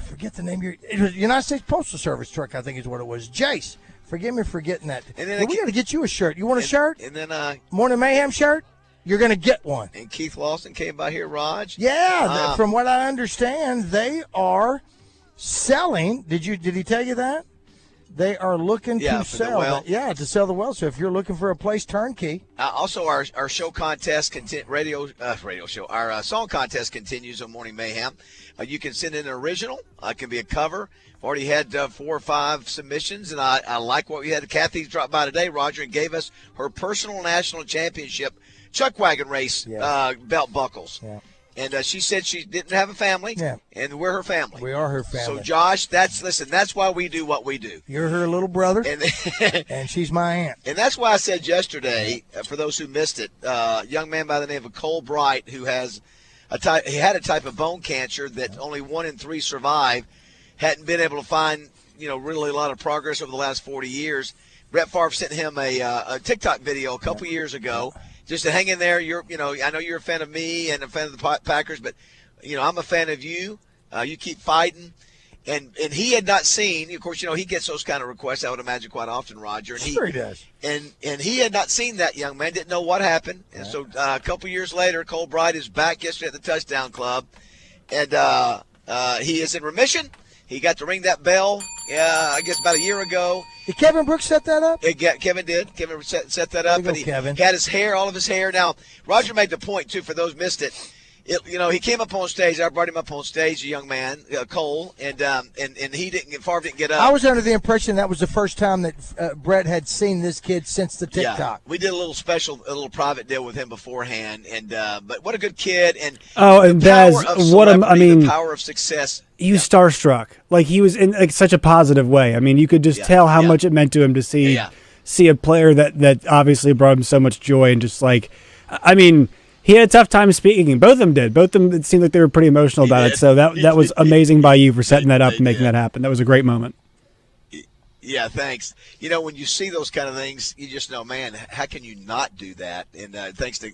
forget the name. It was United States Postal Service truck, I think is what it was. Jace, forgive me for getting that. And then we got to get you a shirt. You want a shirt? And then Morning Mayhem shirt? You're going to get one. And Keith Lawson came by here, Raj. Yeah, from what I understand, they are selling. Did he tell you that? They are looking to sell. To sell the well. So if you're looking for a place turnkey. Also, our show contest, our song contest continues on Morning Mayhem. You can send in an original. It can be a cover. I've already had 4 or 5 submissions, and I like what we had. Kathy dropped by today, Roger, and gave us her personal national championship Chuckwagon race belt buckles. Yeah. And she said she didn't have a family, and we're her family. We are her family. So, Josh, that's why we do what we do. You're her little brother, and she's my aunt. And that's why I said yesterday, for those who missed it, a young man by the name of Cole Bright, who had a type of bone cancer that only 1 in 3 survive, hadn't been able to find really a lot of progress over the last 40 years. Brett Favre sent him a TikTok video a couple years ago. Just to hang in there. I know you're a fan of me and a fan of the Packers, but I'm a fan of you. You keep fighting, and he had not seen. Of course, he gets those kind of requests. I would imagine quite often, Roger. And sure he does. And he had not seen that young man. Didn't know what happened. And so a couple years later, Cole Bright is back yesterday at the Touchdown Club, and he is in remission. He got to ring that bell. I guess about a year ago. Did Kevin Brooks set that up? Kevin did. Kevin set that up. Kevin. Had his hair, all of his hair. Now, Roger made the point, too, for those missed it. he came up on stage. I brought him up on stage, a young man, Cole, and Favre didn't get up. I was under the impression that was the first time that Brett had seen this kid since the TikTok. Yeah, we did a little private deal with him beforehand, and but what a good kid, and Baz, the power of success. He was starstruck. Like, he was in such a positive way. I mean, you could just tell how much it meant to him to see a player that obviously brought him so much joy, and just he had a tough time speaking. Both of them did. Both of them, it seemed like they were pretty emotional about it. So that was amazing by you for setting that up and making that happen. That was a great moment. Yeah, thanks. When you see those kind of things, you just know, man, how can you not do that? And thanks to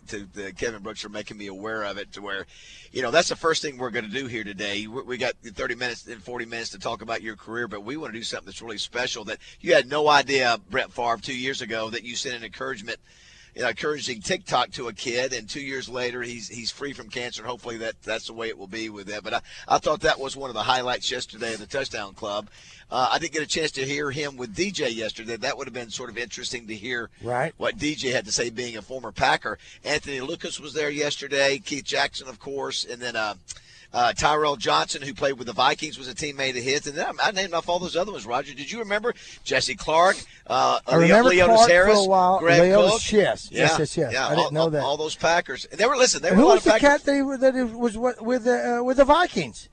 Kevin Brooks for making me aware of it, to where, that's the first thing we're going to do here today. We got 30 minutes and 40 minutes to talk about your career, but we want to do something that's really special that you had no idea, Brett Favre, 2 years ago, that you sent an encouraging TikTok to a kid, and 2 years later he's free from cancer, and hopefully that's the way it will be with that. But I thought that was one of the highlights yesterday of the Touchdown Club. I didn't get a chance to hear him with DJ yesterday. That would have been sort of interesting to hear what DJ had to say, being a former Packer. Anthony Lucas was there yesterday, Keith Jackson, of course, and then Tyrell Johnson, who played with the Vikings, was a teammate of his. And then I named off all those other ones, Roger. Did you remember Jesse Clark? I remember Clark Harris, for a while. Graham Cook? Yes. Yeah, I didn't know that. All those Packers. And they were a lot of Packers. Who was the cat that was with the Vikings?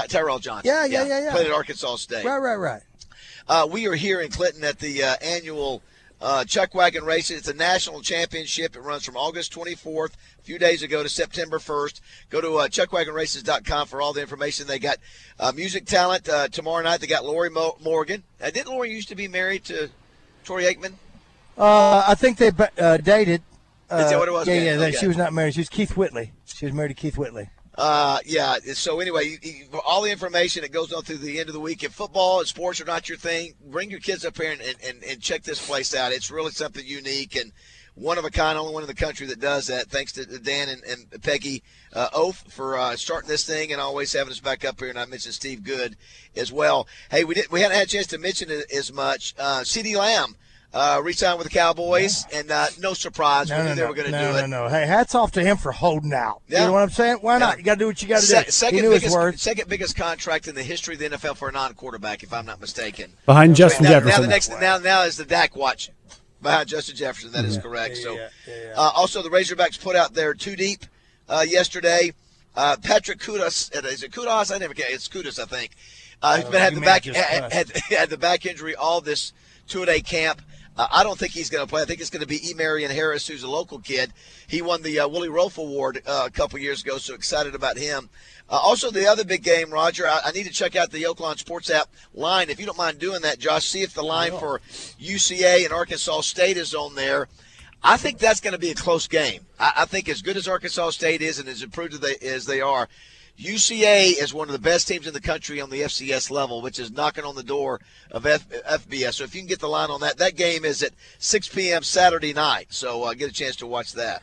Tyrell Johnson. Yeah. Played at Arkansas State. Right. We are here in Clinton at the annual Chuckwagon race. It's a national championship. It runs from August 24th, a few days ago, to September 1st. Go to chuckwagonraces.com for all the information. They got music talent tomorrow night. They got Lori Morgan. Didn't Lori used to be married to Troy Aikman? I think they dated. Is that what it was? Yeah. Okay. She was not married. She was Keith Whitley. She was married to Keith Whitley. So anyway, all the information that goes on through the end of the week. If football and sports are not your thing, bring your kids up here and check this place out. It's really something unique and one of a kind, only one in the country that does that. Thanks to Dan and Peggy Oath for starting this thing and always having us back up here. And I mentioned Steve Good as well. Hey, we hadn't had a chance to mention it as much. CeeDee Lamb re-signed with the Cowboys, and no surprise. We knew they were going to do it. No. Hey, hats off to him for holding out. Yeah. You know what I'm saying? Why not? You got to do what you got to do. Second biggest contract in the history of the NFL for a non-quarterback, if I'm not mistaken. Behind Justin Jefferson. Now is the Dak watch behind Justin Jefferson. That is correct. Also, the Razorbacks put out their two deep yesterday. Patrick Kudos, is it Kudos? I never get it. It's Kudos, I think. He's been had the back injury all this two-a-day camp. I don't think he's going to play. I think it's going to be Emarion Harris, who's a local kid. He won the Willie Rofe Award a couple years ago, so excited about him. Also, the other big game, Roger, I need to check out the Oaklawn Sports app line. If you don't mind doing that, Josh, see if the line for UCA and Arkansas State is on there. I think that's going to be a close game. I think as good as Arkansas State is and as improved as they are, UCA is one of the best teams in the country on the FCS level, which is knocking on the door of FBS. So if you can get the line on that game is at 6 p.m. Saturday night. So get a chance to watch that.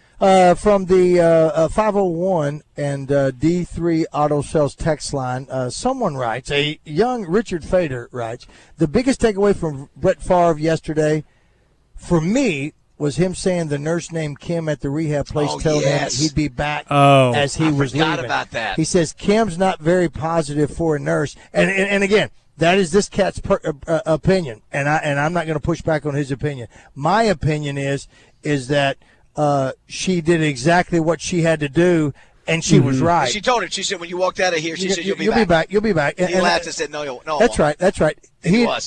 From the 501 and D3 Auto Sales text line, someone writes, a young Richard Fader writes, the biggest takeaway from Brett Favre yesterday, for me, was him saying the nurse named Kim at the rehab place told him he'd be back as he was leaving. I forgot about that. He says Kim's not very positive for a nurse. And again, that is this cat's opinion, and I'm not going to push back on his opinion. My opinion is that she did exactly what she had to do, and she was right. She told him. She said, when you walked out of here, she said, you'll be back. You'll be back. And he laughed and said, no. That's right.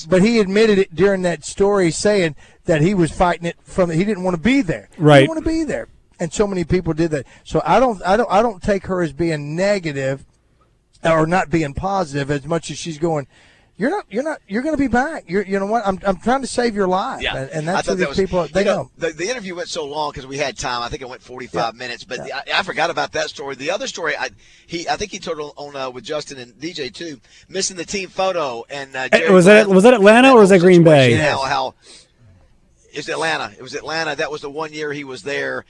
But he admitted it during that story, saying that he was fighting it he didn't want to be there. Right. He didn't want to be there. And so many people did that. So I don't take her as being negative or not being positive as much as she's going, you're going to be back. You know what? I'm trying to save your life. Yeah. And that's what these people, they know. The interview went so long because we had time. I think it went 45 minutes, but I forgot about that story. The other story, I think he told on with Justin and DJ too, missing the team photo. And was that Atlanta or was that Green Bay? How it's Atlanta. It was Atlanta. That was the 1 year he was there.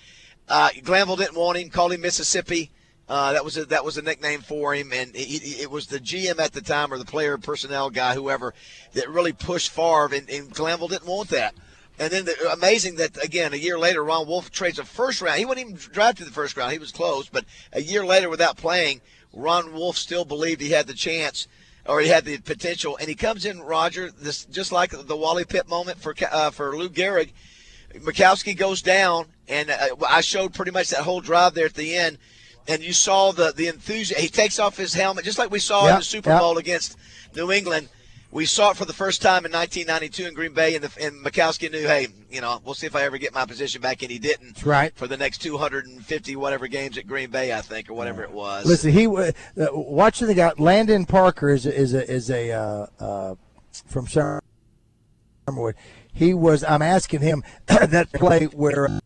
Glanville didn't want him, called him Mississippi. That was a nickname for him, and it was the GM at the time or the player personnel guy, whoever, that really pushed Favre, and Glanville didn't want that. And then amazing that, again, a year later, Ron Wolf trades a first round. He wasn't even drafted the first round. He was close. But a year later, without playing, Ron Wolf still believed he had the chance, or he had the potential. And he comes in, Roger, this just like the Wally Pitt moment for Lou Gehrig. Mikowski goes down, and I showed pretty much that whole drive there at the end. And you saw the enthusiasm. He takes off his helmet, just like we saw in the Super Bowl against New England. We saw it for the first time in 1992 in Green Bay, and Mikowski knew, hey, we'll see if I ever get my position back, and he didn't. That's right. For the next 250 whatever games at Green Bay, I think, or whatever it was. Listen, he watching the guy. Landon Parker is from Summerwood. He was. I'm asking him that play where.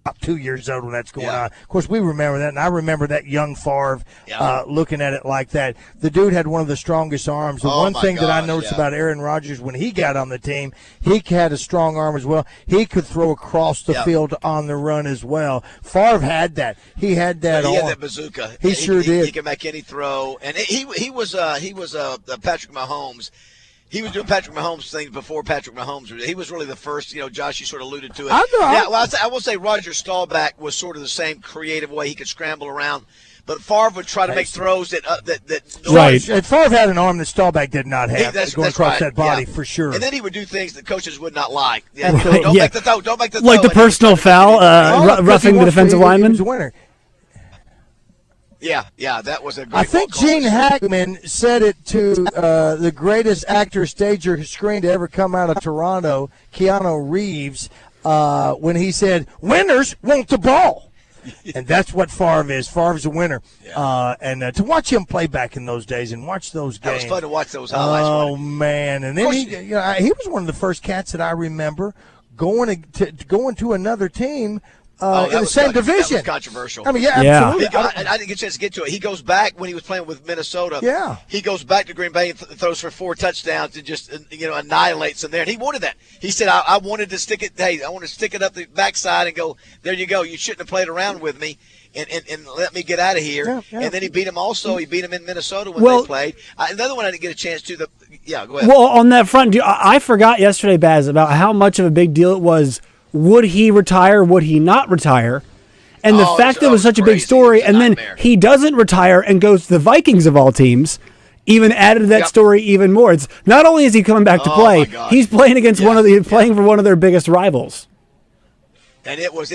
About 2 years old when that's going on. Of course, we remember that, and I remember that young Favre looking at it like that. The dude had one of the strongest arms. The one thing that I noticed about Aaron Rodgers when he got on the team, he had a strong arm as well. He could throw across the field on the run as well. Favre had that. He had that arm. He had that bazooka. He sure did. He could make any throw. And he was Patrick Mahomes. He was doing Patrick Mahomes things before Patrick Mahomes. He was really the first, Josh, you sort of alluded to it. I know. I will say Roger Staubach was sort of the same creative way he could scramble around. But Favre would try to make throws that right. And Favre had an arm that Staubach did not have going across that body for sure. And then he would do things that coaches would not like. Don't make the throw. Don't make the throw. Like the personal foul, roughing the defensive lineman. He was a winner. Yeah, that was a great I think Gene Hackman said it to the greatest actor, stager, screen to ever come out of Toronto, Keanu Reeves, when he said, winners want the ball. And that's what Favre is. Favre's a winner. And to watch him play back in those days and watch those games. That was fun to watch those highlights. Oh, man. And then he was one of the first cats that I remember going to another team in the same division. That was controversial. I mean, absolutely. I didn't get a chance to get to it. He goes back when he was playing with Minnesota. Yeah. He goes back to Green Bay and throws for 4 touchdowns and just annihilates them there. And he wanted that. He said, I wanted to stick it. Hey, I want to stick it up the backside and go, there you go. You shouldn't have played around with me. And let me get out of here. Yeah. And then he beat him also. He beat him in Minnesota when they played. Another one I didn't get a chance to. Go ahead. Well, on that front, I forgot yesterday, Baz, about how much of a big deal it was. Would he retire? Would he not retire? And the fact that it was such a big story, and then he doesn't retire and goes to the Vikings of all teams, even added to that story even more. It's not only is he coming back to play, he's playing against playing for one of their biggest rivals. And it was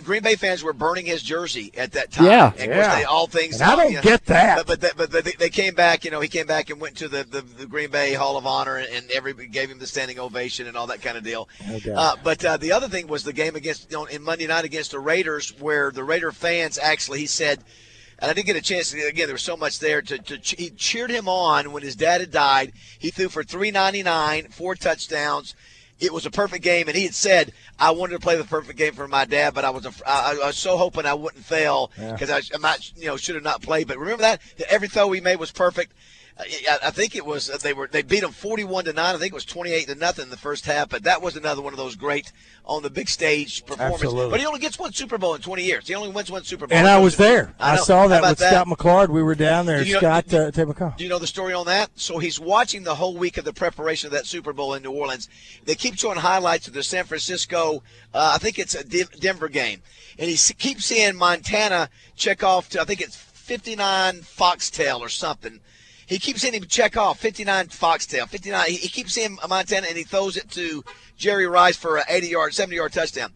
Green Bay fans were burning his jersey at that time. Yeah, and they, all things. And I don't get that. But they came back. He came back and went to the Green Bay Hall of Honor, and everybody gave him the standing ovation and all that kind of deal. Okay. But the other thing was the game against in Monday night against the Raiders, where the Raider fans actually, he said, and I didn't get a chance. Again, there was so much there. He cheered him on when his dad had died. He threw for $399, 4 touchdowns. It was a perfect game, and he had said, I wanted to play the perfect game for my dad, but I was so hoping I wouldn't fail because I might, should have not played. But remember that every throw he made was perfect. I think it was they beat him 41-9. I think it was 28-0 in the first half. But that was another one of those great on the big stage performances. Absolutely. But he only gets one Super Bowl in 20 years. He only wins one Super Bowl. And I was there. I saw that with that? Scott McClard. We were down there. Scott McClard. Do you know the story on that? So he's watching the whole week of the preparation of that Super Bowl in New Orleans. They keep showing highlights of the San Francisco, I think it's a Denver game. And he keeps seeing Montana check off to, I think it's 59 Foxtail or something. He keeps seeing him check off 59 Foxtail, 59. He keeps seeing Montana, and he throws it to Jerry Rice for an 70-yard touchdown.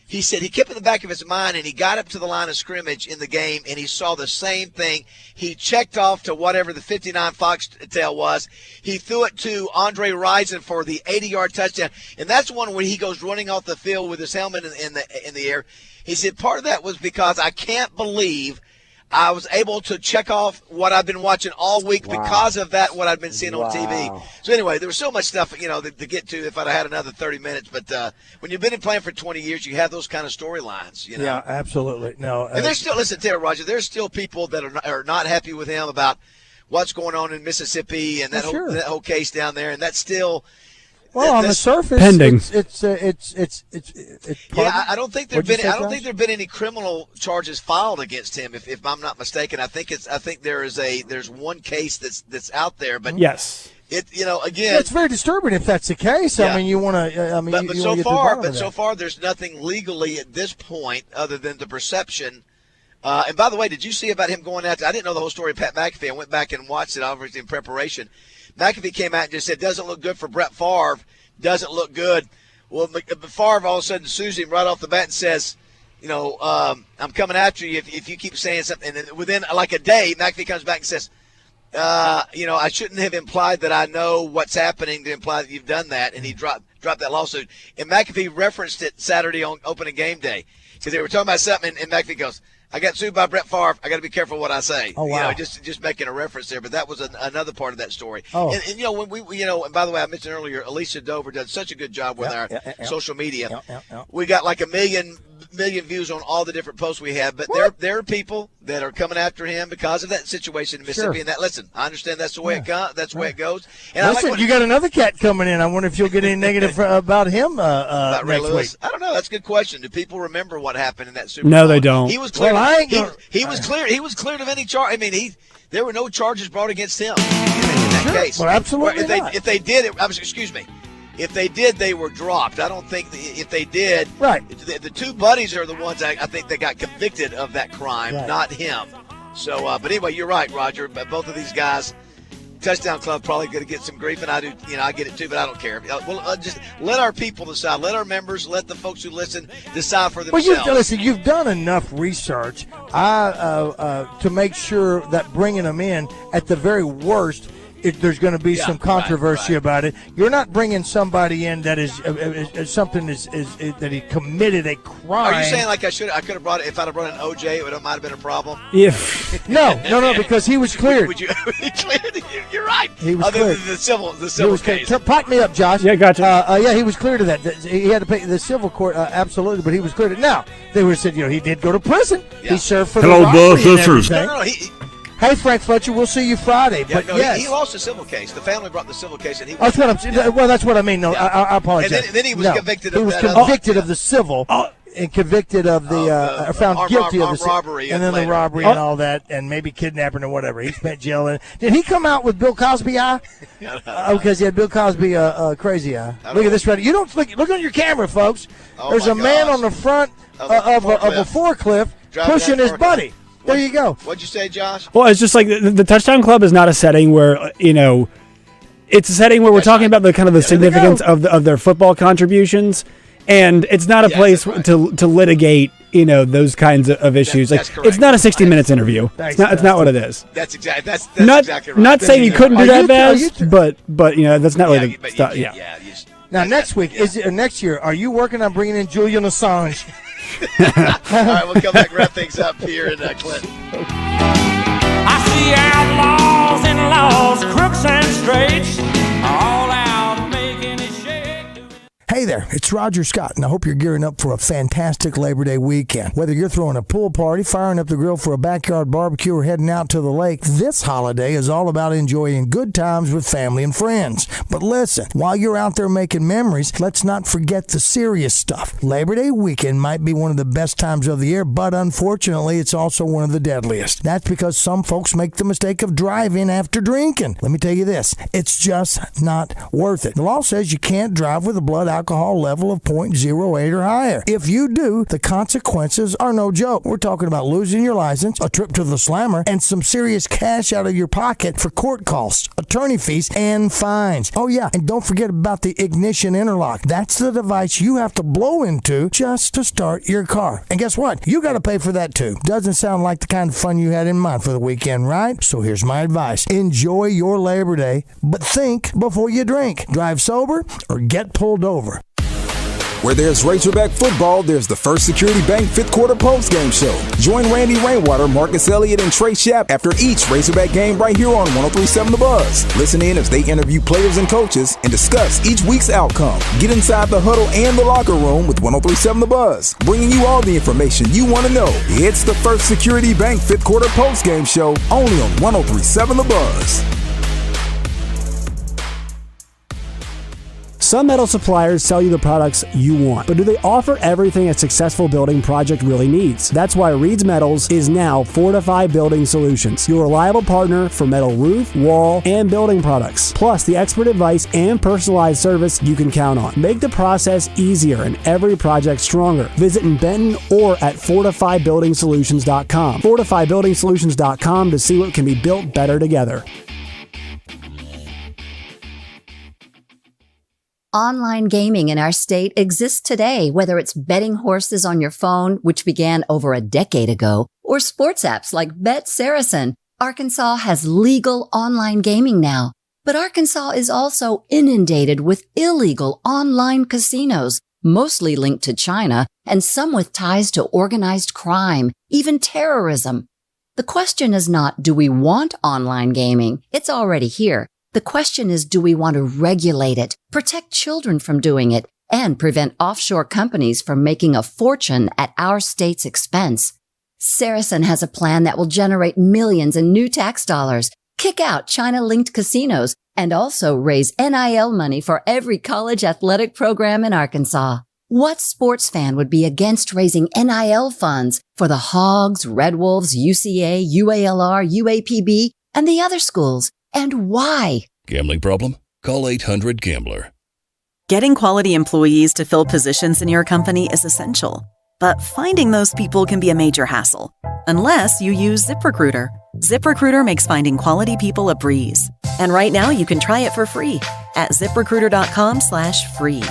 He said he kept in the back of his mind, and he got up to the line of scrimmage in the game, and he saw the same thing. He checked off to whatever the 59 Foxtail was. He threw it to Andre Rison for the 80-yard touchdown, and that's one where he goes running off the field with his helmet in the air. He said part of that was because I can't believe I was able to check off what I've been watching all week because of that, what I've been seeing on TV. So anyway, there was so much stuff, to get to if I'd had another 30 minutes. But when you've been in playing for 20 years, you have those kind of storylines, Yeah, absolutely. No, and there's still, listen, Taylor Roger, there's still people that are not happy with him about what's going on in Mississippi and that whole case down there, and that's still. Well, on the surface, pending. It's yeah, I don't think there've been any criminal charges filed against him, if I'm not mistaken. I think there's one case that's out there, but yes. again, it's very disturbing if that's the case. Yeah. I mean, you want to. But so far, there's nothing legally at this point other than the perception. And by the way, did you see about him going out? I didn't know the whole story of Pat McAfee. I went back and watched it, obviously in preparation. McAfee came out and just said, "Doesn't look good for Brett Favre. Doesn't look good." Well, Favre all of a sudden sues him right off the bat and says, I'm coming after you if you keep saying something. And then within like a day, McAfee comes back and says, I shouldn't have implied that I know what's happening to imply that you've done that. And he dropped that lawsuit. And McAfee referenced it Saturday on opening game day because they were talking about something. And McAfee goes, "I got sued by Brett Favre. I got to be careful what I say." Oh, wow. Just making a reference there. But that was another part of that story. Oh. And when we and by the way, I mentioned earlier, Alicia Dover does such a good job with our social media. We got like a million views on all the different posts we have. But there are people that are coming after him because of that situation in Mississippi. Sure. And that, listen, I understand that's the way that's the way it goes. And listen, you got another cat coming in. I wonder if you'll get any negative about him about Ray next Lewis. week. I don't know. That's a good question. Do people remember what happened in that Super Bowl? No, they don't. He was cleared. Well, he was cleared. He was cleared of any charge. I mean, there were no charges brought against him in that case. Well, absolutely not. If they did, excuse me. If they did, they were dropped. I don't think if they did. Right. The two buddies are the ones I think that got convicted of that crime, not him. So, but anyway, you're right, Roger. But both of these guys, Touchdown Club probably going to get some grief, and I do. I get it too, but I don't care. Just let our people decide. Let our members, let the folks who listen decide for themselves. Well, you've done enough research to make sure that bringing them in, at the very worst, there's going to be some controversy about it. You're not bringing somebody in that is something that he committed a crime. Are you saying like I could have brought it? If I'd have brought in OJ, it might have been a problem. Yeah. No, because he was cleared. Would you? He cleared. You're right. He was cleared. The civil case. Pipe me up, Josh. Yeah, gotcha. He was cleared of that. He had to pay the civil court, absolutely, but he was cleared. Now they were said, he did go to prison. Yeah. He served for the robbery and everything. No. Hey, Frank Fletcher, we'll see you Friday. Yeah, but he lost the civil case. The family brought the civil case, and he. That's what I'm saying. Well, that's what I mean. No, I apologize. And then he was convicted. He was convicted of the civil, and convicted of the found guilty of the robbery, and then the robbery and all that, and maybe kidnapping or whatever. He spent jail. Did he come out with Bill Cosby eye? Because he had Bill Cosby crazy eye. Look at this right. You don't look on your camera, folks. There's a man on the front of a forklift pushing his buddy. There you go. What'd you say, Josh? Well, it's just like the Touchdown Club is not a setting where, it's a setting where we're talking about the kind of the significance of their football contributions, and it's not a place to litigate, those kinds of issues. Like correct. It's not a 60 Minutes interview. It's not what it is. That's exactly that's not, exactly right. Not saying he couldn't do that best, but that's not really the stuff. Yeah. Now next week next year, are you working on bringing in Julian Assange? All right, we'll come back and wrap things up here in Clinton. I see outlaws and laws, crooks and straights, all out making it shake. Hey there, it's Roger Scott, and I hope you're gearing up for a fantastic Labor Day weekend. Whether you're throwing a pool party, firing up the grill for a backyard barbecue, or heading out to the lake, this holiday is all about enjoying good times with family and friends. But listen, while you're out there making memories, let's not forget the serious stuff. Labor Day weekend might be one of the best times of the year, but unfortunately, it's also one of the deadliest. That's because some folks make the mistake of driving after drinking. Let me tell you this, it's just not worth it. The law says you can't drive with a blood alcohol level of 0.08 or higher. If you do, the consequences are no joke. We're talking about losing your license, a trip to the slammer, and some serious cash out of your pocket for court costs, attorney fees, and fines. Oh yeah, and don't forget about the ignition interlock. That's the device you have to blow into just to start your car. And guess what? You got to pay for that too. Doesn't sound like the kind of fun you had in mind for the weekend, right? So here's my advice. Enjoy your Labor Day, but think before you drink. Drive sober or get pulled over. Where there's Razorback football, there's the First Security Bank fifth quarter postgame show. Join Randy Rainwater, Marcus Elliott, and Trey Schapp after each Razorback game right here on 103.7 The Buzz. Listen in as they interview players and coaches and discuss each week's outcome. Get inside the huddle and the locker room with 103.7 The Buzz, bringing you all the information you want to know. It's the First Security Bank fifth quarter postgame show only on 103.7 The Buzz. Some metal suppliers sell you the products you want, but do they offer everything a successful building project really needs? That's why Reed's Metals is now Fortify Building Solutions, your reliable partner for metal roof, wall, and building products, plus the expert advice and personalized service you can count on. Make the process easier and every project stronger. Visit in Benton or at FortifyBuildingSolutions.com. FortifyBuildingSolutions.com to see what can be built better together. Online gaming in our state exists today, whether it's betting horses on your phone, which began over a decade ago, or sports apps like Bet Saracen. Arkansas has legal online gaming now, but Arkansas is also inundated with illegal online casinos, mostly linked to China, and some with ties to organized crime, even terrorism. The question is not, do we want online gaming? It's already here. The question is, do we want to regulate it, protect children from doing it, and prevent offshore companies from making a fortune at our state's expense? Saracen has a plan that will generate millions in new tax dollars, kick out China-linked casinos, and also raise NIL money for every college athletic program in Arkansas. What sports fan would be against raising NIL funds for the Hogs, Red Wolves, UCA, UALR, UAPB, and the other schools? And why? Gambling problem? Call 800-GAMBLER. Getting quality employees to fill positions in your company is essential, but finding those people can be a major hassle, unless you use ZipRecruiter. ZipRecruiter makes finding quality people a breeze. And right now you can try it for free at ZipRecruiter.com/free.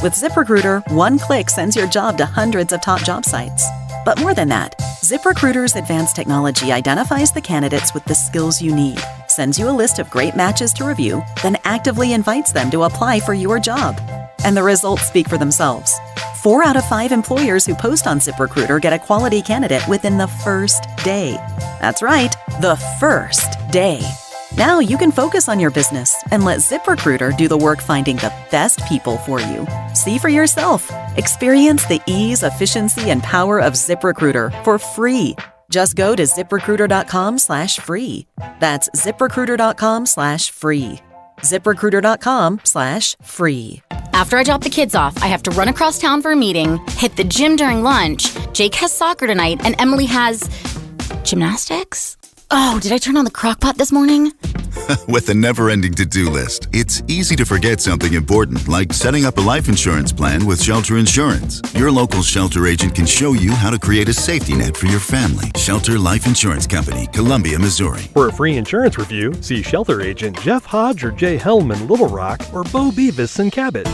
With ZipRecruiter, one click sends your job to hundreds of top job sites. But more than that, ZipRecruiter's advanced technology identifies the candidates with the skills you need, sends you a list of great matches to review, then actively invites them to apply for your job. And the results speak for themselves. 4 out of 5 employers who post on ZipRecruiter get a quality candidate within the first day. That's right, the first day. Now you can focus on your business and let ZipRecruiter do the work finding the best people for you. See for yourself. Experience the ease, efficiency, and power of ZipRecruiter for free. Just go to ZipRecruiter.com/free. That's ZipRecruiter.com/free. ZipRecruiter.com/free. After I drop the kids off, I have to run across town for a meeting, hit the gym during lunch. Jake has soccer tonight, and Emily has gymnastics? Oh, did I turn on the crock pot this morning? With a never-ending to-do list, it's easy to forget something important, like setting up a life insurance plan with Shelter Insurance. Your local Shelter agent can show you how to create a safety net for your family. Shelter Life Insurance Company, Columbia, Missouri. For a free insurance review, see Shelter agent Jeff Hodge or Jay Helm in Little Rock or Bo Beavis in Cabot.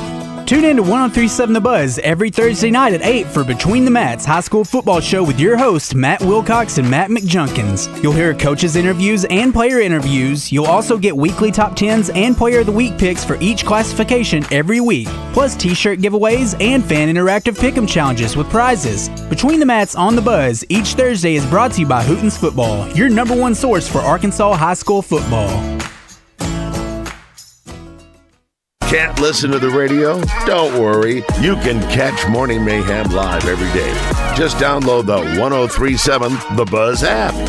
Tune in to 103.7 The Buzz every Thursday night at 8 for Between the Mats High School Football Show with your hosts, Matt Wilcox and Matt McJunkins. You'll hear coaches' interviews and player interviews. You'll also get weekly top 10s and player of the week picks for each classification every week, plus t-shirt giveaways and fan interactive pick'em challenges with prizes. Between the Mats on The Buzz each Thursday is brought to you by Hootens Football, your number one source for Arkansas high school football. Can't listen to the radio? Don't worry. You can catch Morning Mayhem live every day. Just download the 103.7 The Buzz app. All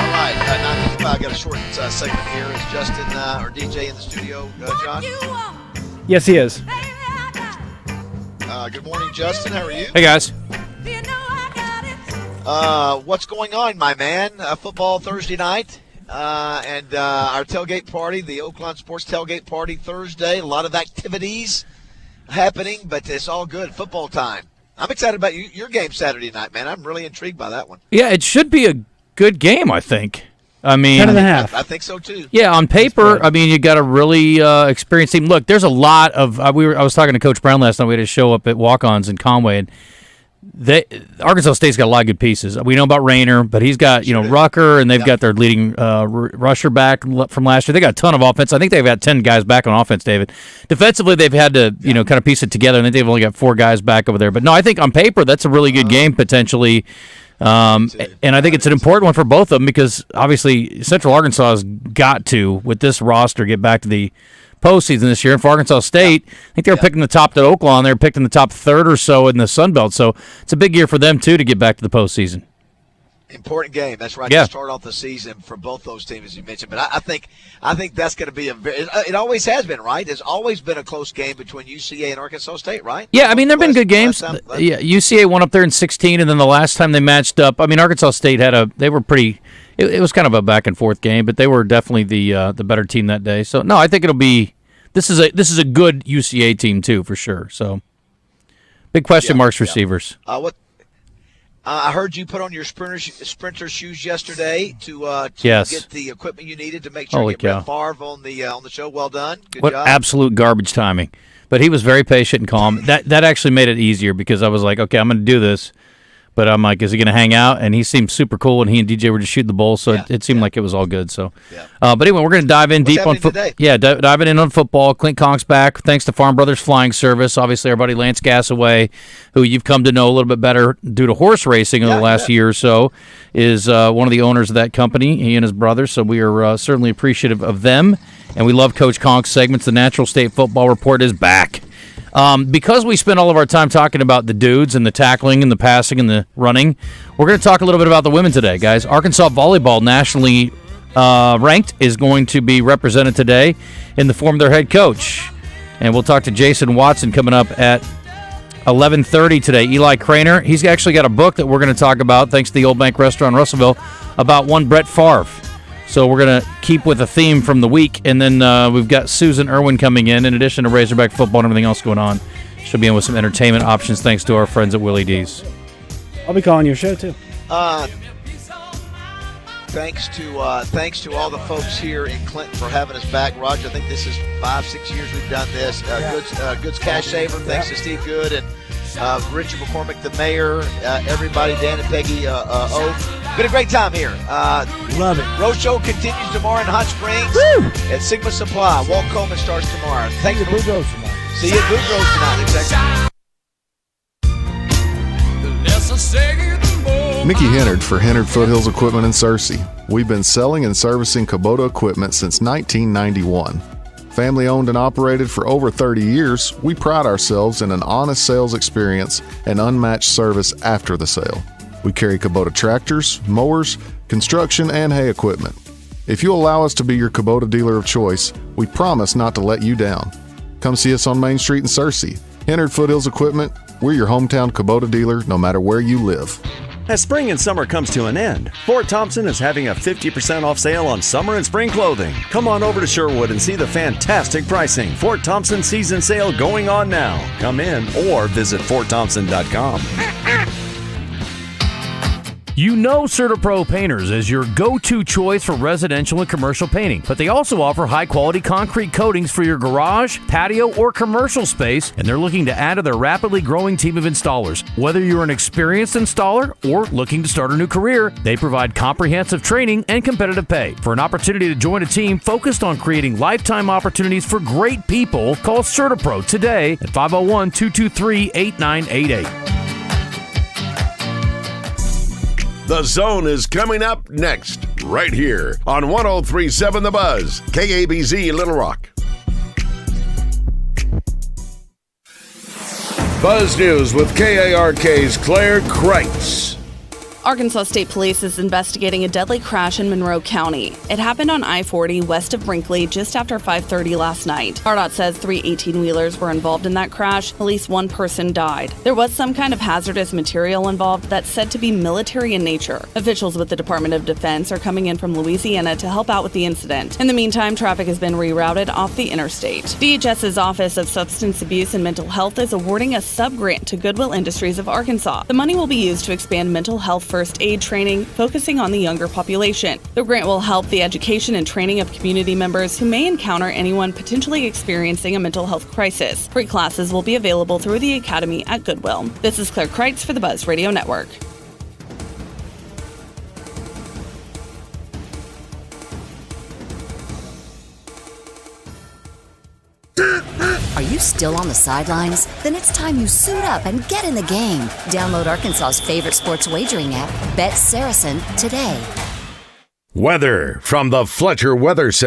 right, 9:55. I got a short segment here. Is Justin or DJ in the studio, Josh? Yes, he is. Good morning, Justin. How are you? Hey, guys. What's going on, my man? Football Thursday night, and our tailgate party, the Oakland Sports Tailgate Party Thursday. A lot of activities happening, but it's all good. Football time. I'm excited about your game Saturday night, man. I'm really intrigued by that one. Yeah, it should be a good game, I think. I mean, 10.5. I think so too. Yeah, on paper, I mean, you got a really experienced team. Look, there's a lot of. I was talking to Coach Brown last night. We had a show up at Walk-Ons in Conway, and Arkansas State's got a lot of good pieces. We know about Rayner, but he's got Rucker, and they've got their leading rusher back from last year. They got a ton of offense. I think they've got 10 guys back on offense, David. Defensively, they've had to kind of piece it together, and they've only got 4 guys back over there. But no, I think on paper that's a really good game potentially. And I think it's an important one for both of them because obviously Central Arkansas has got to, with this roster, get back to the postseason this year. And for Arkansas State, I think they were picking the top to Oakland. They were picked in the top third or so in the Sun Belt. So it's a big year for them, too, to get back to the postseason. Important game. That's right. Yeah. To start off the season for both those teams, as you mentioned. But I think that's going to be it always has been, right? There's always been a close game between UCA and Arkansas State, right? Yeah, I mean, there have been good games. Yeah, UCA won up there in 16, and then the last time they matched up, I mean, Arkansas State they were pretty. It was kind of a back and forth game, but they were definitely the better team that day. So no, I think it'll be. This is a good UCA team too, for sure. So big question marks receivers. I heard you put on your sprinter shoes yesterday to Yes. get the equipment you needed to make sure you get Brett Favre on the show. Well done. Good What job. absolute garbage timing. But he was very patient and calm. That actually made it easier because I was like, okay, I'm going to do this. But I'm like, is he going to hang out? And he seemed super cool, and he and DJ were just shooting the bull, so it seemed like it was all good. So, but anyway, we're going to dive in deep on football. Yeah, diving in on football. Clint Conk's back, thanks to Farm Brothers Flying Service. Obviously, our buddy Lance Gassaway, who you've come to know a little bit better due to horse racing over the last year or so, is one of the owners of that company, he and his brother. So we are certainly appreciative of them, and we love Coach Conk's segments. The Natural State Football Report is back. Because we spend all of our time talking about the dudes and the tackling and the passing and the running, we're going to talk a little bit about the women today, guys. Arkansas volleyball, nationally ranked, is going to be represented today in the form of their head coach. And we'll talk to Jason Watson coming up at 11:30 today. Eli Craner, he's actually got a book that we're going to talk about, thanks to the Old Bank Restaurant in Russellville, about one Brett Favre. So we're going to keep with a theme from the week, and then we've got Susan Irwin coming in addition to Razorback football and everything else going on. She'll be in with some entertainment options thanks to our friends at Willie D's. I'll be calling your show, too. Thanks to all the folks here in Clinton for having us back. Roger, I think this is 5-6 years we've done this. Good's Cash Saver, thanks to Steve Good and Richard McCormick, the mayor, everybody, Dan and Peggy Oak. Been a great time here. Love it. Road show continues tomorrow in Hot Springs at Sigma Supply. Walt Coleman starts tomorrow. Thanks for Boudreaux tonight. See you at Boudreaux's tonight. Exactly. Mickey Hennard for Hennard Foothills Equipment in Searcy. We've been selling and servicing Kubota equipment since 1991. Family owned and operated for over 30 years, we pride ourselves in an honest sales experience and unmatched service after the sale. We carry Kubota tractors, mowers, construction, and hay equipment. If you allow us to be your Kubota dealer of choice, we promise not to let you down. Come see us on Main Street in Searcy. Hennard Foothills Equipment, we're your hometown Kubota dealer no matter where you live. As spring and summer comes to an end, Fort Thompson is having a 50% off sale on summer and spring clothing. Come on over to Sherwood and see the fantastic pricing. Fort Thompson season sale going on now. Come in or visit FortThompson.com. You know CertaPro Painters is your go-to choice for residential and commercial painting, but they also offer high-quality concrete coatings for your garage, patio, or commercial space, and they're looking to add to their rapidly growing team of installers. Whether you're an experienced installer or looking to start a new career, they provide comprehensive training and competitive pay. For an opportunity to join a team focused on creating lifetime opportunities for great people, call CertaPro today at 501-223-8988. The Zone is coming up next, right here on 103.7 The Buzz, KABZ Little Rock. Buzz News with KARK's Claire Kreitz. Arkansas State Police is investigating a deadly crash in Monroe County. It happened on I-40 west of Brinkley just after 5:30 last night. RDOT says 3 18-wheelers were involved in that crash. At least one person died. There was some kind of hazardous material involved that's said to be military in nature. Officials with the Department of Defense are coming in from Louisiana to help out with the incident. In the meantime, traffic has been rerouted off the interstate. DHS's Office of Substance Abuse and Mental Health is awarding a sub-grant to Goodwill Industries of Arkansas. The money will be used to expand mental health first aid training, focusing on the younger population. The grant will help the education and training of community members who may encounter anyone potentially experiencing a mental health crisis. Free classes will be available through the Academy at Goodwill. This is Claire Kreitz for the Buzz Radio Network. Are you still on the sidelines? Then it's time you suit up and get in the game. Download Arkansas's favorite sports wagering app, Bet Saracen, today. Weather from the Fletcher Weather Center.